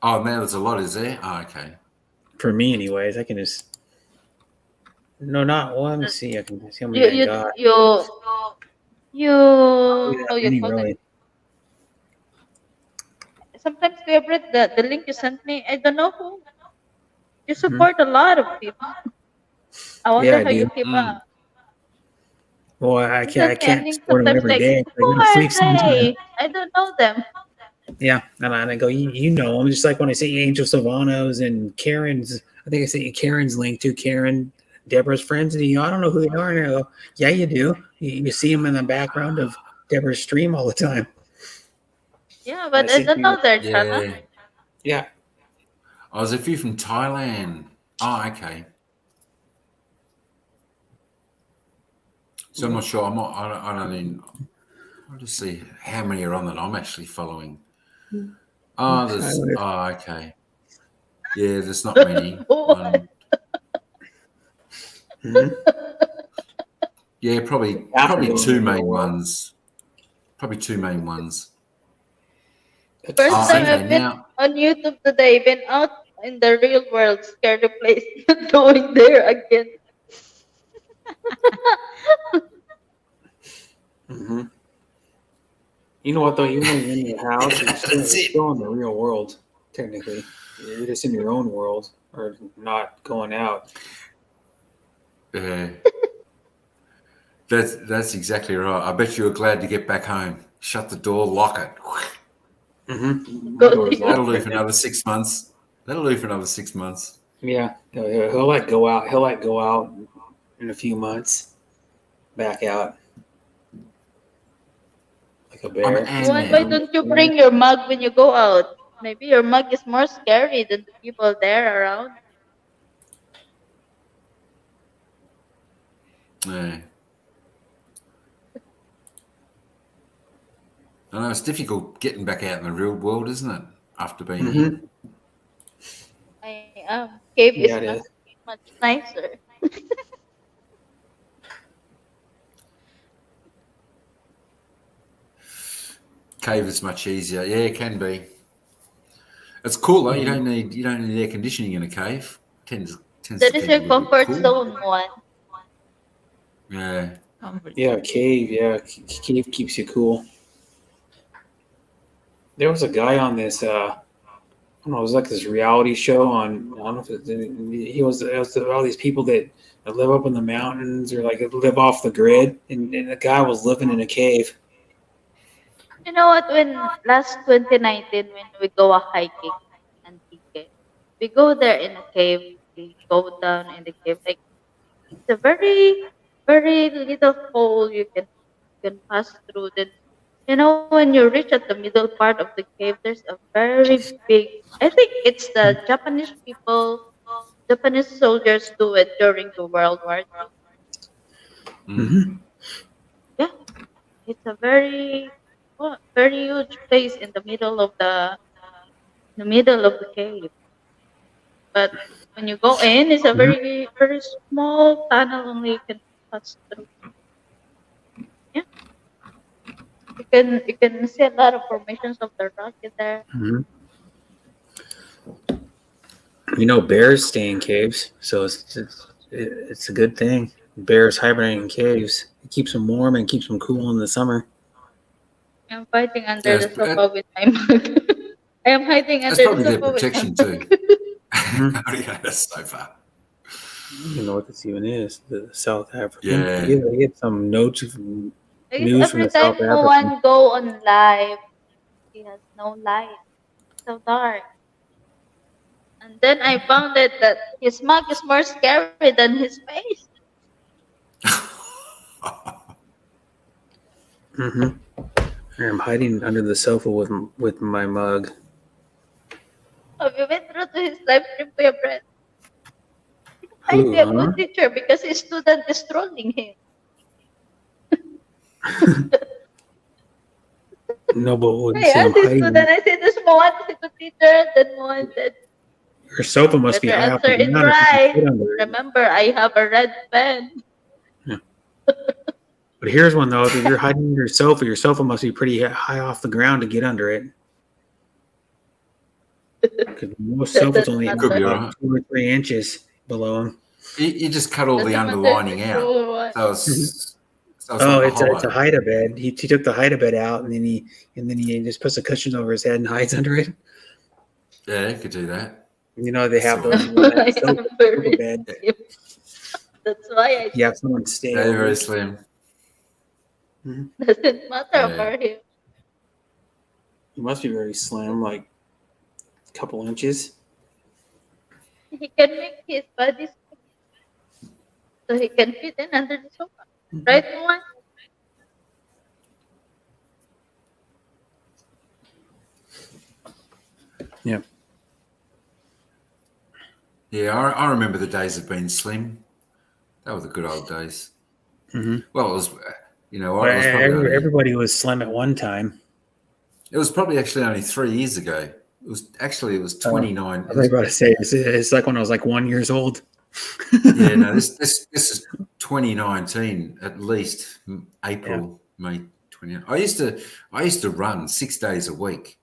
Now there's a lot, is there? Oh, okay. For me, anyways, I can just. No, not. Well, let me see. I can see how many I got. How you Many, call really. it? Sometimes we have read the link you sent me. I don't know who. You support a lot of people. I wonder I how you do. keep up. Well, I You can't link support them sometimes every like, day. I who go to are sleep sometimes. they? I don't know them. Yeah, and I go, you know, I'm just like when I say Angel Savanos and Karen's. I think I sent you Karen's link too. Karen Deborah's friends, and I don't know who they are. And I go, yeah, you do. You see them in the background of Deborah's stream all the time. Yeah, And I but I sent don't know you, their channel. Yeah. yeah. I was a few from Thailand. Oh, okay. So I'm not sure. I don't even. I'll just see how many are on that I'm actually following. Oh, there's. Oh, okay. Yeah, there's not many. What? Mhm. Yeah, probably Afternoon two in real main world. ones. Probably two main ones. That's First Oh, time insane. okay. I've been Now, on YouTube today, been out in the real world, scared of place, going there again. Hmm. You know what though? Even though you're in your house, that's you're it. still in the real world. Technically, you're just in your own world, or not going out. That's exactly right. I bet you were glad to get back home. Shut the door, lock it. Mm-hmm. My Go to door's your That'll locked do right for now. another 6 months. That'll do for another 6 months. Yeah, he'll like go out. He'll like go out in a few months, back out like a bear. He's And Why now, don't you bring your mug when you go out? Maybe your mug is more scary than the people there around. yeah. I know it's difficult getting back out in the real world, isn't it? After being here. Mm-hmm. I am. Cave is Yeah, it much is. much nicer. Cave is much easier. Yeah, it can be. It's cool though. Mhm. You don't need air conditioning in a cave. Tends to That is keep it your a little bit comfort cool. zone one. Yeah. Comfort Yeah, zone. cave. Yeah, cave keeps you cool. There was a guy on this. I don't know. It was like this reality show on. I don't know if he was. It was all these people that live up in the mountains or like live off the grid, and the guy was living in a cave. You know what? When last 2019, when we go a hiking in Antique, we go there in a cave. We go down in the cave. Like it's a very little hole you can pass through. Then when you reach at the middle part of the cave, there's a very big. I think it's the Japanese people, Japanese soldiers do it during the World War II. Mm. Mm-hmm. Yeah, it's a very huge place in the middle of the cave. But when you go in, it's a Mm-hmm. very small tunnel only you can pass through. Yeah, you can see a lot of formations of the rock in there. Mm-hmm. Bears stay in caves, so it's a good thing. Bears hibernate in caves. It keeps them warm and keeps them cool in the summer. I'm fighting under Yeah, the sofa with my mug. I am hiding that's under the probably their sofa with my protection mug. too. Mm-hmm. Yeah, that's so far. I don't even know what this even is. The South African. Yeah. You get some notes from I guess news from every the South time African. one go on live, he has no light. So dark. And then I found it that his mug is more scary than his face. Mm-hmm. I'm hiding under the sofa with my mug. Have you been through to his live stream, Kuya Brett? He might Who, be a huh? good teacher because his student is trolling him. No, but when you I say I'm asked his hiding, student, I said, this Mohan is a good teacher. Then Mohan said, your sofa you must be better high off the answer it ground if you can right. sit under it. Remember, I have a red pen. Yeah. But here's one though: if you're hiding under your sofa must be pretty high off the ground to get under it. Because most That sofas does only not have Could be work. about right. 2 or 3 inches below them. You just cut all That's the a maternity underlining out, room one. so it's Oh, like a it's a hollow. hide a bed. He took the hide a bed out, and then he just puts the cushion over his head and hides under it. Yeah, you could do that. They have So, those. They have I sofa am very bed. slim. That's why I You said have someone stay yeah, over. very slim. Mm-hmm. doesn't matter Yeah. for him. He must be very slim, like a couple inches. He can make his body so he can fit in under the sofa. Right, Juan? Yep. Yeah, I remember the days of being slim. That were the good old days. Mm-hmm. Well, it was, Well, it was probably everybody was slim at one time. it was probably actually only 3 years ago. It was 29. I was about to say it's like when I was like 1 year old. Yeah, no, this is 2019 at least, April, May 20. I used to run 6 days a week.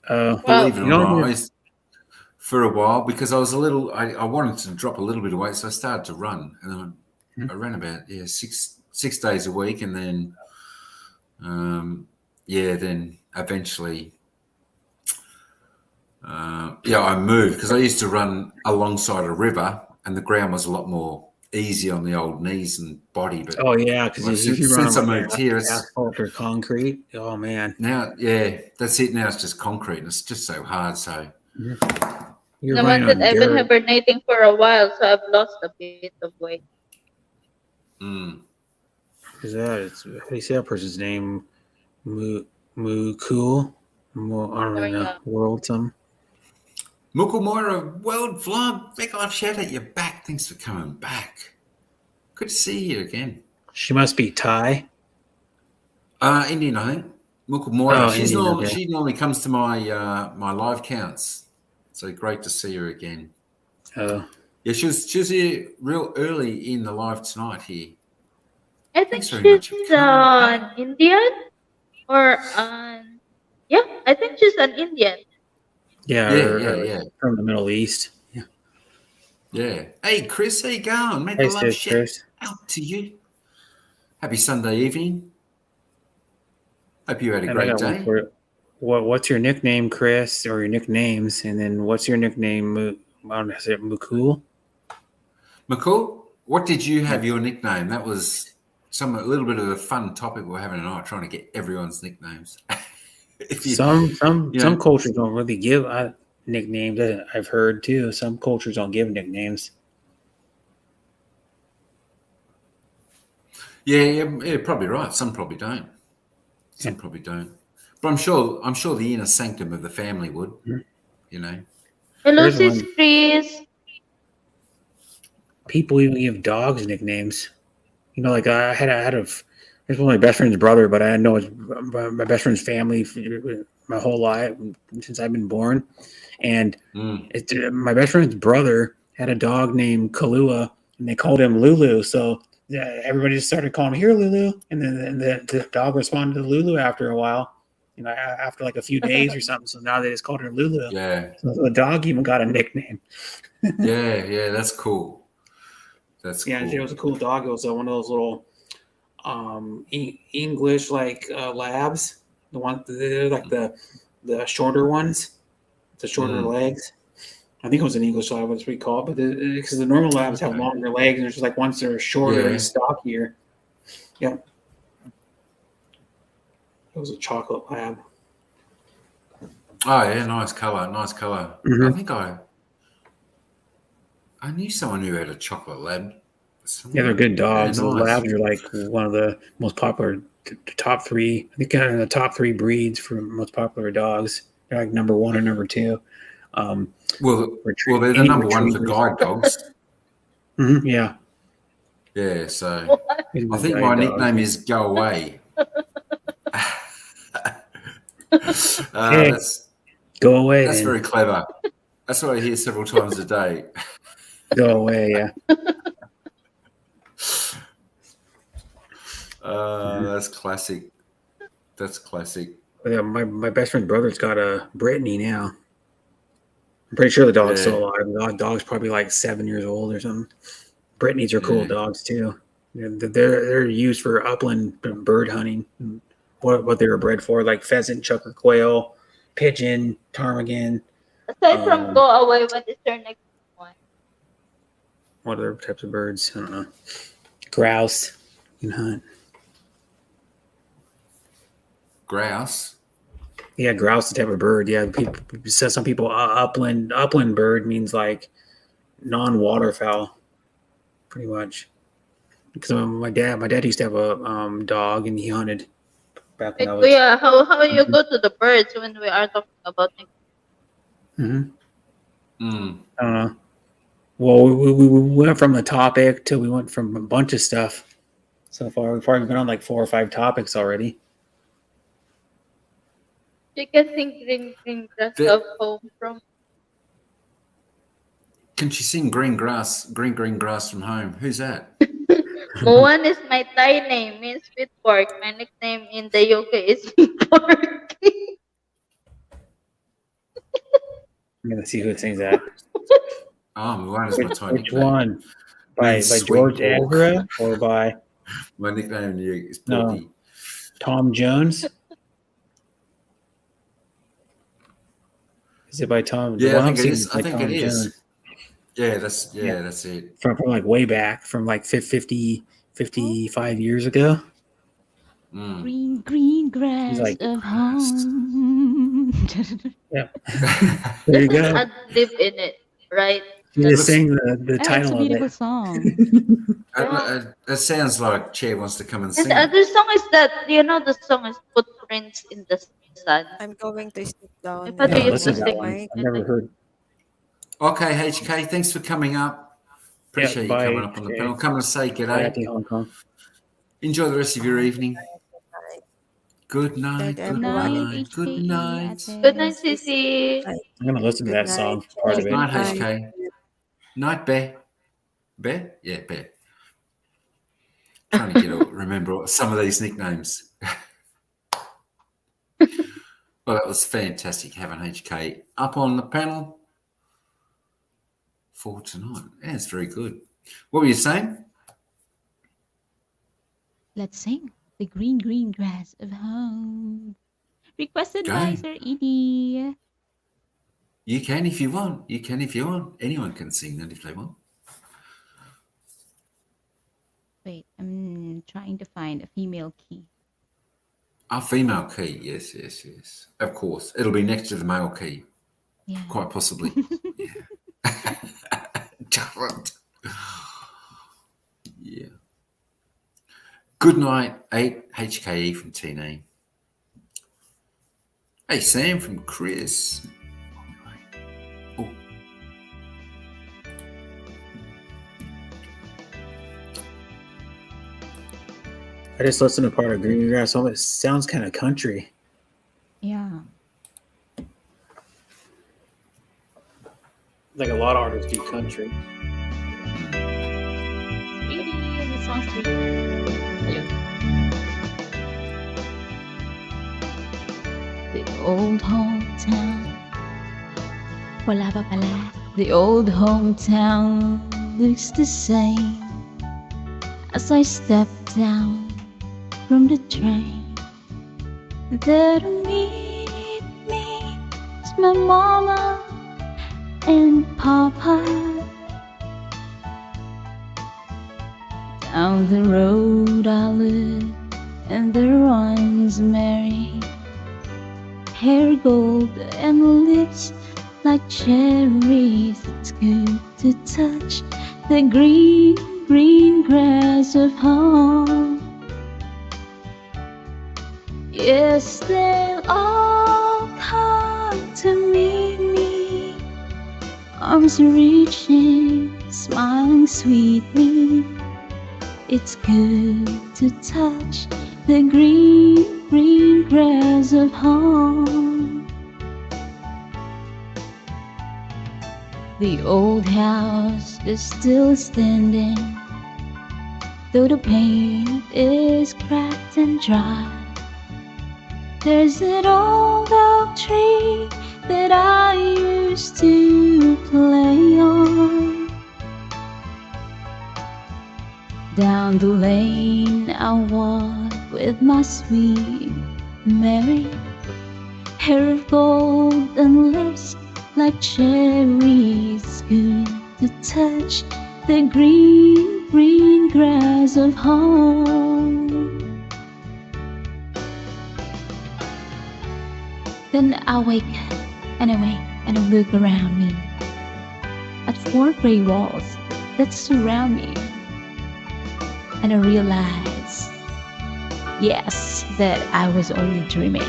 Well, Believe it you or know, not, for a while because I was I wanted to drop a little bit of weight, so I started to run, and then I ran about 6 days a week, and then then eventually I moved because I used to run alongside a river, and the ground was a lot more easy on the old knees and body. But oh yeah, because if you run since I on moved here, it's asphalt or concrete, oh man, now that's it. Now it's just concrete, and it's just so hard. So you're naman running that on I've been dirt. hibernating for a while, so I've lost a bit of weight. Is that? How do you say that person's name? Cool. I don't even know. World some. Mukumura World Vlog, big life shout out, you're back. Thanks for coming back. Good to see you again. She must be Thai. Indian, I think. Mukumura. Oh, Indian. Okay. She normally comes to my my live counts. So great to see her again. Oh. Yeah, she was here real early in the live tonight here. I think she's an Indian or I think she's an Indian. Yeah, from the Middle East. Yeah. Yeah. Hey, Chris, how you going? Make Hey, a love shout Chris. out to you. Happy Sunday evening. Hope you had a great day. What's your nickname, Chris, or your nicknames? And then what's your nickname? I don't know, is it Mukul? McCall, what did you have your nickname? That was a little bit of a fun topic we're having tonight, trying to get everyone's nicknames. Some cultures don't really give nicknames. I've heard too. Some cultures don't give nicknames. Yeah, probably right. Some probably don't. Some probably don't. But I'm sure the inner sanctum of the family would. Hello, sis Chris. People even give dogs nicknames. Like I had there's one of my best friend's brother, but I know my best friend's family my whole life since I've been born. And my best friend's brother had a dog named Kalua, and they called him Lulu. So everybody just started calling him, "Here, Lulu," and then the dog responded to Lulu after a while. After like a few days or something. So now they just called her Lulu. Yeah. So the dog even got a nickname. yeah, that's cool. That's cool. It was a cool dog. It was one of those little English labs. The one they're like the shorter ones, the shorter legs. I think it was an English lab, what's we call it, but because the normal labs have longer legs, and there's just like ones that are shorter and stockier. Yep. It was a chocolate lab. Oh yeah, nice color. Mm-hmm. I think I knew someone who had a chocolate lab. Yeah, they're good dogs. Yeah, The nice. labs are like one of the most popular, top three. I think kind of in the top three breeds for most popular dogs. They're like number one or number two. Well, they're the number one for guide dogs. Mm-hmm, yeah. Yeah, so I think my nickname is Go Away. Hey, go away. That's very clever. That's what I hear several times a day. Go away, yeah. That's classic. That's classic. Yeah, my best friend's brother's got a Brittany now. I'm pretty sure the dog's still alive. The dog's probably like 7 years old or something. Brittany's are cool dogs too. They're used for upland bird hunting. What they were bred for, like pheasant, chucker, quail, pigeon, ptarmigan. Aside from go away, what is your next one? What other types of birds? I don't know. Grouse. You can hunt. Grouse. Yeah, grouse is a type of bird. Yeah, some people upland bird means like non-waterfowl. pretty much. Because my dad used to have a dog, and he hunted back when Wait, I was. Kuya, how you go to the birds when we are talking about Mm-hmm. Mm. I don't know. Well, we went from the topic to we went from a bunch of stuff so far. We've probably been on like 4 or 5 topics already. she can sing green grass There- of home from Can she sing green grass from home? Who's that? Moan is my Thai name, means sweet pork. My nickname in the UK is sweet pork. I'm gonna see who sings that. Oh, Moana is my Thai Which nickname. one? By Means sweet George pork. Ezra or by My nickname is No. Porky. Tom Jones? Is it by Tom? Yeah, the I one I'm think it seeing is. by I think Tom it Jones. is. Yeah, that's it. From like way back, from like 50, 55 years ago. Mm. Green grass like, of home. Yeah. There you Just go. add lip in it, right? You That's- just sang the Oh, it's a title of beautiful it. song. That sounds like Chair wants to come and And sing. the other song is that the song is Footprints in the Sun. I'm going to sit down. If I do Yeah, you listen to that sing one. it, I've never heard. Okay, HK, thanks for coming up. Appreciate you bye, coming up on the HK. panel. Come and say Bye, g'day. Auntie Hong Kong. Enjoy the rest of your evening. Good night. Night, Good everyone. night. Good HKE, night. ate. Good night, Sissy. I'm gonna listen to Good that song. night. Part of Good it. night, Bye. HK. Night, Bear. Bear? Yeah, Bear. Trying to remember some of these nicknames. Well, that was fantastic having HK up on the panel for tonight. Yeah, it's very good. What were you saying? Let's sing the green grass of home. Requested Go. by Sir Edie. You can if you want. You can if you want. Anyone can sing that if they want. Wait, I'm trying to find a female key. A female key, yes. Of course. It'll be next to the male key, Yeah. quite possibly. Yeah. Different. Yeah. Good night, 8 HKE from TNE. Hey, Sam from Chris. Oh. I just listened to part of Green Grass Home. It sounds kind of country. Yeah. Like a lot of artists do country. Edie, the song's for you. Hello. The old hometown. Wala pa pala. The old hometown looks the same as I step down from the train. There to meet me is my mama and papa. Down the road I look, and there runs Mary, hair gold and lips like cherries. It's good to touch the green grass of home. Yes, they'll all come to meet me, arms reaching, smiling sweetly. It's good to touch the green grass of home. The old house is still standing, though the paint is cracked and dry. There's that old oak tree that I used to play on. Down the lane I walk with my sweet Mary, hair of gold and lips like cherries. Good to touch the green grass of home. Then I wake and I look around me at 4 gray walls that surround me. and I realized, yes, that I was only dreaming.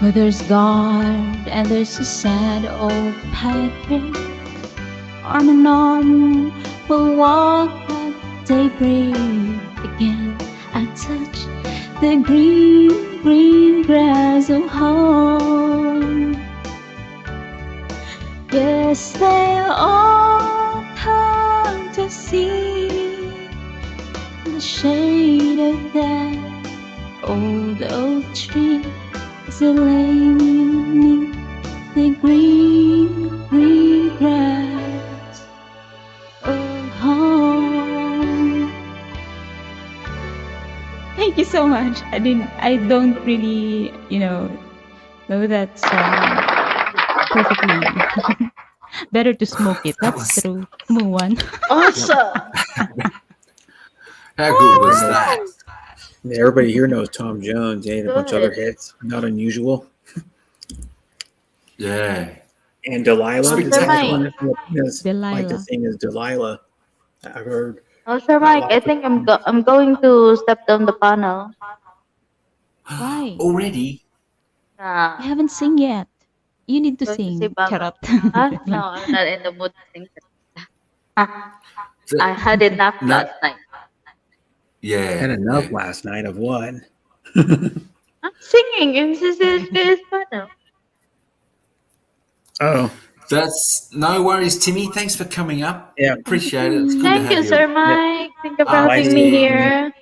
But there's God and there's a sad old pirate. Arm in arm, we'll walk at daybreak again. I touch the green, green grass of home. Yes, they'll all come to see the shade of that old oak tree as it lay beneath the green, green grass of home. Thank you so much. I don't really, know that song perfectly. Better to smoke it. That That's was true. Muwan. Awesome. how good was Everybody that? knows, everybody here knows Tom Jones. Yeah, and a bunch of other Good. hits. Not unusual. Yeah, And Delilah, because that's one spectacular. that Filipinos like to Delilah. sing is Delilah. I've heard Sir a Mike, lot I of think Filipinos. I'm going to step down the panel. Why? Already, Nah, You haven't sing yet. You need to going to say sing. bye bye. Charot. No, I'm not in the mood to sing. I the, had enough no, last night. yeah, Had enough yeah. last night of what? I'm singing in this panel. Oh, That's no worries, Timmy. Thanks for coming up. yeah. Thank you, Appreciate it. It's good to Timmy. Thank you, have Sir you. Yep. Mike. Thank you for Bye, having me see you, Absolutely. Timmy. here.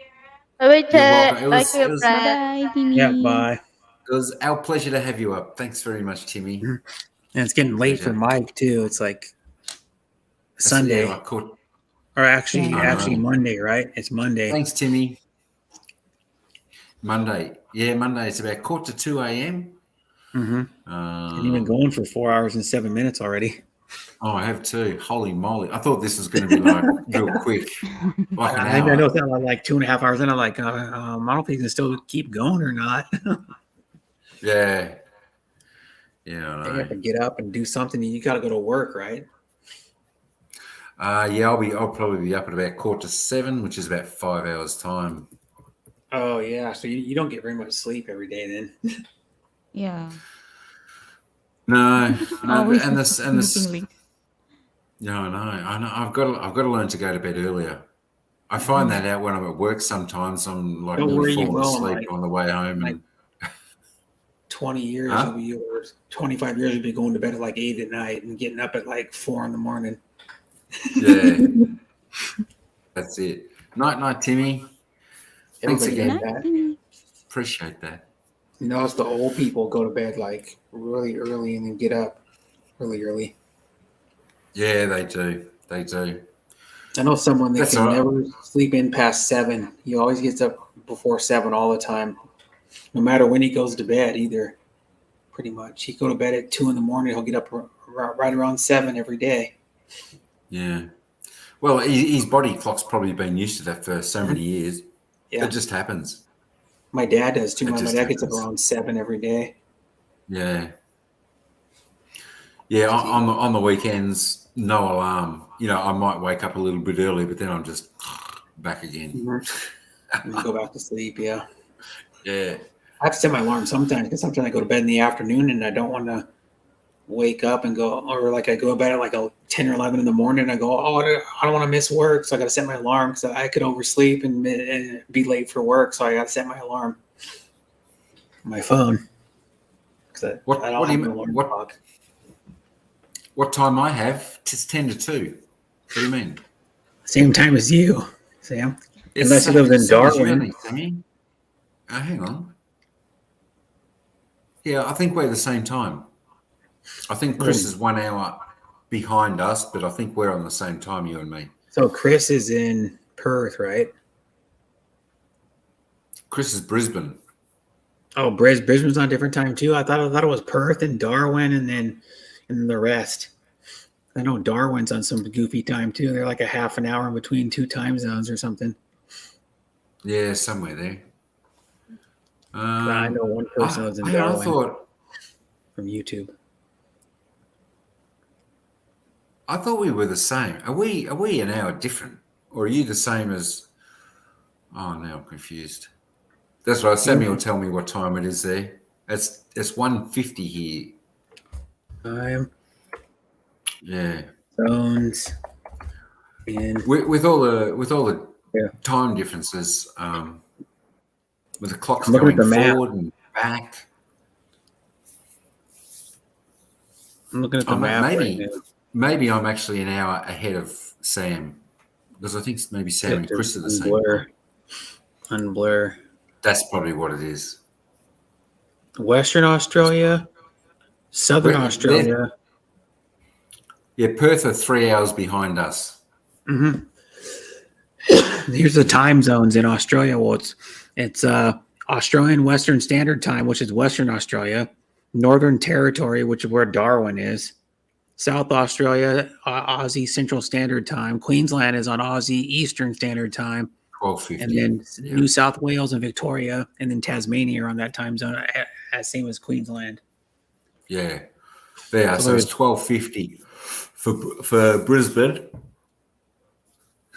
Bye bye, You're welcome. Chet. Bye, Kuya Bye Fred. bye, Yeah, Timmy. bye. It was our pleasure to have you up. Thanks very much, Timmy. Mhm. And it's getting late for Pleasure. Mike too. It's like So, yeah, Sunday, I caught. or actually, Yeah. I actually know. Monday, right? It's Monday. Thanks, Timmy. Monday. Yeah, Monday. It's about 1:45 a.m. Mm-hmm. And you've been going for 4 hours and 7 minutes already. Oh, I have too. Holy moly! I thought this was going to be like real quick, like an I know hour. it's not like 2.5 hours, and I'm like, I don't know if you can still keep going or not. Yeah, yeah, I You know. have to get up and do something. You got to go to work, right? Yeah, I'll probably be up at about 6:45, which is about 5 hours time. Oh yeah, so you don't get very much sleep every day then. Yeah. No, no, Always and sleeping this. late. No, I know. I've got to learn to go to bed earlier. I find that out when I'm at work. Sometimes I'm like But nearly where are you falling going? asleep on the way home, Like and 20 years, huh? or 25 years, you'll be going to bed at like 8 at night and getting up at like 4 in the morning. Yeah, that's it. Night, night, Timmy. Thanks Everybody Good does again. night, that. Timmy. Appreciate that. You notice the old people go to bed like really early and then get up really early. Yeah, they do. They do. I know someone that That's can all right. never sleep in past 7. He always gets up before 7 all the time, no matter when he goes to bed either. Pretty much, he go to bed at 2 in the morning. He'll get up right around 7 every day. Yeah. Well, his body clock's probably been used to that for so many years. Yeah, It just happens. my dad does too. It My just dad gets up happens. around 7 every day. Yeah. Yeah. On the weekends, no alarm. I might wake up a little bit early, but then I'm just back again. And then go back to sleep. Yeah, Yeah. I have to set my alarm sometimes because sometimes I go to bed in the afternoon and I don't want to wake up and go, or like I go to bed at like 10 or 11 in the morning and I go, oh, I don't want to miss work. So I got to set my alarm because I could oversleep and be late for work. So I got to set my alarm on my phone because I don't have an alarm clock. What time I have? It's 10 to 2. What do you mean? Same time as you, Sam. It's Unless he lives in same as you, I Darwin. think, Sammy. Hang on. Yeah, I think we're the same time. I think Chris is 1 hour behind us, but I think we're on the same time, you and me. So Chris is in Perth, right? Chris is Brisbane. Oh, Brisbane's on a different time too. I thought it was Perth and Darwin and then the rest. I know Darwin's on some goofy time too. They're like a half an hour in between 2 time zones or something. Yeah, somewhere there. I know one person lives in I Darwin thought from YouTube. I thought we were the same. Are we an hour different, or are you the same as? Oh, now I'm confused. That's right. Sammy will tell me what time it is there. It's 1:50 here. Time Yeah. zones in With all the Yeah. time differences, with the clocks I'm looking at going the map. forward and back. I'm looking at the map right now. Maybe I'm actually an hour ahead of Sam, because I think maybe Sam and Chris are the same Unblur. time. Unblur. That's probably what it is. Western Australia, Southern Australia. Yeah, Perth are 3 hours behind us. Mm-hmm. Here's the time zones in Australia. Well, it's Australian Western Standard Time, which is Western Australia, Northern Territory, which is where Darwin is, South Australia, Aussie Central Standard Time, Queensland is on Aussie Eastern Standard Time, 12:50. and then New South Wales and Victoria, and then Tasmania are on that time zone, same as Queensland. Yeah, so it's 12:50 for Brisbane.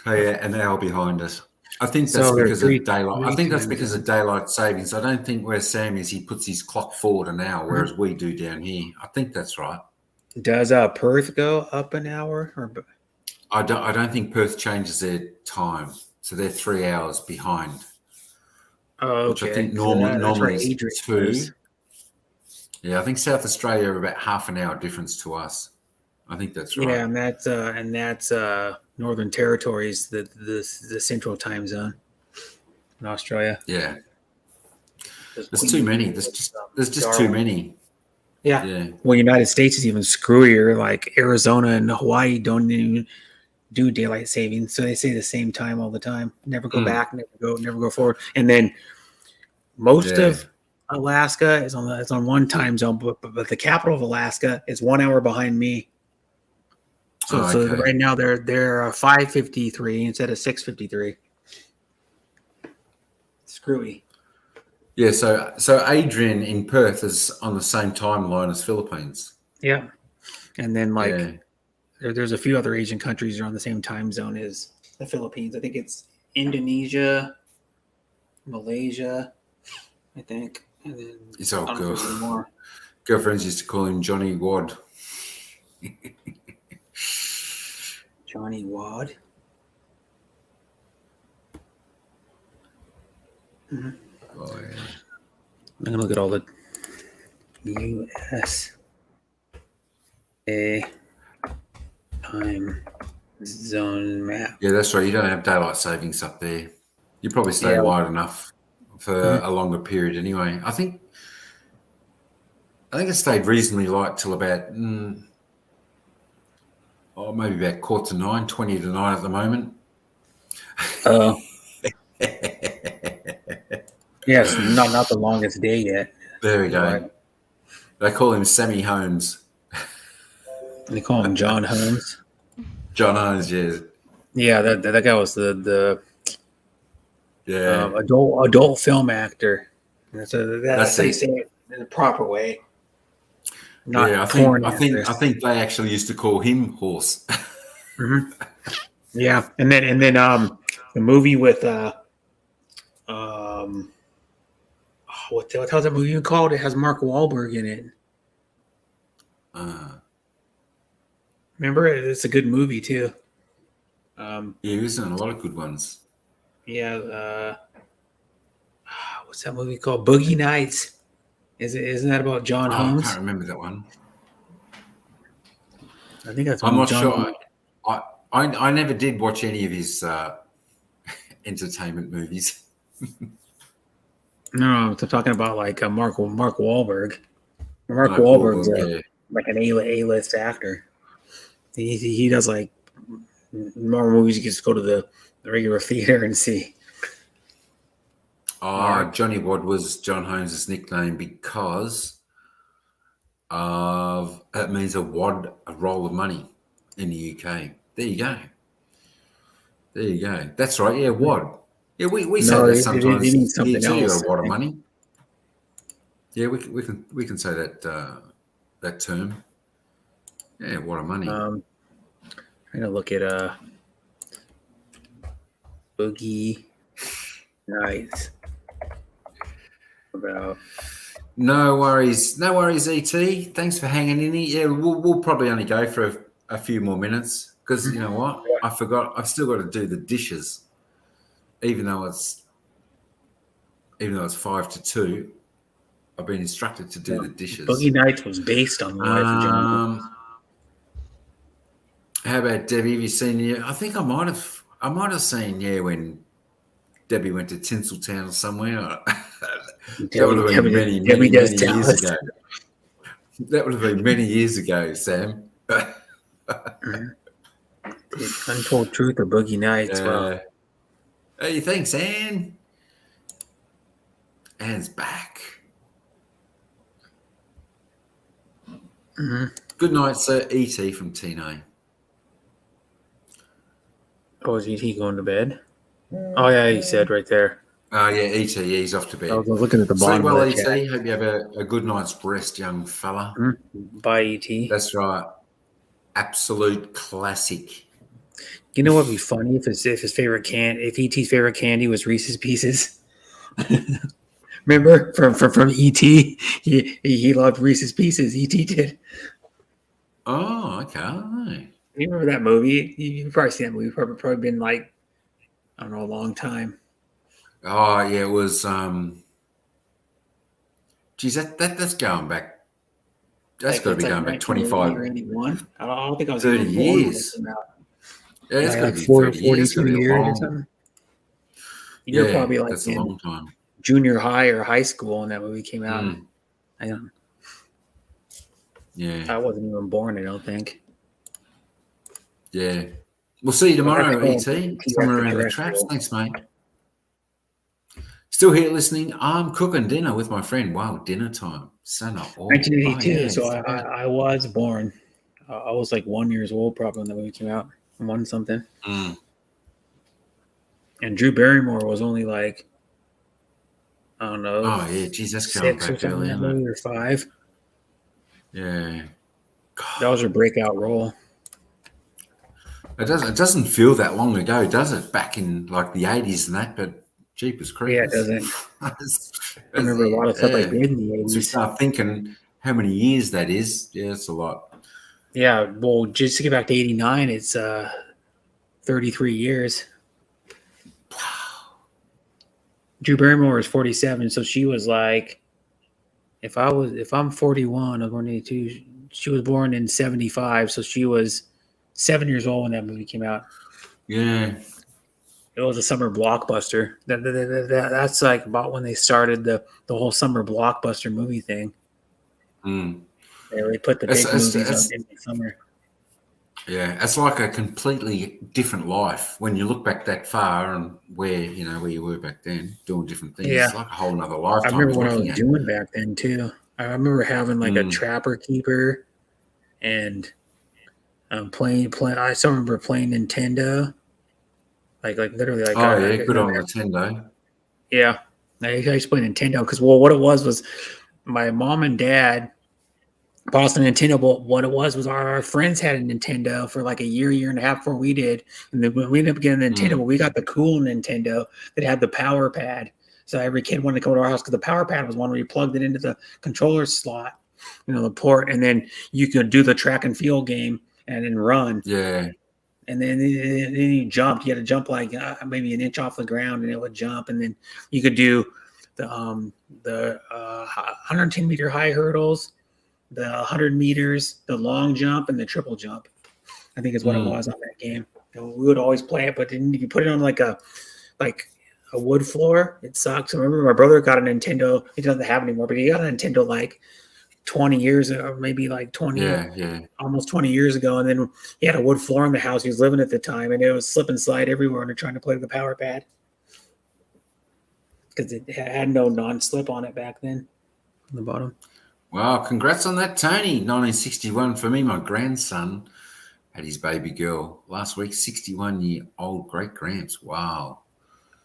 So yeah, an hour behind us. I think that's because of daylight. I think that's because of daylight savings. I don't think where Sam is, he puts his clock forward an hour, whereas we do down here. I think that's right. Does Perth go up an hour? Or I don't think Perth changes their time, so they're 3 hours behind. Oh, okay. Which I think So normally is Adrian 2. is. Yeah, I think South Australia are about half an hour difference to us. I think that's right. Yeah, and that's Northern Territories, the central time zone in Australia. Yeah, there's too many. There's just too many. Yeah. Well, United States is even screwier. Like Arizona and Hawaii don't even do daylight savings, so they say the same time all the time. Never go back, never go forward. And then most of Alaska is on one time zone, but the capital of Alaska is 1 hour behind me. So right now they're 5:53 instead of 6:53. Screwy. Yeah, so Adrian in Perth is on the same timeline as Philippines. Yeah, and then there's a few other Asian countries that are on the same time zone as the Philippines. I think it's Indonesia, Malaysia, I think. And then it's all good. Girlfriends used to call him Johnny Wad. Johnny Wad. Mm-hmm. Oh, yeah. I'm gonna look at all the USA time zone map. Yeah, that's right. You don't have daylight savings up there. You probably stay wide enough for a longer period anyway. I think it stayed reasonably light till about maybe about 8:45, 20 to 9 at the moment. Yes, not the longest day yet. There we go. They call him Sammy Holmes. They call him John Holmes. John Holmes, yeah. Yeah, that guy was the adult film actor. That's how you say it in the proper way. I think they actually used to call him Horse. Mm-hmm. Yeah, and then the movie with what the hell's that movie even called? It has Mark Wahlberg in it. Remember, it's a good movie too. Yeah, he was in a lot of good ones. Yeah, what's that movie called? Boogie Nights. Isn't that about John Holmes? I can't remember that one. I think that's. I'm not sure. I never did watch any of his entertainment movies. No, I'm talking about like Mark Wahlberg. Mark Wahlberg's like an A-list actor. He does like more movies. You can just go to the regular theater and see. Johnny Wad was John Holmes' nickname because it means a wad, a roll of money in the UK. There you go. That's right. Yeah, wad. Yeah, we say that sometimes. It means something else. You got a wad of money. Yeah, we can say that term. Yeah, wad of money. I'm gonna look at Boogie Nights. About No worries, Et. Thanks for hanging in here. Yeah, we'll probably only go for a few more minutes because you know what? I forgot. I've still got to do the dishes, even though it's 5-2. I've been instructed to do the dishes. Boogie Nights was based on the life of John. How about Debbie? Have you seen it? I think I might have seen when Debbie went to Tinseltown or somewhere. That would have been many years ago. That would have been many years ago, Sam. Untold Truth of Boogie Nights. Wow. Hey, thanks, Anne. Anne's back. Mm-hmm. Good night, sir. E.T. from Tino. Oh, is he going to bed? Oh, yeah, he said right there. Oh, yeah, E.T. Yeah, he's off to bed. I was looking at the bottom. Sleep well, of E.T. Hope you have a good night's rest, young fella. Mm-hmm. Bye, E.T. That's right. Absolute classic. You know what would be funny if if E.T.'s favorite candy was Reese's Pieces? Remember from E.T. He loved Reese's Pieces. E.T. did. Oh, okay. I don't know. You remember that movie? You've probably seen that movie. Probably been like, I don't know, a long time. Oh, yeah, it was. Geez, that's going back. That's got to be going back 25. 81. I don't think I was 30 years. Yeah, it's got to be 30 years. 42 years or something. You're probably like that's a long time. Junior high or high school when that movie came out. I don't. Yeah. I wasn't even born, I don't think. Yeah. We'll see you tomorrow, E.T. Somewhere around the traps. Thanks, mate. Still here listening. I'm cooking dinner with my friend. Wow, dinner time. Son of 1982. So I was born. I was like 1 year old probably when the movie came out. One something. Mm. And Drew Barrymore was only like, I don't know. Oh yeah, geez, that's going back early, isn't it? Or 5. Yeah. God. That was her breakout role. It doesn't feel that long ago, does it? Back in like the 80s and that, but Jeepers Creepers. Yeah, it doesn't. I remember a lot of stuff I did in the 80s. So we start thinking how many years that is. Yeah, it's a lot. Yeah, well, just to get back to 89, it's 33 years. Wow. Drew Barrymore was 47, so she was like, if I'm 41, I was born in 82. She was born in 75, so she was 7 years old when that movie came out. Yeah. It was a summer blockbuster. That's like about when they started the whole summer blockbuster movie thing. Mm. They put the big movies on in the summer. Yeah, it's like a completely different life when you look back that far and where you were back then doing different things. Yeah. It's like a whole nother lifetime. I remember what I was doing back then too. I remember having like a Trapper Keeper and playing. I still remember playing Nintendo. Like literally like. Oh yeah, good on Nintendo. Yeah, I used to play Nintendo because what it was my mom and dad bought us a Nintendo, but what it was our friends had a Nintendo for like a year and a half before we did. And then we ended up getting a Nintendo, but we got the cool Nintendo that had the power pad. So every kid wanted to come to our house because the power pad was one where you plugged it into the controller slot, the port, and then you could do the track and field game and then run. Yeah. And then you jumped. You had to jump like maybe an inch off the ground, and it would jump. And then you could do the 110-meter high hurdles, the 100 meters, the long jump, and the triple jump. I think is what it was on that game. And we would always play it, but then if you put it on like a wood floor, it sucks. I remember my brother got a Nintendo. He doesn't have it anymore, but he got a Nintendo like 20 years or maybe like 20, almost 20 years ago. And then he had a wood floor in the house he was living at the time, and it was slip and slide everywhere when they're trying to play the power pad because it had no non-slip on it back then on the bottom. Wow, congrats on that, Tony. 1961 for me. My grandson had his baby girl last week. 61-year-old great gramps. Wow,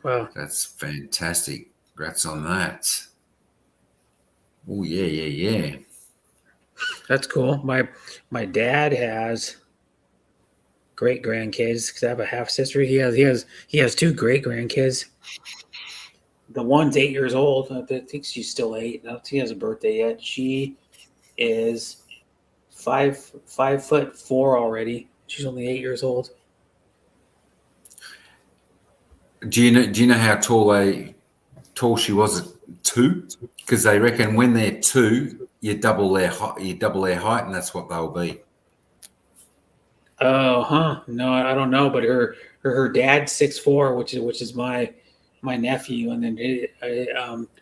that's fantastic. Congrats on that. Oh yeah. That's cool. My dad has great grandkids because I have a half sister. He has two great grandkids. The one's 8 years old. I think she's still 8. I don't think she has a birthday yet. She is 5'4" already. She's only 8 years old. Do you know how tall she was at 2? Because they reckon when they're 2, you double their height, and that's what they'll be. Oh, huh. No, I don't know, but her dad's 6'4", which is my nephew, and then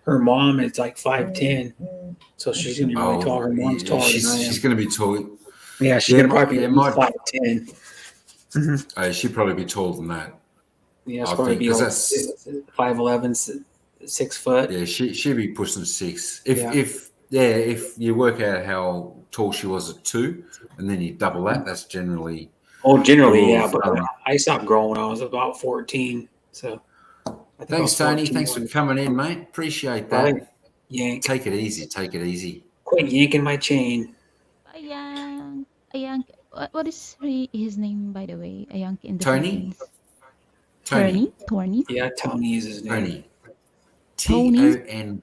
her mom is like 5'10", so she's gonna be really tall. Her mom's taller than I am. She's going to be tall. Yeah, she's gonna probably be at least 5'10". Mm-hmm. She'd probably be taller than that. Yeah, she'll probably be like 5'11", 6 foot. Yeah, she'd be pushing 6. If you work out how tall she was at 2, and then you double that, that's generally. Oh, generally, yeah. But I stopped growing when I was about 14. So. Thanks, Tony. Thanks for coming in, mate. Appreciate that. Yank. Take it easy. Take it easy. Quit yanking my chain. Ayank. What is his name, by the way? Ayank in the Tony? Philippines. Tony. Tony. Yeah, Tony is his name. Tony. Tony. Tony.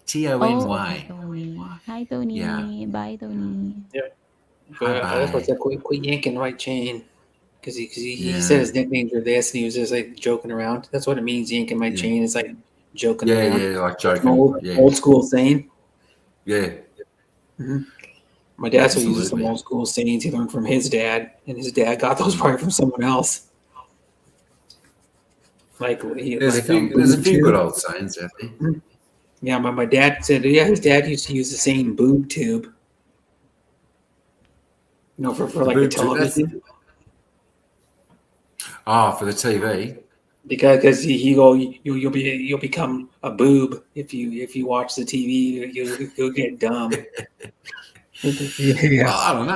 Tony. Hi, Tony. Yeah. Bye, Tony. Yep. But that's what's up. Quit yanking my chain. Because he said his nicknames were this, and he was just like joking around. That's what it means, yanking my chain. It's like joking around. Yeah, like joking. Old school saying. Yeah. Mm-hmm. My dad still uses some old school sayings he learned from his dad, and his dad got those probably from someone else. There's a few good old sayings out there. Mm-hmm. Yeah, my dad said, his dad used to use the saying "boob tube." For like the television. For the TV. Because you'll become a boob if you watch the TV. You'll get dumb. Yes. Well,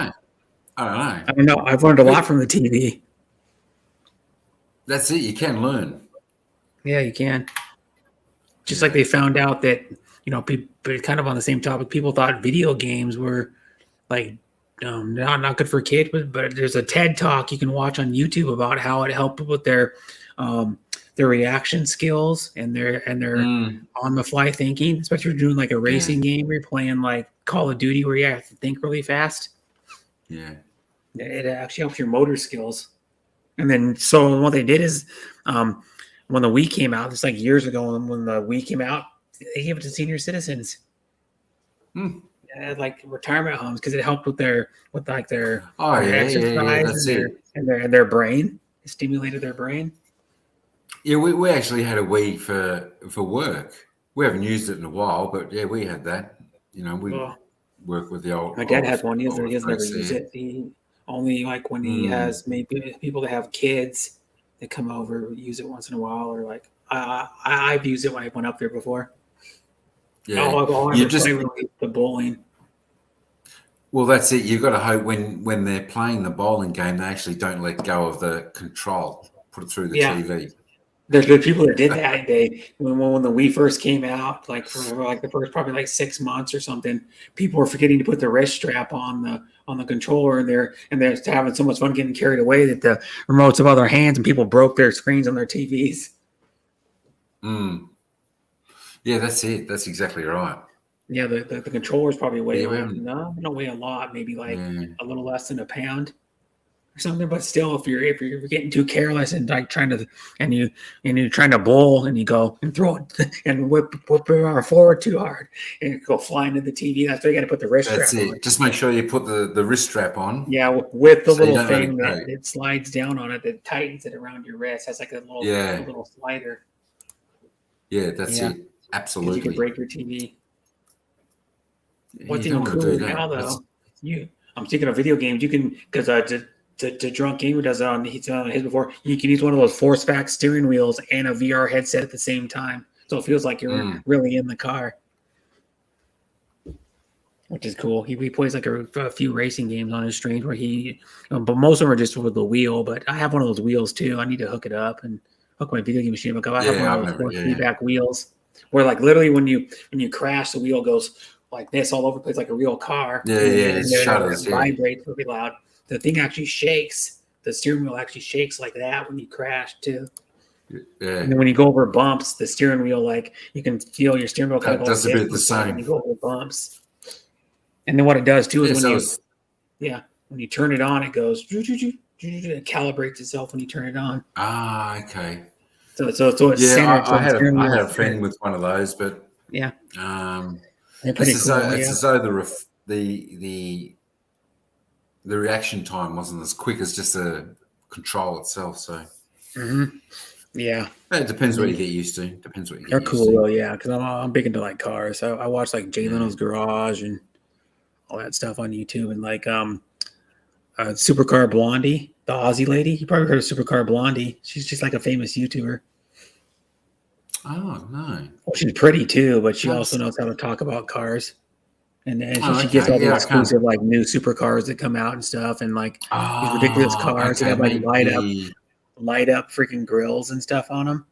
I don't know. I've learned a lot from the TV. That's it. You can learn. Yeah, you can. Just like they found out that people, kind of on the same topic, people thought video games were like not good for kids, but there's a TED talk you can watch on YouTube about how it helped with their reaction skills and their on the fly thinking, especially if you're doing like a racing game where you're playing like Call of Duty where you have to think really fast. Yeah, it actually helps your motor skills. And then so what they did is when the Wii came out, it's like years ago, and when the Wii came out, they gave it to senior citizens. Like retirement homes, because it helped with their exercise and their brain. It stimulated their brain. Yeah, we actually had a Wii for work. We haven't used it in a while, but yeah, we had that. We work with the old. My dad has one. He has never used it. He only like when he has maybe people that have kids that come over use it once in a while, or like I've used it when I went up there before. Yeah, the bowling. Well, that's it. You've got to hope when they're playing the bowling game, they actually don't let go of the control. Put it through the TV. There's people that did that. When the Wii first came out, like for like the first probably like 6 months or something, people were forgetting to put the wrist strap on the controller, and they're having so much fun getting carried away that the remotes of other hands, and people broke their screens on their TVs. Yeah, that's it. That's exactly right. Yeah, the controllers probably weigh don't weigh a lot, maybe like a little less than a pound or something. But still, if you're getting too careless and like trying to bowl and you go and throw it and whip your arm forward too hard and go flying into the TV, that's why you got to put the wrist strap on. Just make sure you put the wrist strap on. Yeah, with the little thing that it slides down on it that tightens it around your wrist. That's like a little slider. Yeah, that's it. Absolutely. You can break your TV. What's even cooler now, though? I'm thinking of video games. You can, because the drunk gamer does it on his before. You can use one of those force-back steering wheels and a VR headset at the same time, so it feels like you're really in the car, which is cool. He plays like a few racing games on his streams where but most of them are just with the wheel. But I have one of those wheels too. I need to hook it up and hook my video game machine up. I have one of those force-feedback wheels where, like, literally when you crash, the wheel goes like this all over the place, like a real car. It shudders. It vibrates really loud. The thing actually shakes the steering wheel actually shakes like that when you crash too. Yeah, And then when you go over bumps, the steering wheel, like you can feel your steering wheel kind of that go like does a this bit the when you same. go over bumps. And then what it does too is Yeah, when so you it's, when you turn it on, it goes it calibrates itself when you turn it on. okay. So it's Yeah, centered. So the steering I wheel had is a friend centered. with one of those, but Yeah, um, they're pretty cool. it's Yeah. as though the reaction time wasn't as quick as just the control itself. So hmm Yeah. it depends And what then you get used to. Depends what you they're get used cool to. though. Yeah, because I'm big into like cars. So I watch like Jay Yeah. Leno's Garage and all that stuff on YouTube, and like Supercar Blondie, the Aussie lady. You probably heard of Supercar Blondie. She's just like a famous YouTuber. Oh no. Well, she's pretty too, but she also That's, knows how to talk about cars. And oh, she gets all okay. the Yeah, I can't. exclusive like new supercars that come out and stuff, and like these ridiculous Oh, cars that okay. have like Maybe. light up freaking grills and stuff on them.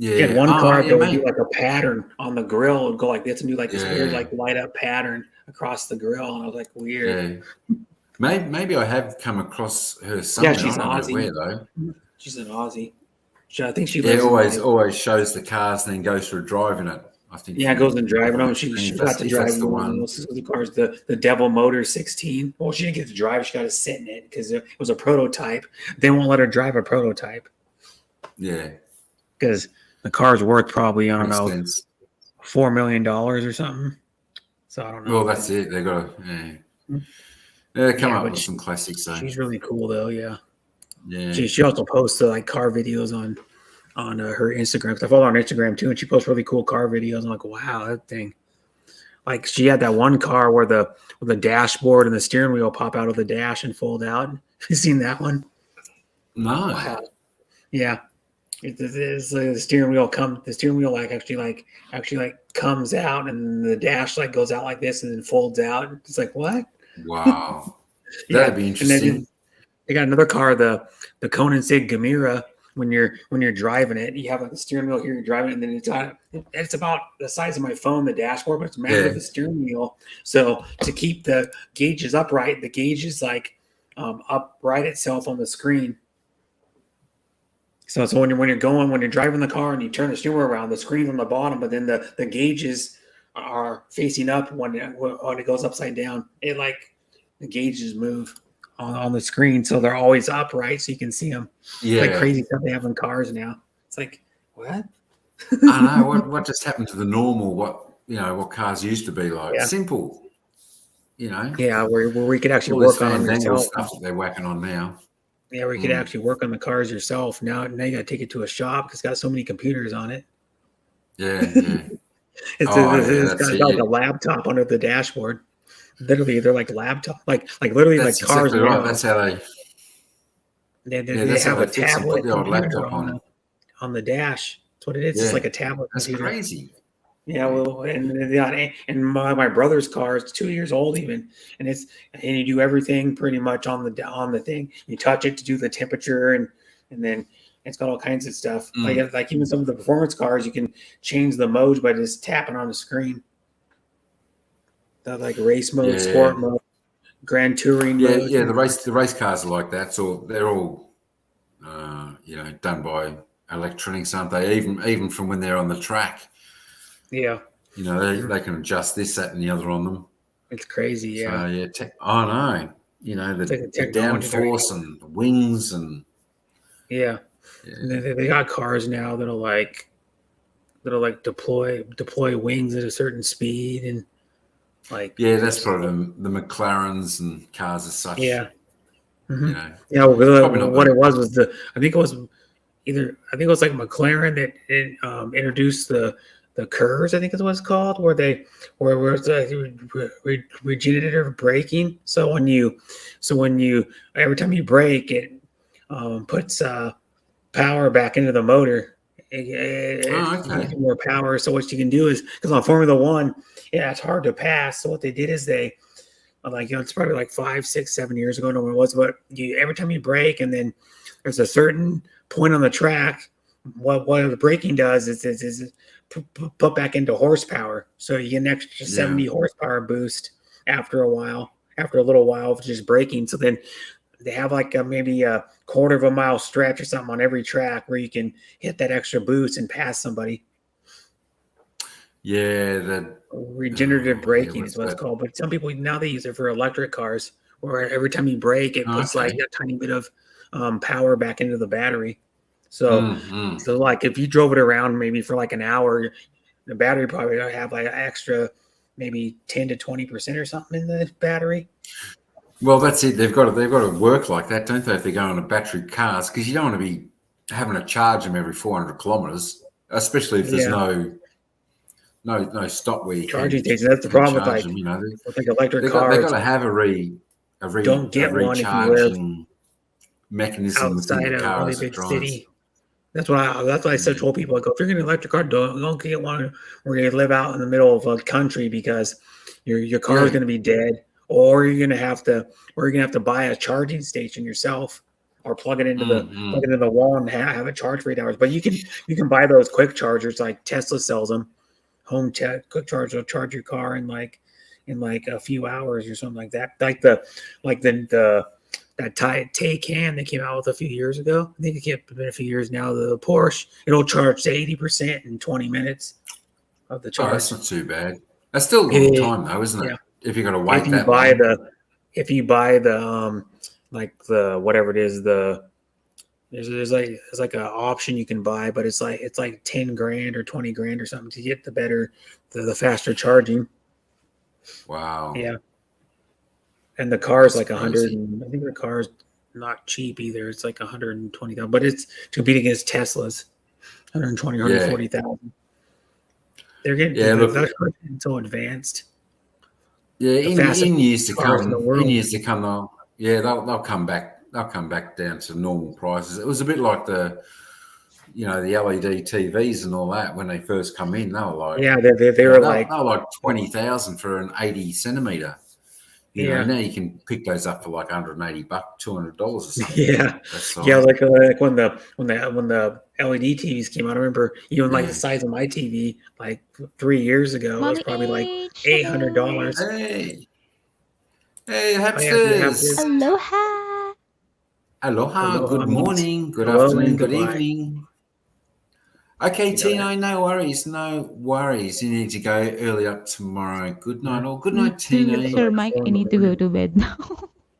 She had Yeah. one Oh, car yeah, that would do mate. like a pattern on the grill and go like this and do like this weird Yeah. like light up pattern across the grill, and I was like, weird. Yeah. Maybe I have come across her Yeah, somewhere. she's I don't know Aussie. where though. She's an Aussie. I think she Yeah, lives in like always shows the cars and then goes for a drive in it. I think yeah, goes and driving from them. that screen, She got to if drive that's the one of one. those cars, the Devil Motor 16. Well, she didn't get to drive; she got to sit in it because it was a prototype. They won't let her drive a prototype Yeah, because the car's worth probably I don't makes know sense. $4 million or something. So I don't know. Well, that's it. They got to come Yeah, up but with some classics. So she's really cool though. Yeah, yeah, she also posts like car videos on her Instagram. 'Cause I follow her on Instagram too, and she posts really cool car videos. I'm like, wow, that thing. Like she had that one car where the dashboard and the steering wheel pop out of the dash and fold out. You seen that one? no, Wow. Yeah. It's the steering wheel actually comes out and the dash like goes out like this and then folds out. It's like what? wow, Yeah. that'd be And interesting. then they got another car, the Conan Sig Gamera. When you're driving it, you have like the steering wheel here, you're driving it, and then it's about the size of my phone, the dashboard, but it's mounted to the steering wheel. So to keep the gauges upright, the gauge is like upright itself on the screen. So when you're driving the car and you turn the steering wheel around, the screen's on the bottom, but then the gauges are facing up when it goes upside down. It like the gauges move on the screen, so they're always upright, so you can see them. Yeah, Like crazy stuff they have in cars now. It's like what? I know what just happened to the normal. What cars used to be like. Yeah. Simple. Yeah, where we could actually all this work on them fandangled yourself. stuff that they're whacking on now. Yeah, where you could actually work on the cars yourself. Now you got to take it to a shop because it's got so many computers on it. Yeah. It's got like a laptop under the dashboard. Literally, they're like laptop, like literally That's like cars. exactly right. That's how they. They have a fix them. Put tablet the old computer laptop on the dash. That's what it is. Yeah. It's like a tablet That's computer. crazy. Yeah, well, and my brother's car is 2 years old even, and you do everything pretty much on the thing. You touch it to do the temperature, and then it's got all kinds of stuff. Like even some of the performance cars, you can change the modes by just tapping on the screen. The like race mode, sport mode, grand touring mode. Yeah. The race cars are like that. So they're all done by electronics, aren't they? Even from when they're on the track. Yeah. They can adjust this, that, and the other on them. It's crazy, yeah. So I know. The downforce and the wings and yeah. And they got cars now that'll deploy wings at a certain speed and like that's probably the McLarens and cars as such. Yeah. Mm-hmm. Yeah, what it was I think it was like McLaren that introduced the curves, I think is what it's called, where it's like regenerative braking. So when you every time you brake, it puts power back into the motor. It more power. So what you can do is, because on Formula One, it's hard to pass. So what they did is they it's probably like 5, 6, 7 years ago, no one was, but every time you brake and then there's a certain point on the track, what the braking does is put back into horsepower. So you get an extra 70 horsepower boost after a little while of just braking. So then they have like maybe a quarter of a mile stretch or something on every track where you can hit that extra boost and pass somebody. Yeah, that. Regenerative Yeah, braking is what's what it's that? called. But some people now they use it for electric cars, where every time you brake, it Oh, puts like okay. a tiny bit of power back into the battery. So, Mm. so like if you drove it around maybe for like an hour, the battery probably gonna have like extra maybe 10 to 20% or something in the battery. Well, that's it. They've got to work like that, don't they? If they're going to battery cars, because you don't want to be having to charge them every 400 kilometres, especially if there's Yeah, no stop where you charging can station. That's the problem with charge them. You know, electric they got cars. to have Don't a get one if you live recharging mechanism within outside the a car really as it big drives. city. That's why I Yeah. said told people, I go, if you're getting an electric car, don't get one where you live out in the middle of a country, because your car is Yeah. going to be dead, or you're gonna have to buy a charging station yourself, or plug it into the wall and have it charge for 8 hours. But you can buy those quick chargers like Tesla sells them. Quick charge will charge your car in like a few hours or something like that. Like the that Taycan they came out with a few years ago. I think it's been a few years now. The Porsche, it'll charge to 80% in 20 minutes of the Oh, that's charge. not too bad. That's still a long It, time though, isn't it? yeah. If you've got to If wait you that buy long. the if you buy the like the whatever it is, there's like an option you can buy, but it's like 10 grand or 20 grand or something to get the faster charging. Wow. Yeah. And the car is That's like 100, crazy. and I think the car is not cheap either. It's like 120,000, but it's to compete against Tesla's 120, Yeah. 140,000. They're getting Yeah, look, that's getting so advanced. yeah, The in fastest in years to cars in the come, world. they'll come back. They'll come back down to normal prices. It was a bit like the LED TVs and all that when they first come in. They were like, Yeah, they were like, they were like 20,000 for an 80 centimeter. yeah, Now you can pick those up for like $180, $200 or something. yeah, That yeah. size. Like when the LED TVs came out, I remember even like the Yeah. size of my TV like 3 years ago, it was Mommy probably like H, hello. $800. Hey, Oh yeah, do you have this? hapsters. Aloha. Aloha. Good Aloha means morning. Good hello and afternoon. Good goodbye. evening. Okay, You know that? Tino, no worries. No worries. You need to go early up tomorrow. Good night, Mhm. all. Good Me night, too, Tino. It was Sir like Mike. 4 I in the need to go morning. to bed now.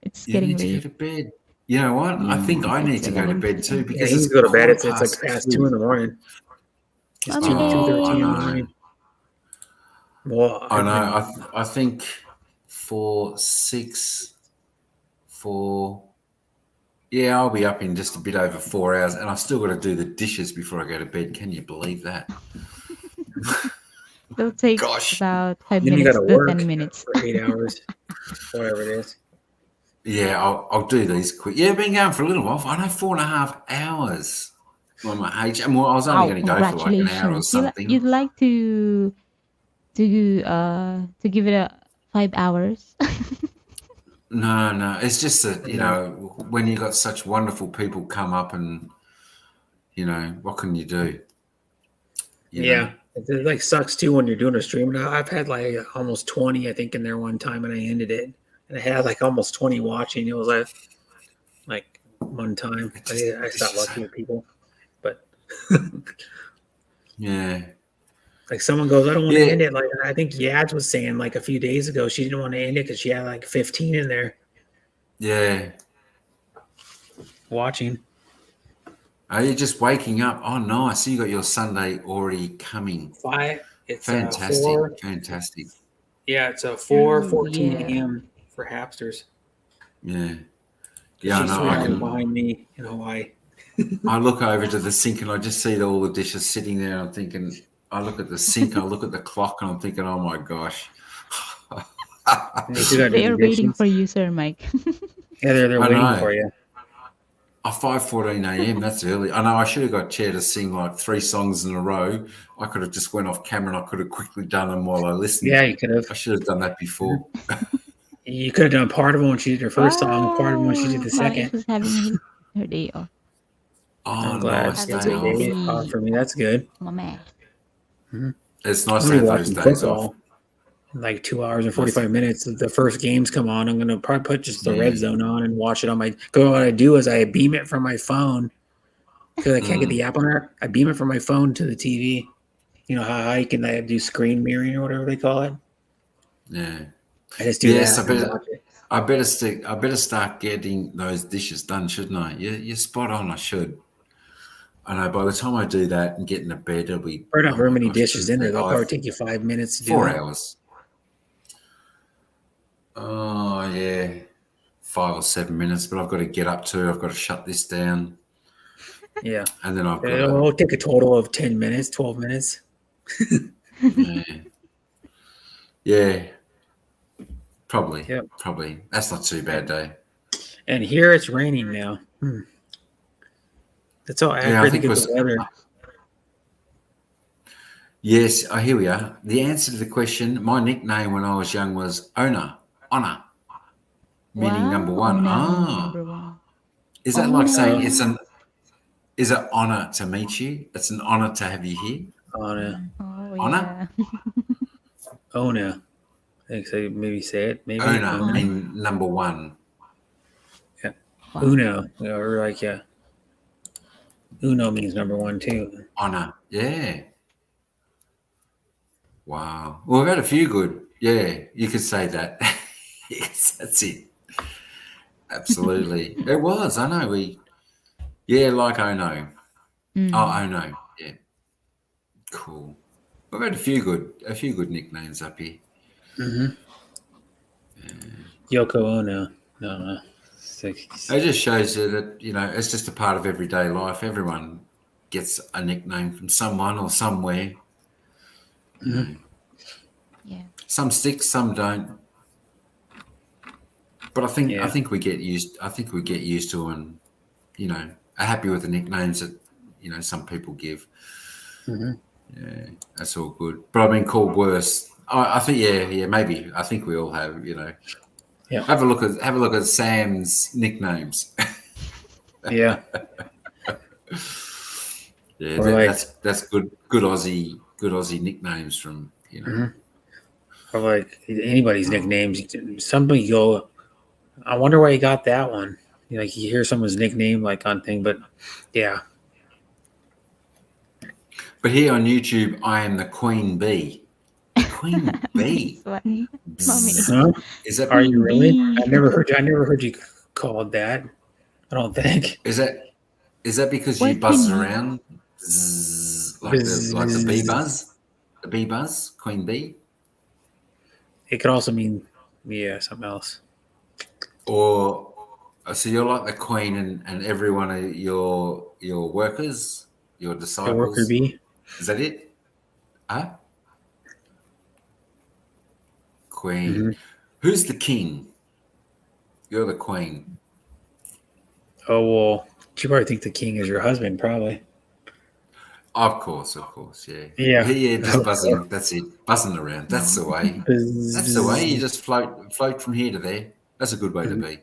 It's You getting need to go late. to bed. You know what? I think Yes, I need it's to go to 11 bed too p.m. Yeah, because he it's needs to go to bed. quarter It's like past past 2 in two. the morning. It's Mommy 'I 2:30 in the H. know. morning. Well, I I've know. been I think for 6, 4. Yeah, I'll be up in just a bit over 4 hours, and I've still got to do the dishes before I go to bed. Can you believe that? It'll take Gosh. about 5 then you got minutes to to work 10 minutes. for 8 hours, whatever it is. Yeah, I'll do these quick. Yeah, been going for a little while. I know 4.5 hours on my age, and I was only Wow, going to go for like an hour or congratulations. You'd something. like to give it a 5 hours? No, it's just that No. when you got such wonderful people come up, and what can you do? You know. Yeah, it like sucks too when you're doing a stream. Now I've had like almost 20, I think, in there one time, and I ended it, and I had like almost 20 watching. It was like one time. It just I it's stopped just watching with people, but yeah, like someone goes, I don't want to yeah, end it. Like I think Yads was saying like a few days ago, she didn't want to end it because she had like 15 in there yeah. watching. Are you just waking up? Oh, nice. So you got your Sunday already coming. It's Fantastic, 4. fantastic. Yeah, it's a Oh, 4:14 yeah. a.m. for Hapsters. Yeah, Because yeah. I she's know. 3 hours behind me in Hawaii. I look over to the sink and I just see all the dishes sitting there. I'm thinking. I look at the sink. I look at the clock, and I'm thinking, oh my gosh. And they still got to They do are the waiting dishes. for you, Sir Mike. Yeah, they're I waiting know. for you. 5:14 a.m. That's early. I know. I should have got Chair to sing like 3 songs in a row. I could have just went off camera and I could have quickly done them while I listened. Yeah, you could have. I should have done that before. You could have done part of it when she did her first song and part of it when she did Wow, the Mommy H second. was having her day off. Oh, I'm glad nice Have a it's day a good off. day off day, for me. That's good. Mama. It's I'm nice to gonna be have those watching days off. football. in like 2 hours and Must 45 minutes. The first games come on. I'm gonna probably put just the red Yeah. zone on and watch it on my. Go. What I do is I beam it from my phone because I can't get the app on there. I beam it from my phone to the TV. You know how I can do screen mirroring or whatever they call it. Yeah. I just do Yes, that and watch it. I better start getting those dishes done, shouldn't I? You're spot on. I should. I know. By the time I do that and get into bed, it'll be, Probably not oh very my many gosh, dishes in there. 2, They'll 3, probably take you 5 minutes to do 4 it. hours. Oh yeah, 5 or 7 minutes. But I've got to get up to. I've got to shut this down, Yeah. and then I've got to. It'll take a total of 10 minutes, 12 minutes. Yeah. Yeah. Probably. Yep. Probably. That's not too bad, though. And here it's raining now. That's how Yeah, I accurate think they it get the was. weather. Yes, here we are. The answer to the question, my nickname when I was young was Honor, meaning number Wow, one. no, Ah, number one. is that like saying Oh. is an honor to meet you? It's an honor to have you here. Anna. Oh, Honor? yeah. Ona. I think so. Maybe say it. Maybe. Honor, Ona. mean number one. Yeah. Wow. Uno. Or like, yeah. Uno means number one, too. Honor, yeah. Wow. Well, we've had a few good. Yeah, you could say that. Yes, that's it. Absolutely. It was. I know. Like I know. Oh, I know. Yeah. Cool. We've had a few good nicknames up here. Mm-hmm. Yoko Ono. No. It just shows you that, it's just a part of everyday life. Everyone gets a nickname from someone or somewhere. You know. Yeah. Some stick, some don't. But I think we get used to and, are happy with the nicknames that, some people give. Mm-hmm. Yeah, that's all good. But I've been called worse. I think, maybe. I think we all have, Yeah. Have a look at Sam's nicknames. Yeah. Yeah, Or like, that's good Aussie nicknames from, or like anybody's nicknames. Somebody go, I wonder where he got that one. Like you hear someone's nickname like on thing, but yeah. But here on YouTube, I am the Queen Bee. The Queen Bee. That's funny. Mommy. Huh? Is that Are you really? Bee. I never heard you called that. I don't think. is that because What you buzz can you- around Zzz, like the bee buzz? The bee buzz, Queen Bee? It could also mean something else. Or so you're like the queen and every one of your workers, your The disciples. worker bee. Is that it? Huh? Queen. Mm-hmm. Who's the king? You're the queen. Oh well, you probably think the king is your husband, probably. Of course, yeah. Yeah. Yeah, just buzzing. That's it. Buzzing around. That's the way. That's the way. You just float from here to there. That's a good way to be.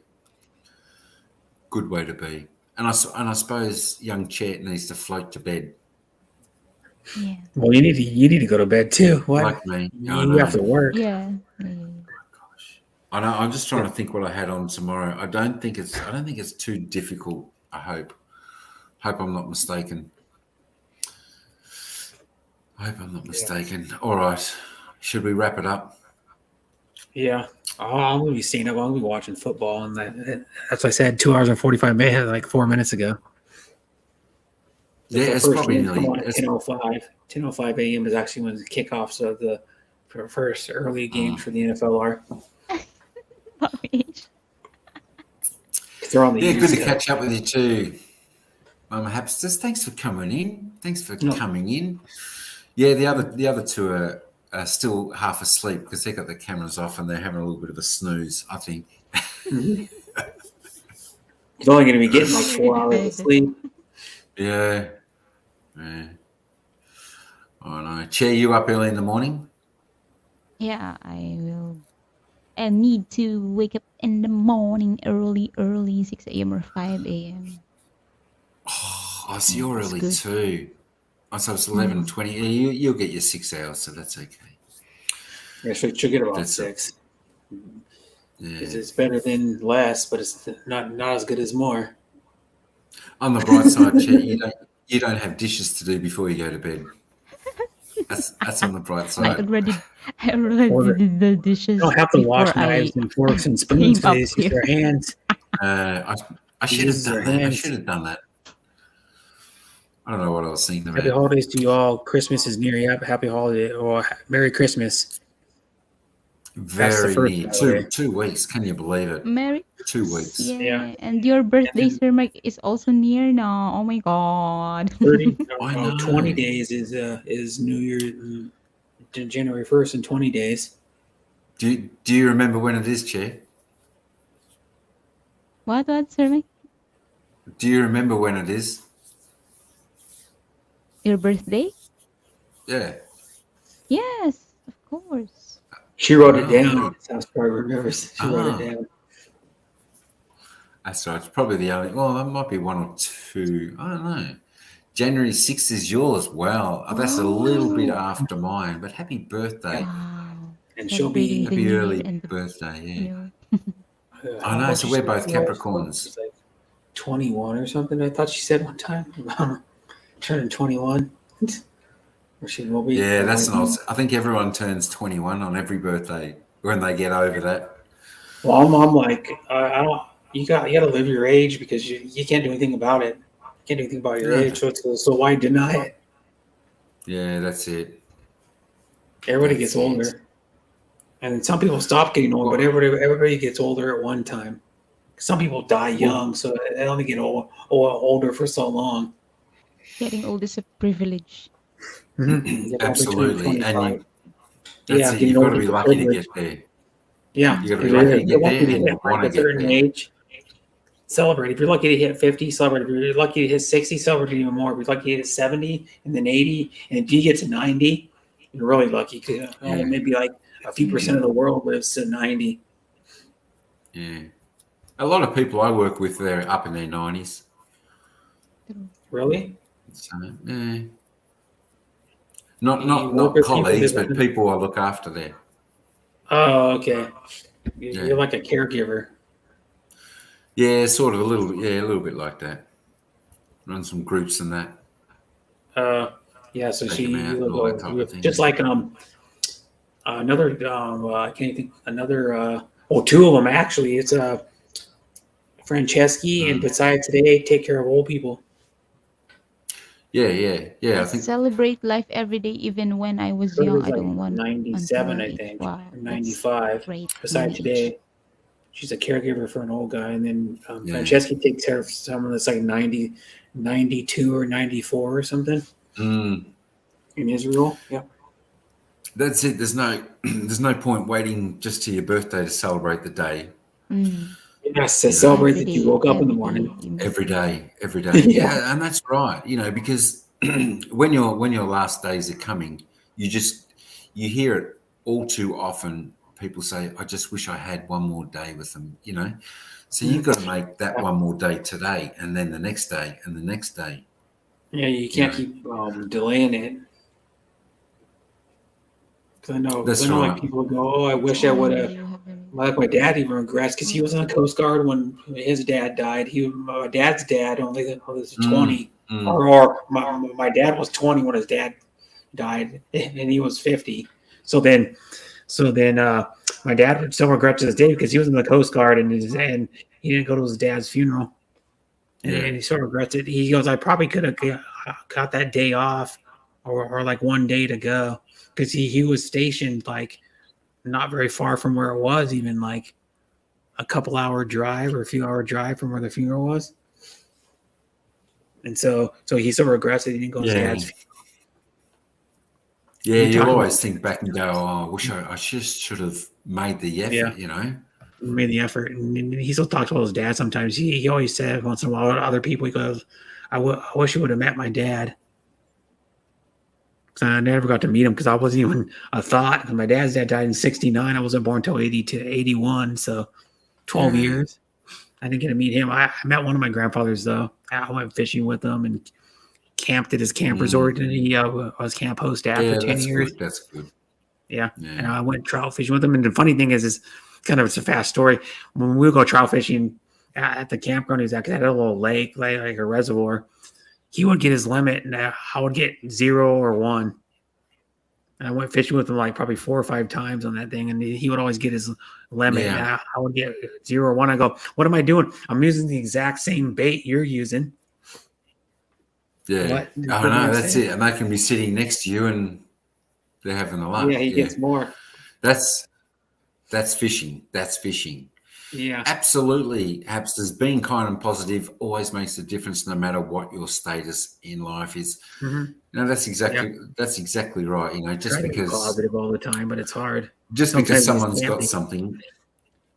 Good way to be. And I suppose young Chet needs to float to bed. Yeah. Well, you need to go to bed too. What? Like me. I You know. have to work. Yeah. I know. I'm just trying to think what I had on tomorrow. I don't think it's too difficult. I hope I'm not mistaken. All right. Should we wrap it up? Yeah. Oh, I'm gonna be staying up. I'm gonna be watching football, and that's what I said. 2 hours and 45 minutes, like 4 minutes ago. Yeah, it's probably nearly. 10:05. 10:05 a.m. is actually when the kickoffs of the first early games for the NFL are. Mommy. They're on the Yeah, East good to Coast. catch up with you too, Mama Hapsters. Thanks for coming in. Coming in. Yeah, the other two are still half asleep because they got their cameras off and they're having a little bit of a snooze, I think. He's only going to be getting like 4 hours of sleep. Yeah. I know. Chair, you up early in the morning? Yeah, I will. I need to wake up in the morning early, 6 a.m. or 5 a.m. Oh, so you're That's early good. too. Oh, so it's 11:20. You'll get your 6 hours, so that's okay. Yeah, she'll get about That's a- 6. Yeah. It's better than less, but it's not as good as more. On the bright side, Chet, you don't have dishes to do before you go to bed. That's on the bright I side. already I already did the You dishes don't have to wash before knives I and forks and spoons came today. up It's just here. their hands. I She should have uses her done that. I hands. should have done that. I don't know what I was thinking Happy about. holidays to you all. Christmas is near. Yep. Happy holiday or Merry Christmas. That's the Very first near. holiday. 2 weeks. Can you believe it? Merry 2 weeks. Yeah. Yeah, and your birthday, And then Sir Mike, is also near now. Oh my God. 20 I know. days is New Year, January 1st, and 20 days. Do you remember when it is, Chet? What, Sir Mike? Do you remember when it is? Your birthday? Yeah. Yes, of course. She wrote it Oh, down. Sounds probably remembers. She wrote it down. that's right. It's probably the only. Well, that might be 1 or 2. I don't know. January 6th is yours. Wow, that's a little bit Oh, after mine. But happy birthday! wow. And she'll Celebrating be the Happy new year early and the, birthday! you Yeah. know, I how know. old So did we're she both say? Capricorns. She's like 21 or something. I thought she said one time turning 21. Or she will be. Yeah, that's an old. I think everyone turns 21 on every birthday when they get over that. Well, I'm like, I don't. You got to live your age because you can't do anything about it. You can't do anything about your Yeah. age. So why deny it? Yeah, that's it. Everybody That's gets it. older, and some people stop getting old, but everybody gets older at one time. Some people die young, so they only get older for so long. getting old is a privilege. Yeah, between Absolutely, and 25. that's Yeah, it. getting You've got old to be is a lucky to privilege. get there. Yeah, You got to if be lucky to you're get lucky there, to and hit you like want to a get certain there. age, celebrate. If you're lucky to hit 50, celebrate. If you're lucky to hit 60, celebrate even more. If you're lucky to hit 70 and then 80, and if you get to 90, you're really lucky because Yeah, maybe like a few percent of the world lives to 90. yeah. A lot of people I work with, they're up in their 90s. True. Really? So, yeah. Not You not work not with people colleagues, that but live. people I look after there. Oh, okay. Yeah, You're like a caregiver. yeah, sort of a little bit like that. Run some groups and that, Yeah. So take them you out and all that look type of just things. like another. I can't think another. Two of them actually. It's Franceschi and Mm. besides today, take care of old people. Yeah. I I think. celebrate life every day, even when I was Hers young. is I like don't want until 97, my I age. think, Wow, or that's 95. great Besides lineage. today, she's a caregiver for an old guy. And then Yeah. Franceschi takes care of someone that's like 90, 92 or 94 or something Mm. in Israel. Yeah. That's it. There's no point waiting just to your birthday to celebrate the day. Mm. Yes, to You know, celebrate that you woke up in the Every morning. day, you make every it. day, every day. Yeah. Yeah, and that's right. You know, because when your last days are coming, you hear it all too often. People say, "I just wish I had one more day with them." You know, so you've got to make that one more day today, and then the next day, and the next day. Yeah, you You can't know, keep delaying it. Because that's I know, like right. people go, "Oh, I wish I would Yeah, have." you have been. Like my dad even regrets because he was in the Coast Guard when his dad died. My dad's dad only was Mm, 20, mm, or my dad was 20 when his dad died, and he was 50. So then, my dad still regrets his day because he was in the Coast Guard and he didn't go to his dad's funeral, yeah, and he still regrets it. He goes, I probably could have got that day off, or like one day to go because he was stationed like not very far from where it was, even like a couple hour drive or a few hour drive from where the funeral was. And so he still regrets that he didn't go to his yeah, dad's funeral. yeah. He You'll talked about, always think back and go, "Oh, I wish I just should have made the yeah, effort." You know. made the effort. And he still talks about his dad sometimes. He always said once in a while to other people, he goes, I wish you would have met my dad. Because I never got to meet him because I wasn't even a thought. And my dad's dad died in 69. I wasn't born until 82, 81. So 12 Yeah. years. I didn't get to meet him. I met one of my grandfathers, though. I went fishing with him and camped at his camp resort. And he was camp host at for Yeah, 10 that's years. good. That's good. Yeah. Yeah. And I went trout fishing with him. And the funny thing is kind of it's a fast story. When we would go trout fishing at the campground, he's at a little lake, like a reservoir. He would get his limit, and I would get 0 or 1. And I went fishing with him like probably 4 or 5 times on that thing, and he would always get his limit. Yeah. And I would get 0 or 1. I go, what am I doing? I'm using the exact same bait you're using. Yeah. What? I know, that's it. And they can be sitting next to you and they're having a laugh. Yeah, he gets more. That's fishing. That's fishing. Yeah. Absolutely. Hamsters being kind and positive always makes a difference no matter what your status in life is. Mm-hmm. You know, that's exactly right. You know, just Try to be because positive all the time, but it's hard. just Sometimes because you just someone's can't got be. something,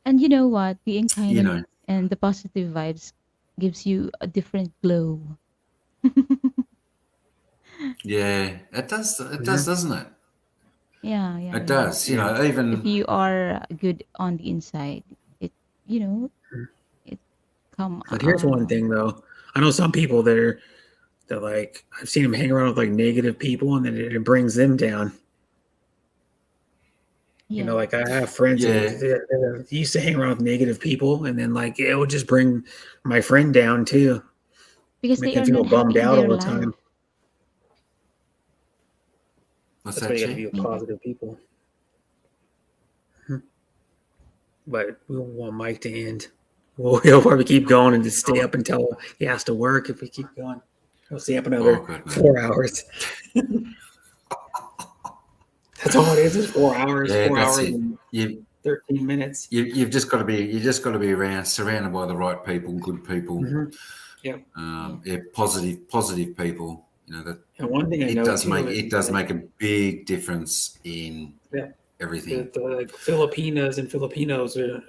And you know what? Being kind you know, and the positive vibes gives you a different glow. yeah, it does. It does, doesn't it? Yeah, It does. You know, If even you are good on the inside, it you know it come. But here's one thing though. I know some people that like I've seen them hang around with like negative people, and then it brings them down. You know, like I have friends that used to hang around with negative people, and then like it would just bring my friend down too. Because Make they them are feel not happy bummed in out their all the life. time. what's That's that, why you got to Che? be with Maybe. positive people. But we don't want Mike to end. Well, he'll probably keep going and just stay up until he has to work. If we keep going, he'll stay up another God, no. 4 hours. That's all it is 4 hours. Yeah, 4 that's hours it. and You 13 minutes. you've just got to be around, surrounded by the right people, good people. Mm-hmm. Yep. Positive people. You know that And one thing I know too is it does make a big difference in everything. the Filipinas and Filipinos are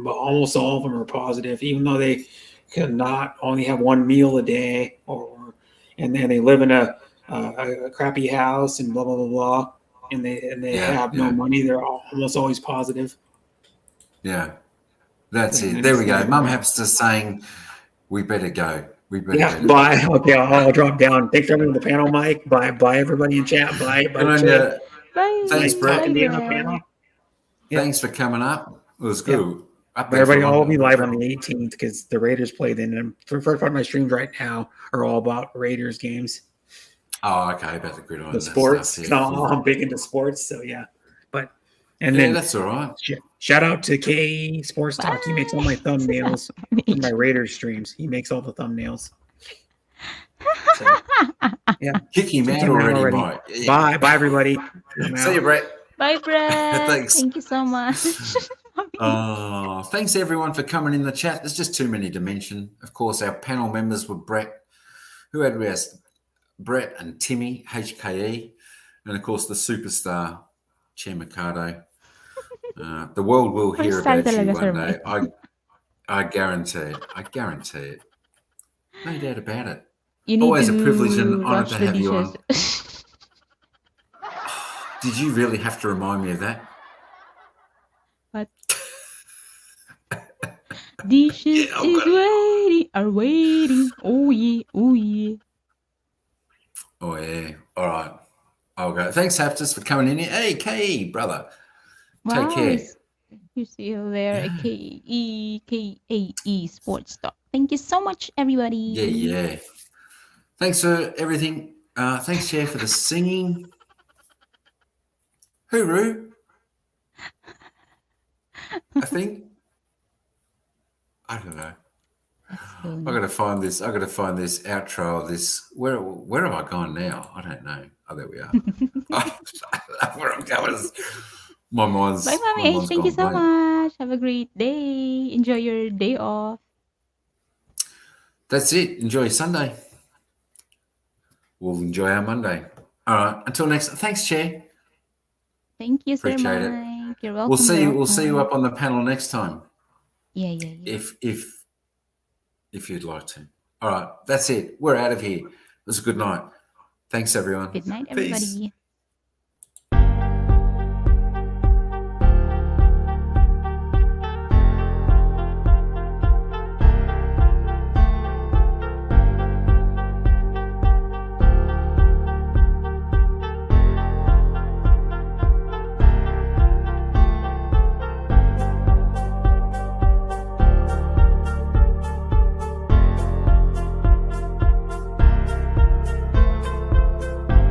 almost all of them are positive, even though they cannot only have one meal a day, and then they live in a crappy house and blah blah blah blah, and they have no money. They're almost always positive. Yeah, that's And it. There we go. it's- Mum Hamster saying we better go. We better Yeah, go. bye. Okay, I'll drop down. Thanks for everyone on the panel, Mike. Bye, everybody in chat. Bye, Good on Che. you. Bye. Thanks, Nice Brett. talking to you on the Bye, panel. Yeah. Thanks for coming up. It was good. Up there Everybody, for I'll be live longer. on the 18th because the Raiders play then. And the first part of my streams right now are all about Raiders games. Oh, okay. About the gridiron. The and sports. That stuff, yeah. I'm big into sports, so yeah. And Yeah, then that's all right. shout out to KE Sports Talk. He makes all my thumbnails for my Raiders streams. He makes all the thumbnails. So, yeah. Kick him Kick out him out already, already. Mike. Yeah. Bye, everybody. I'm See you, out. Brett. Bye, Brett. Thanks. Thank you so much. Thanks everyone for coming in the chat. There's just too many to mention. Of course, our panel members were Brett, who had we asked? Brett and Timmy, HKE, and of course the superstar, Chair Mercado. The world will hear Superstar about you talaga, Sir one day. Mike. I guarantee it. I guarantee it. No doubt about it. You need Always to a privilege and honour wash to the have you on. dishes. Did you really have to remind me of that? But dishes are waiting. Oh yeah, oh yeah. Oh yeah. All right. I'll go. Thanks, Haptus, for coming in here. Hey, Kay, brother. Take care. You see there, K-E Sports Talk. Thank you so much, everybody. Yeah. Thanks for everything. Thanks, Chair, for the singing. Hooroo. I think. I don't know. I gotta find this outro of this. Where have I gone now? I don't know. Oh, there we are. I don't know where I'm going. My mind's. Bye, my Mommy. mind's Thank you gone so blank. much. Have a great day. Enjoy your day off. That's it. Enjoy your Sunday. We'll enjoy our Monday. All right. Until next. Thanks, Chair. Thank you, Sir Appreciate it. Mike. You're welcome. We'll see you. you're We'll see you welcome. up on the panel next time. Yeah. If you'd like to. All right. That's it. We're out of here. It was a good night. Thanks, everyone. Good night, Peace. everybody.